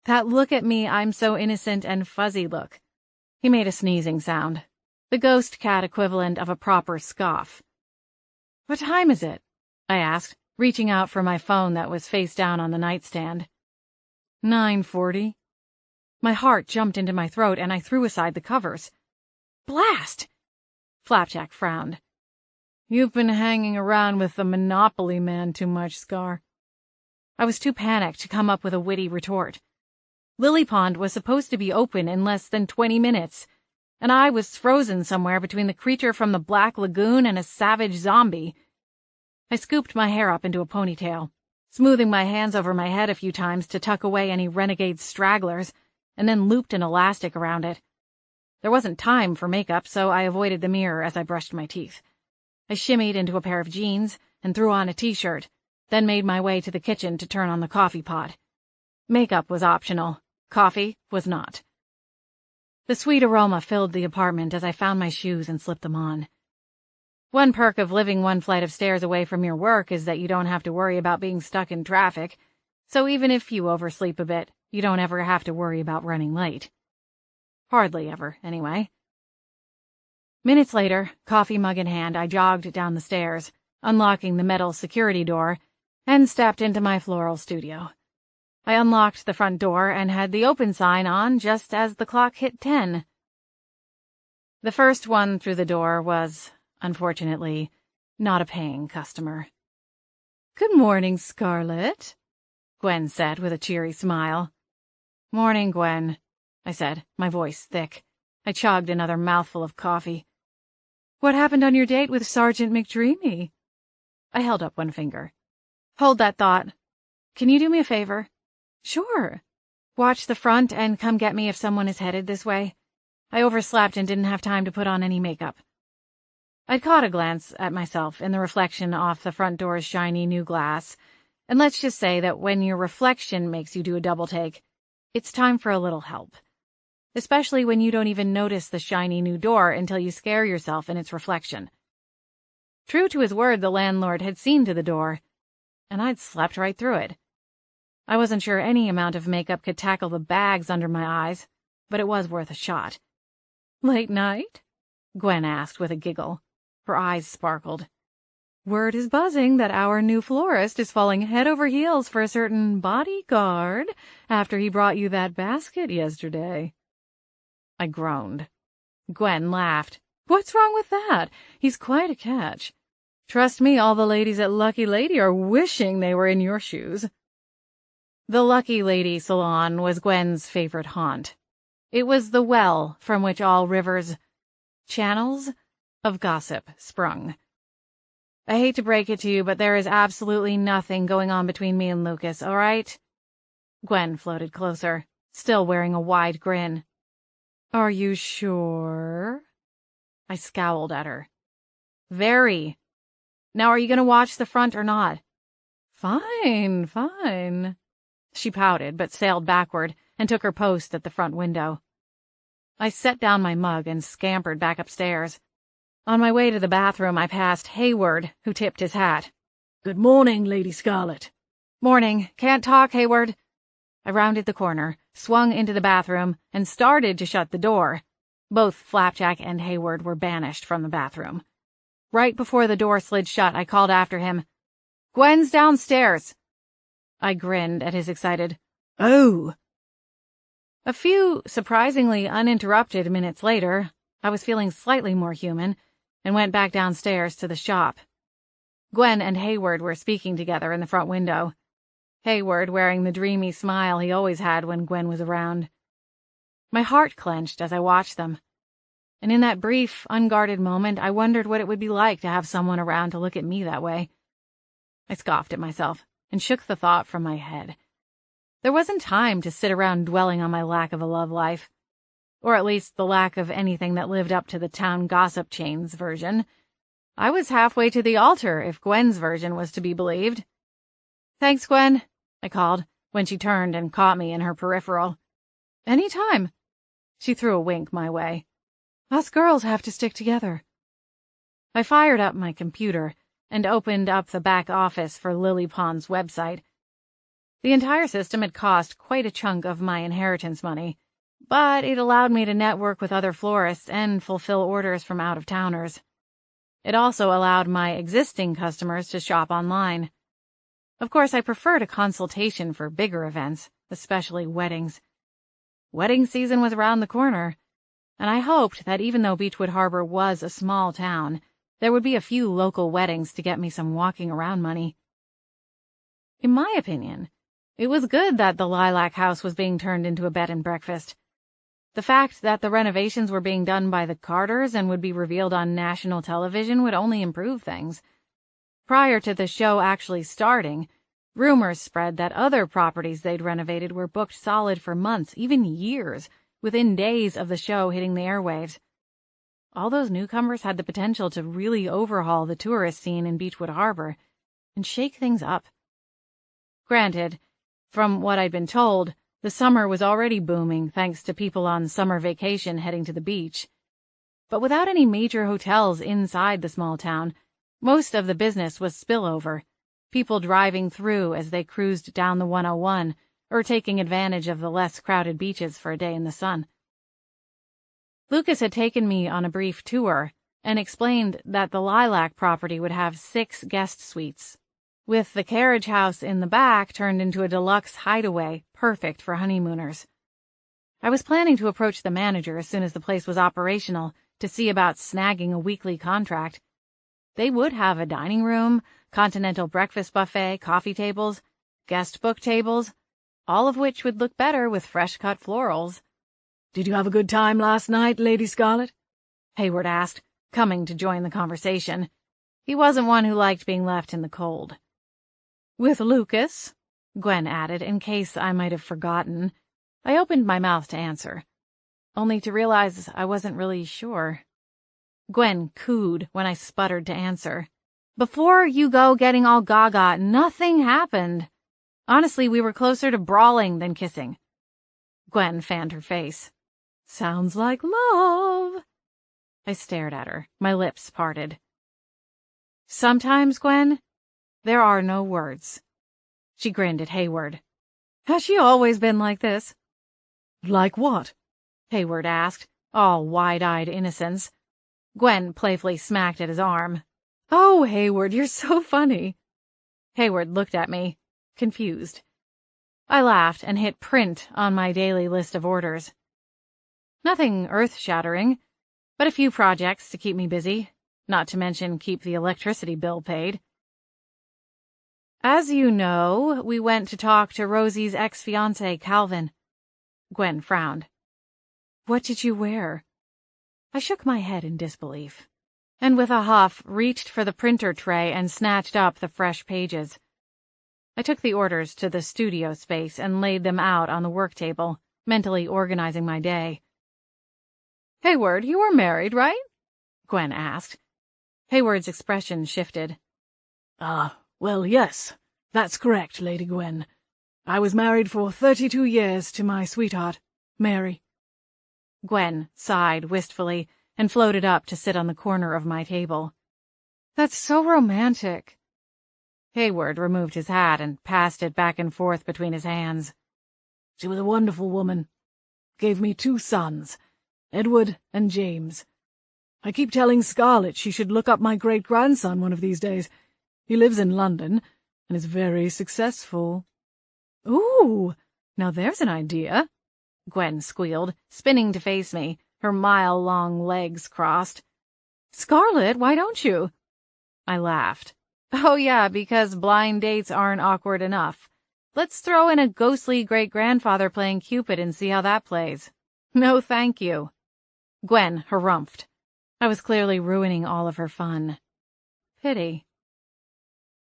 That look at me, I'm so innocent and fuzzy look. He made a sneezing sound, the ghost cat equivalent of a proper scoff. What time is it? I asked, reaching out for my phone that was face down on the nightstand. 9:40. My heart jumped into my throat and I threw aside the covers. Blast! Flapjack frowned. You've been hanging around with the Monopoly man too much, Scar. I was too panicked to come up with a witty retort. Lily Pond was supposed to be open in less than 20 minutes, and I was frozen somewhere between the creature from the Black Lagoon and a savage zombie. I scooped my hair up into a ponytail, smoothing my hands over my head a few times to tuck away any renegade stragglers, and then looped an elastic around it. There wasn't time for makeup, so I avoided the mirror as I brushed my teeth. I shimmied into a pair of jeans and threw on a t-shirt, then made my way to the kitchen to turn on the coffee pot. Makeup was optional. Coffee was not. The sweet aroma filled the apartment as I found my shoes and slipped them on. One perk of living one flight of stairs away from your work is that you don't have to worry about being stuck in traffic, so even if you oversleep a bit, you don't ever have to worry about running late. Hardly ever, anyway. Minutes later, coffee mug in hand, I jogged down the stairs, unlocking the metal security door, and stepped into my floral studio. I unlocked the front door and had the open sign on just as the clock hit 10. The first one through the door was, unfortunately, not a paying customer. Good morning, Scarlet, Gwen said with a cheery smile. Morning, Gwen, I said, my voice thick. I chugged another mouthful of coffee. What happened on your date with Sergeant McDreamy? I held up one finger. Hold that thought. Can you do me a favor? Sure. Watch the front and come get me if someone is headed this way. I overslept and didn't have time to put on any makeup. I'd caught a glance at myself in the reflection off the front door's shiny new glass, and let's just say that when your reflection makes you do a double take, it's time for a little help. Especially when you don't even notice the shiny new door until you scare yourself in its reflection. True to his word, the landlord had seen to the door, and I'd slept right through it. I wasn't sure any amount of makeup could tackle the bags under my eyes, but it was worth a shot. Late night? Gwen asked with a giggle. Her eyes sparkled. Word is buzzing that our new florist is falling head over heels for a certain bodyguard after he brought you that basket yesterday. I groaned. Gwen laughed. What's wrong with that? He's quite a catch. Trust me, all the ladies at Lucky Lady are wishing they were in your shoes. The Lucky Lady salon was Gwen's favorite haunt. It was the well from which all rivers, channels, of gossip sprung. I hate to break it to you, but there is absolutely nothing going on between me and Lucas, all right? Gwen floated closer, still wearing a wide grin. Are you sure? I scowled at her. Very. Now are you going to watch the front or not? Fine, fine. She pouted, but sailed backward and took her post at the front window. I set down my mug and scampered back upstairs. On my way to the bathroom, I passed Hayward, who tipped his hat. Good morning, Lady Scarlet. Morning. Can't talk, Hayward. I rounded the corner, swung into the bathroom, and started to shut the door. Both Flapjack and Hayward were banished from the bathroom. Right before the door slid shut, I called after him. Gwen's downstairs. I grinned at his excited, "Oh." A few surprisingly uninterrupted minutes later, I was feeling slightly more human and went back downstairs to the shop. Gwen and Hayward were speaking together in the front window. Hayward wearing the dreamy smile he always had when Gwen was around. My heart clenched as I watched them, and in that brief, unguarded moment, I wondered what it would be like to have someone around to look at me that way. I scoffed at myself and shook the thought from my head. There wasn't time to sit around dwelling on my lack of a love life, or at least the lack of anything that lived up to the town gossip chain's version. I was halfway to the altar if Gwen's version was to be believed. "Thanks, Gwen," I called when she turned and caught me in her peripheral. "Any time." She threw a wink my way. "Us girls have to stick together." I fired up my computer and opened up the back office for Lily Pond's website. The entire system had cost quite a chunk of my inheritance money, but it allowed me to network with other florists and fulfill orders from out-of-towners. It also allowed my existing customers to shop online. Of course, I preferred a consultation for bigger events, especially weddings. Wedding season was around the corner, and I hoped that even though Beechwood Harbor was a small town, there would be a few local weddings to get me some walking around money. In my opinion, it was good that the Lilac House was being turned into a bed and breakfast. The fact that the renovations were being done by the Carters and would be revealed on national television would only improve things. Prior to the show actually starting, rumors spread that other properties they'd renovated were booked solid for months, even years, within days of the show hitting the airwaves. All those newcomers had the potential to really overhaul the tourist scene in Beechwood Harbor and shake things up. Granted, from what I'd been told, the summer was already booming thanks to people on summer vacation heading to the beach. But without any major hotels inside the small town, most of the business was spillover, people driving through as they cruised down the 101 or taking advantage of the less crowded beaches for a day in the sun. Lucas had taken me on a brief tour and explained that the Lilac property would have 6 guest suites, with the carriage house in the back turned into a deluxe hideaway, perfect for honeymooners. I was planning to approach the manager as soon as the place was operational to see about snagging a weekly contract. They would have a dining room, continental breakfast buffet, coffee tables, guest book tables, all of which would look better with fresh-cut florals. "Did you have a good time last night, Lady Scarlet?" Hayward asked, coming to join the conversation. He wasn't one who liked being left in the cold. "With Lucas," Gwen added, in case I might have forgotten. I opened my mouth to answer, only to realize I wasn't really sure. Gwen cooed when I sputtered to answer. "Before you go getting all gaga, nothing happened. Honestly, we were closer to brawling than kissing." Gwen fanned her face. "Sounds like love." I stared at her, my lips parted. "Sometimes, Gwen, there are no words." She grinned at Hayward. "Has she always been like this?" "Like what?" Hayward asked, all wide-eyed innocence. Gwen playfully smacked at his arm. "Oh, Hayward, you're so funny." Hayward looked at me, confused. I laughed and hit print on my daily list of orders. Nothing earth-shattering, but a few projects to keep me busy, not to mention keep the electricity bill paid. "As you know, we went to talk to Rosie's ex-fiancé, Calvin." Gwen frowned. "What did you wear?" I shook my head in disbelief, and with a huff reached for the printer tray and snatched up the fresh pages. I took the orders to the studio space and laid them out on the work table, mentally organizing my day. "Hayward, you are married, right?" Gwen asked. Hayward's expression shifted. Well, yes, that's correct, Lady Gwen. I was married for 32 years to my sweetheart, Mary." Gwen sighed wistfully and floated up to sit on the corner of my table. "That's so romantic." Hayward removed his hat and passed it back and forth between his hands. "She was a wonderful woman. Gave me 2 sons, Edward and James. I keep telling Scarlett she should look up my great-grandson one of these days. He lives in London and is very successful." "Ooh, now there's an idea." Gwen squealed, spinning to face me, her mile-long legs crossed. "Scarlet, why don't you?" I laughed. "Oh yeah, because blind dates aren't awkward enough. Let's throw in a ghostly great-grandfather playing Cupid and see how that plays." "No, thank you." Gwen harumphed. I was clearly ruining all of her fun. Pity.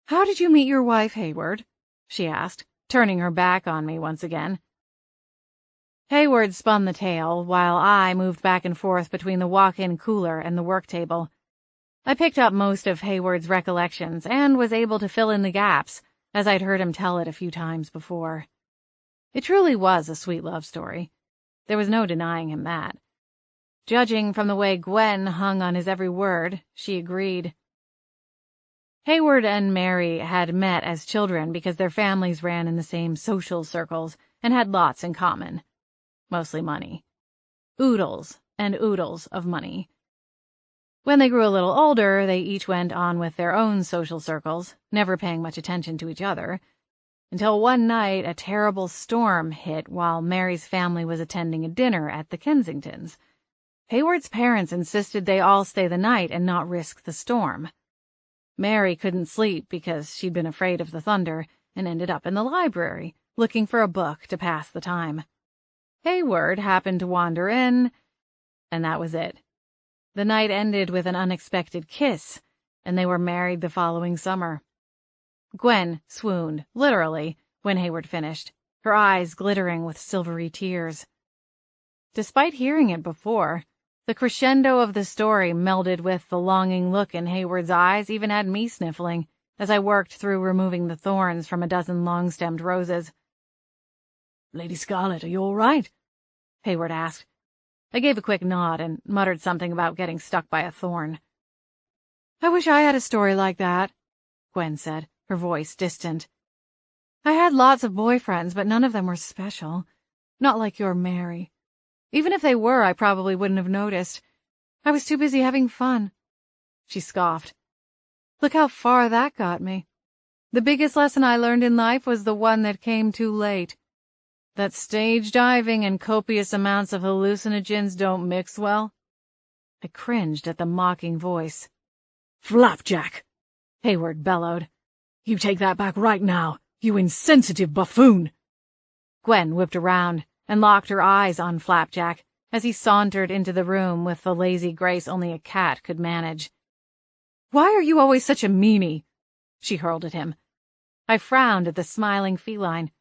"How did you meet your wife, Hayward?" she asked, turning her back on me once again. Hayward spun the tale, while I moved back and forth between the walk-in cooler and the work table. I picked up most of Hayward's recollections and was able to fill in the gaps, as I'd heard him tell it a few times before. It truly was a sweet love story. There was no denying him that. Judging from the way Gwen hung on his every word, she agreed. Hayward and Mary had met as children because their families ran in the same social circles and had lots in common. Mostly money. Oodles and oodles of money. When they grew a little older, they each went on with their own social circles, never paying much attention to each other, until one night a terrible storm hit while Mary's family was attending a dinner at the Kensingtons. Hayward's parents insisted they all stay the night and not risk the storm. Mary couldn't sleep because she'd been afraid of the thunder and ended up in the library, looking for a book to pass the time. Hayward happened to wander in, and that was it. The night ended with an unexpected kiss, and they were married the following summer. Gwen swooned, literally, when Hayward finished, her eyes glittering with silvery tears. Despite hearing it before, the crescendo of the story melded with the longing look in Hayward's eyes even had me sniffling as I worked through removing the thorns from a dozen long-stemmed roses. "Lady Scarlet, are you all right?" Hayward asked. I gave a quick nod and muttered something about getting stuck by a thorn. "I wish I had a story like that," Gwen said, her voice distant. "I had lots of boyfriends, but none of them were special. Not like your Mary. Even if they were, I probably wouldn't have noticed. I was too busy having fun." She scoffed. "Look how far that got me. The biggest lesson I learned in life was the one that came too late. That stage diving and copious amounts of hallucinogens don't mix well." I cringed at the mocking voice. "Flapjack!" Hayward bellowed. "You take that back right now, you insensitive buffoon!" Gwen whipped around and locked her eyes on Flapjack as he sauntered into the room with the lazy grace only a cat could manage. "Why are you always such a meanie?" she hurled at him. I frowned at the smiling feline.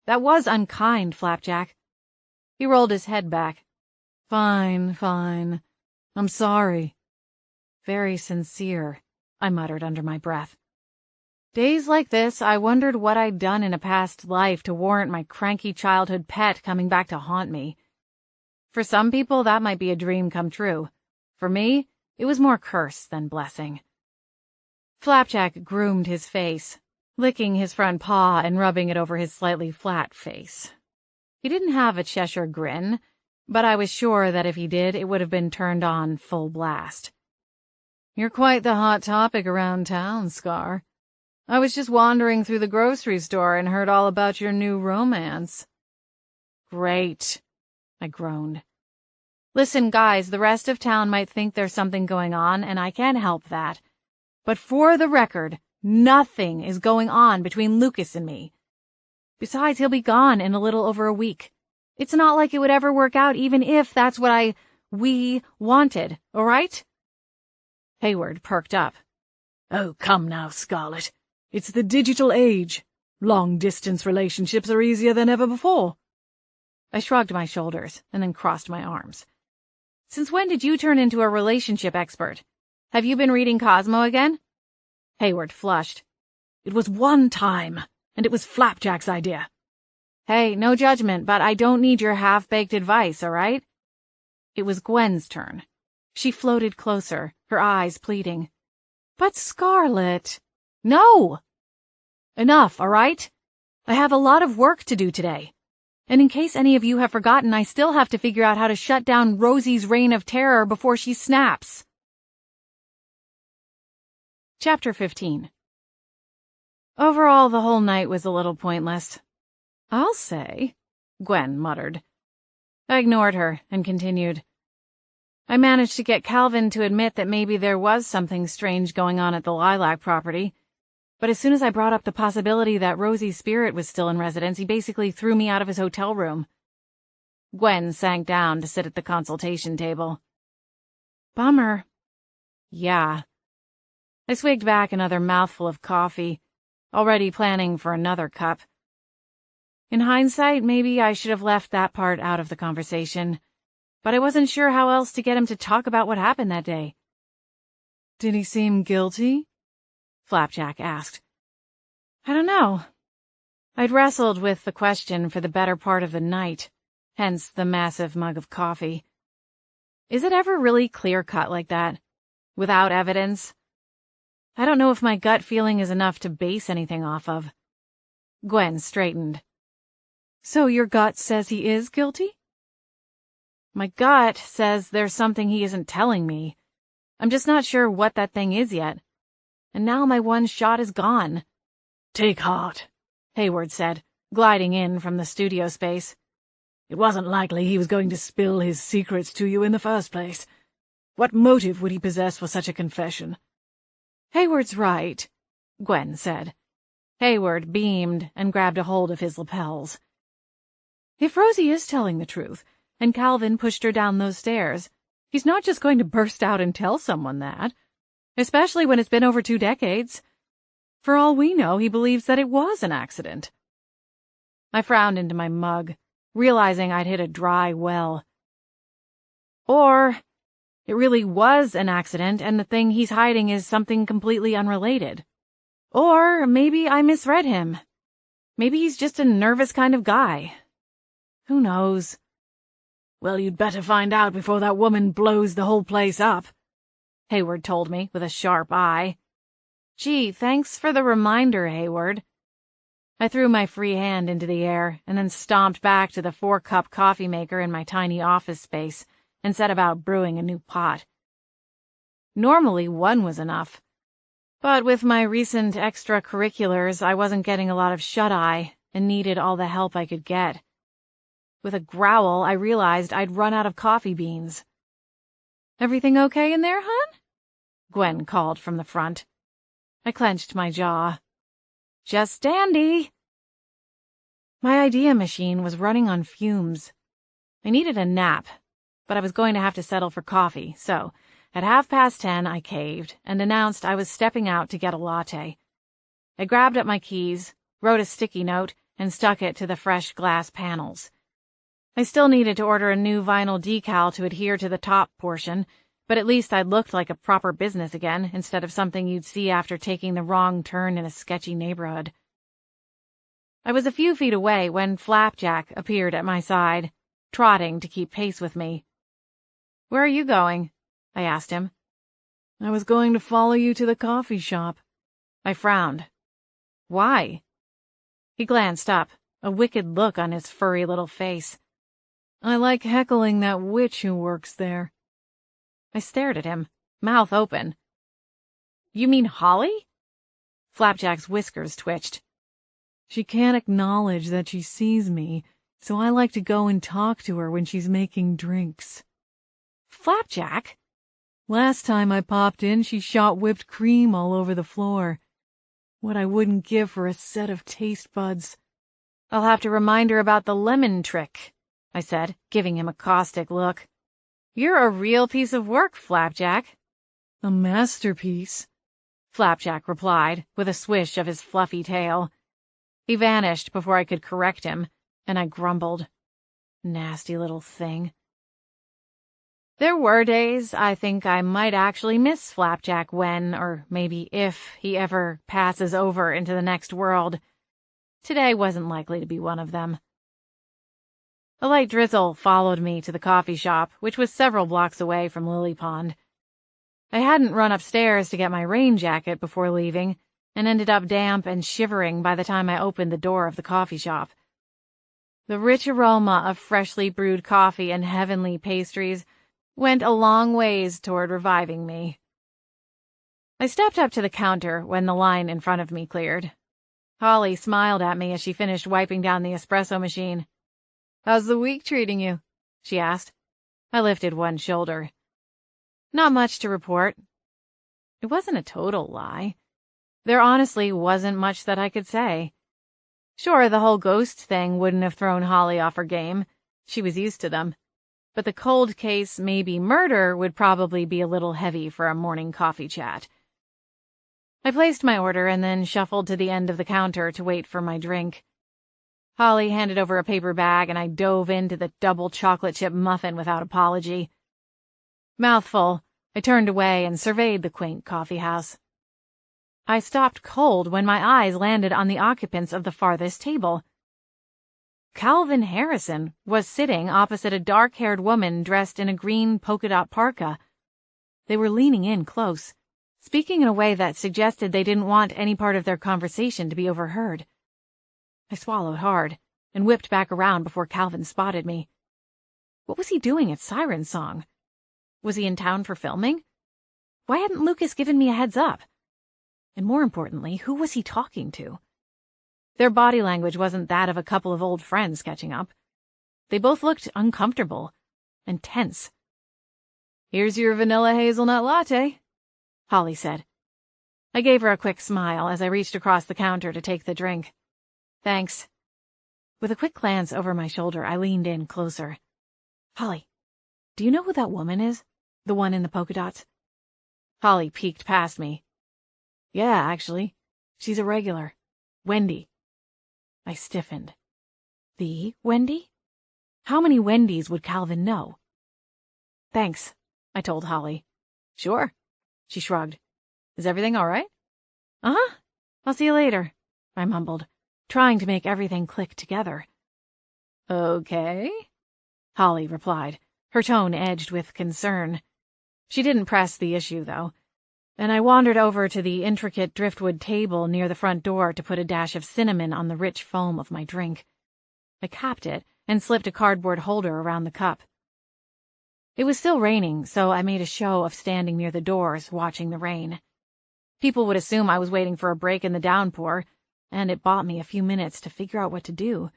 "That was unkind, Flapjack." He rolled his head back. Fine, fine. I'm sorry." "Very sincere," I muttered under my breath. Days like this, I wondered what I'd done in a past life to warrant my cranky childhood pet coming back to haunt me. For some people, that might be a dream come true. For me, it was more curse than blessing. Flapjack groomed his face, licking his front paw and rubbing it over his slightly flat face. He didn't have a Cheshire grin, but I was sure that if he did, it would have been turned on full blast. "You're quite the hot topic around town, Scar. I was just wandering through the grocery store and heard all about your new romance." "Great," I groaned. "Listen, guys, the rest of town might think there's something going on, and I can't help that. But for the record, nothing is going on between Lucas and me. Besides, he'll be gone in a little over a week. It's not like it would ever work out even if that's what we wanted, all right?" Hayward perked up. "Oh, come now, Scarlet. It's the digital age. Long-distance relationships are easier than ever before." I shrugged my shoulders and then crossed my arms. "Since when did you turn into a relationship expert? Have you been reading Cosmo again?" Hayward flushed. "It was one time, and it was Flapjack's idea." "Hey, no judgment, but I don't need your half-baked advice, all right?" It was Gwen's turn. She floated closer, her eyes pleading. "But Scarlet—" "No! Enough, all right? I have a lot of work to do today. And in case any of you have forgotten, I still have to figure out how to shut down Rosie's reign of terror before she snaps." Chapter 15. Overall, the whole night was a little pointless. "I'll say," Gwen muttered, I ignored her and continued. I managed to get Calvin to admit that maybe there was something strange going on at the Lilac property, but as soon as I brought up the possibility that Rosie's spirit was still in residence, he basically threw me out of his hotel room. Gwen sank down to sit at the consultation table. Bummer. Yeah. I swigged back another mouthful of coffee, already planning for another cup. In hindsight, maybe I should have left that part out of the conversation, but I wasn't sure how else to get him to talk about what happened that day. Did he seem guilty? Flapjack asked. I don't know. I'd wrestled with the question for the better part of the night, hence the massive mug of coffee. Is it ever really clear-cut like that, without evidence? I don't know if my gut feeling is enough to base anything off of. Gwen straightened. So your gut says he is guilty? My gut says there's something he isn't telling me. I'm just not sure what that thing is yet. And now my one shot is gone. Take heart, Hayward said, gliding in from the studio space. It wasn't likely he was going to spill his secrets to you in the first place. What motive would he possess for such a confession? Hayward's right, Gwen said. Hayward beamed and grabbed a hold of his lapels. If Rosie is telling the truth, and Calvin pushed her down those stairs, he's not just going to burst out and tell someone that, especially when it's been over 2 decades. For all we know, he believes that it was an accident. I frowned into my mug, realizing I'd hit a dry well. Or it really was an accident, and the thing he's hiding is something completely unrelated. Or maybe I misread him. Maybe he's just a nervous kind of guy. Who knows? Well, you'd better find out before that woman blows the whole place up, Hayward told me with a sharp eye. Gee, thanks for the reminder, Hayward. I threw my free hand into the air and then stomped back to the 4-cup coffee maker in my tiny office space and set about brewing a new pot. Normally 1 was enough, but with my recent extracurriculars, I wasn't getting a lot of shut-eye and needed all the help I could get. With a growl, I realized I'd run out of coffee beans. Everything okay in there, hon? Gwen called from the front. I clenched my jaw. Just dandy. My idea machine was running on fumes. I needed a nap, but I was going to have to settle for coffee, so at 10:30 I caved and announced I was stepping out to get a latte. I grabbed up my keys, wrote a sticky note, and stuck it to the fresh glass panels. I still needed to order a new vinyl decal to adhere to the top portion, but at least I'd looked like a proper business again, instead of something you'd see after taking the wrong turn in a sketchy neighborhood. I was a few feet away when Flapjack appeared at my side, trotting to keep pace with me. Where are you going? I asked him. I was going to follow you to the coffee shop. I frowned. Why? He glanced up, a wicked look on his furry little face. I like heckling that witch who works there. I stared at him, mouth open. You mean Holly? Flapjack's whiskers twitched. She can't acknowledge that she sees me, so I like to go and talk to her when she's making drinks. Flapjack? Last time I popped in, she shot whipped cream all over the floor. What I wouldn't give for a set of taste buds. I'll have to remind her about the lemon trick, I said, giving him a caustic look. You're a real piece of work, Flapjack. A masterpiece, Flapjack replied, with a swish of his fluffy tail. He vanished before I could correct him, and I grumbled. Nasty little thing. There were days I think I might actually miss Flapjack when, or maybe if, he ever passes over into the next world. Today wasn't likely to be one of them. A light drizzle followed me to the coffee shop, which was several blocks away from Lily Pond. I hadn't run upstairs to get my rain jacket before leaving, and ended up damp and shivering by the time I opened the door of the coffee shop. The rich aroma of freshly brewed coffee and heavenly pastries went a long ways toward reviving me. I stepped up to the counter when the line in front of me cleared. Holly smiled at me as she finished wiping down the espresso machine. How's the week treating you? she asked. I lifted one shoulder. Not much to report. It wasn't a total lie. There honestly wasn't much that I could say. Sure, the whole ghost thing wouldn't have thrown Holly off her game. She was used to them. But the cold case, maybe murder, would probably be a little heavy for a morning coffee chat. I placed my order and then shuffled to the end of the counter to wait for my drink. Holly handed over a paper bag and I dove into the double chocolate chip muffin without apology. Mouthful, I turned away and surveyed the quaint coffee house. I stopped cold when my eyes landed on the occupants of the farthest table. Calvin Harrison was sitting opposite a dark-haired woman dressed in a green polka-dot parka. They were leaning in close, speaking in a way that suggested they didn't want any part of their conversation to be overheard. I swallowed hard and whipped back around before Calvin spotted me. What was he doing at Siren Song? Was he in town for filming? Why hadn't Lucas given me a heads up? And more importantly, who was he talking to? Their body language wasn't that of a couple of old friends catching up. They both looked uncomfortable and tense. "Here's your vanilla hazelnut latte," Holly said. I gave her a quick smile as I reached across the counter to take the drink. Thanks. With a quick glance over my shoulder, I leaned in closer. Holly, do you know who that woman is? The one in the polka dots? Holly peeked past me. Yeah, actually. She's a regular. Wendy. I stiffened. The Wendy? How many Wendys would Calvin know? Thanks, I told Holly. Sure, she shrugged. Is everything all right? Uh-huh. I'll see you later, I mumbled, trying to make everything click together. Okay, Holly replied, her tone edged with concern. She didn't press the issue, though, and I wandered over to the intricate driftwood table near the front door to put a dash of cinnamon on the rich foam of my drink. I capped it and slipped a cardboard holder around the cup. It was still raining, so I made a show of standing near the doors, watching the rain. People would assume I was waiting for a break in the downpour, and it bought me a few minutes to figure out what to do.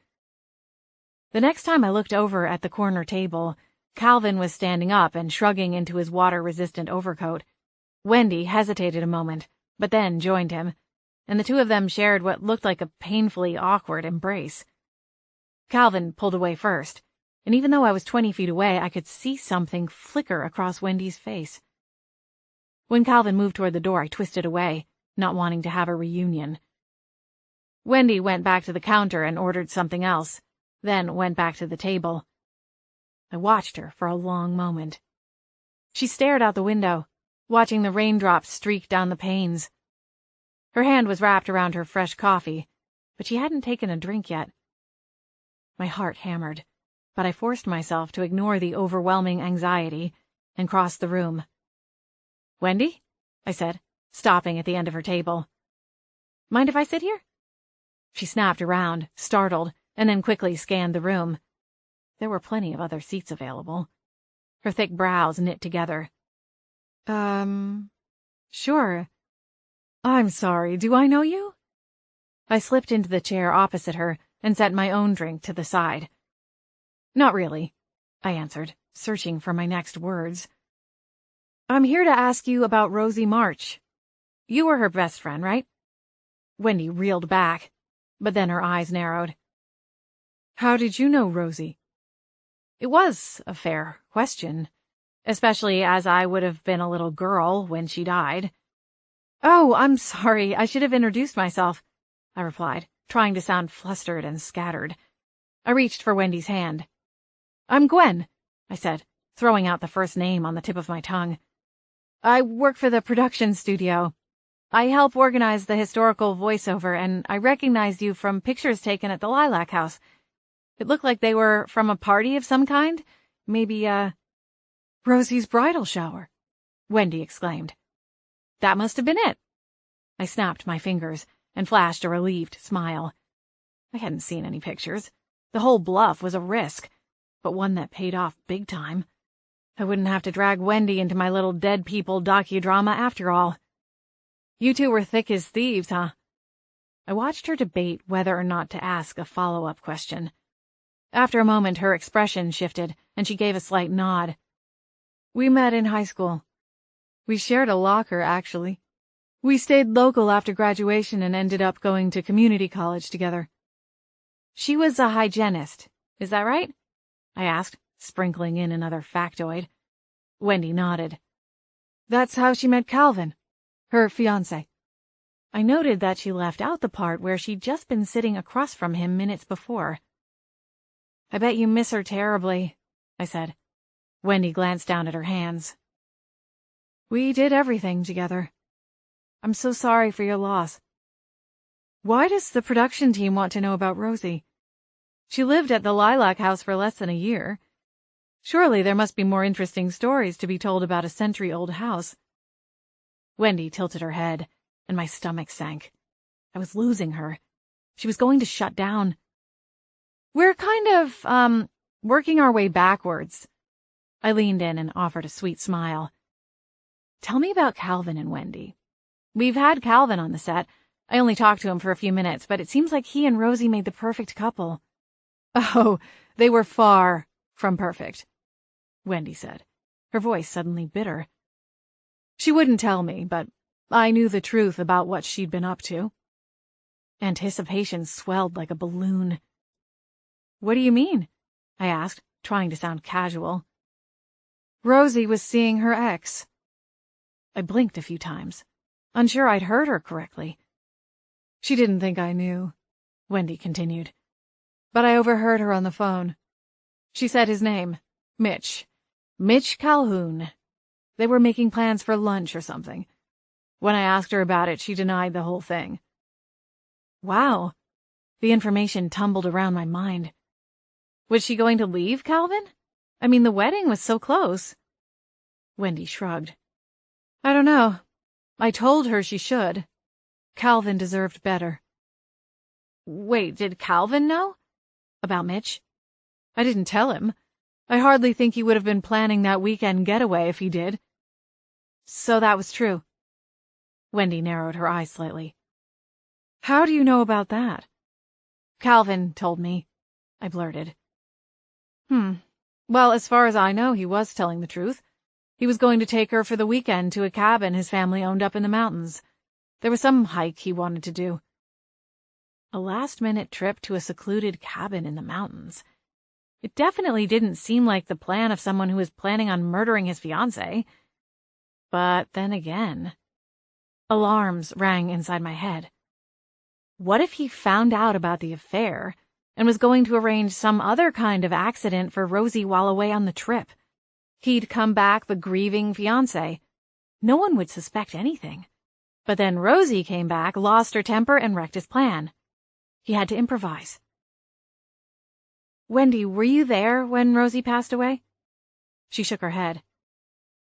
The next time I looked over at the corner table, Calvin was standing up and shrugging into his water-resistant overcoat. Wendy hesitated a moment, but then joined him, and the two of them shared what looked like a painfully awkward embrace. Calvin pulled away first, and even though I was 20 feet away, I could see something flicker across Wendy's face. When Calvin moved toward the door, I twisted away, not wanting to have a reunion. Wendy went back to the counter and ordered something else, then went back to the table. I watched her for a long moment. She stared out the window, watching the raindrops streak down the panes. Her hand was wrapped around her fresh coffee, but she hadn't taken a drink yet. My heart hammered, but I forced myself to ignore the overwhelming anxiety and cross the room. Wendy? I said, stopping at the end of her table. Mind if I sit here? She snapped around, startled, and then quickly scanned the room. There were plenty of other seats available. Her thick brows knit together. Sure. I'm sorry, do I know you? I slipped into the chair opposite her and set my own drink to the side. Not really, I answered, searching for my next words. I'm here to ask you about Rosie March. You were her best friend, right? Wendy reeled back, but then her eyes narrowed. How did you know Rosie? It was a fair question, especially as I would have been a little girl when she died. Oh, I'm sorry, I should have introduced myself, I replied, trying to sound flustered and scattered. I reached for Wendy's hand. I'm Gwen, I said, throwing out the first name on the tip of my tongue. I work for the production studio. I help organize the historical voiceover, and I recognized you from pictures taken at the Lilac House. It looked like they were from a party of some kind. Maybe, Rosie's bridal shower, Wendy exclaimed. That must have been it. I snapped my fingers and flashed a relieved smile. I hadn't seen any pictures. The whole bluff was a risk, but one that paid off big time. I wouldn't have to drag Wendy into my little dead people docudrama after all. You two were thick as thieves, huh? I watched her debate whether or not to ask a follow-up question. After a moment, her expression shifted, and she gave a slight nod. We met in high school. We shared a locker, actually. We stayed local after graduation and ended up going to community college together. She was a hygienist, is that right? I asked, sprinkling in another factoid. Wendy nodded. That's how she met Calvin, her fiancé. I noted that she left out the part where she'd just been sitting across from him minutes before. I bet you miss her terribly, I said. Wendy glanced down at her hands. We did everything together. I'm so sorry for your loss. Why does the production team want to know about Rosie? She lived at the Lilac House for less than a year. Surely there must be more interesting stories to be told about a century-old house. Wendy tilted her head, and my stomach sank. I was losing her. She was going to shut down. We're kind of, working our way backwards. I leaned in and offered a sweet smile. Tell me about Calvin and Wendy. We've had Calvin on the set. I only talked to him for a few minutes, but it seems like he and Rosie made the perfect couple. Oh, they were far from perfect, Wendy said, her voice suddenly bitter. She wouldn't tell me, but I knew the truth about what she'd been up to. Anticipation swelled like a balloon. What do you mean? I asked, trying to sound casual. Rosie was seeing her ex. I blinked a few times, unsure I'd heard her correctly. She didn't think I knew, Wendy continued. But I overheard her on the phone. She said his name, Mitch Calhoun. They were making plans for lunch or something. When I asked her about it, she denied the whole thing. Wow. The information tumbled around my mind. Was she going to leave Calvin? I mean, the wedding was so close. Wendy shrugged. I don't know. I told her she should. Calvin deserved better. Wait, did Calvin know? About Mitch? I didn't tell him. I hardly think he would have been planning that weekend getaway if he did. So that was true. Wendy narrowed her eyes slightly. How do you know about that? Calvin told me, I blurted. Well, as far as I know, he was telling the truth. He was going to take her for the weekend to a cabin his family owned up in the mountains. There was some hike he wanted to do. A last-minute trip to a secluded cabin in the mountains. It definitely didn't seem like the plan of someone who was planning on murdering his fiancée. But then again, alarms rang inside my head. What if he found out about the affair and was going to arrange some other kind of accident for Rosie while away on the trip? He'd come back the grieving fiancé. No one would suspect anything. But then Rosie came back, lost her temper, and wrecked his plan. He had to improvise. Wendy, were you there when Rosie passed away? She shook her head.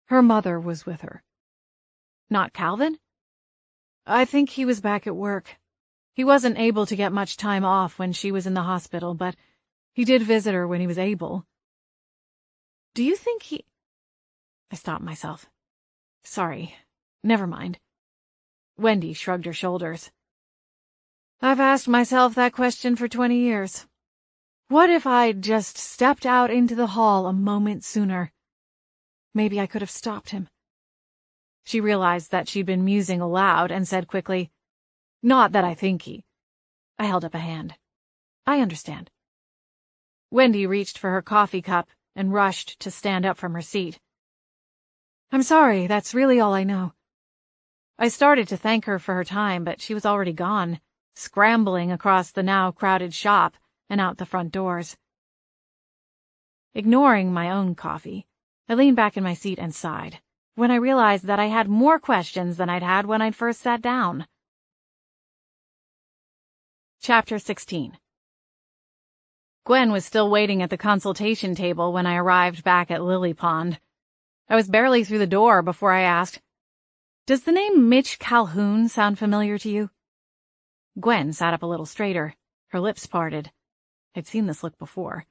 Her mother was with her. Not Calvin? I think he was back at work. He wasn't able to get much time off when she was in the hospital, but he did visit her when he was able. Do you think he... I stopped myself. Sorry. Never mind. Wendy shrugged her shoulders. I've asked myself that question for 20 years. What if I'd just stepped out into the hall a moment sooner? Maybe I could have stopped him. She realized that she'd been musing aloud and said quickly, Not that I think he... I held up a hand. I understand. Wendy reached for her coffee cup and rushed to stand up from her seat. I'm sorry, that's really all I know. I started to thank her for her time, but she was already gone, scrambling across the now crowded shop and out the front doors. Ignoring my own coffee, I leaned back in my seat and sighed, when I realized that I had more questions than I'd had when I'd first sat down. Chapter 16. Gwen was still waiting at the consultation table when I arrived back at Lily Pond. I was barely through the door before I asked, Does the name Mitch Calhoun sound familiar to you? Gwen sat up a little straighter, her lips parted. I'd seen this look before.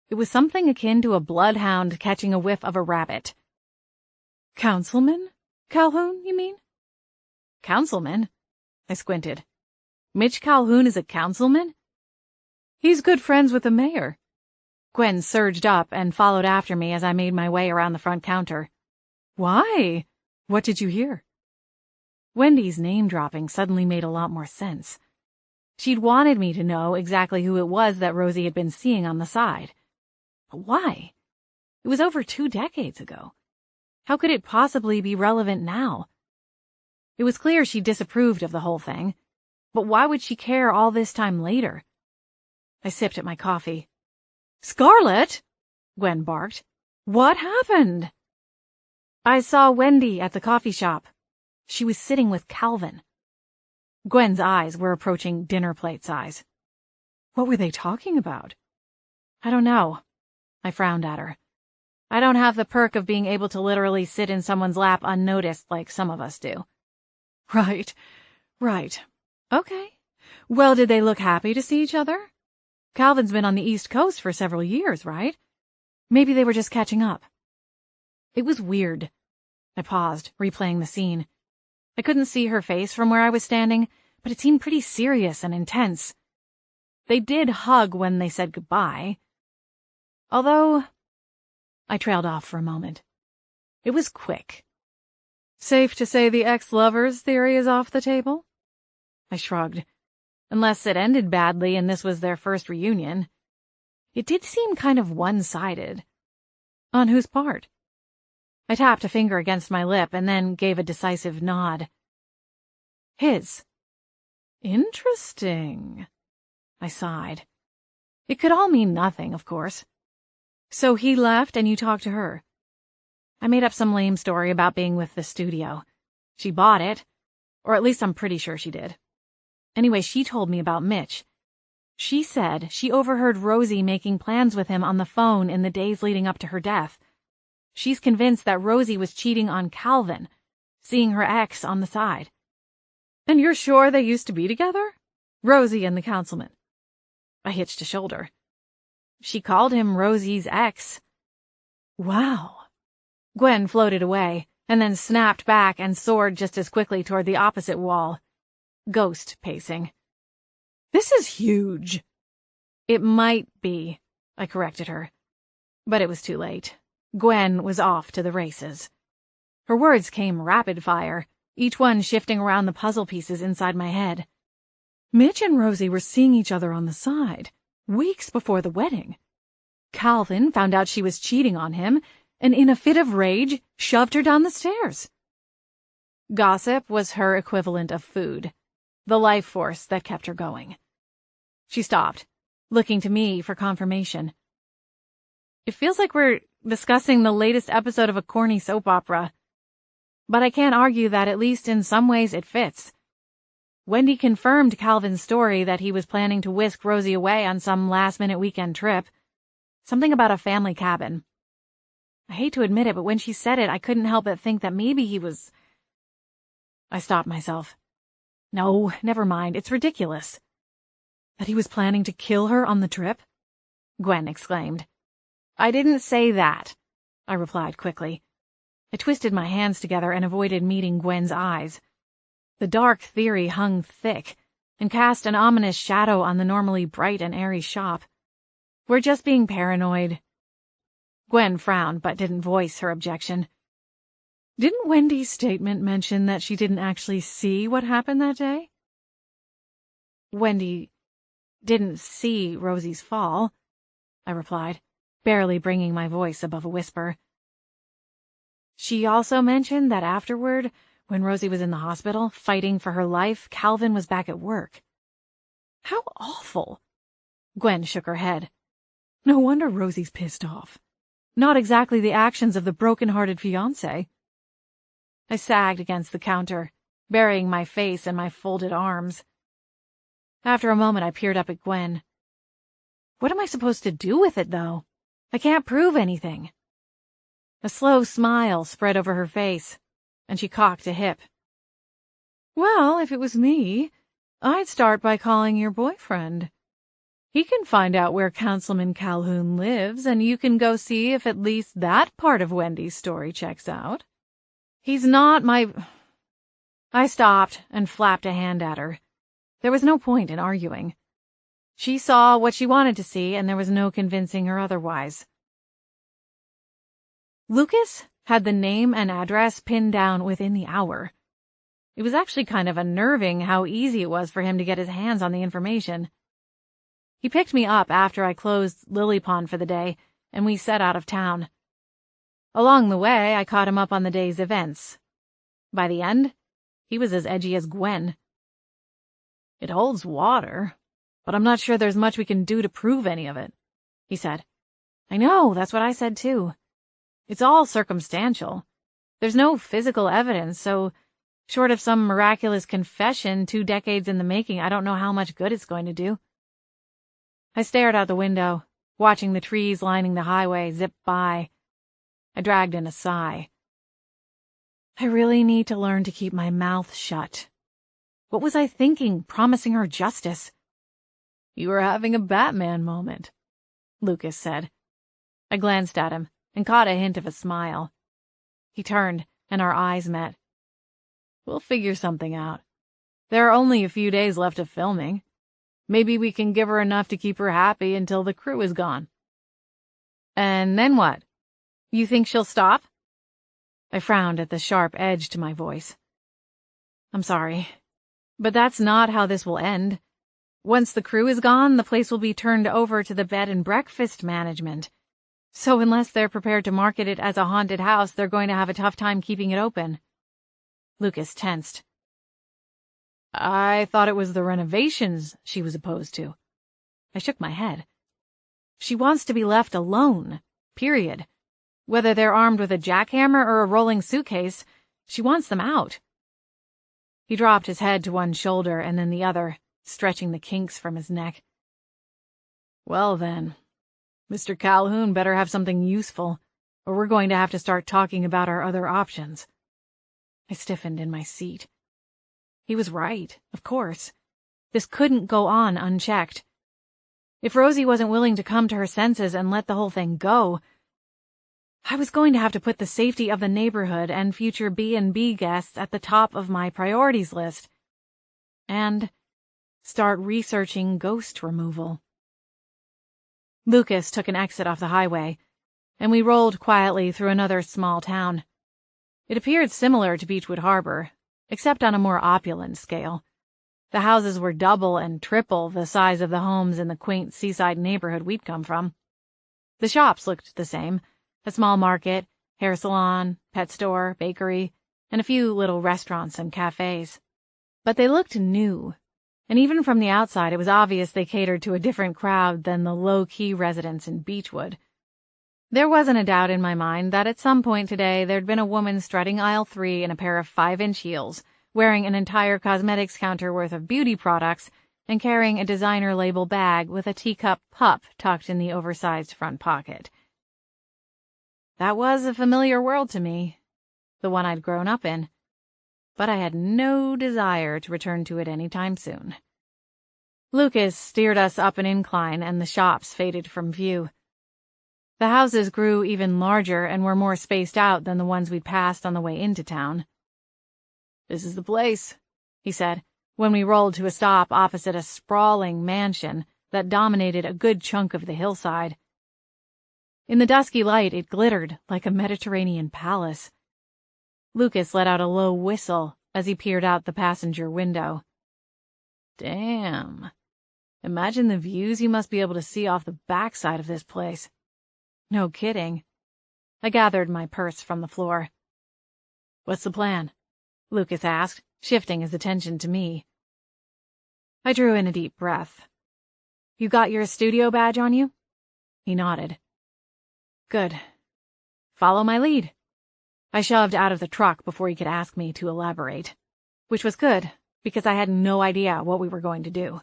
It was something akin to a bloodhound catching a whiff of a rabbit. Councilman Calhoun, you mean? Councilman? I squinted. Mitch Calhoun is a councilman? He's good friends with the mayor. Gwen surged up and followed after me as I made my way around the front counter. Why? What did you hear? Wendy's name-dropping suddenly made a lot more sense. She'd wanted me to know exactly who it was that Rosie had been seeing on the side. But why? It was over 2 decades ago. How could it possibly be relevant now? It was clear she disapproved of the whole thing, but why would she care all this time later? I sipped at my coffee. Scarlett! Gwen barked. What happened? I saw Wendy at the coffee shop. She was sitting with Calvin. Gwen's eyes were approaching dinner plate size. What were they talking about? I don't know. I frowned at her. I don't have the perk of being able to literally sit in someone's lap unnoticed like some of us do. Right. Okay. Well, did they look happy to see each other? Calvin's been on the East Coast for several years, right? Maybe they were just catching up. It was weird. I paused, replaying the scene. I couldn't see her face from where I was standing, but it seemed pretty serious and intense. They did hug when they said goodbye. Although, I trailed off for a moment. It was quick. Safe to say the ex-lovers theory is off the table? I shrugged. Unless it ended badly and this was their first reunion. It did seem kind of one-sided. On whose part? I tapped a finger against my lip and then gave a decisive nod. His. Interesting. I sighed. It could all mean nothing, of course. So he left and you talked to her? I made up some lame story about being with the studio. She bought it, or at least I'm pretty sure she did. Anyway, she told me about Mitch. She said she overheard Rosie making plans with him on the phone in the days leading up to her death. She's convinced that Rosie was cheating on Calvin, seeing her ex on the side. And you're sure they used to be together? Rosie and the councilman. I hitched a shoulder. She called him Rosie's ex. Wow. Gwen floated away, and then snapped back and soared just as quickly toward the opposite wall. Ghost pacing. This is huge. It might be, I corrected her. But it was too late. Gwen was off to the races. Her words came rapid fire, each one shifting around the puzzle pieces inside my head. Mitch and Rosie were seeing each other on the side, weeks before the wedding. Calvin found out she was cheating on him, and in a fit of rage, shoved her down the stairs. Gossip was her equivalent of food, the life force that kept her going. She stopped, looking to me for confirmation. It feels like we're discussing the latest episode of a corny soap opera. But I can't argue that at least in some ways it fits. Wendy confirmed Calvin's story that he was planning to whisk Rosie away on some last-minute weekend trip. Something about a family cabin. I hate to admit it, but when she said it, I couldn't help but think that maybe he was... I stopped myself. No, never mind, it's ridiculous. That he was planning to kill her on the trip? Gwen exclaimed. I didn't say that, I replied quickly. I twisted my hands together and avoided meeting Gwen's eyes. The dark theory hung thick and cast an ominous shadow on the normally bright and airy shop. We're just being paranoid. Gwen frowned but didn't voice her objection. Didn't Wendy's statement mention that she didn't actually see what happened that day? Wendy didn't see Rosie's fall, I replied, barely bringing my voice above a whisper. She also mentioned that afterward, when Rosie was in the hospital, fighting for her life, Calvin was back at work. How awful. Gwen shook her head. No wonder Rosie's pissed off. Not exactly the actions of the broken-hearted fiancé. I sagged against the counter, burying my face in my folded arms. After a moment, I peered up at Gwen. What am I supposed to do with it, though? I can't prove anything. A slow smile spread over her face, and she cocked a hip. Well, if it was me, I'd start by calling your boyfriend. He can find out where Councilman Calhoun lives, and you can go see if at least that part of Wendy's story checks out. He's not my... I stopped and flapped a hand at her. There was no point in arguing. She saw what she wanted to see, and there was no convincing her otherwise. Lucas had the name and address pinned down within the hour. It was actually kind of unnerving how easy it was for him to get his hands on the information. He picked me up after I closed Lily Pond for the day, and we set out of town. Along the way, I caught him up on the day's events. By the end, he was as edgy as Gwen. "It holds water, but I'm not sure there's much we can do to prove any of it," he said. "I know, that's what I said too. It's all circumstantial. There's no physical evidence, so short of some miraculous confession 2 decades in the making, I don't know how much good it's going to do." I stared out the window, watching the trees lining the highway zip by. I dragged in a sigh. I really need to learn to keep my mouth shut. What was I thinking, promising her justice? "You were having a Batman moment," Lucas said. I glanced at him and caught a hint of a smile. He turned, and our eyes met. "We'll figure something out. There are only a few days left of filming. Maybe we can give her enough to keep her happy until the crew is gone." "And then what? You think she'll stop?" I frowned at the sharp edge to my voice. "I'm sorry, but that's not how this will end. Once the crew is gone, the place will be turned over to the bed and breakfast management. So unless they're prepared to market it as a haunted house, they're going to have a tough time keeping it open." Lucas tensed. "I thought it was the renovations she was opposed to." I shook my head. "She wants to be left alone, period. Whether they're armed with a jackhammer or a rolling suitcase, she wants them out." He dropped his head to one shoulder and then the other, stretching the kinks from his neck. "Well then, Mr. Calhoun better have something useful, or we're going to have to start talking about our other options." I stiffened in my seat. He was right, of course. This couldn't go on unchecked. If Rosie wasn't willing to come to her senses and let the whole thing go, I was going to have to put the safety of the neighborhood and future B&B guests at the top of my priorities list, and start researching ghost removal. Lucas took an exit off the highway, and we rolled quietly through another small town. It appeared similar to Beechwood Harbor, except on a more opulent scale. The houses were double and triple the size of the homes in the quaint seaside neighborhood we'd come from. The shops looked the same: a small market, hair salon, pet store, bakery, and a few little restaurants and cafes. But they looked new, and even from the outside it was obvious they catered to a different crowd than the low-key residents in Beechwood. There wasn't a doubt in my mind that at some point today there'd been a woman strutting aisle 3 in a pair of 5-inch heels, wearing an entire cosmetics counter worth of beauty products, and carrying a designer label bag with a teacup pup tucked in the oversized front pocket. That was a familiar world to me, the one I'd grown up in, but I had no desire to return to it any time soon. Lucas steered us up an incline, and the shops faded from view. The houses grew even larger and were more spaced out than the ones we'd passed on the way into town. "This is the place," he said, when we rolled to a stop opposite a sprawling mansion that dominated a good chunk of the hillside. In the dusky light, it glittered like a Mediterranean palace. Lucas let out a low whistle as he peered out the passenger window. "Damn. Imagine the views you must be able to see off the backside of this place." "No kidding." I gathered my purse from the floor. "What's the plan?" Lucas asked, shifting his attention to me. I drew in a deep breath. "You got your studio badge on you?" He nodded. "Good. Follow my lead." I shoved out of the truck before he could ask me to elaborate, which was good, because I had no idea what we were going to do.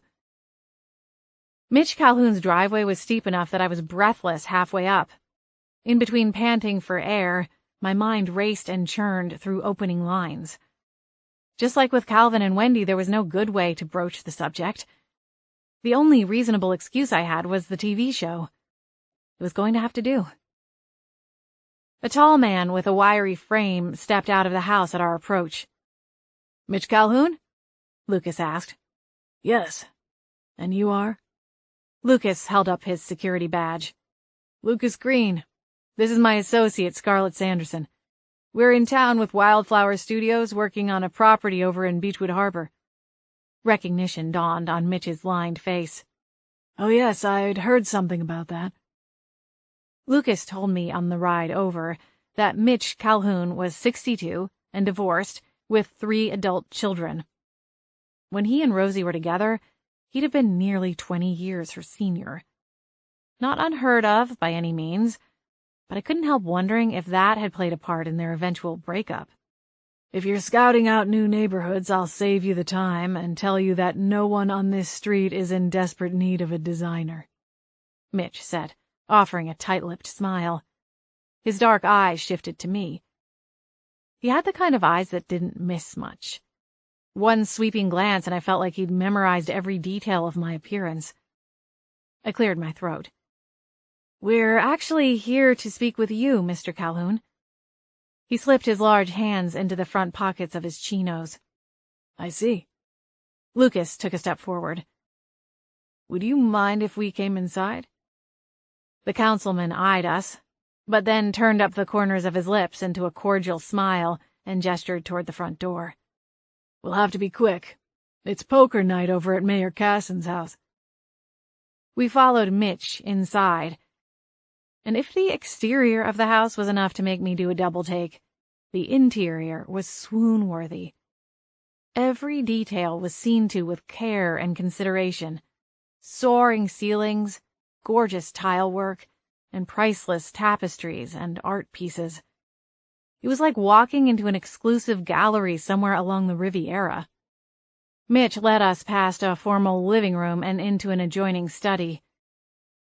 Mitch Calhoun's driveway was steep enough that I was breathless halfway up. In between panting for air, my mind raced and churned through opening lines. Just like with Calvin and Wendy, there was no good way to broach the subject. The only reasonable excuse I had was the TV show. It was going to have to do. A tall man with a wiry frame stepped out of the house at our approach. "Mitch Calhoun?" Lucas asked. "Yes. And you are?" Lucas held up his security badge. "Lucas Green. This is my associate, Scarlett Sanderson. We're in town with Wildflower Studios working on a property over in Beechwood Harbor." Recognition dawned on Mitch's lined face. "Oh yes, I'd heard something about that." Lucas told me on the ride over that Mitch Calhoun was 62 and divorced with 3 adult children. When he and Rosie were together, he'd have been nearly 20 years her senior. Not unheard of by any means, but I couldn't help wondering if that had played a part in their eventual breakup. "If you're scouting out new neighborhoods, I'll save you the time and tell you that no one on this street is in desperate need of a designer," Mitch said, offering a tight-lipped smile. His dark eyes shifted to me. He had the kind of eyes that didn't miss much. One sweeping glance and I felt like he'd memorized every detail of my appearance. I cleared my throat. "We're actually here to speak with you, Mr. Calhoun." He slipped his large hands into the front pockets of his chinos. "I see." Lucas took a step forward. "Would you mind if we came inside?" The councilman eyed us, but then turned up the corners of his lips into a cordial smile and gestured toward the front door. "We'll have to be quick. It's poker night over at Mayor Casson's house." We followed Mitch inside, and if the exterior of the house was enough to make me do a double take, the interior was swoon-worthy. Every detail was seen to with care and consideration. Soaring ceilings, gorgeous tile work, and priceless tapestries and art pieces. It was like walking into an exclusive gallery somewhere along the Riviera. Mitch led us past a formal living room and into an adjoining study.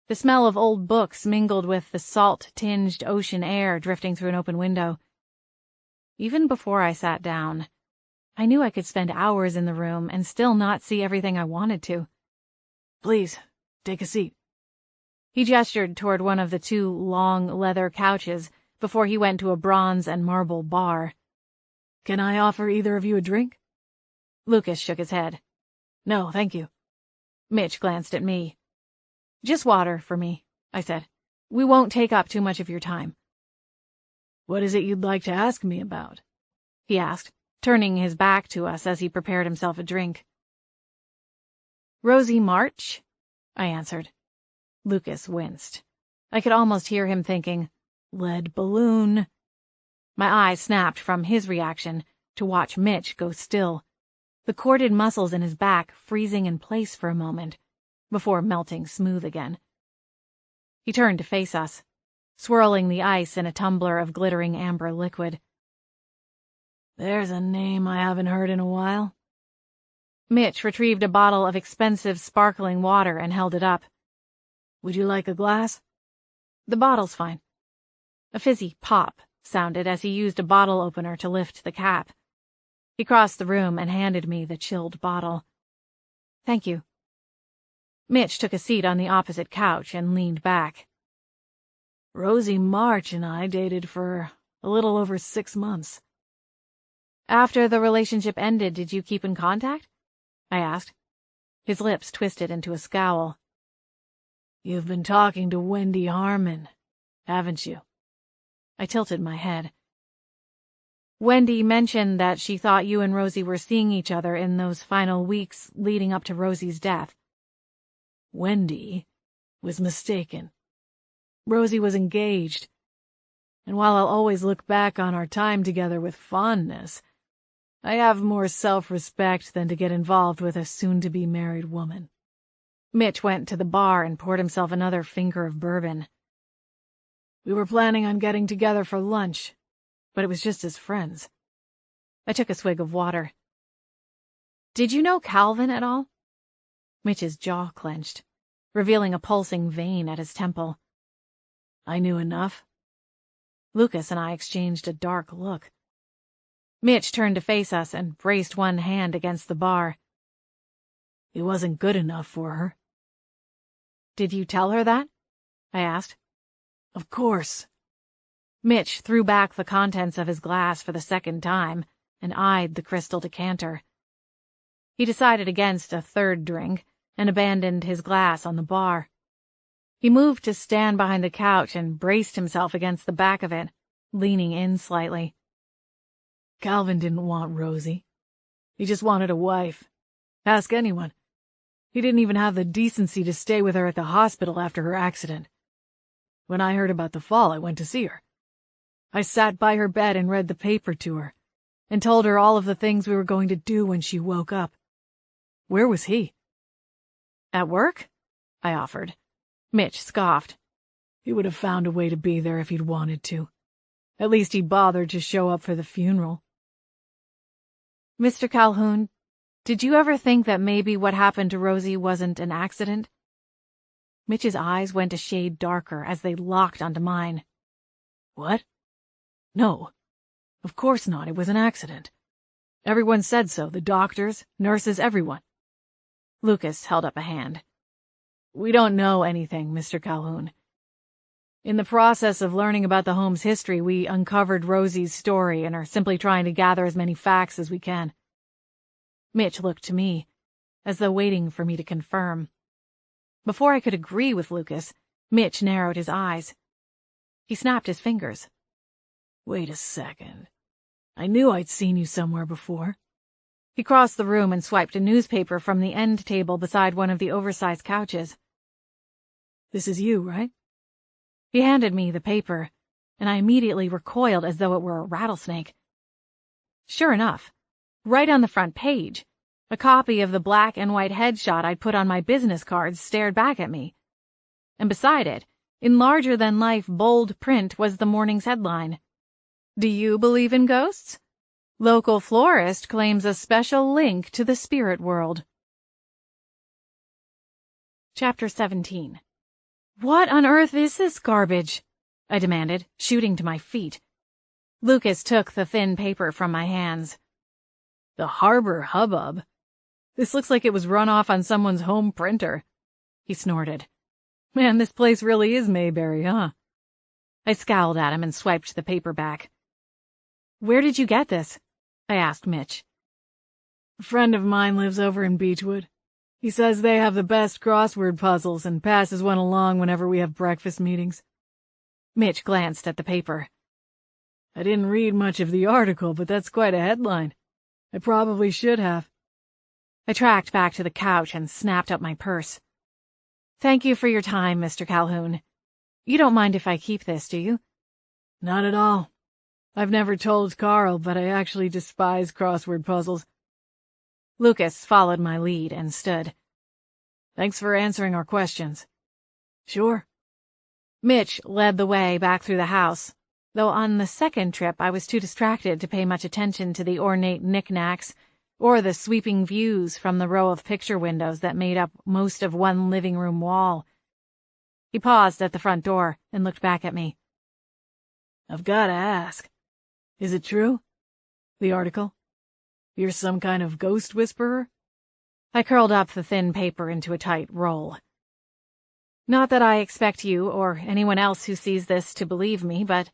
The smell of old books mingled with the salt-tinged ocean air drifting through an open window. Even before I sat down, I knew I could spend hours in the room and still not see everything I wanted to. "Please, take a seat." He gestured toward one of the 2 long leather couches before he went to a bronze and marble bar. "Can I offer either of you a drink?" Lucas shook his head. "No, thank you." Mitch glanced at me. "Just water for me," I said. "We won't take up too much of your time." "What is it you'd like to ask me about?" he asked, turning his back to us as he prepared himself a drink. "Rosie March?" I answered. Lucas winced. I could almost hear him thinking, "Lead balloon." My eyes snapped from his reaction to watch Mitch go still, the corded muscles in his back freezing in place for a moment, before melting smooth again. He turned to face us, swirling the ice in a tumbler of glittering amber liquid. "There's a name I haven't heard in a while." Mitch retrieved a bottle of expensive sparkling water and held it up. "Would you like a glass?" "The bottle's fine." A fizzy pop sounded as he used a bottle opener to lift the cap. He crossed the room and handed me the chilled bottle. "Thank you." Mitch took a seat on the opposite couch and leaned back. "Rosie March and I dated for a little over 6 months. "After the relationship ended, did you keep in contact?" I asked. His lips twisted into a scowl. "You've been talking to Wendy Harmon, haven't you?" I tilted my head. "Wendy mentioned that she thought you and Rosie were seeing each other in those final weeks leading up to Rosie's death." "Wendy was mistaken. Rosie was engaged, and while I'll always look back on our time together with fondness, I have more self-respect than to get involved with a soon-to-be married woman." Mitch went to the bar and poured himself another finger of bourbon. "We were planning on getting together for lunch, but it was just as friends." I took a swig of water. "Did you know Calvin at all?" Mitch's jaw clenched, revealing a pulsing vein at his temple. "I knew enough." Lucas and I exchanged a dark look. Mitch turned to face us and braced one hand against the bar. "It wasn't good enough for her." "Did you tell her that?" I asked. "Of course." Mitch threw back the contents of his glass for the second time and eyed the crystal decanter. He decided against a third drink and abandoned his glass on the bar. He moved to stand behind the couch and braced himself against the back of it, leaning in slightly. Calvin didn't want Rosie. He just wanted a wife. Ask anyone. He didn't even have the decency to stay with her at the hospital after her accident. When I heard about the fall, I went to see her. I sat by her bed and read the paper to her, and told her all of the things we were going to do when she woke up. Where was he? At work? I offered. Mitch scoffed. He would have found a way to be there if he'd wanted to. At least he bothered to show up for the funeral. Mr. Calhoun, did you ever think that maybe what happened to Rosie wasn't an accident? Mitch's eyes went a shade darker as they locked onto mine. What? No. Of course not. It was an accident. Everyone said so. The doctors, nurses, everyone. Lucas held up a hand. We don't know anything, Mr. Calhoun. In the process of learning about the home's history, we uncovered Rosie's story and are simply trying to gather as many facts as we can. Mitch looked to me, as though waiting for me to confirm. Before I could agree with Lucas, Mitch narrowed his eyes. He snapped his fingers. Wait a second. I knew I'd seen you somewhere before. He crossed the room and swiped a newspaper from the end table beside one of the oversized couches. This is you, right? He handed me the paper, and I immediately recoiled as though it were a rattlesnake. Sure enough, right on the front page, a copy of the black and white headshot I'd put on my business cards stared back at me. And beside it, in larger-than-life bold print, was the morning's headline. Do you believe in ghosts? Local florist claims a special link to the spirit world. Chapter 17. What on earth is this garbage? I demanded, shooting to my feet. Lucas took the thin paper from my hands. The Harbor Hubbub? This looks like it was run off on someone's home printer. He snorted. Man, this place really is Mayberry, huh? I scowled at him and swiped the paper back. Where did you get this? I asked Mitch. A friend of mine lives over in Beechwood. He says they have the best crossword puzzles and passes one along whenever we have breakfast meetings. Mitch glanced at the paper. I didn't read much of the article, but that's quite a headline. I probably should have. I tracked back to the couch and snapped up my purse. Thank you for your time, Mr. Calhoun. You don't mind if I keep this, do you? Not at all. I've never told Carl, but I actually despise crossword puzzles. Lucas followed my lead and stood. Thanks for answering our questions. Sure. Mitch led the way back through the house, though on the second trip I was too distracted to pay much attention to the ornate knickknacks or the sweeping views from the row of picture windows that made up most of one living room wall. He paused at the front door and looked back at me. I've got to ask, is it true? The article? You're some kind of ghost whisperer? I curled up the thin paper into a tight roll. Not that I expect you or anyone else who sees this to believe me, but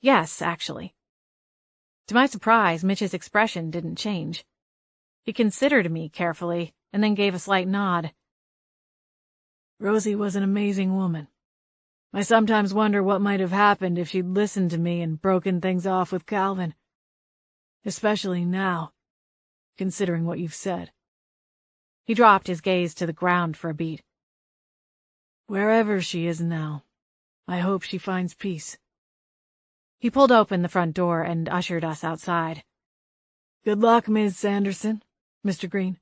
yes, actually. To my surprise, Mitch's expression didn't change. He considered me carefully and then gave a slight nod. Rosie was an amazing woman. I sometimes wonder what might have happened if she'd listened to me and broken things off with Calvin. Especially now, considering what you've said. He dropped his gaze to the ground for a beat. Wherever she is now, I hope she finds peace. He pulled open the front door and ushered us outside. Good luck, Ms. Sanderson, Mr. Green.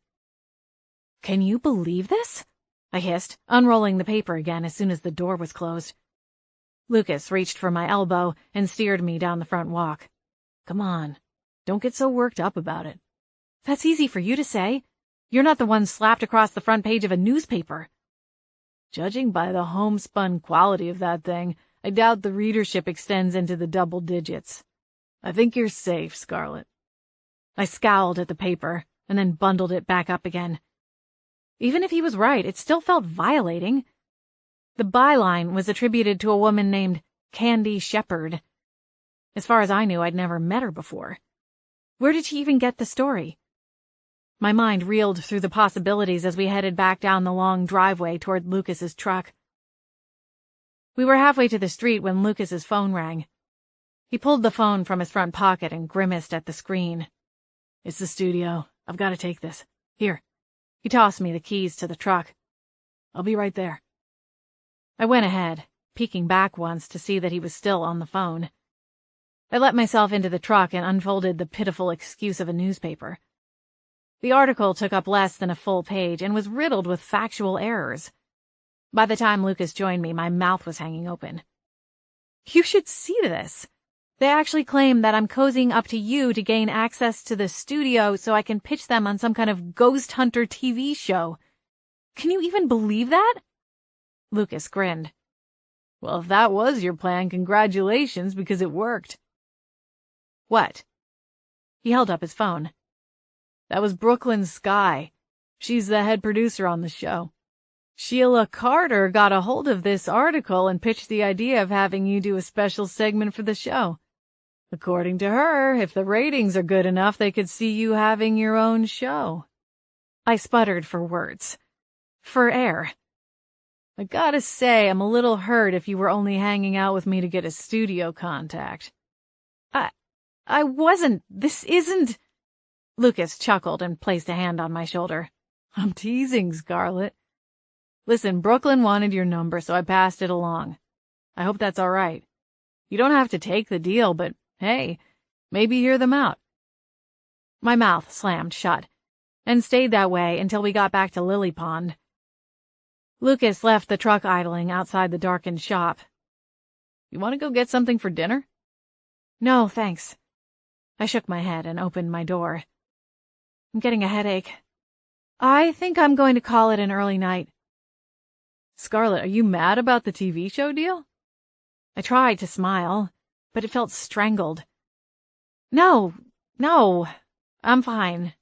Can you believe this? I hissed, unrolling the paper again as soon as the door was closed. Lucas reached for my elbow and steered me down the front walk. Come on, don't get so worked up about it. That's easy for you to say. You're not the one slapped across the front page of a newspaper. Judging by the homespun quality of that thing, I doubt the readership extends into the double digits. I think you're safe, Scarlett. I scowled at the paper and then bundled it back up again. Even if he was right, it still felt violating. The byline was attributed to a woman named Candy Shepherd. As far as I knew, I'd never met her before. Where did she even get the story? My mind reeled through the possibilities as we headed back down the long driveway toward Lucas's truck. We were halfway to the street when Lucas's phone rang. He pulled the phone from his front pocket and grimaced at the screen. "It's the studio. I've got to take this. Here." He tossed me the keys to the truck. "I'll be right there." I went ahead, peeking back once to see that he was still on the phone. I let myself into the truck and unfolded the pitiful excuse of a newspaper. The article took up less than a full page and was riddled with factual errors. By the time Lucas joined me, my mouth was hanging open. "You should see this. They actually claim that I'm cozying up to you to gain access to the studio so I can pitch them on some kind of ghost hunter TV show. Can you even believe that?" Lucas grinned. "Well, if that was your plan, congratulations, because it worked." "What?" He held up his phone. "That was Brooklyn Sky. She's the head producer on the show. Sheila Carter got a hold of this article and pitched the idea of having you do a special segment for the show. According to her, if the ratings are good enough, they could see you having your own show." I sputtered for words. For air. "I gotta say, I'm a little hurt if you were only hanging out with me to get a studio contact." I wasn't. This isn't. Lucas chuckled and placed a hand on my shoulder. "I'm teasing, Scarlett. Listen, Brooklyn wanted your number, so I passed it along. I hope that's all right. You don't have to take the deal, but hey, maybe hear them out." My mouth slammed shut, and stayed that way until we got back to Lily Pond. Lucas left the truck idling outside the darkened shop. "You want to go get something for dinner?" "No, thanks." I shook my head and opened my door. "I'm getting a headache. I think I'm going to call it an early night." "Scarlett, are you mad about the TV show deal?" I tried to smile, but it felt strangled. No, I'm fine.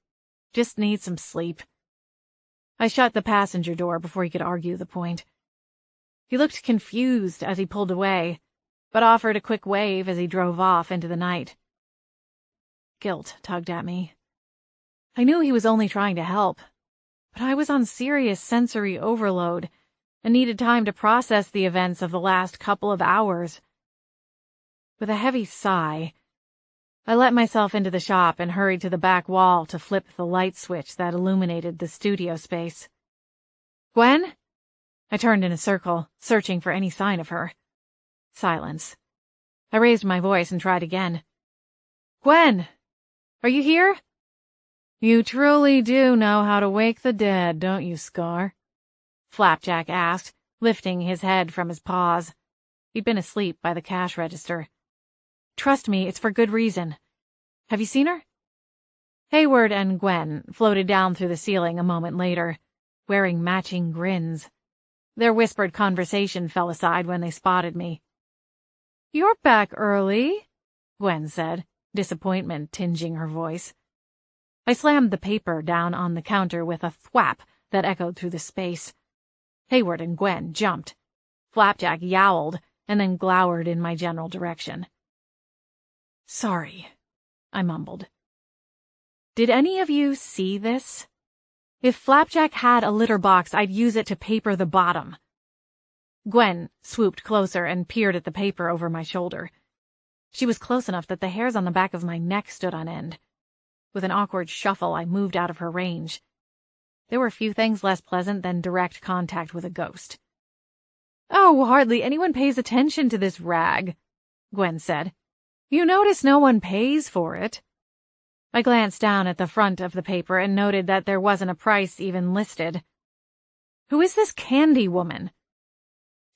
Just need some sleep." I shut the passenger door before he could argue the point. He looked confused as he pulled away, but offered a quick wave as he drove off into the night. Guilt tugged at me. I knew he was only trying to help, but I was on serious sensory overload and needed time to process the events of the last couple of hours. With a heavy sigh, I let myself into the shop and hurried to the back wall to flip the light switch that illuminated the studio space. "Gwen?" I turned in a circle, searching for any sign of her. Silence. I raised my voice and tried again. "Gwen, are you here?" "You truly do know how to wake the dead, don't you, Scar?" Flapjack asked, lifting his head from his paws. He'd been asleep by the cash register. "Trust me, it's for good reason. Have you seen her?" Hayward and Gwen floated down through the ceiling a moment later, wearing matching grins. Their whispered conversation fell aside when they spotted me. "You're back early," Gwen said, disappointment tinging her voice. I slammed the paper down on the counter with a thwap that echoed through the space. Hayward and Gwen jumped. Flapjack yowled and then glowered in my general direction. "Sorry," I mumbled. "Did any of you see this? If Flapjack had a litter box, I'd use it to paper the bottom." Gwen swooped closer and peered at the paper over my shoulder. She was close enough that the hairs on the back of my neck stood on end. With an awkward shuffle, I moved out of her range. There were few things less pleasant than direct contact with a ghost. "Oh, hardly anyone pays attention to this rag," Gwen said. "You notice no one pays for it." I glanced down at the front of the paper and noted that there wasn't a price even listed. "Who is this Candy woman?"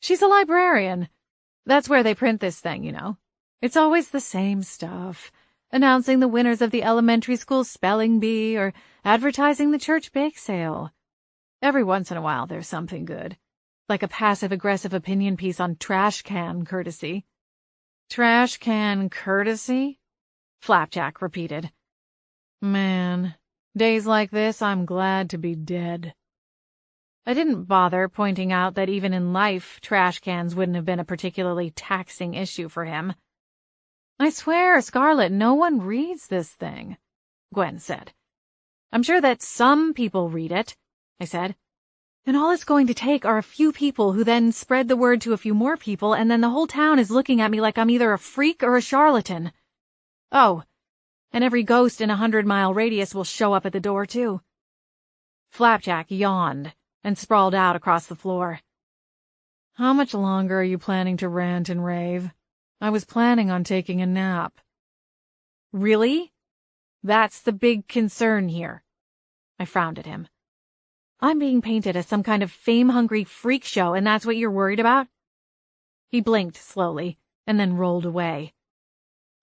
"She's a librarian. That's where they print this thing, you know. It's always the same stuff. Announcing the winners of the elementary school spelling bee or advertising the church bake sale. Every once in a while there's something good, like a passive-aggressive opinion piece on trash can courtesy." "Trash can courtesy?" Flapjack repeated. "Man, days like this I'm glad to be dead." I didn't bother pointing out that even in life, trash cans wouldn't have been a particularly taxing issue for him. "I swear, Scarlett, no one reads this thing," Gwen said. I'm sure that some people read it, I said. And all it's going to take are a few people who then spread the word to a few more people, and then the whole town is looking at me like I'm either a freak or a charlatan. Oh, and every ghost in a 100-mile radius will show up at the door, too. Flapjack yawned and sprawled out across the floor. How much longer are you planning to rant and rave? I was planning on taking a nap. Really? That's the big concern here. I frowned at him. I'm being painted as some kind of fame-hungry freak show, and that's what you're worried about? He blinked slowly, and then rolled away.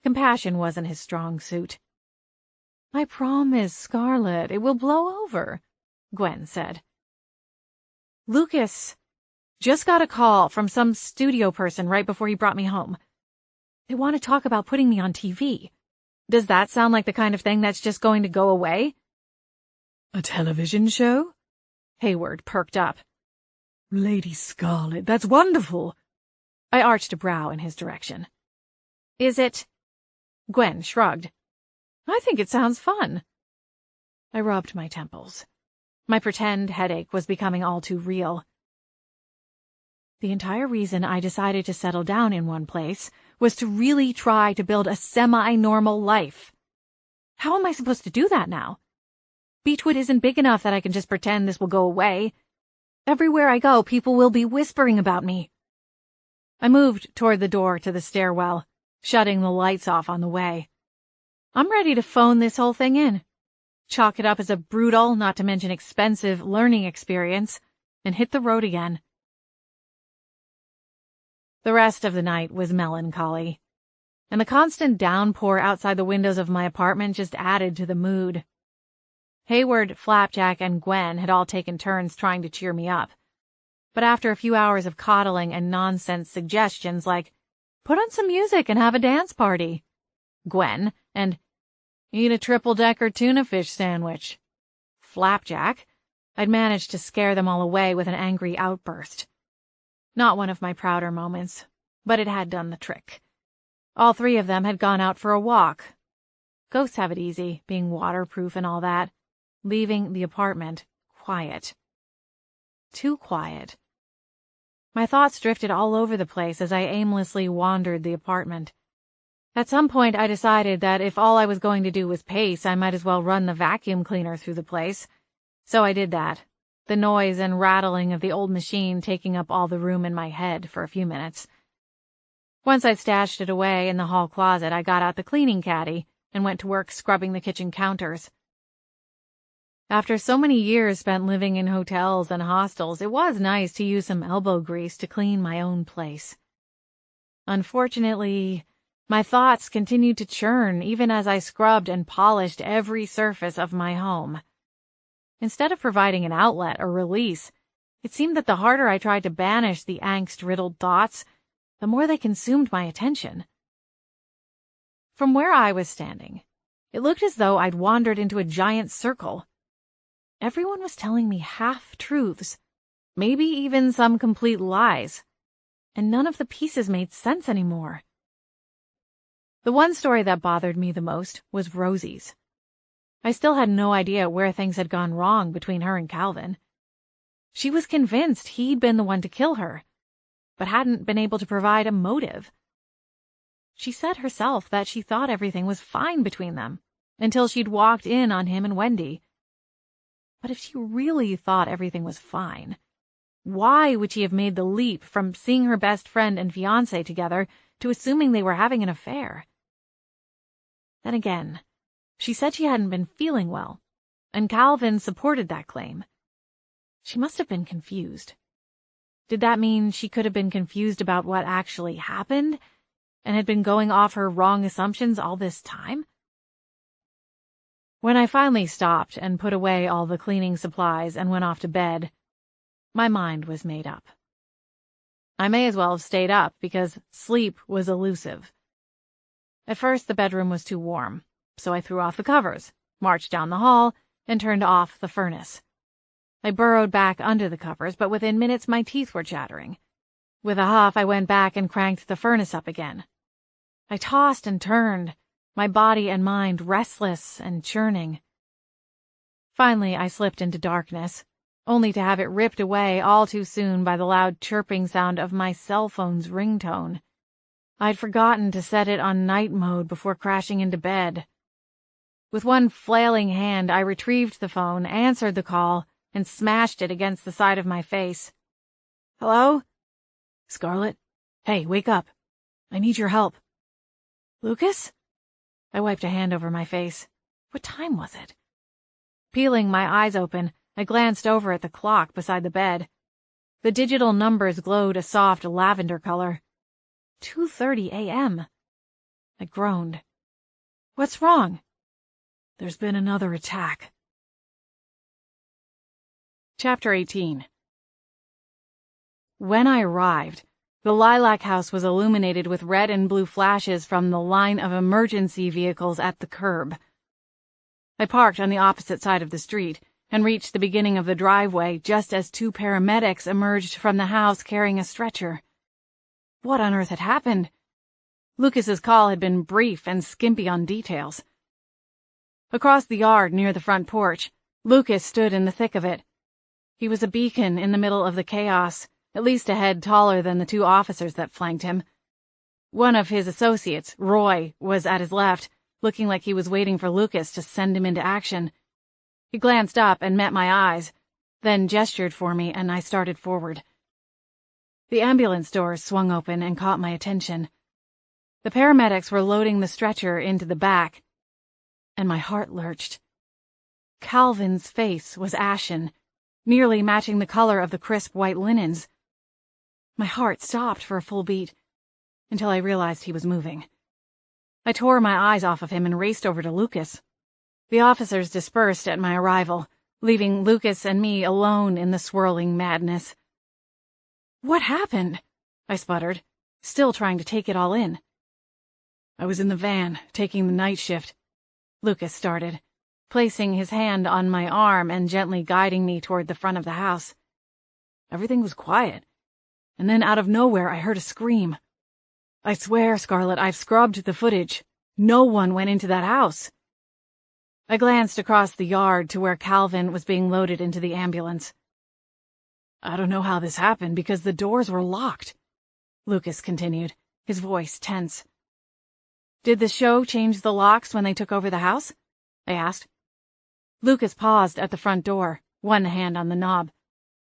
Compassion wasn't his strong suit. I promise, Scarlet, it will blow over, Gwen said. Lucas just got a call from some studio person right before he brought me home. They want to talk about putting me on TV. Does that sound like the kind of thing that's just going to go away? A television show? Hayward perked up. Lady Scarlet, that's wonderful. I arched a brow in his direction. Is it? Gwen shrugged. I think it sounds fun. I rubbed my temples. My pretend headache was becoming all too real. The entire reason I decided to settle down in one place was to really try to build a semi-normal life. How am I supposed to do that now? Beechwood isn't big enough that I can just pretend this will go away. Everywhere I go, people will be whispering about me. I moved toward the door to the stairwell, shutting the lights off on the way. I'm ready to phone this whole thing in. Chalk it up as a brutal, not to mention expensive, learning experience, and hit the road again. The rest of the night was melancholy, and the constant downpour outside the windows of my apartment just added to the mood. Hayward, Flapjack, and Gwen had all taken turns trying to cheer me up, but after a few hours of coddling and nonsense suggestions like, put on some music and have a dance party, Gwen, and eat a triple-decker tuna fish sandwich, Flapjack, I'd managed to scare them all away with an angry outburst. Not one of my prouder moments, but it had done the trick. All three of them had gone out for a walk. Ghosts have it easy, being waterproof and all that, leaving the apartment quiet. Too quiet. My thoughts drifted all over the place as I aimlessly wandered the apartment. At some point, I decided that if all I was going to do was pace, I might as well run the vacuum cleaner through the place. So I did that, the noise and rattling of the old machine taking up all the room in my head for a few minutes. Once I'd stashed it away in the hall closet, I got out the cleaning caddy and went to work scrubbing the kitchen counters. After so many years spent living in hotels and hostels, it was nice to use some elbow grease to clean my own place. Unfortunately, my thoughts continued to churn even as I scrubbed and polished every surface of my home. Instead of providing an outlet or release, it seemed that the harder I tried to banish the angst-riddled thoughts, the more they consumed my attention. From where I was standing, it looked as though I'd wandered into a giant circle. Everyone was telling me half-truths, maybe even some complete lies, and none of the pieces made sense anymore. The one story that bothered me the most was Rosie's. I still had no idea where things had gone wrong between her and Calvin. She was convinced he'd been the one to kill her, but hadn't been able to provide a motive. She said herself that she thought everything was fine between them, until she'd walked in on him and Wendy. But if she really thought everything was fine, why would she have made the leap from seeing her best friend and fiancé together to assuming they were having an affair? Then again, she said she hadn't been feeling well, and Calvin supported that claim. She must have been confused. Did that mean she could have been confused about what actually happened, and had been going off her wrong assumptions all this time? When I finally stopped and put away all the cleaning supplies and went off to bed, my mind was made up. I may as well have stayed up because sleep was elusive. At first, the bedroom was too warm, so I threw off the covers, marched down the hall, and turned off the furnace. I burrowed back under the covers, but within minutes my teeth were chattering. With a huff, I went back and cranked the furnace up again. I tossed and turned, my body and mind restless and churning. Finally, I slipped into darkness, only to have it ripped away all too soon by the loud chirping sound of my cell phone's ringtone. I'd forgotten to set it on night mode before crashing into bed. With one flailing hand, I retrieved the phone, answered the call, and smashed it against the side of my face. "Hello? Scarlett? Hey, wake up. I need your help." "Lucas?" I wiped a hand over my face. What time was it? Peeling my eyes open, I glanced over at the clock beside the bed. The digital numbers glowed a soft lavender color. 2:30 a.m. I groaned. "What's wrong?" "There's been another attack." Chapter 18. When I arrived, the Lilac House was illuminated with red and blue flashes from the line of emergency vehicles at the curb. I parked on the opposite side of the street and reached the beginning of the driveway just as 2 paramedics emerged from the house carrying a stretcher. What on earth had happened? Lucas's call had been brief and skimpy on details. Across the yard near the front porch, Lucas stood in the thick of it. He was a beacon in the middle of the chaos, at least a head taller than the 2 officers that flanked him. One of his associates, Roy, was at his left, looking like he was waiting for Lucas to send him into action. He glanced up and met my eyes, then gestured for me, and I started forward. The ambulance doors swung open and caught my attention. The paramedics were loading the stretcher into the back, and my heart lurched. Calvin's face was ashen, nearly matching the color of the crisp white linens. My heart stopped for a full beat, until I realized he was moving. I tore my eyes off of him and raced over to Lucas. The officers dispersed at my arrival, leaving Lucas and me alone in the swirling madness. "What happened?" I sputtered, still trying to take it all in. "I was in the van, taking the night shift," Lucas started, placing his hand on my arm and gently guiding me toward the front of the house. "Everything was quiet, and then out of nowhere I heard a scream. I swear, Scarlett, I've scrubbed the footage. No one went into that house." I glanced across the yard to where Calvin was being loaded into the ambulance. "I don't know how this happened because the doors were locked," Lucas continued, his voice tense. "Did the show change the locks when they took over the house?" I asked. Lucas paused at the front door, one hand on the knob.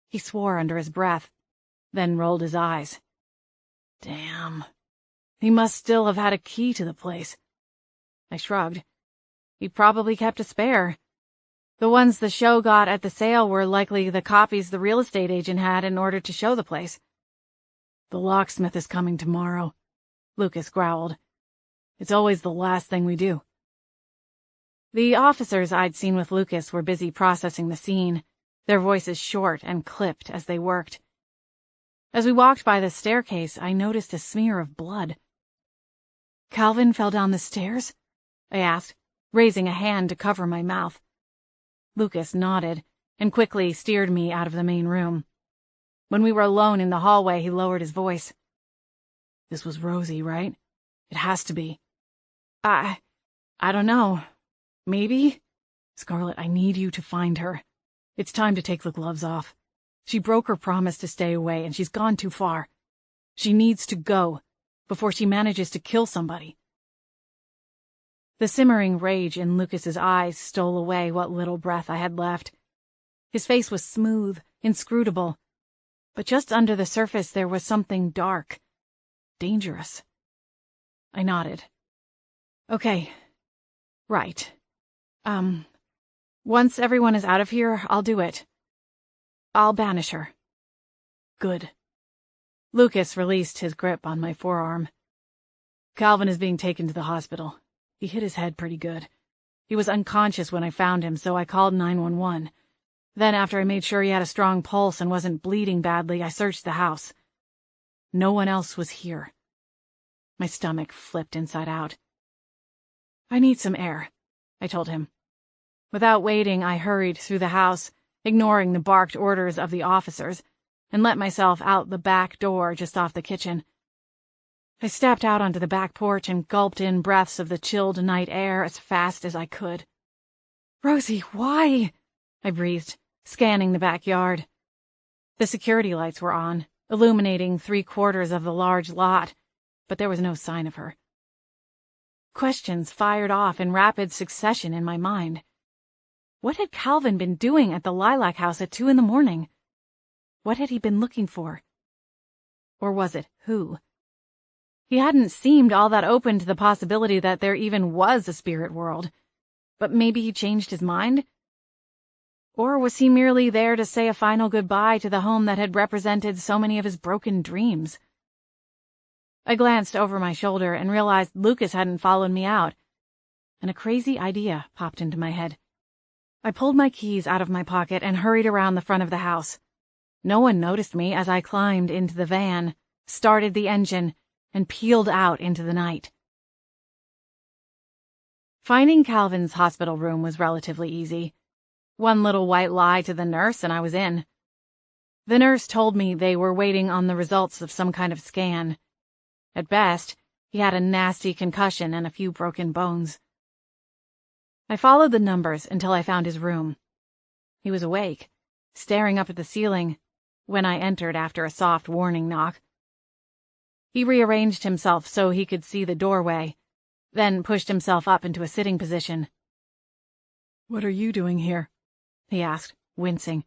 He swore under his breath, then rolled his eyes. "Damn. He must still have had a key to the place." I shrugged. He probably kept a spare. The ones the show got at the sale were likely the copies the real estate agent had in order to show the place. "The locksmith is coming tomorrow," Lucas growled. "It's always the last thing we do." The officers I'd seen with Lucas were busy processing the scene, their voices short and clipped as they worked. As we walked by the staircase, I noticed a smear of blood. "Calvin fell down the stairs?" I asked, raising a hand to cover my mouth. Lucas nodded, and quickly steered me out of the main room. When we were alone in the hallway, he lowered his voice. "This was Rosie, right? It has to be." I don't know. Maybe?" "Scarlett, I need you to find her. It's time to take the gloves off. She broke her promise to stay away, and she's gone too far. She needs to go, before she manages to kill somebody." The simmering rage in Lucas's eyes stole away what little breath I had left. His face was smooth, inscrutable, but just under the surface there was something dark, dangerous. I nodded. "Okay. Right. Once everyone is out of here, I'll do it. I'll banish her." "Good." Lucas released his grip on my forearm. "Calvin is being taken to the hospital. He hit his head pretty good. He was unconscious when I found him, so I called 911. Then, after I made sure he had a strong pulse and wasn't bleeding badly, I searched the house. No one else was here." My stomach flipped inside out. "I need some air," I told him. Without waiting, I hurried through the house, ignoring the barked orders of the officers, and let myself out the back door just off the kitchen. I stepped out onto the back porch and gulped in breaths of the chilled night air as fast as I could. "Rosie, why?" I breathed, scanning the backyard. The security lights were on, illuminating 3/4 of the large lot, but there was no sign of her. Questions fired off in rapid succession in my mind. What had Calvin been doing at the Lilac House at 2 a.m? What had he been looking for? Or was it who? He hadn't seemed all that open to the possibility that there even was a spirit world, but maybe he changed his mind? Or was he merely there to say a final goodbye to the home that had represented so many of his broken dreams? I glanced over my shoulder and realized Lucas hadn't followed me out, and a crazy idea popped into my head. I pulled my keys out of my pocket and hurried around the front of the house. No one noticed me as I climbed into the van, started the engine, and peeled out into the night. Finding Calvin's hospital room was relatively easy. One little white lie to the nurse and I was in. The nurse told me they were waiting on the results of some kind of scan. At best, he had a nasty concussion and a few broken bones. I followed the numbers until I found his room. He was awake, staring up at the ceiling, when I entered after a soft warning knock. He rearranged himself so he could see the doorway, then pushed himself up into a sitting position. "What are you doing here?" he asked, wincing.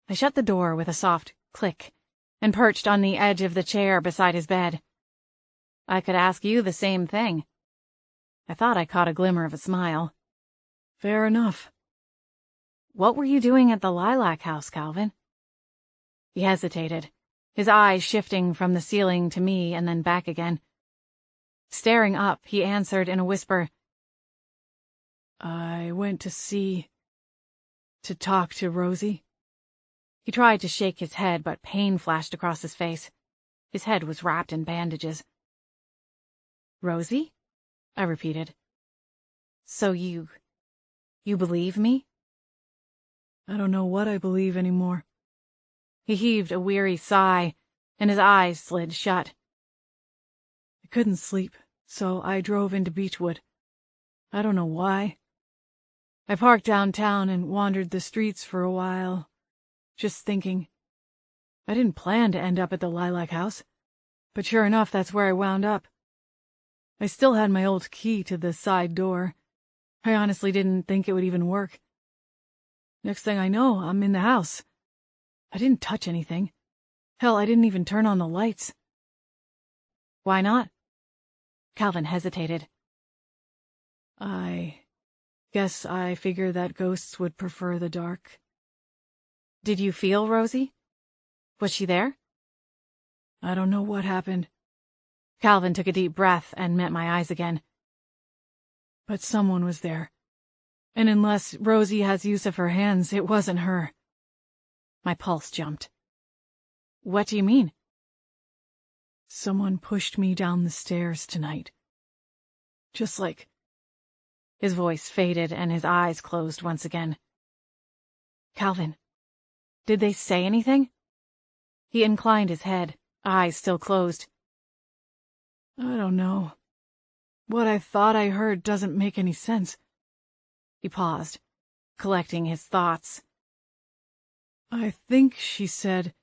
I shut the door with a soft click and perched on the edge of the chair beside his bed. I could ask you the same thing. I thought I caught a glimmer of a smile. "Fair enough." What were you doing at the Lilac House, Calvin? He hesitated, his eyes shifting from the ceiling to me and then back again. Staring up, he answered in a whisper, "I went to talk to Rosie." He tried to shake his head, but pain flashed across his face. His head was wrapped in bandages. "Rosie?" I repeated. "So you believe me?" "I don't know what I believe anymore." He heaved a weary sigh, and his eyes slid shut. "I couldn't sleep, so I drove into Beechwood. I don't know why. I parked downtown and wandered the streets for a while, just thinking. I didn't plan to end up at the Lilac House, but sure enough, that's where I wound up. I still had my old key to the side door. I honestly didn't think it would even work. Next thing I know, I'm in the house. I didn't touch anything. Hell, I didn't even turn on the lights." "Why not?" Calvin hesitated. "I guess I figured that ghosts would prefer the dark." "Did you feel Rosie? Was she there?" "I don't know what happened." Calvin took a deep breath and met my eyes again. "But someone was there. And unless Rosie has use of her hands, it wasn't her." My pulse jumped. "What do you mean?" "Someone pushed me down the stairs tonight. Just like..." His voice faded and his eyes closed once again. "Calvin, did they say anything?" He inclined his head, eyes still closed. "I don't know. What I thought I heard doesn't make any sense." He paused, collecting his thoughts. "I think she said,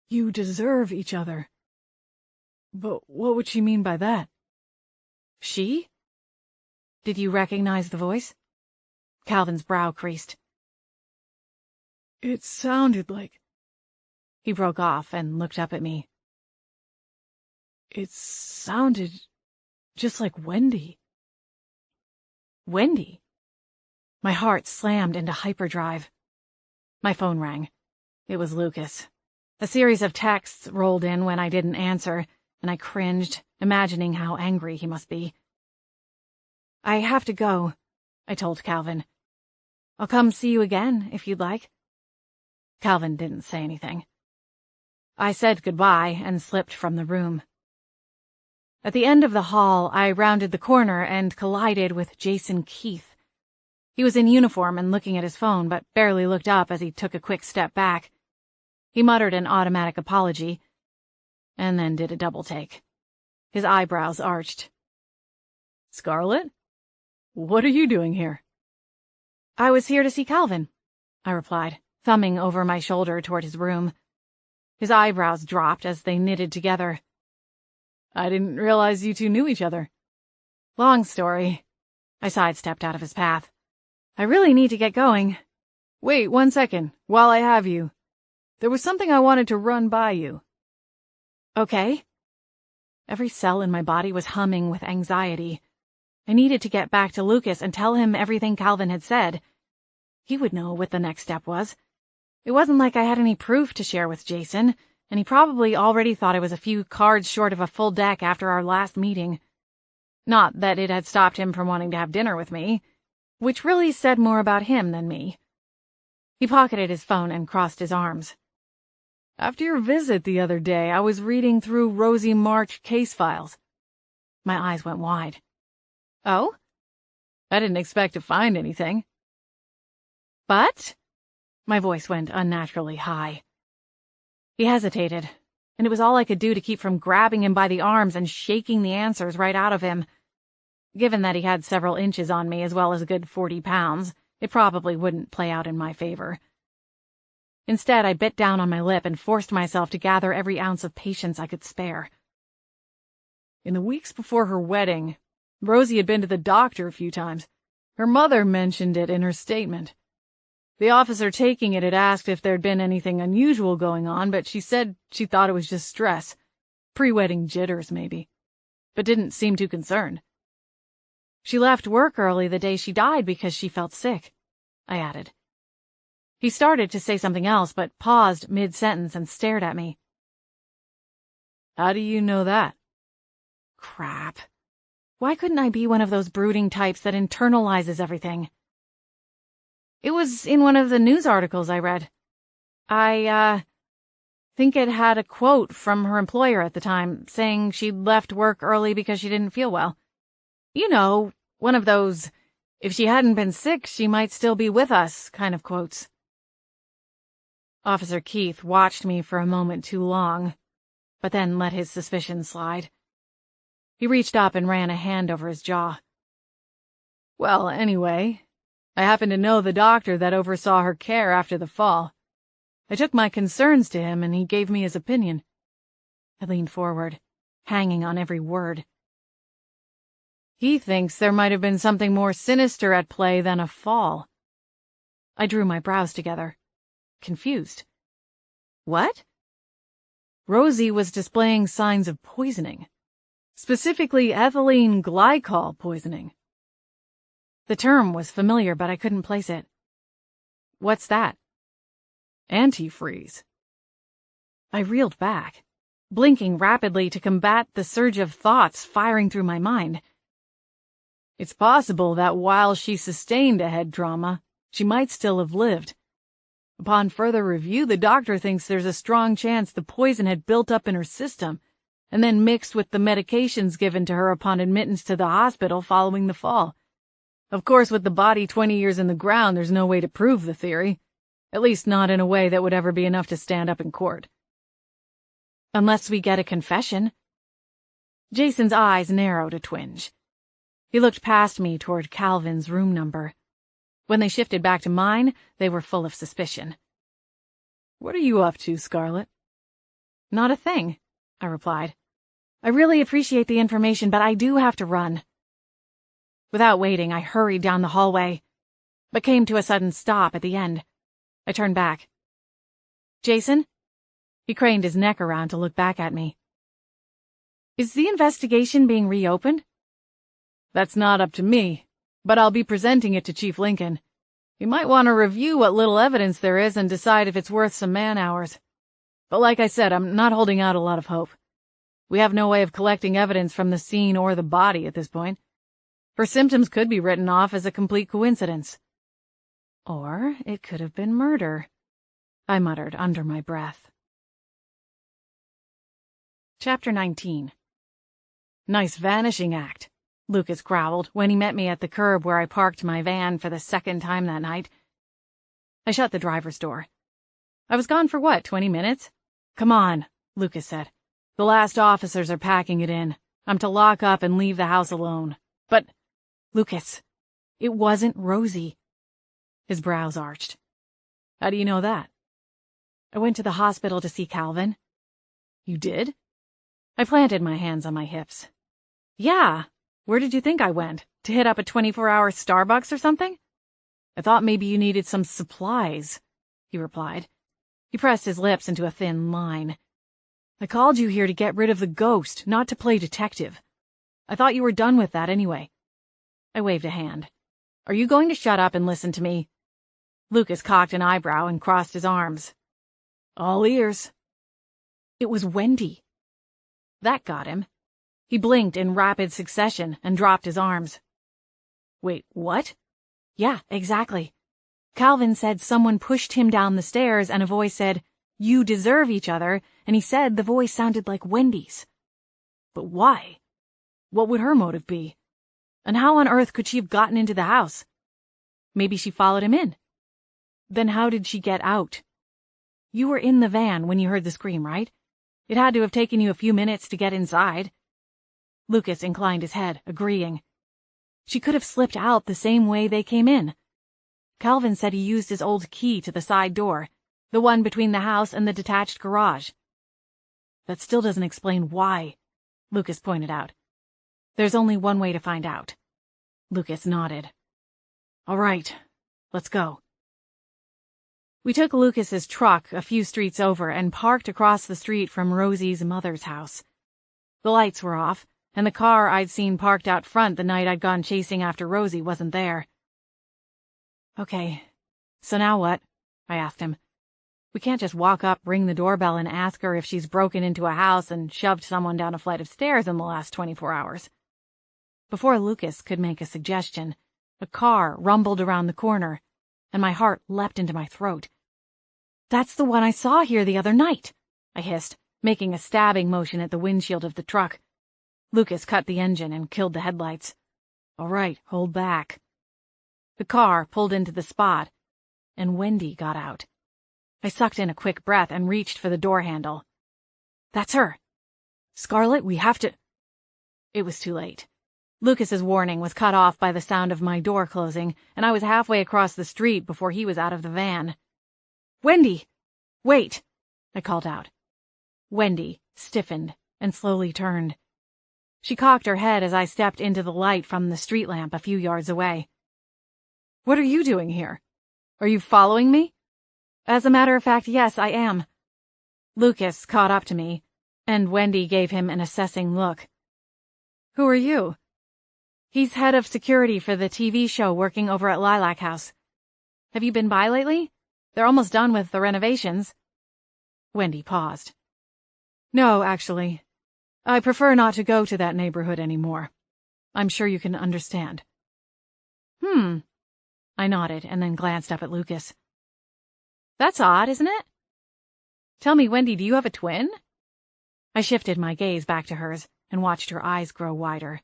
'You deserve each other.' But what would she mean by that?" "She? Did you recognize the voice?" Calvin's brow creased. "It sounded like..." He broke off and looked up at me. "It sounded just like Wendy." "Wendy?" My heart slammed into hyperdrive. My phone rang. It was Lucas. A series of texts rolled in when I didn't answer, and I cringed, imagining how angry he must be. "I have to go," I told Calvin. "I'll come see you again, if you'd like." Calvin didn't say anything. I said goodbye and slipped from the room. At the end of the hall, I rounded the corner and collided with Jason Keith. He was in uniform and looking at his phone, but barely looked up as he took a quick step back. He muttered an automatic apology, and then did a double take. His eyebrows arched. "Scarlett? What are you doing here?" I was here to see Calvin, I replied, thumbing over my shoulder toward his room. His eyebrows dropped as they knitted together. I didn't realize you two knew each other. Long story. I sidestepped out of his path. I really need to get going. Wait 1 second, while I have you. There was something I wanted to run by you. Okay. Every cell in my body was humming with anxiety. I needed to get back to Lucas and tell him everything Calvin had said. He would know what the next step was. It wasn't like I had any proof to share with Jason, and he probably already thought I was a few cards short of a full deck after our last meeting. Not that it had stopped him from wanting to have dinner with me, which really said more about him than me. He pocketed his phone and crossed his arms. After your visit the other day, I was reading through Rosie March case files. My eyes went wide. Oh? I didn't expect to find anything. But? My voice went unnaturally high. He hesitated, and it was all I could do to keep from grabbing him by the arms and shaking the answers right out of him. Given that he had several inches on me as well as a good 40 pounds, it probably wouldn't play out in my favor. Instead, I bit down on my lip and forced myself to gather every ounce of patience I could spare. In the weeks before her wedding, Rosie had been to the doctor a few times. Her mother mentioned it in her statement. The officer taking it had asked if there'd been anything unusual going on, but she said she thought it was just stress. Pre-wedding jitters, maybe. But didn't seem too concerned. She left work early the day she died because she felt sick, I added. He started to say something else, but paused mid-sentence and stared at me. How do you know that? Crap. Why couldn't I be one of those brooding types that internalizes everything? It was in one of the news articles I read. I think it had a quote from her employer at the time, saying she'd left work early because she didn't feel well. You know, one of those, if she hadn't been sick, she might still be with us kind of quotes. Officer Keith watched me for a moment too long, but then let his suspicions slide. He reached up and ran a hand over his jaw. Well, anyway, I happen to know the doctor that oversaw her care after the fall. I took my concerns to him, and he gave me his opinion. I leaned forward, hanging on every word. He thinks there might have been something more sinister at play than a fall. I drew my brows together, confused. What? Rosie was displaying signs of poisoning, specifically ethylene glycol poisoning. The term was familiar, but I couldn't place it. What's that? Antifreeze. I reeled back, blinking rapidly to combat the surge of thoughts firing through my mind. It's possible that while she sustained a head trauma, she might still have lived. Upon further review, the doctor thinks there's a strong chance the poison had built up in her system, and then mixed with the medications given to her upon admittance to the hospital following the fall. Of course, with the body 20 years in the ground, there's no way to prove the theory. At least not in a way that would ever be enough to stand up in court. Unless we get a confession. Jason's eyes narrowed a twinge. He looked past me toward Calvin's room number. When they shifted back to mine, they were full of suspicion. What are you up to, Scarlett? Not a thing, I replied. I really appreciate the information, but I do have to run. Without waiting, I hurried down the hallway, but came to a sudden stop at the end. I turned back. Jason? He craned his neck around to look back at me. Is the investigation being reopened? That's not up to me, but I'll be presenting it to Chief Lincoln. He might want to review what little evidence there is and decide if it's worth some man-hours. But like I said, I'm not holding out a lot of hope. We have no way of collecting evidence from the scene or the body at this point. Her symptoms could be written off as a complete coincidence. Or it could have been murder, I muttered under my breath. Chapter 19. Nice vanishing act, Lucas growled when he met me at the curb where I parked my van for the second time that night. I shut the driver's door. I was gone for what, 20 minutes? Come on, Lucas said. The last officers are packing it in. I'm to lock up and leave the house alone. But, Lucas, it wasn't Rosie. His brows arched. How do you know that? I went to the hospital to see Calvin. You did? I planted my hands on my hips. Yeah. Where did you think I went? To hit up a 24-hour Starbucks or something? I thought maybe you needed some supplies, he replied. He pressed his lips into a thin line. I called you here to get rid of the ghost, not to play detective. I thought you were done with that anyway. I waved a hand. Are you going to shut up and listen to me? Lucas cocked an eyebrow and crossed his arms. All ears. It was Wendy. That got him. He blinked in rapid succession and dropped his arms. Wait, what? Yeah, exactly. Calvin said someone pushed him down the stairs and a voice said, "You deserve each other," and he said the voice sounded like Wendy's. But why? What would her motive be? And how on earth could she have gotten into the house? Maybe she followed him in. Then how did she get out? You were in the van when you heard the scream, right? It had to have taken you a few minutes to get inside. Lucas inclined his head, agreeing. She could have slipped out the same way they came in. Calvin said he used his old key to the side door, the one between the house and the detached garage. That still doesn't explain why, Lucas pointed out. There's only one way to find out. Lucas nodded. All right, let's go. We took Lucas's truck a few streets over and parked across the street from Rosie's mother's house. The lights were off, and the car I'd seen parked out front the night I'd gone chasing after Rosie wasn't there. Okay, so now what? I asked him. We can't just walk up, ring the doorbell, and ask her if she's broken into a house and shoved someone down a flight of stairs in the last 24 hours. Before Lucas could make a suggestion, a car rumbled around the corner, and my heart leapt into my throat. That's the one I saw here the other night, I hissed, making a stabbing motion at the windshield of the truck. Lucas cut the engine and killed the headlights. All right, hold back. The car pulled into the spot, and Wendy got out. I sucked in a quick breath and reached for the door handle. That's her. Scarlett, we have to... It was too late. Lucas's warning was cut off by the sound of my door closing, and I was halfway across the street before he was out of the van. Wendy! Wait! I called out. Wendy stiffened and slowly turned. She cocked her head as I stepped into the light from the street lamp a few yards away. What are you doing here? Are you following me? As a matter of fact, yes, I am. Lucas caught up to me, and Wendy gave him an assessing look. Who are you? He's head of security for the TV show working over at Lilac House. Have you been by lately? They're almost done with the renovations. Wendy paused. No, actually. I prefer not to go to that neighborhood anymore. I'm sure you can understand. I nodded and then glanced up at Lucas. That's odd, isn't it? Tell me, Wendy, do you have a twin? I shifted my gaze back to hers and watched her eyes grow wider.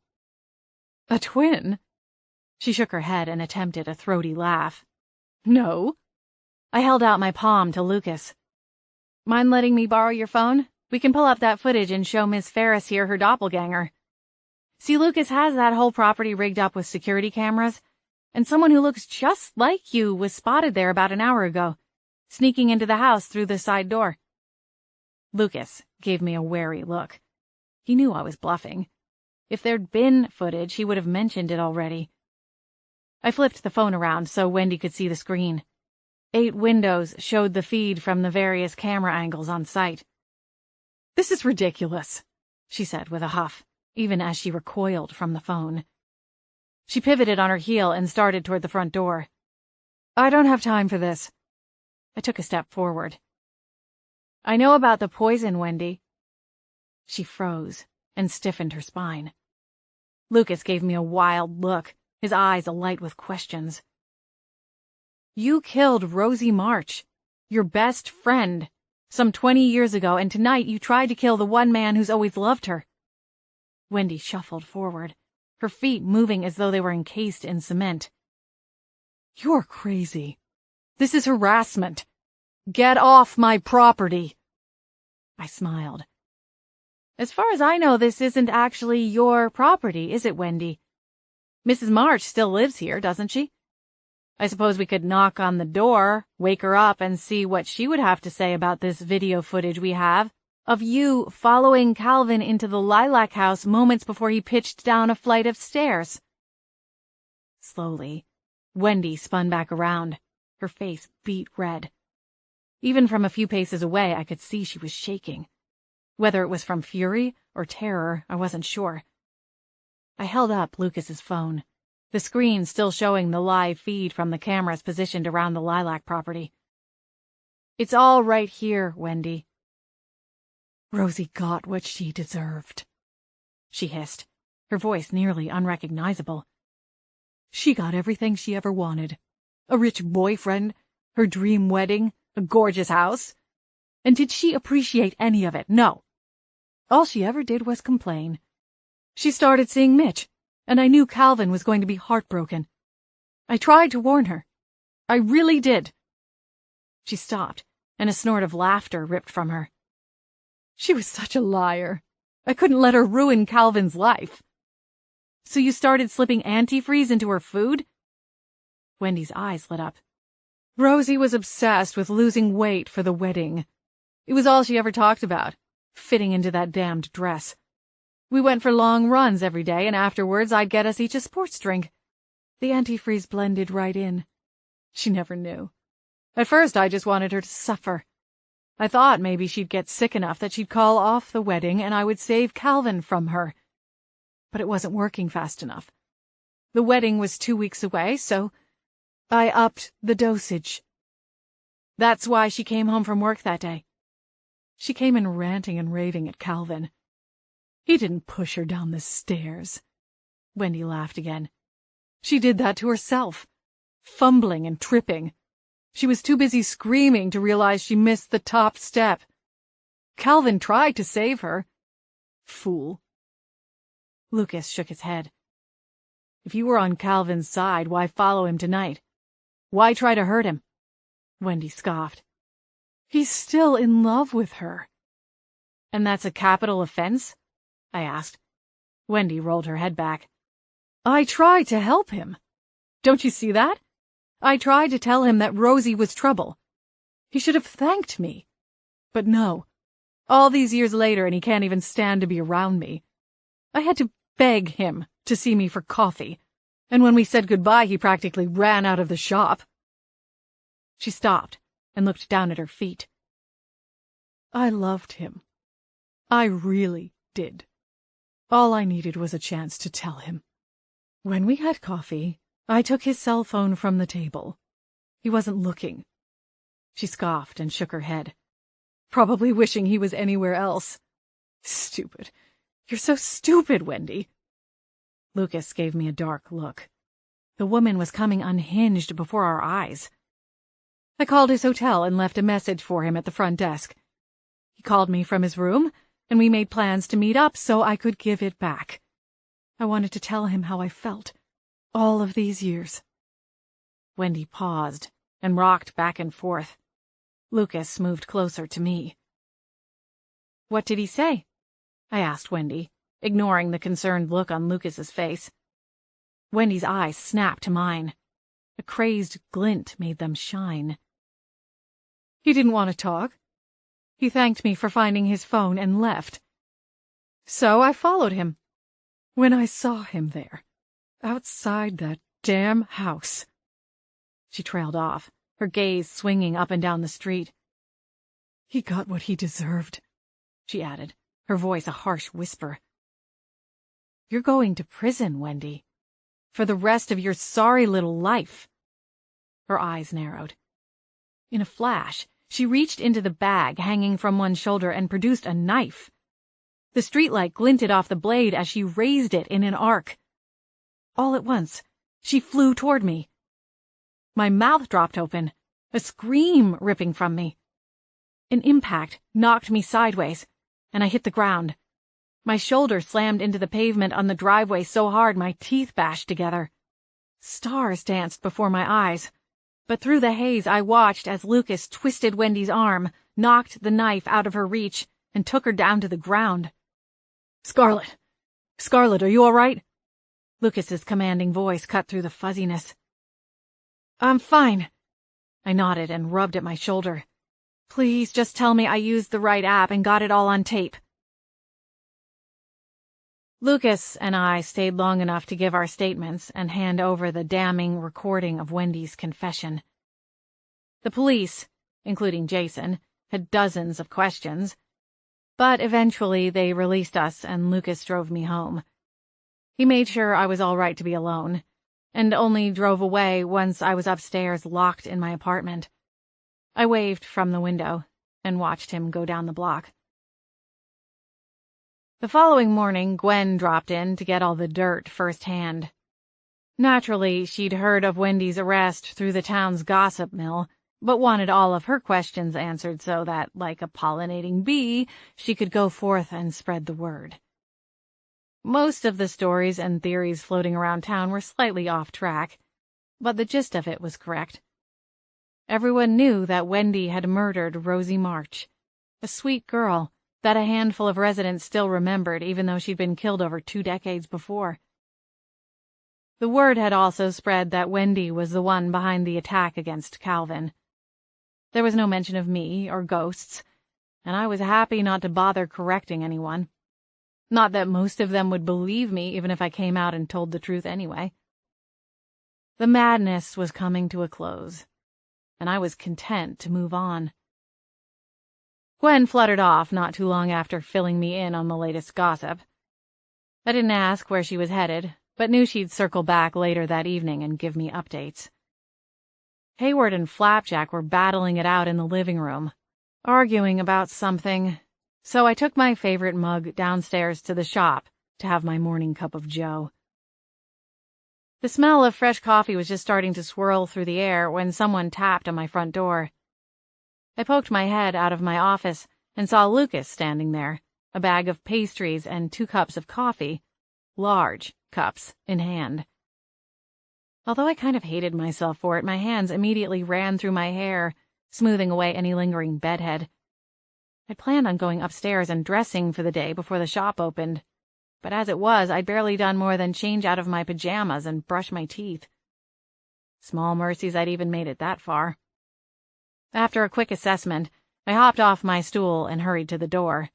A twin? She shook her head and attempted a throaty laugh. No. I held out my palm to Lucas. Mind letting me borrow your phone? We can pull up that footage and show Miss Ferris here her doppelganger. See, Lucas has that whole property rigged up with security cameras, and someone who looks just like you was spotted there about an hour ago, sneaking into the house through the side door. Lucas gave me a wary look. He knew I was bluffing. If there'd been footage, he would have mentioned it already. I flipped the phone around so Wendy could see the screen. 8 windows showed the feed from the various camera angles on site. This is ridiculous, she said with a huff, even as she recoiled from the phone. She pivoted on her heel and started toward the front door. I don't have time for this. I took a step forward. I know about the poison, Wendy. She froze and stiffened her spine. Lucas gave me a wild look, his eyes alight with questions. You killed Rosie March, your best friend, some 20 years ago, and tonight you tried to kill the one man who's always loved her. Wendy shuffled forward, her feet moving as though they were encased in cement. You're crazy. This is harassment. Get off my property. I smiled. As far as I know, this isn't actually your property, is it, Wendy? Mrs. March still lives here, doesn't she? I suppose we could knock on the door, wake her up, and see what she would have to say about this video footage we have of you following Calvin into the lilac house moments before he pitched down a flight of stairs. Slowly, Wendy spun back around, her face beet red. Even from a few paces away, I could see she was shaking. Whether it was from fury or terror, I wasn't sure. I held up Lucas's phone, the screen still showing the live feed from the cameras positioned around the lilac property. "It's all right here, Wendy." "Rosie got what she deserved," she hissed, her voice nearly unrecognizable. "She got everything she ever wanted. A rich boyfriend, her dream wedding, a gorgeous house. And did she appreciate any of it? No. All she ever did was complain. She started seeing Mitch, and I knew Calvin was going to be heartbroken. I tried to warn her. I really did." She stopped, and a snort of laughter ripped from her. "She was such a liar. I couldn't let her ruin Calvin's life." "So you started slipping antifreeze into her food?" Wendy's eyes lit up. "Rosie was obsessed with losing weight for the wedding. It was all she ever talked about, fitting into that damned dress. We went for long runs every day, and afterwards I'd get us each a sports drink. The antifreeze blended right in. She never knew. At first I just wanted her to suffer. I thought maybe she'd get sick enough that she'd call off the wedding and I would save Calvin from her. But it wasn't working fast enough. The wedding was 2 weeks away, so I upped the dosage. That's why she came home from work that day. She came in ranting and raving at Calvin. He didn't push her down the stairs." Wendy laughed again. "She did that to herself, fumbling and tripping. She was too busy screaming to realize she missed the top step. Calvin tried to save her. Fool." Lucas shook his head. "If you were on Calvin's side, why follow him tonight? Why try to hurt him?" Wendy scoffed. "He's still in love with her." "And that's a capital offense?" I asked. Wendy rolled her head back. "I tried to help him. Don't you see that? I tried to tell him that Rosie was trouble. He should have thanked me. But no. All these years later and he can't even stand to be around me. I had to beg him to see me for coffee, and when we said goodbye he practically ran out of the shop." She stopped and looked down at her feet. "I loved him. I really did. All I needed was a chance to tell him. When we had coffee, I took his cell phone from the table. He wasn't looking." She scoffed and shook her head, probably wishing he was anywhere else. "Stupid. You're so stupid, Wendy." Lucas gave me a dark look. The woman was coming unhinged before our eyes. "I called his hotel and left a message for him at the front desk. He called me from his room, and we made plans to meet up so I could give it back. I wanted to tell him how I felt all of these years." Wendy paused and rocked back and forth. Lucas moved closer to me. "What did he say?" I asked Wendy, ignoring the concerned look on Lucas's face. Wendy's eyes snapped to mine. A crazed glint made them shine. "He didn't want to talk. He thanked me for finding his phone and left. So I followed him. When I saw him there, outside that damn house." She trailed off, her gaze swinging up and down the street. "He got what he deserved," she added, her voice a harsh whisper. "You're going to prison, Wendy. For the rest of your sorry little life." Her eyes narrowed. In a flash, she reached into the bag hanging from one shoulder and produced a knife. The streetlight glinted off the blade as she raised it in an arc. All at once, she flew toward me. My mouth dropped open, a scream ripping from me. An impact knocked me sideways, and I hit the ground. My shoulder slammed into the pavement on the driveway so hard my teeth bashed together. Stars danced before my eyes, but through the haze I watched as Lucas twisted Wendy's arm, knocked the knife out of her reach, and took her down to the ground. Scarlett! Scarlett, are you all right?" Lucas's commanding voice cut through the fuzziness. I'm fine. I nodded and rubbed at my shoulder. Please just tell me I used the right app and got it all on tape. Lucas and I stayed long enough to give our statements and hand over the damning recording of Wendy's confession. The police, including Jason, had dozens of questions, but eventually they released us and Lucas drove me home. He made sure I was all right to be alone, and only drove away once I was upstairs locked in my apartment. I waved from the window and watched him go down the block. The following morning, Gwen dropped in to get all the dirt firsthand. Naturally, she'd heard of Wendy's arrest through the town's gossip mill, but wanted all of her questions answered so that, like a pollinating bee, she could go forth and spread the word. Most of the stories and theories floating around town were slightly off track, but the gist of it was correct. Everyone knew that Wendy had murdered Rosie March, a sweet girl that a handful of residents still remembered even though she'd been killed over 2 decades before. The word had also spread that Wendy was the one behind the attack against Calvin. There was no mention of me or ghosts, and I was happy not to bother correcting anyone. Not that most of them would believe me even if I came out and told the truth anyway. The madness was coming to a close, and I was content to move on. Gwen fluttered off not too long after filling me in on the latest gossip. I didn't ask where she was headed, but knew she'd circle back later that evening and give me updates. Hayward and Flapjack were battling it out in the living room, arguing about something, so I took my favorite mug downstairs to the shop to have my morning cup of joe. The smell of fresh coffee was just starting to swirl through the air when someone tapped on my front door. I poked my head out of my office and saw Lucas standing there, a bag of pastries and 2 cups of coffee, large cups, in hand. Although I kind of hated myself for it, my hands immediately ran through my hair, smoothing away any lingering bedhead. I'd planned on going upstairs and dressing for the day before the shop opened, but as it was, I'd barely done more than change out of my pajamas and brush my teeth. Small mercies I'd even made it that far. After a quick assessment, I hopped off my stool and hurried to the door.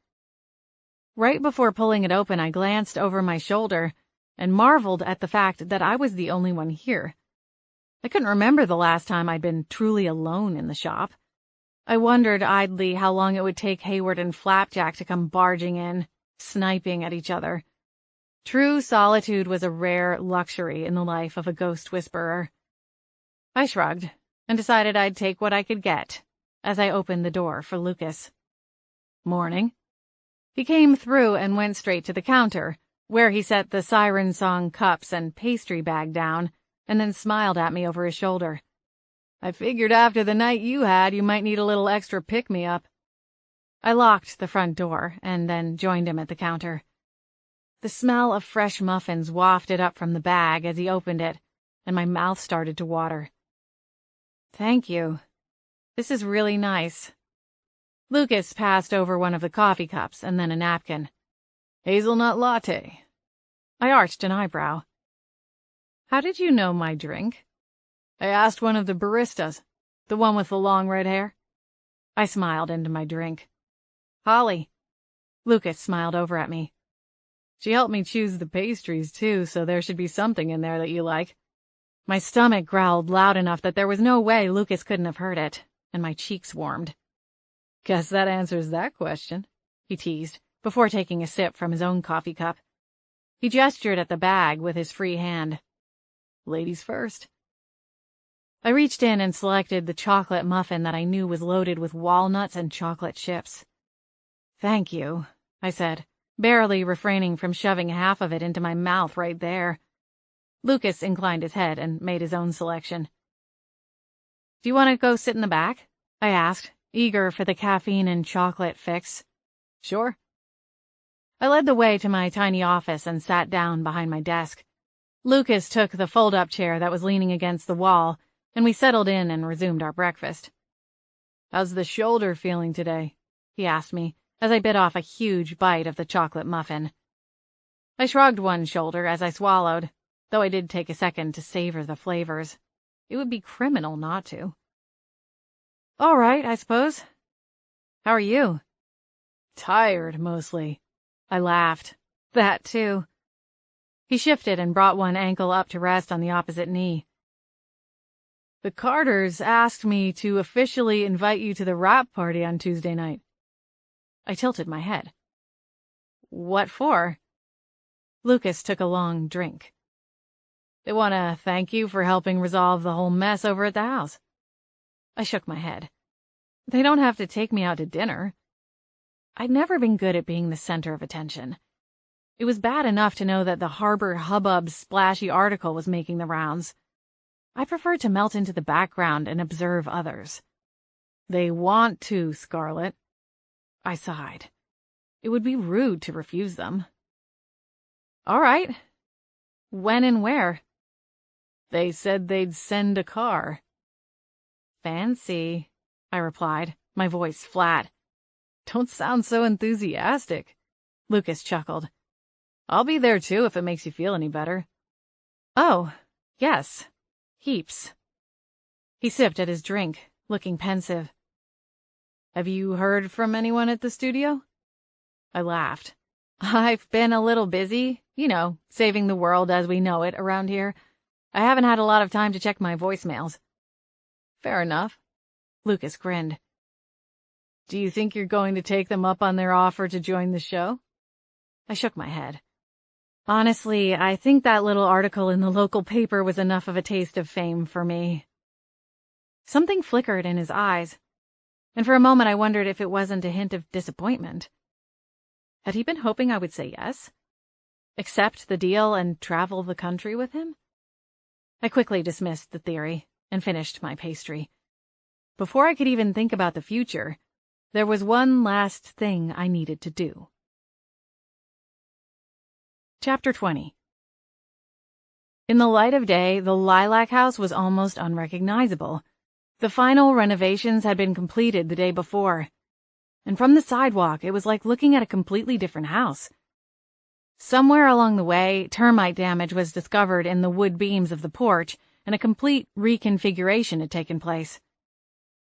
Right before pulling it open, I glanced over my shoulder and marveled at the fact that I was the only one here. I couldn't remember the last time I'd been truly alone in the shop. I wondered idly how long it would take Hayward and Flapjack to come barging in, sniping at each other. True solitude was a rare luxury in the life of a ghost whisperer. I shrugged and decided I'd take what I could get as I opened the door for Lucas. "Morning." He came through and went straight to the counter, where he set the siren song cups and pastry bag down, and then smiled at me over his shoulder. "I figured after the night you had, you might need a little extra pick-me-up." I locked the front door and then joined him at the counter. The smell of fresh muffins wafted up from the bag as he opened it, and my mouth started to water. "Thank you. This is really nice." Lucas passed over one of the coffee cups and then a napkin. "Hazelnut latte." I arched an eyebrow. "How did you know my drink?" "I asked one of the baristas, the one with the long red hair." I smiled into my drink. "Holly." Lucas smiled over at me. "She helped me choose the pastries, too, so there should be something in there that you like." My stomach growled loud enough that there was no way Lucas couldn't have heard it, and my cheeks warmed. "Guess that answers that question," he teased, before taking a sip from his own coffee cup. He gestured at the bag with his free hand. "Ladies first." I reached in and selected the chocolate muffin that I knew was loaded with walnuts and chocolate chips. "Thank you," I said, barely refraining from shoving half of it into my mouth right there. Lucas inclined his head and made his own selection. "Do you want to go sit in the back?" I asked, eager for the caffeine and chocolate fix. "Sure." I led the way to my tiny office and sat down behind my desk. Lucas took the fold-up chair that was leaning against the wall, and we settled in and resumed our breakfast. "How's the shoulder feeling today?" he asked me, as I bit off a huge bite of the chocolate muffin. I shrugged one shoulder as I swallowed, though I did take a second to savor the flavors. It would be criminal not to. All right, I suppose. How are you? Tired, mostly. I laughed. That, too. He shifted and brought one ankle up to rest on the opposite knee. The Carters asked me to officially invite you to the wrap party on Tuesday night. I tilted my head. What for? Lucas took a long drink. They want to thank you for helping resolve the whole mess over at the house. I shook my head. They don't have to take me out to dinner. I'd never been good at being the center of attention. It was bad enough to know that the Harbor Hubbub's splashy article was making the rounds. I preferred to melt into the background and observe others. They want to, Scarlett. I sighed. It would be rude to refuse them. All right. When and where? They said they'd send a car. Fancy, I replied, my voice flat. Don't sound so enthusiastic. Lucas chuckled. I'll be there too if it makes you feel any better. Oh, yes. Heaps. He sipped at his drink, looking pensive. Have you heard from anyone at the studio? I laughed. I've been a little busy, saving the world as we know it around here. I haven't had a lot of time to check my voicemails. Fair enough. Lucas grinned. Do you think you're going to take them up on their offer to join the show? I shook my head. Honestly, I think that little article in the local paper was enough of a taste of fame for me. Something flickered in his eyes, and for a moment I wondered if it wasn't a hint of disappointment. Had he been hoping I would say yes? Accept the deal and travel the country with him? I quickly dismissed the theory and finished my pastry. Before I could even think about the future, there was one last thing I needed to do. Chapter 20. In the light of day, the Lilac House was almost unrecognizable. The final renovations had been completed the day before, and from the sidewalk it was like looking at a completely different house. Somewhere along the way, termite damage was discovered in the wood beams of the porch, and a complete reconfiguration had taken place.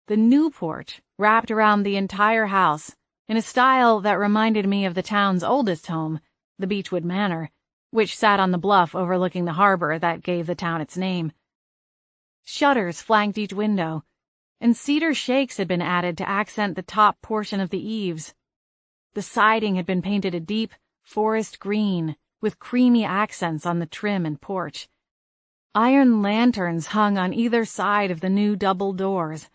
The new porch wrapped around the entire house in a style that reminded me of the town's oldest home, the Beechwood Manor, which sat on the bluff overlooking the harbor that gave the town its name. Shutters flanked each window, and cedar shakes had been added to accent the top portion of the eaves. The siding had been painted a deep forest green, with creamy accents on the trim and porch. Iron lanterns hung on either side of the new double doors,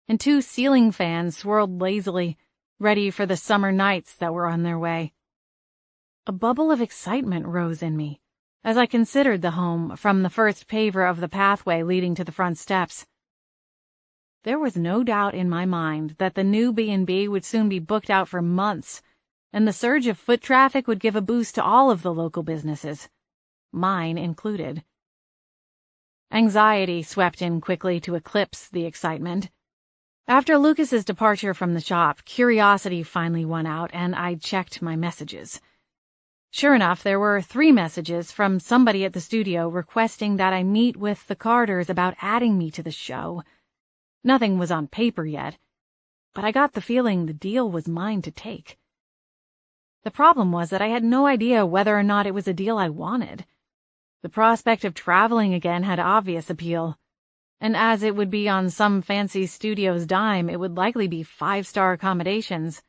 and 2 ceiling fans swirled lazily, ready for the summer nights that were on their way. A bubble of excitement rose in me as I considered the home from the first paver of the pathway leading to the front steps. There was no doubt in my mind that the new B&B would soon be booked out for months, and the surge of foot traffic would give a boost to all of the local businesses, mine included. Anxiety swept in quickly to eclipse the excitement. After Lucas's departure from the shop, curiosity finally won out, and I checked my messages. Sure enough, there were 3 messages from somebody at the studio requesting that I meet with the Carters about adding me to the show. Nothing was on paper yet, but I got the feeling the deal was mine to take. The problem was that I had no idea whether or not it was a deal I wanted. The prospect of traveling again had obvious appeal, and as it would be on some fancy studio's dime, it would likely be 5-star accommodations,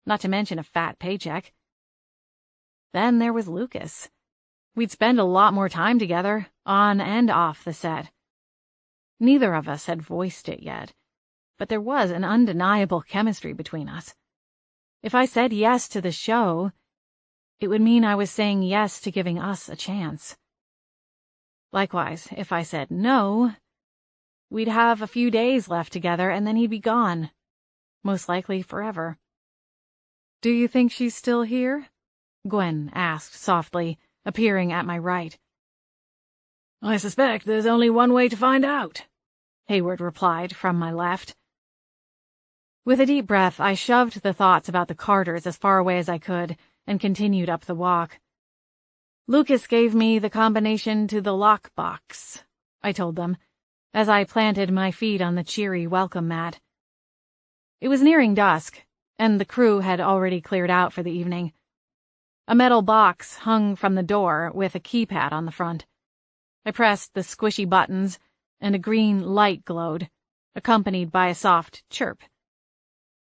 not to mention a fat paycheck. Then there was Lucas. We'd spend a lot more time together, on and off the set. Neither of us had voiced it yet, but there was an undeniable chemistry between us. If I said yes to the show, it would mean I was saying yes to giving us a chance. Likewise, if I said no, we'd have a few days left together and then he'd be gone, most likely forever. "Do you think she's still here?" Gwen asked softly, appearing at my right. "I suspect there's only one way to find out," Hayward replied from my left. With a deep breath, I shoved the thoughts about the Carters as far away as I could and continued up the walk. "Lucas gave me the combination to the lockbox," I told them, as I planted my feet on the cheery welcome mat. It was nearing dusk, and the crew had already cleared out for the evening. A metal box hung from the door with a keypad on the front. I pressed the squishy buttons, and a green light glowed, accompanied by a soft chirp.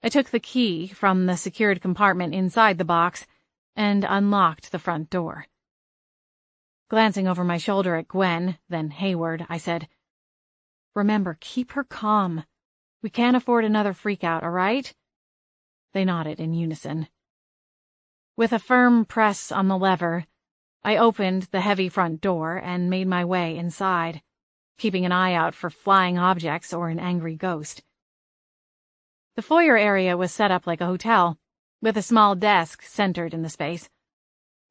I took the key from the secured compartment inside the box and unlocked the front door. Glancing over my shoulder at Gwen, then Hayward, I said, "Remember, keep her calm. We can't afford another freakout, all right?" They nodded in unison. With a firm press on the lever, I opened the heavy front door and made my way inside, keeping an eye out for flying objects or an angry ghost. The foyer area was set up like a hotel, with a small desk centered in the space.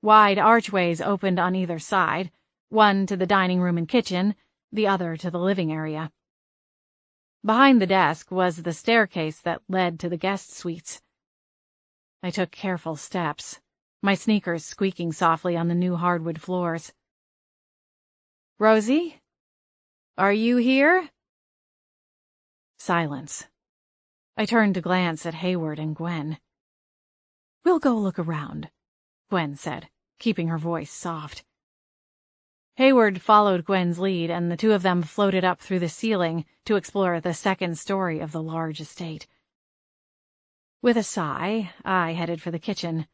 Wide archways opened on either side, one to the dining room and kitchen, the other to the living area. Behind the desk was the staircase that led to the guest suites. I took careful steps, my sneakers squeaking softly on the new hardwood floors. "Rosie? Are you here?" Silence. I turned to glance at Hayward and Gwen. "We'll go look around," Gwen said, keeping her voice soft. Hayward followed Gwen's lead, and the two of them floated up through the ceiling to explore the second story of the large estate. With a sigh, I headed for the kitchen.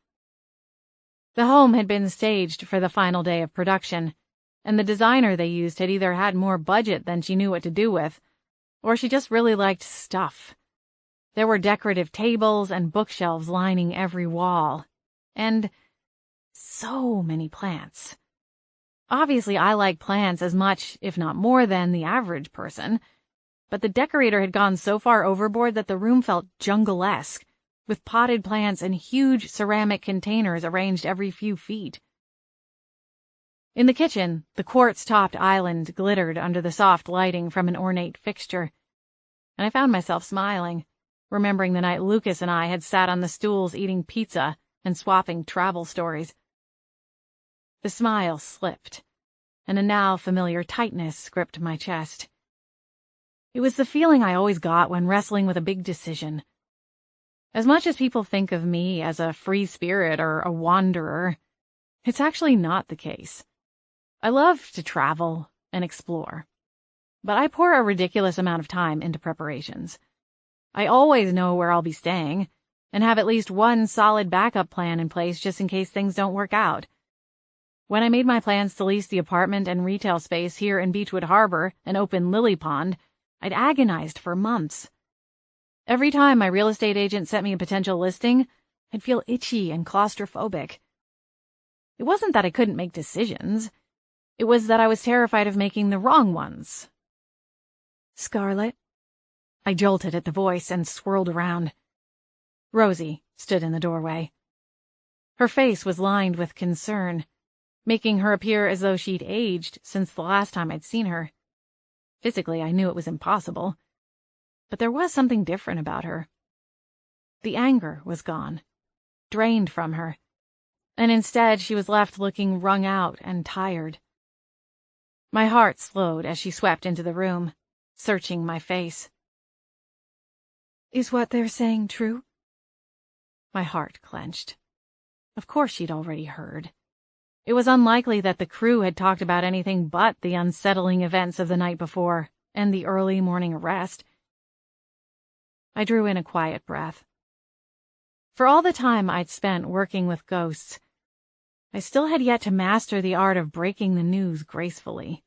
The home had been staged for the final day of production, and the designer they used had either had more budget than she knew what to do with, or she just really liked stuff. There were decorative tables and bookshelves lining every wall, and so many plants. Obviously, I like plants as much, if not more, than the average person, but the decorator had gone so far overboard that the room felt jungle-esque, with potted plants in huge ceramic containers arranged every few feet. In the kitchen, the quartz-topped island glittered under the soft lighting from an ornate fixture, and I found myself smiling, remembering the night Lucas and I had sat on the stools eating pizza and swapping travel stories. The smile slipped, and a now familiar tightness gripped my chest. It was the feeling I always got when wrestling with a big decision. As much as people think of me as a free spirit or a wanderer, it's actually not the case. I love to travel and explore, but I pour a ridiculous amount of time into preparations. I always know where I'll be staying, and have at least one solid backup plan in place just in case things don't work out. When I made my plans to lease the apartment and retail space here in Beechwood Harbor and open Lily Pond, I'd agonized for months. Every time my real estate agent sent me a potential listing, I'd feel itchy and claustrophobic. It wasn't that I couldn't make decisions. It was that I was terrified of making the wrong ones. "Scarlett?" I jolted at the voice and swirled around. Rosie stood in the doorway. Her face was lined with concern, making her appear as though she'd aged since the last time I'd seen her. Physically, I knew it was impossible, but there was something different about her. The anger was gone, drained from her, and instead she was left looking wrung out and tired. My heart slowed as she swept into the room, searching my face. "Is what they're saying true?" My heart clenched. Of course she'd already heard. It was unlikely that the crew had talked about anything but the unsettling events of the night before and the early morning arrest. I drew in a quiet breath. For all the time I'd spent working with ghosts, I still had yet to master the art of breaking the news gracefully.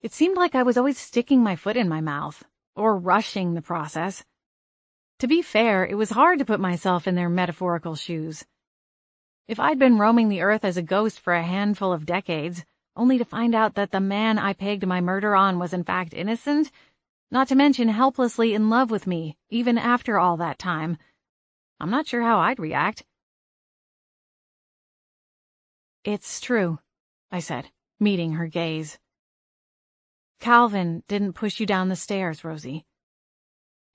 It seemed like I was always sticking my foot in my mouth, or rushing the process. To be fair, it was hard to put myself in their metaphorical shoes. If I'd been roaming the earth as a ghost for a handful of decades, only to find out that the man I pegged my murder on was in fact innocent, not to mention helplessly in love with me, even after all that time, I'm not sure how I'd react. "It's true," I said, meeting her gaze. "Calvin didn't push you down the stairs, Rosie.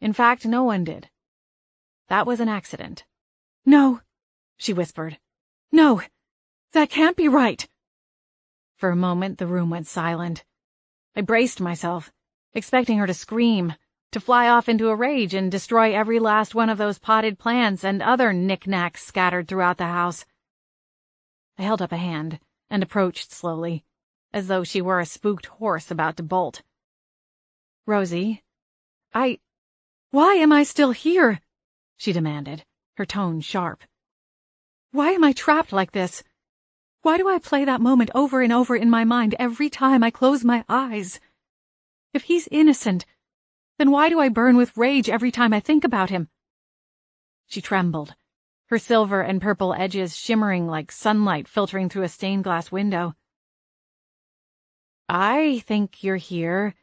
In fact, no one did. That was an accident." "No," she whispered. "No, that can't be right." For a moment, the room went silent. I braced myself, expecting her to scream, to fly off into a rage and destroy every last one of those potted plants and other knickknacks scattered throughout the house. I held up a hand and approached slowly, as though she were a spooked horse about to bolt. "Rosie, why am I still here?" she demanded, her tone sharp. "Why am I trapped like this? Why do I play that moment over and over in my mind every time I close my eyes? If he's innocent, then why do I burn with rage every time I think about him?" She trembled, her silver and purple edges shimmering like sunlight filtering through a stained glass window. "I think you're here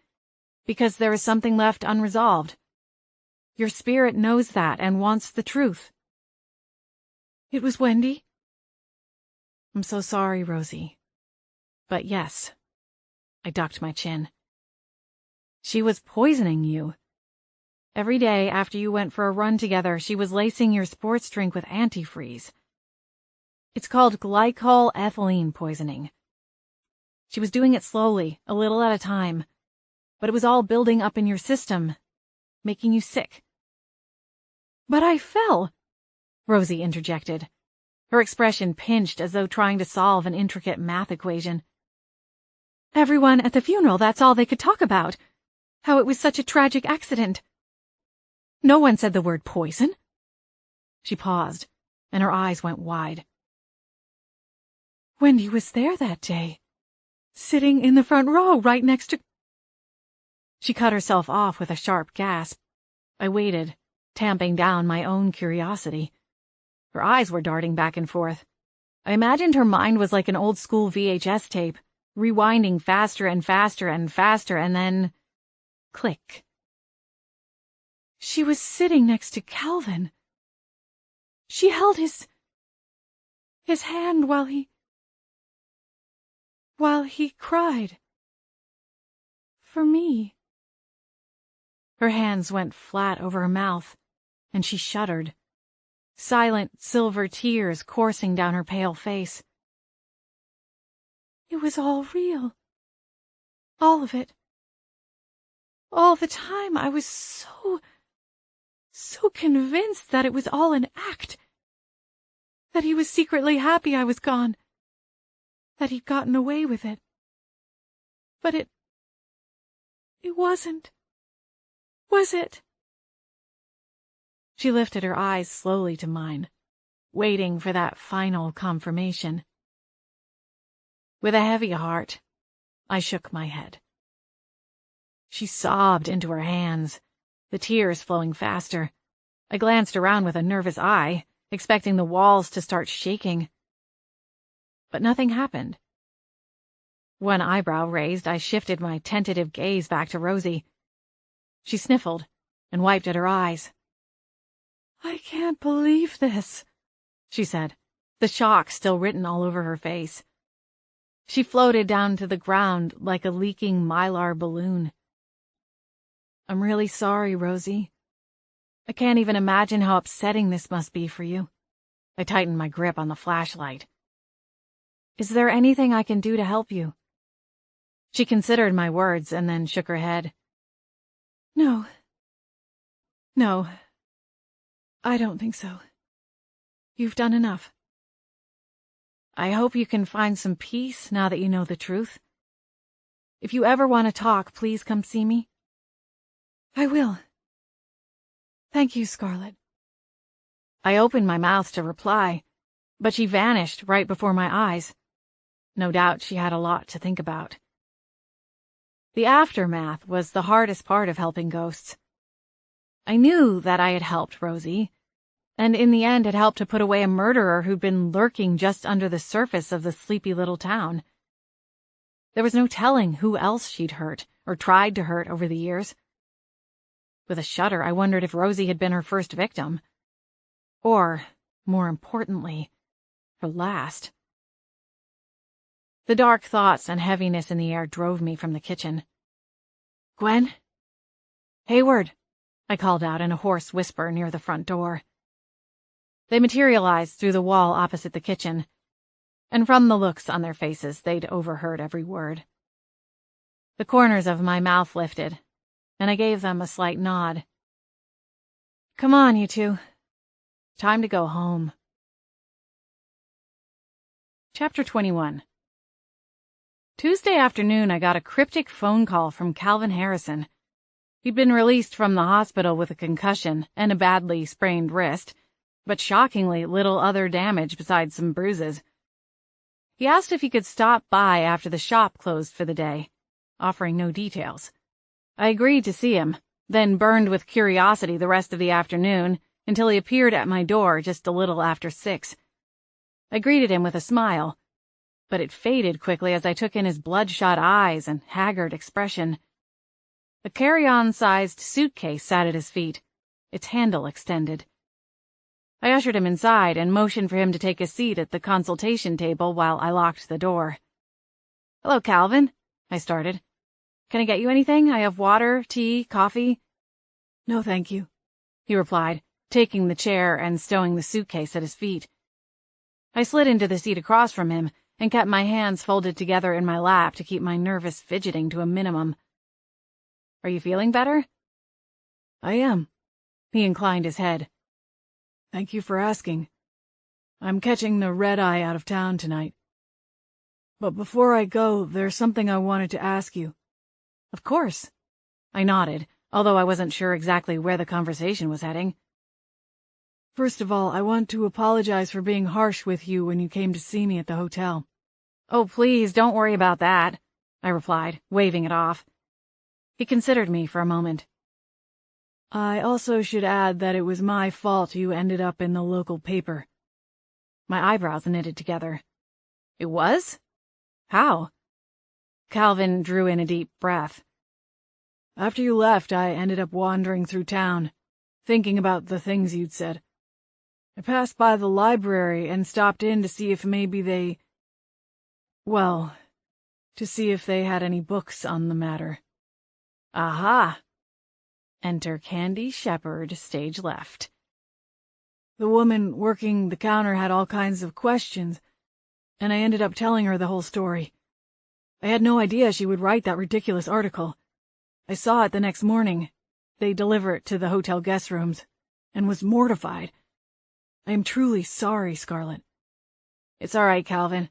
because there is something left unresolved. Your spirit knows that and wants the truth." "It was Wendy?" "I'm so sorry, Rosie. But yes." I ducked my chin. "She was poisoning you. Every day after you went for a run together, she was lacing your sports drink with antifreeze. It's called glycol ethylene poisoning. She was doing it slowly, a little at a time, but it was all building up in your system, making you sick." "But I fell," Rosie interjected, her expression pinched as though trying to solve an intricate math equation. "Everyone at the funeral, that's all they could talk about, how it was such a tragic accident. No one said the word poison." She paused, and her eyes went wide. "Wendy was there that day, sitting in the front row right next to—" She cut herself off with a sharp gasp. I waited, tamping down my own curiosity. Her eyes were darting back and forth. I imagined her mind was like an old-school VHS tape, rewinding faster and faster and faster, and then— click. "She was sitting next to Calvin. She held his hand while he cried. For me." Her hands went flat over her mouth, and she shuddered, silent silver tears coursing down her pale face. "It was all real. All of it. All the time I was so convinced that it was all an act, that he was secretly happy I was gone, that he'd gotten away with it. But it wasn't, was it?" She lifted her eyes slowly to mine, waiting for that final confirmation. With a heavy heart, I shook my head. She sobbed into her hands, the tears flowing faster. I glanced around with a nervous eye, expecting the walls to start shaking. But nothing happened. One eyebrow raised, I shifted my tentative gaze back to Rosie. She sniffled and wiped at her eyes. "I can't believe this," she said, the shock still written all over her face. She floated down to the ground like a leaking mylar balloon. "I'm really sorry, Rosie. I can't even imagine how upsetting this must be for you." I tightened my grip on the flashlight. "Is there anything I can do to help you?" She considered my words and then shook her head. No, I don't think so. You've done enough. I hope you can find some peace now that you know the truth. If you ever want to talk, please come see me." "I will. Thank you, Scarlett." I opened my mouth to reply, but she vanished right before my eyes. No doubt she had a lot to think about. The aftermath was the hardest part of helping ghosts. I knew that I had helped Rosie, and in the end had helped to put away a murderer who'd been lurking just under the surface of the sleepy little town. There was no telling who else she'd hurt or tried to hurt over the years. With a shudder, I wondered if Rosie had been her first victim. Or, more importantly, her last. The dark thoughts and heaviness in the air drove me from the kitchen. "Gwen? Hayward," I called out in a hoarse whisper near the front door. They materialized through the wall opposite the kitchen, and from the looks on their faces, they'd overheard every word. The corners of my mouth lifted, and I gave them a slight nod. Come on, you two. Time to go home. Chapter 21. Tuesday afternoon, I got a cryptic phone call from Calvin Harrison. He'd been released from the hospital with a concussion and a badly sprained wrist, but shockingly little other damage besides some bruises. He asked if he could stop by after the shop closed for the day, offering no details. I agreed to see him, then burned with curiosity the rest of the afternoon until he appeared at my door just a little after 6. I greeted him with a smile, but it faded quickly as I took in his bloodshot eyes and haggard expression. A carry-on-sized suitcase sat at his feet, its handle extended. I ushered him inside and motioned for him to take a seat at the consultation table while I locked the door. "Hello, Calvin," I started. "Can I get you anything? I have water, tea, coffee." "No, thank you," he replied, taking the chair and stowing the suitcase at his feet. I slid into the seat across from him and kept my hands folded together in my lap to keep my nervous fidgeting to a minimum. "Are you feeling better?" "I am." He inclined his head. "Thank you for asking. I'm catching the red-eye out of town tonight. But before I go, there's something I wanted to ask you." "Of course." I nodded, although I wasn't sure exactly where the conversation was heading. "First of all, I want to apologize for being harsh with you when you came to see me at the hotel." "Oh, please, don't worry about that," I replied, waving it off. He considered me for a moment. "I also should add that it was my fault you ended up in the local paper." My eyebrows knitted together. "It was? How?" Calvin drew in a deep breath. "After you left, I ended up wandering through town, thinking about the things you'd said. I passed by the library and stopped in to see if maybe to see if they had any books on the matter." "Aha." Enter Candy Shepherd, stage left. "The woman working the counter had all kinds of questions, and I ended up telling her the whole story. I had no idea she would write that ridiculous article. I saw it the next morning. They deliver it to the hotel guest rooms, and was mortified. I am truly sorry, Scarlett." "It's all right, Calvin.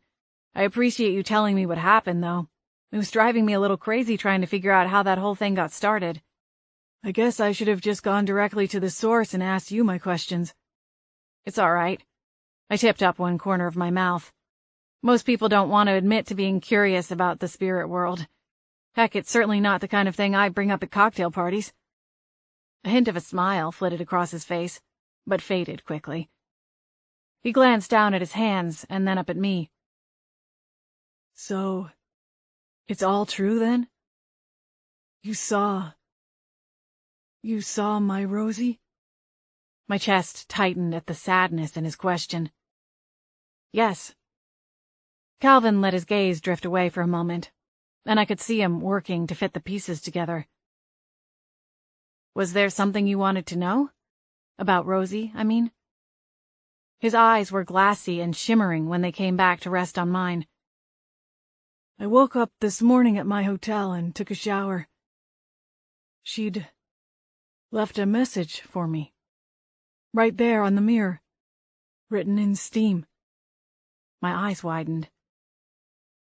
I appreciate you telling me what happened, though. It was driving me a little crazy trying to figure out how that whole thing got started." "I guess I should have just gone directly to the source and asked you my questions." "It's all right." I tipped up one corner of my mouth. Most people don't want to admit to being curious about the spirit world. Heck, it's certainly not the kind of thing I bring up at cocktail parties. A hint of a smile flitted across his face, but faded quickly. He glanced down at his hands and then up at me. "So, it's all true then? You saw my Rosie?" My chest tightened at the sadness in his question. "Yes." Calvin let his gaze drift away for a moment, and I could see him working to fit the pieces together. "Was there something you wanted to know? About Rosie, I mean?" His eyes were glassy and shimmering when they came back to rest on mine. "I woke up this morning at my hotel and took a shower. She'd left a message for me. Right there on the mirror. Written in steam." My eyes widened.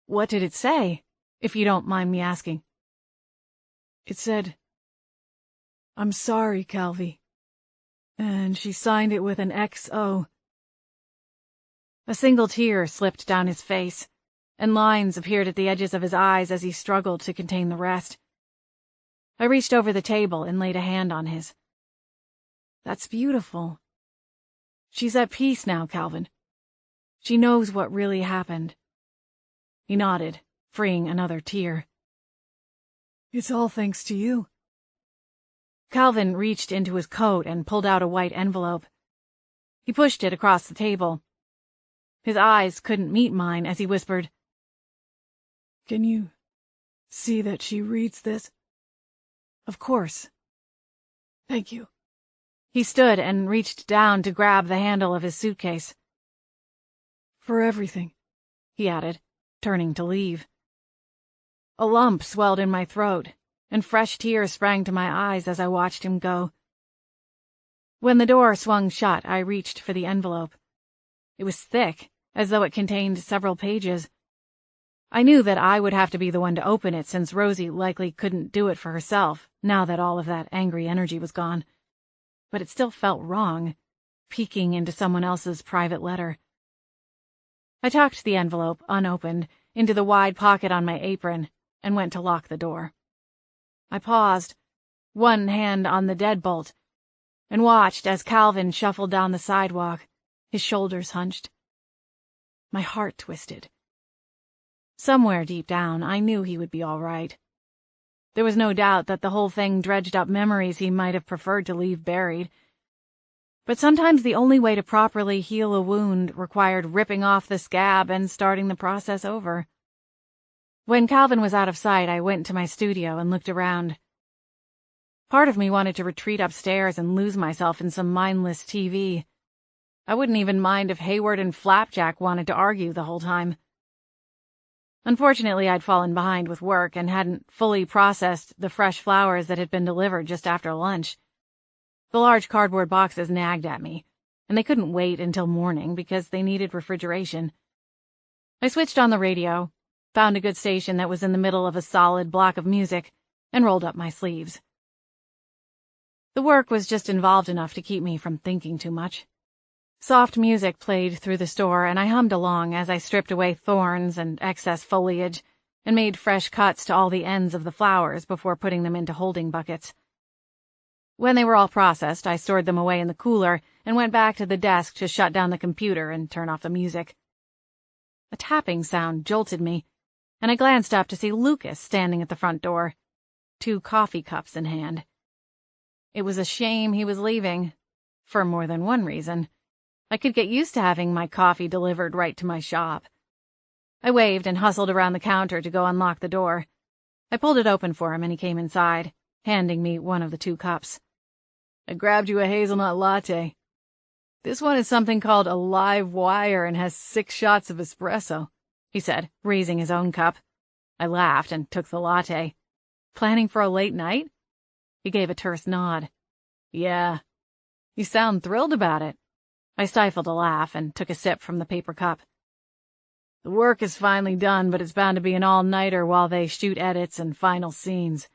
"What did it say, if you don't mind me asking?" "It said, 'I'm sorry, Calvi.' And she signed it with an XO." A single tear slipped down his face, and lines appeared at the edges of his eyes as he struggled to contain the rest. I reached over the table and laid a hand on his. "That's beautiful. She's at peace now, Calvin. She knows what really happened." He nodded, freeing another tear. "It's all thanks to you." Calvin reached into his coat and pulled out a white envelope. He pushed it across the table. His eyes couldn't meet mine as he whispered, "Can you see that she reads this?" "Of course." "Thank you." He stood and reached down to grab the handle of his suitcase. "For everything," he added, turning to leave. A lump swelled in my throat, and fresh tears sprang to my eyes as I watched him go. When the door swung shut, I reached for the envelope. It was thick, as though it contained several pages. I knew that I would have to be the one to open it since Rosie likely couldn't do it for herself, now that all of that angry energy was gone. But it still felt wrong, peeking into someone else's private letter. I tucked the envelope, unopened, into the wide pocket on my apron and went to lock the door. I paused, one hand on the deadbolt, and watched as Calvin shuffled down the sidewalk, his shoulders hunched. My heart twisted. Somewhere deep down, I knew he would be all right. There was no doubt that the whole thing dredged up memories he might have preferred to leave buried. But sometimes the only way to properly heal a wound required ripping off the scab and starting the process over. When Calvin was out of sight, I went to my studio and looked around. Part of me wanted to retreat upstairs and lose myself in some mindless TV. I wouldn't even mind if Hayward and Flapjack wanted to argue the whole time. Unfortunately, I'd fallen behind with work and hadn't fully processed the fresh flowers that had been delivered just after lunch. The large cardboard boxes nagged at me, and they couldn't wait until morning because they needed refrigeration. I switched on the radio, found a good station that was in the middle of a solid block of music, and rolled up my sleeves. The work was just involved enough to keep me from thinking too much. Soft music played through the store, and I hummed along as I stripped away thorns and excess foliage and made fresh cuts to all the ends of the flowers before putting them into holding buckets. When they were all processed, I stored them away in the cooler and went back to the desk to shut down the computer and turn off the music. A tapping sound jolted me, and I glanced up to see Lucas standing at the front door, 2 coffee cups in hand. It was a shame he was leaving, for more than one reason. I could get used to having my coffee delivered right to my shop. I waved and hustled around the counter to go unlock the door. I pulled it open for him and he came inside, handing me one of the 2 cups. I grabbed you a hazelnut latte. This one is something called a live wire and has 6 shots of espresso, he said, raising his own cup. I laughed and took the latte. Planning for a late night? He gave a terse nod. Yeah. You sound thrilled about it. I stifled a laugh and took a sip from the paper cup. The work is finally done, but it's bound to be an all-nighter while they shoot edits and final scenes.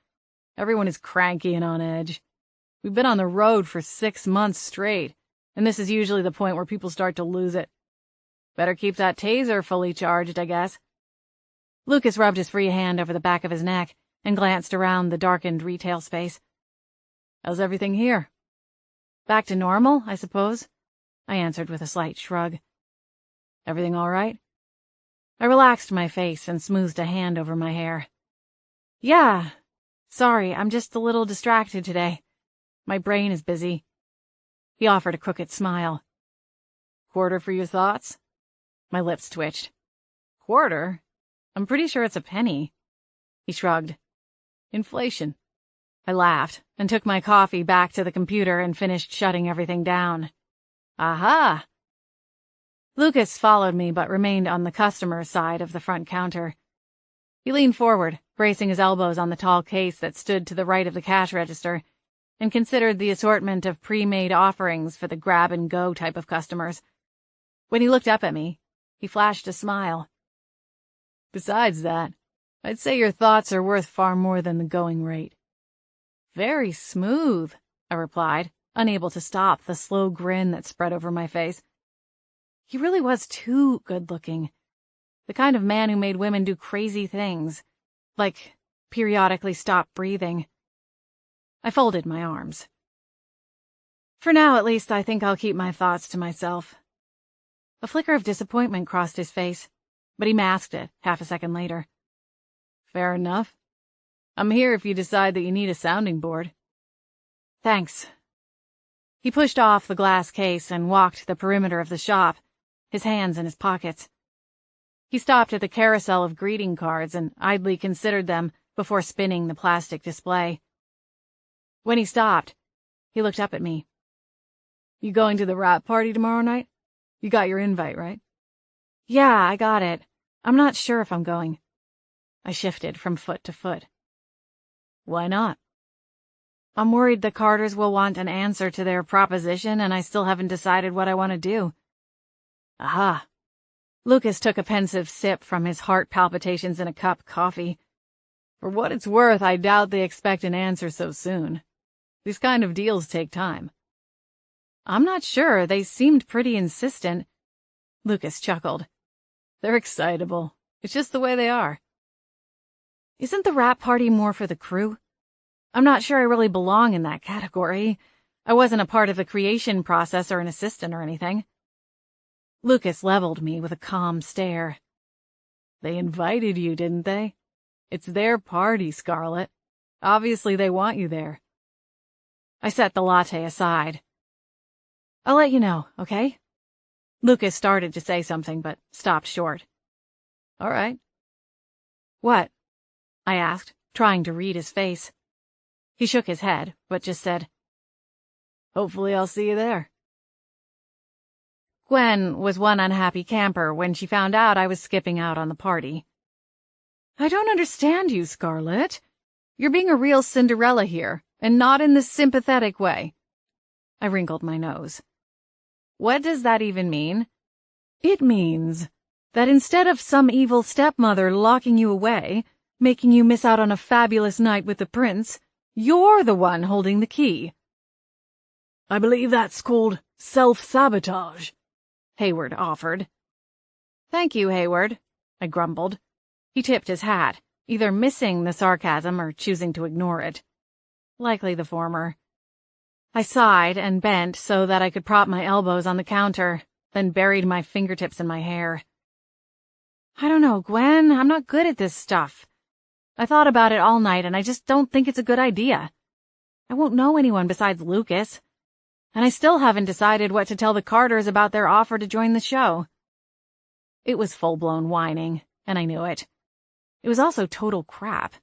Everyone is cranky and on edge. We've been on the road for 6 months straight, and this is usually the point where people start to lose it. Better keep that taser fully charged, I guess. Lucas rubbed his free hand over the back of his neck and glanced around the darkened retail space. How's everything here? Back to normal, I suppose, I answered with a slight shrug. Everything all right? I relaxed my face and smoothed a hand over my hair. Yeah. Sorry, I'm just a little distracted today. My brain is busy. He offered a crooked smile. Quarter for your thoughts? My lips twitched. Quarter? I'm pretty sure it's a penny. He shrugged. Inflation. I laughed and took my coffee back to the computer and finished shutting everything down. Aha! Lucas followed me but remained on the customer's side of the front counter. He leaned forward, bracing his elbows on the tall case that stood to the right of the cash register, and considered the assortment of pre-made offerings for the grab-and-go type of customers. When he looked up at me, he flashed a smile. Besides that, I'd say your thoughts are worth far more than the going rate. Very smooth, I replied, unable to stop the slow grin that spread over my face. He really was too good-looking. The kind of man who made women do crazy things, like periodically stop breathing. I folded my arms. For now, at least, I think I'll keep my thoughts to myself. A flicker of disappointment crossed his face, but he masked it half a second later. Fair enough. I'm here if you decide that you need a sounding board. Thanks. He pushed off the glass case and walked the perimeter of the shop, his hands in his pockets. He stopped at the carousel of greeting cards and idly considered them before spinning the plastic display. When he stopped, he looked up at me. You going to the wrap party tomorrow night? You got your invite, right? Yeah, I got it. I'm not sure if I'm going. I shifted from foot to foot. Why not? I'm worried the Carters will want an answer to their proposition, and I still haven't decided what I want to do. Aha. Lucas took a pensive sip from his heart palpitations in a cup of coffee. For what it's worth, I doubt they expect an answer so soon. These kind of deals take time. I'm not sure. They seemed pretty insistent. Lucas chuckled. They're excitable. It's just the way they are. Isn't the rap party more for the crew? I'm not sure I really belong in that category. I wasn't a part of the creation process or an assistant or anything. Lucas leveled me with a calm stare. They invited you, didn't they? It's their party, Scarlett. Obviously they want you there. I set the latte aside. I'll let you know, okay? Lucas started to say something, but stopped short. All right. What? I asked, trying to read his face. He shook his head, but just said, Hopefully I'll see you there. Gwen was one unhappy camper when she found out I was skipping out on the party. I don't understand you, Scarlett. You're being a real Cinderella here, and not in this sympathetic way. I wrinkled my nose. What does that even mean? It means that instead of some evil stepmother locking you away, making you miss out on a fabulous night with the prince, you're the one holding the key. I believe that's called self-sabotage, Hayward offered. Thank you, Hayward, I grumbled. He tipped his hat, either missing the sarcasm or choosing to ignore it. Likely the former. I sighed and bent so that I could prop my elbows on the counter, then buried my fingertips in my hair. I don't know, Gwen. I'm not good at this stuff. I thought about it all night, and I just don't think it's a good idea. I won't know anyone besides Lucas. And I still haven't decided what to tell the Carters about their offer to join the show. It was full-blown whining, and I knew it. It was also total crap.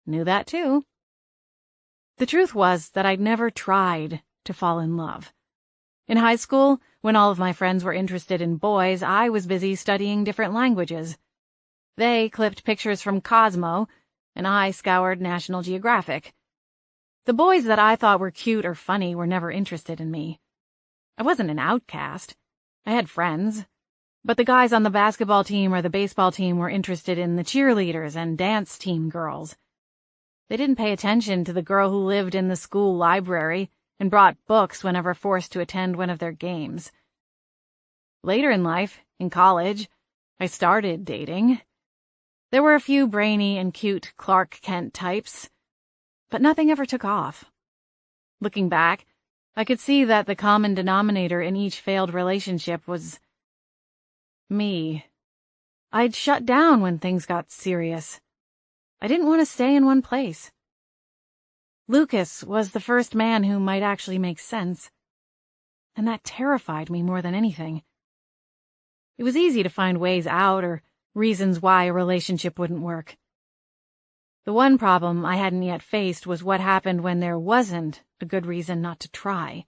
Knew that, too. The truth was that I'd never tried to fall in love. In high school, when all of my friends were interested in boys, I was busy studying different languages. They clipped pictures from Cosmo, and I scoured National Geographic. The boys that I thought were cute or funny were never interested in me. I wasn't an outcast. I had friends. But the guys on the basketball team or the baseball team were interested in the cheerleaders and dance team girls. They didn't pay attention to the girl who lived in the school library and brought books whenever forced to attend one of their games. Later in life, in college, I started dating. There were a few brainy and cute Clark Kent types, but nothing ever took off. Looking back, I could see that the common denominator in each failed relationship was me. I'd shut down when things got serious. I didn't want to stay in one place. Lucas was the first man who might actually make sense, and that terrified me more than anything. It was easy to find ways out or reasons why a relationship wouldn't work. The one problem I hadn't yet faced was what happened when there wasn't a good reason not to try.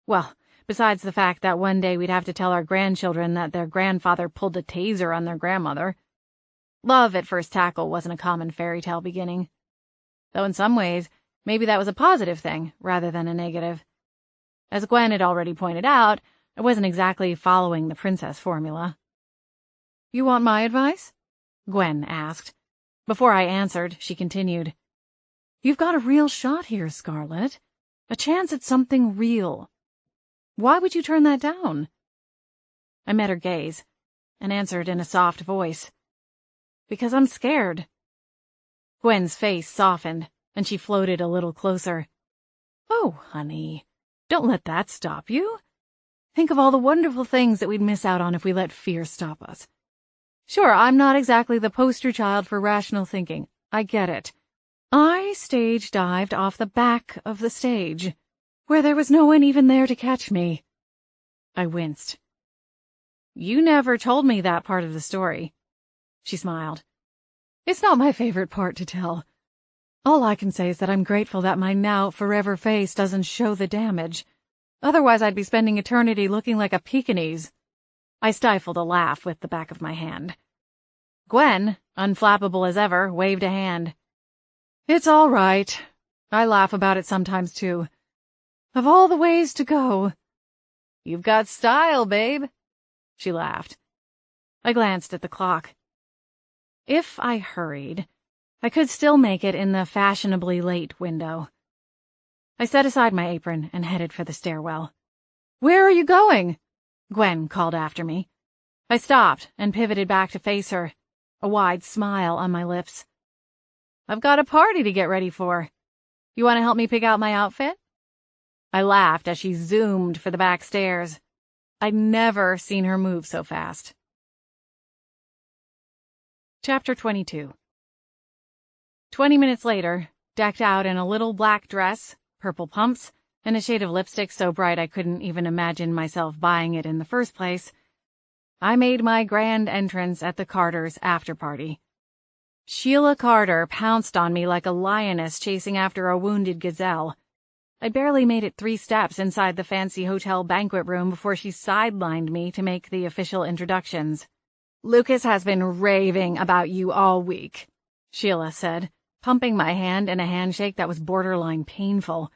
Well, besides the fact that one day we'd have to tell our grandchildren that their grandfather pulled a taser on their grandmother. Love at first tackle wasn't a common fairy tale beginning. Though in some ways, maybe that was a positive thing rather than a negative. As Gwen had already pointed out, I wasn't exactly following the princess formula. You want my advice? Gwen asked. Before I answered, she continued. You've got a real shot here, Scarlett. A chance at something real. Why would you turn that down? I met her gaze and answered in a soft voice. Because I'm scared. Gwen's face softened, and she floated a little closer. Oh, honey, don't let that stop you. Think of all the wonderful things that we'd miss out on if we let fear stop us. Sure, I'm not exactly the poster child for rational thinking. I get it. I stage dived off the back of the stage, where there was no one even there to catch me. I winced. You never told me that part of the story. She smiled. It's not my favorite part to tell. All I can say is that I'm grateful that my now forever face doesn't show the damage. Otherwise, I'd be spending eternity looking like a Pekingese. I stifled a laugh with the back of my hand. Gwen, unflappable as ever, waved a hand. It's all right. I laugh about it sometimes, too. Of all the ways to go. You've got style, babe. She laughed. I glanced at the clock. If I hurried, I could still make it in the fashionably late window. I set aside my apron and headed for the stairwell. "Where are you going?" Gwen called after me. I stopped and pivoted back to face her, a wide smile on my lips. "I've got a party to get ready for. You want to help me pick out my outfit?" I laughed as she zoomed for the back stairs. I'd never seen her move so fast. Chapter 22. 20 minutes later, decked out in a little black dress, purple pumps, and a shade of lipstick so bright I couldn't even imagine myself buying it in the first place, I made my grand entrance at the Carters' after-party. Sheila Carter pounced on me like a lioness chasing after a wounded gazelle. I barely made it 3 steps inside the fancy hotel banquet room before she sidelined me to make the official introductions. "Lucas has been raving about you all week," Sheila said, pumping my hand in a handshake that was borderline painful.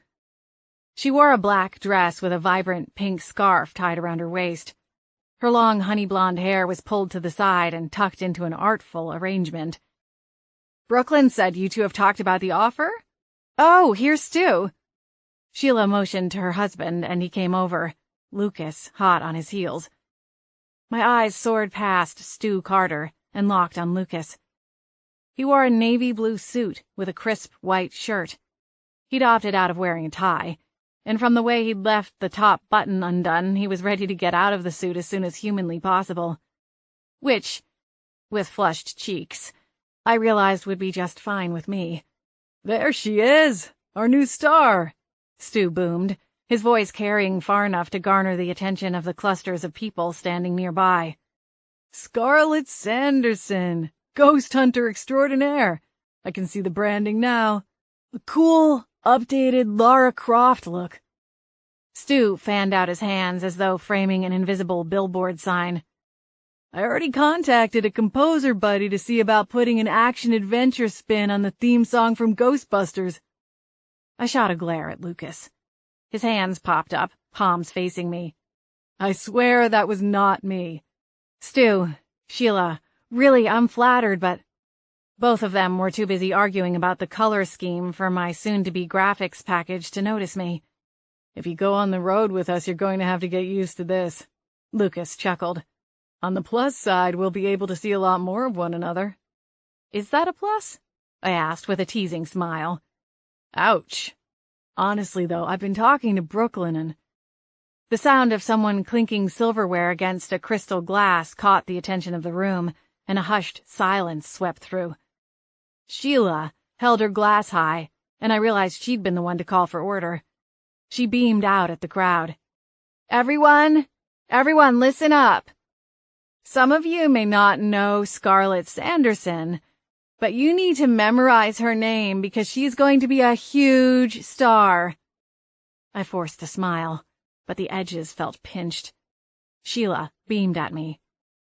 She wore a black dress with a vibrant pink scarf tied around her waist. Her long honey-blonde hair was pulled to the side and tucked into an artful arrangement. "Brooklyn said you two have talked about the offer? Oh, here's Stu." Sheila motioned to her husband, and he came over, Lucas hot on his heels. My eyes soared past Stu Carter and locked on Lucas. He wore a navy blue suit with a crisp white shirt. He'd opted out of wearing a tie, and from the way he'd left the top button undone, he was ready to get out of the suit as soon as humanly possible. Which, with flushed cheeks, I realized would be just fine with me. "There she is, our new star," Stu boomed, his voice carrying far enough to garner the attention of the clusters of people standing nearby. "Scarlett Sanderson, ghost hunter extraordinaire. I can see the branding now. A cool, updated Lara Croft look." Stu fanned out his hands as though framing an invisible billboard sign. "I already contacted a composer buddy to see about putting an action-adventure spin on the theme song from Ghostbusters." I shot a glare at Lucas. His hands popped up, palms facing me. "I swear that was not me." "Stu, Sheila, really, I'm flattered, but—" Both of them were too busy arguing about the color scheme for my soon-to-be graphics package to notice me. "If you go on the road with us, you're going to have to get used to this," Lucas chuckled. "On the plus side, we'll be able to see a lot more of one another." "Is that a plus?" I asked with a teasing smile. "Ouch. Honestly, though, I've been talking to Brooklyn and—" The sound of someone clinking silverware against a crystal glass caught the attention of the room, and a hushed silence swept through. Sheila held her glass high, and I realized she'd been the one to call for order. She beamed out at the crowd. Everyone, listen up. Some of you may not know Scarlett Sanderson, but you need to memorize her name because she's going to be a huge star." I forced a smile, but the edges felt pinched. Sheila beamed at me.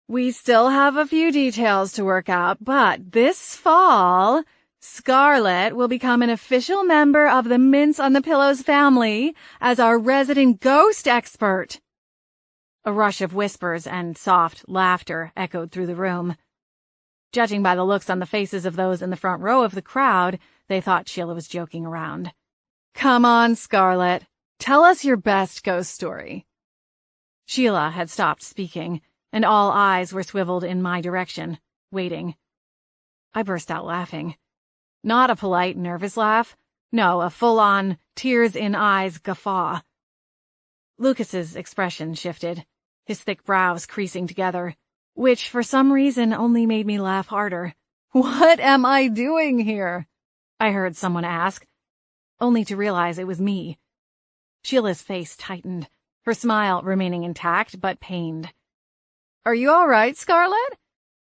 "We still have a few details to work out, but this fall, Scarlett will become an official member of the Mints on the Pillows family as our resident ghost expert." A rush of whispers and soft laughter echoed through the room. Judging by the looks on the faces of those in the front row of the crowd, they thought Sheila was joking around. "Come on, Scarlett. Tell us your best ghost story." Sheila had stopped speaking, and all eyes were swiveled in my direction, waiting. I burst out laughing. Not a polite, nervous laugh. No, a full-on, tears-in-eyes guffaw. Lucas's expression shifted, his thick brows creasing together, which for some reason only made me laugh harder. "What am I doing here?" I heard someone ask, only to realize it was me. Sheila's face tightened, her smile remaining intact but pained. "Are you all right, Scarlett?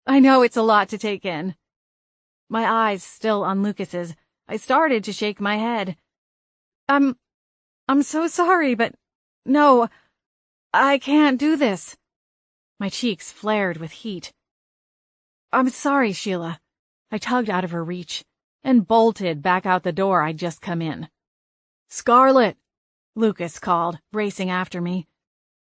I know it's a lot to take in." My eyes still on Lucas's, I started to shake my head. I'm so sorry, but no, I can't do this." My cheeks flared with heat. "I'm sorry, Sheila." I tugged out of her reach, and bolted back out the door I'd just come in. "Scarlet!" Lucas called, racing after me.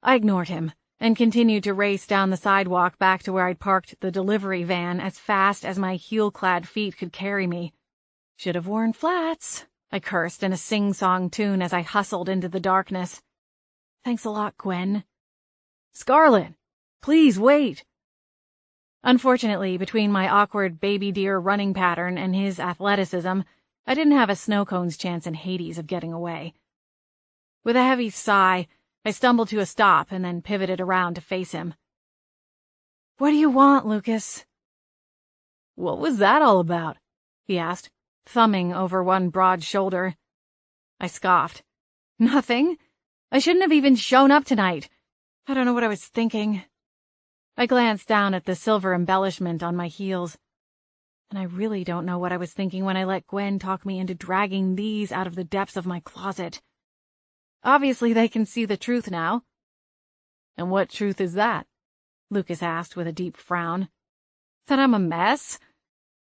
I ignored him and continued to race down the sidewalk back to where I'd parked the delivery van as fast as my heel-clad feet could carry me. Should have worn flats, I cursed in a sing-song tune as I hustled into the darkness. Thanks a lot, Gwen. "Scarlet! Please wait!" Unfortunately, between my awkward baby deer running pattern and his athleticism, I didn't have a snow cone's chance in Hades of getting away. With a heavy sigh, I stumbled to a stop and then pivoted around to face him. "What do you want, Lucas?" "What was that all about?" he asked, thumbing over one broad shoulder. I scoffed. "Nothing. I shouldn't have even shown up tonight. I don't know what I was thinking." I glanced down at the silver embellishment on my heels. And I really don't know what I was thinking when I let Gwen talk me into dragging these out of the depths of my closet. Obviously, they can see the truth now. "And what truth is that?" Lucas asked with a deep frown. "That I'm a mess?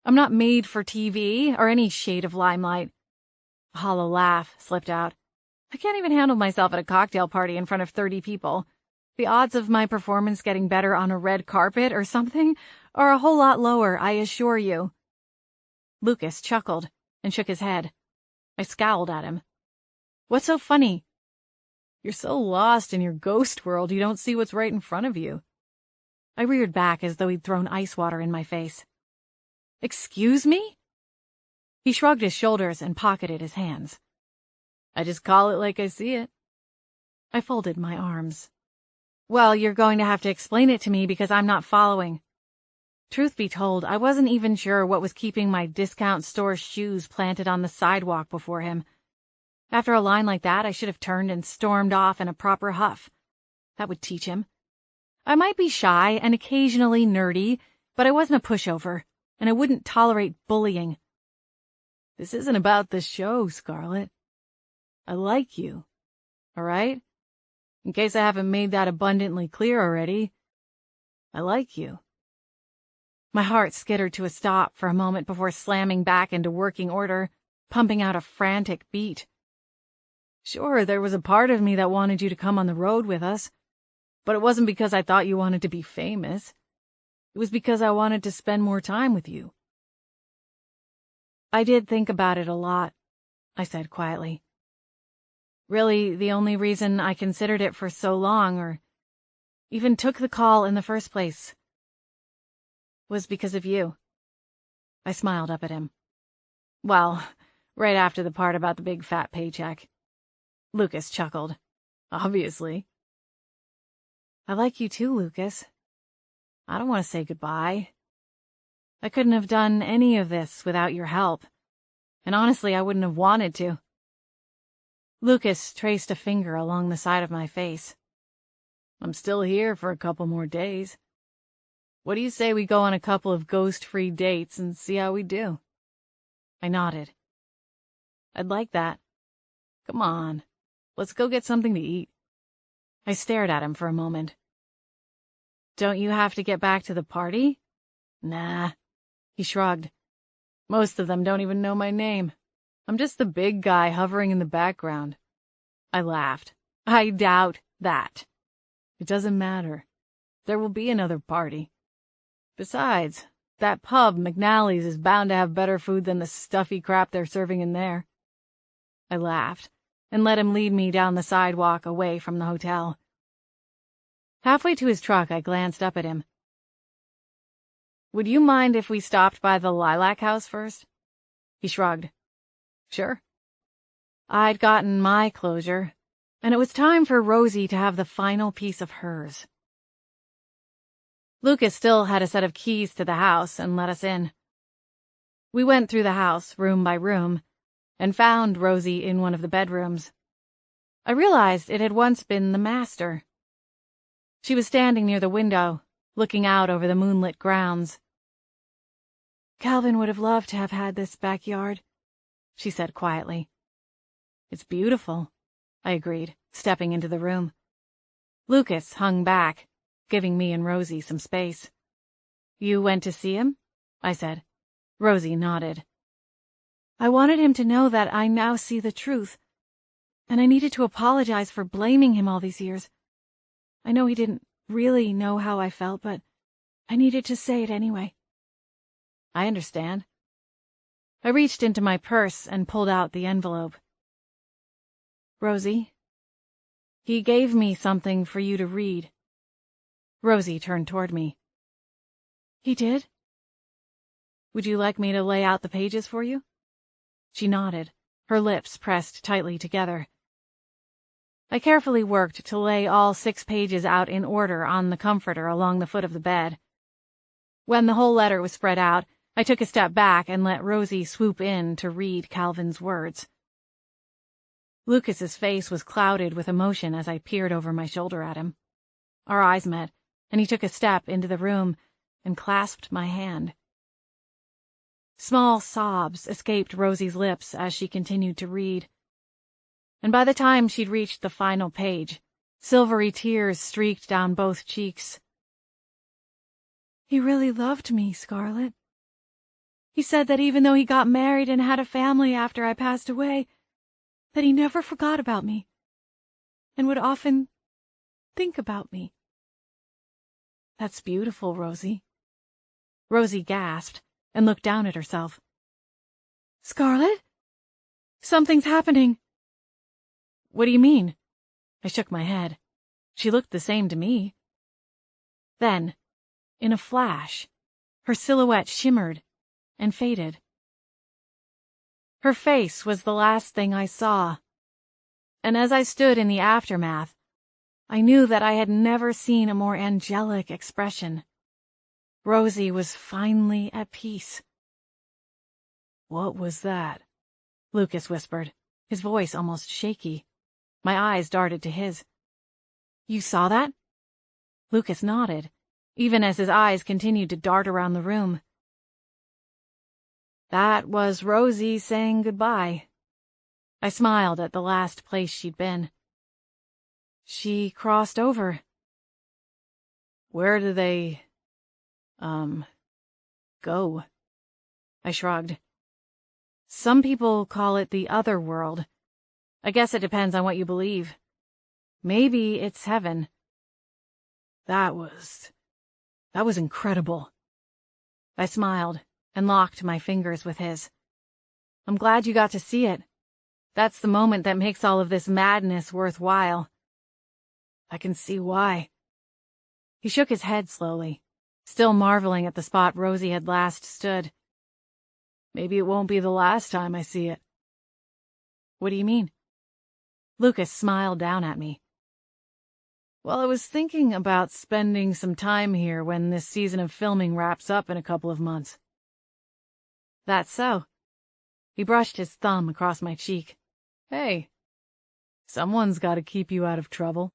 I'm not made for TV or any shade of limelight." A hollow laugh slipped out. "I can't even handle myself at a cocktail party in front of 30 people. The odds of my performance getting better on a red carpet or something are a whole lot lower, I assure you." Lucas chuckled and shook his head. I scowled at him. "What's so funny?" "You're so lost in your ghost world you don't see what's right in front of you." I reared back as though he'd thrown ice water in my face. "Excuse me?" He shrugged his shoulders and pocketed his hands. "I just call it like I see it." I folded my arms. "Well, you're going to have to explain it to me because I'm not following." Truth be told, I wasn't even sure what was keeping my discount store shoes planted on the sidewalk before him. After a line like that, I should have turned and stormed off in a proper huff. That would teach him. I might be shy and occasionally nerdy, but I wasn't a pushover, and I wouldn't tolerate bullying. "This isn't about the show, Scarlet. I like you, all right? In case I haven't made that abundantly clear already, I like you." My heart skittered to a stop for a moment before slamming back into working order, pumping out a frantic beat. "Sure, there was a part of me that wanted you to come on the road with us, but it wasn't because I thought you wanted to be famous. It was because I wanted to spend more time with you." "I did think about it a lot," I said quietly. "Really, the only reason I considered it for so long, or even took the call in the first place, was because of you." I smiled up at him. "Well, right after the part about the big fat paycheck." Lucas chuckled. "Obviously." "I like you too, Lucas. I don't want to say goodbye. I couldn't have done any of this without your help, and honestly, I wouldn't have wanted to." Lucas traced a finger along the side of my face. "I'm still here for a couple more days. What do you say we go on a couple of ghost-free dates and see how we do?" I nodded. "I'd like that. Come on, let's go get something to eat." I stared at him for a moment. "Don't you have to get back to the party?" "Nah." He shrugged. "Most of them don't even know my name. I'm just the big guy hovering in the background." I laughed. "I doubt that." "It doesn't matter. There will be another party. Besides, that pub, McNally's, is bound to have better food than the stuffy crap they're serving in there." I laughed and let him lead me down the sidewalk away from the hotel. Halfway to his truck, I glanced up at him. "Would you mind if we stopped by the Lilac House first?" He shrugged. "Sure." I'd gotten my closure, and it was time for Rosie to have the final piece of hers. Lucas still had a set of keys to the house and let us in. We went through the house, room by room, and found Rosie in one of the bedrooms. I realized it had once been the master. She was standing near the window, looking out over the moonlit grounds. "Calvin would have loved to have had this backyard," she said quietly. "It's beautiful," I agreed, stepping into the room. Lucas hung back, giving me and Rosie some space. "You went to see him?" I said. Rosie nodded. I wanted him to know that I now see the truth, and I needed to apologize for blaming him all these years. I know he didn't really know how I felt, but I needed to say it anyway. I understand. I reached into my purse and pulled out the envelope. Rosie, he gave me something for you to read. Rosie turned toward me. He did? Would you like me to lay out the pages for you? She nodded, her lips pressed tightly together. I carefully worked to lay all 6 pages out in order on the comforter along the foot of the bed. When the whole letter was spread out, I took a step back and let Rosie swoop in to read Calvin's words. Lucas's face was clouded with emotion as I peered over my shoulder at him. Our eyes met, and he took a step into the room and clasped my hand. Small sobs escaped Rosie's lips as she continued to read. And by the time she'd reached the final page, silvery tears streaked down both cheeks. He really loved me, Scarlett. He said that even though he got married and had a family after I passed away, that he never forgot about me, and would often think about me. That's beautiful, Rosie. Rosie gasped and looked down at herself. Scarlett? Something's happening. What do you mean? I shook my head. She looked the same to me. Then, in a flash, her silhouette shimmered and faded. Her face was the last thing I saw, and as I stood in the aftermath, I knew that I had never seen a more angelic expression. Rosie was finally at peace. What was that? Lucas whispered, his voice almost shaky. My eyes darted to his. You saw that? Lucas nodded, even as his eyes continued to dart around the room. That was Rosie saying goodbye. I smiled at the last place she'd been. She crossed over. Where do they, go? I shrugged. Some people call it the other world. I guess it depends on what you believe. Maybe it's heaven. That was incredible. I smiled and locked my fingers with his. I'm glad you got to see it. That's the moment that makes all of this madness worthwhile. I can see why. He shook his head slowly, still marveling at the spot Rosie had last stood. Maybe it won't be the last time I see it. What do you mean? Lucas smiled down at me. Well, I was thinking about spending some time here when this season of filming wraps up in a couple of months. That's so. He brushed his thumb across my cheek. Hey, someone's got to keep you out of trouble.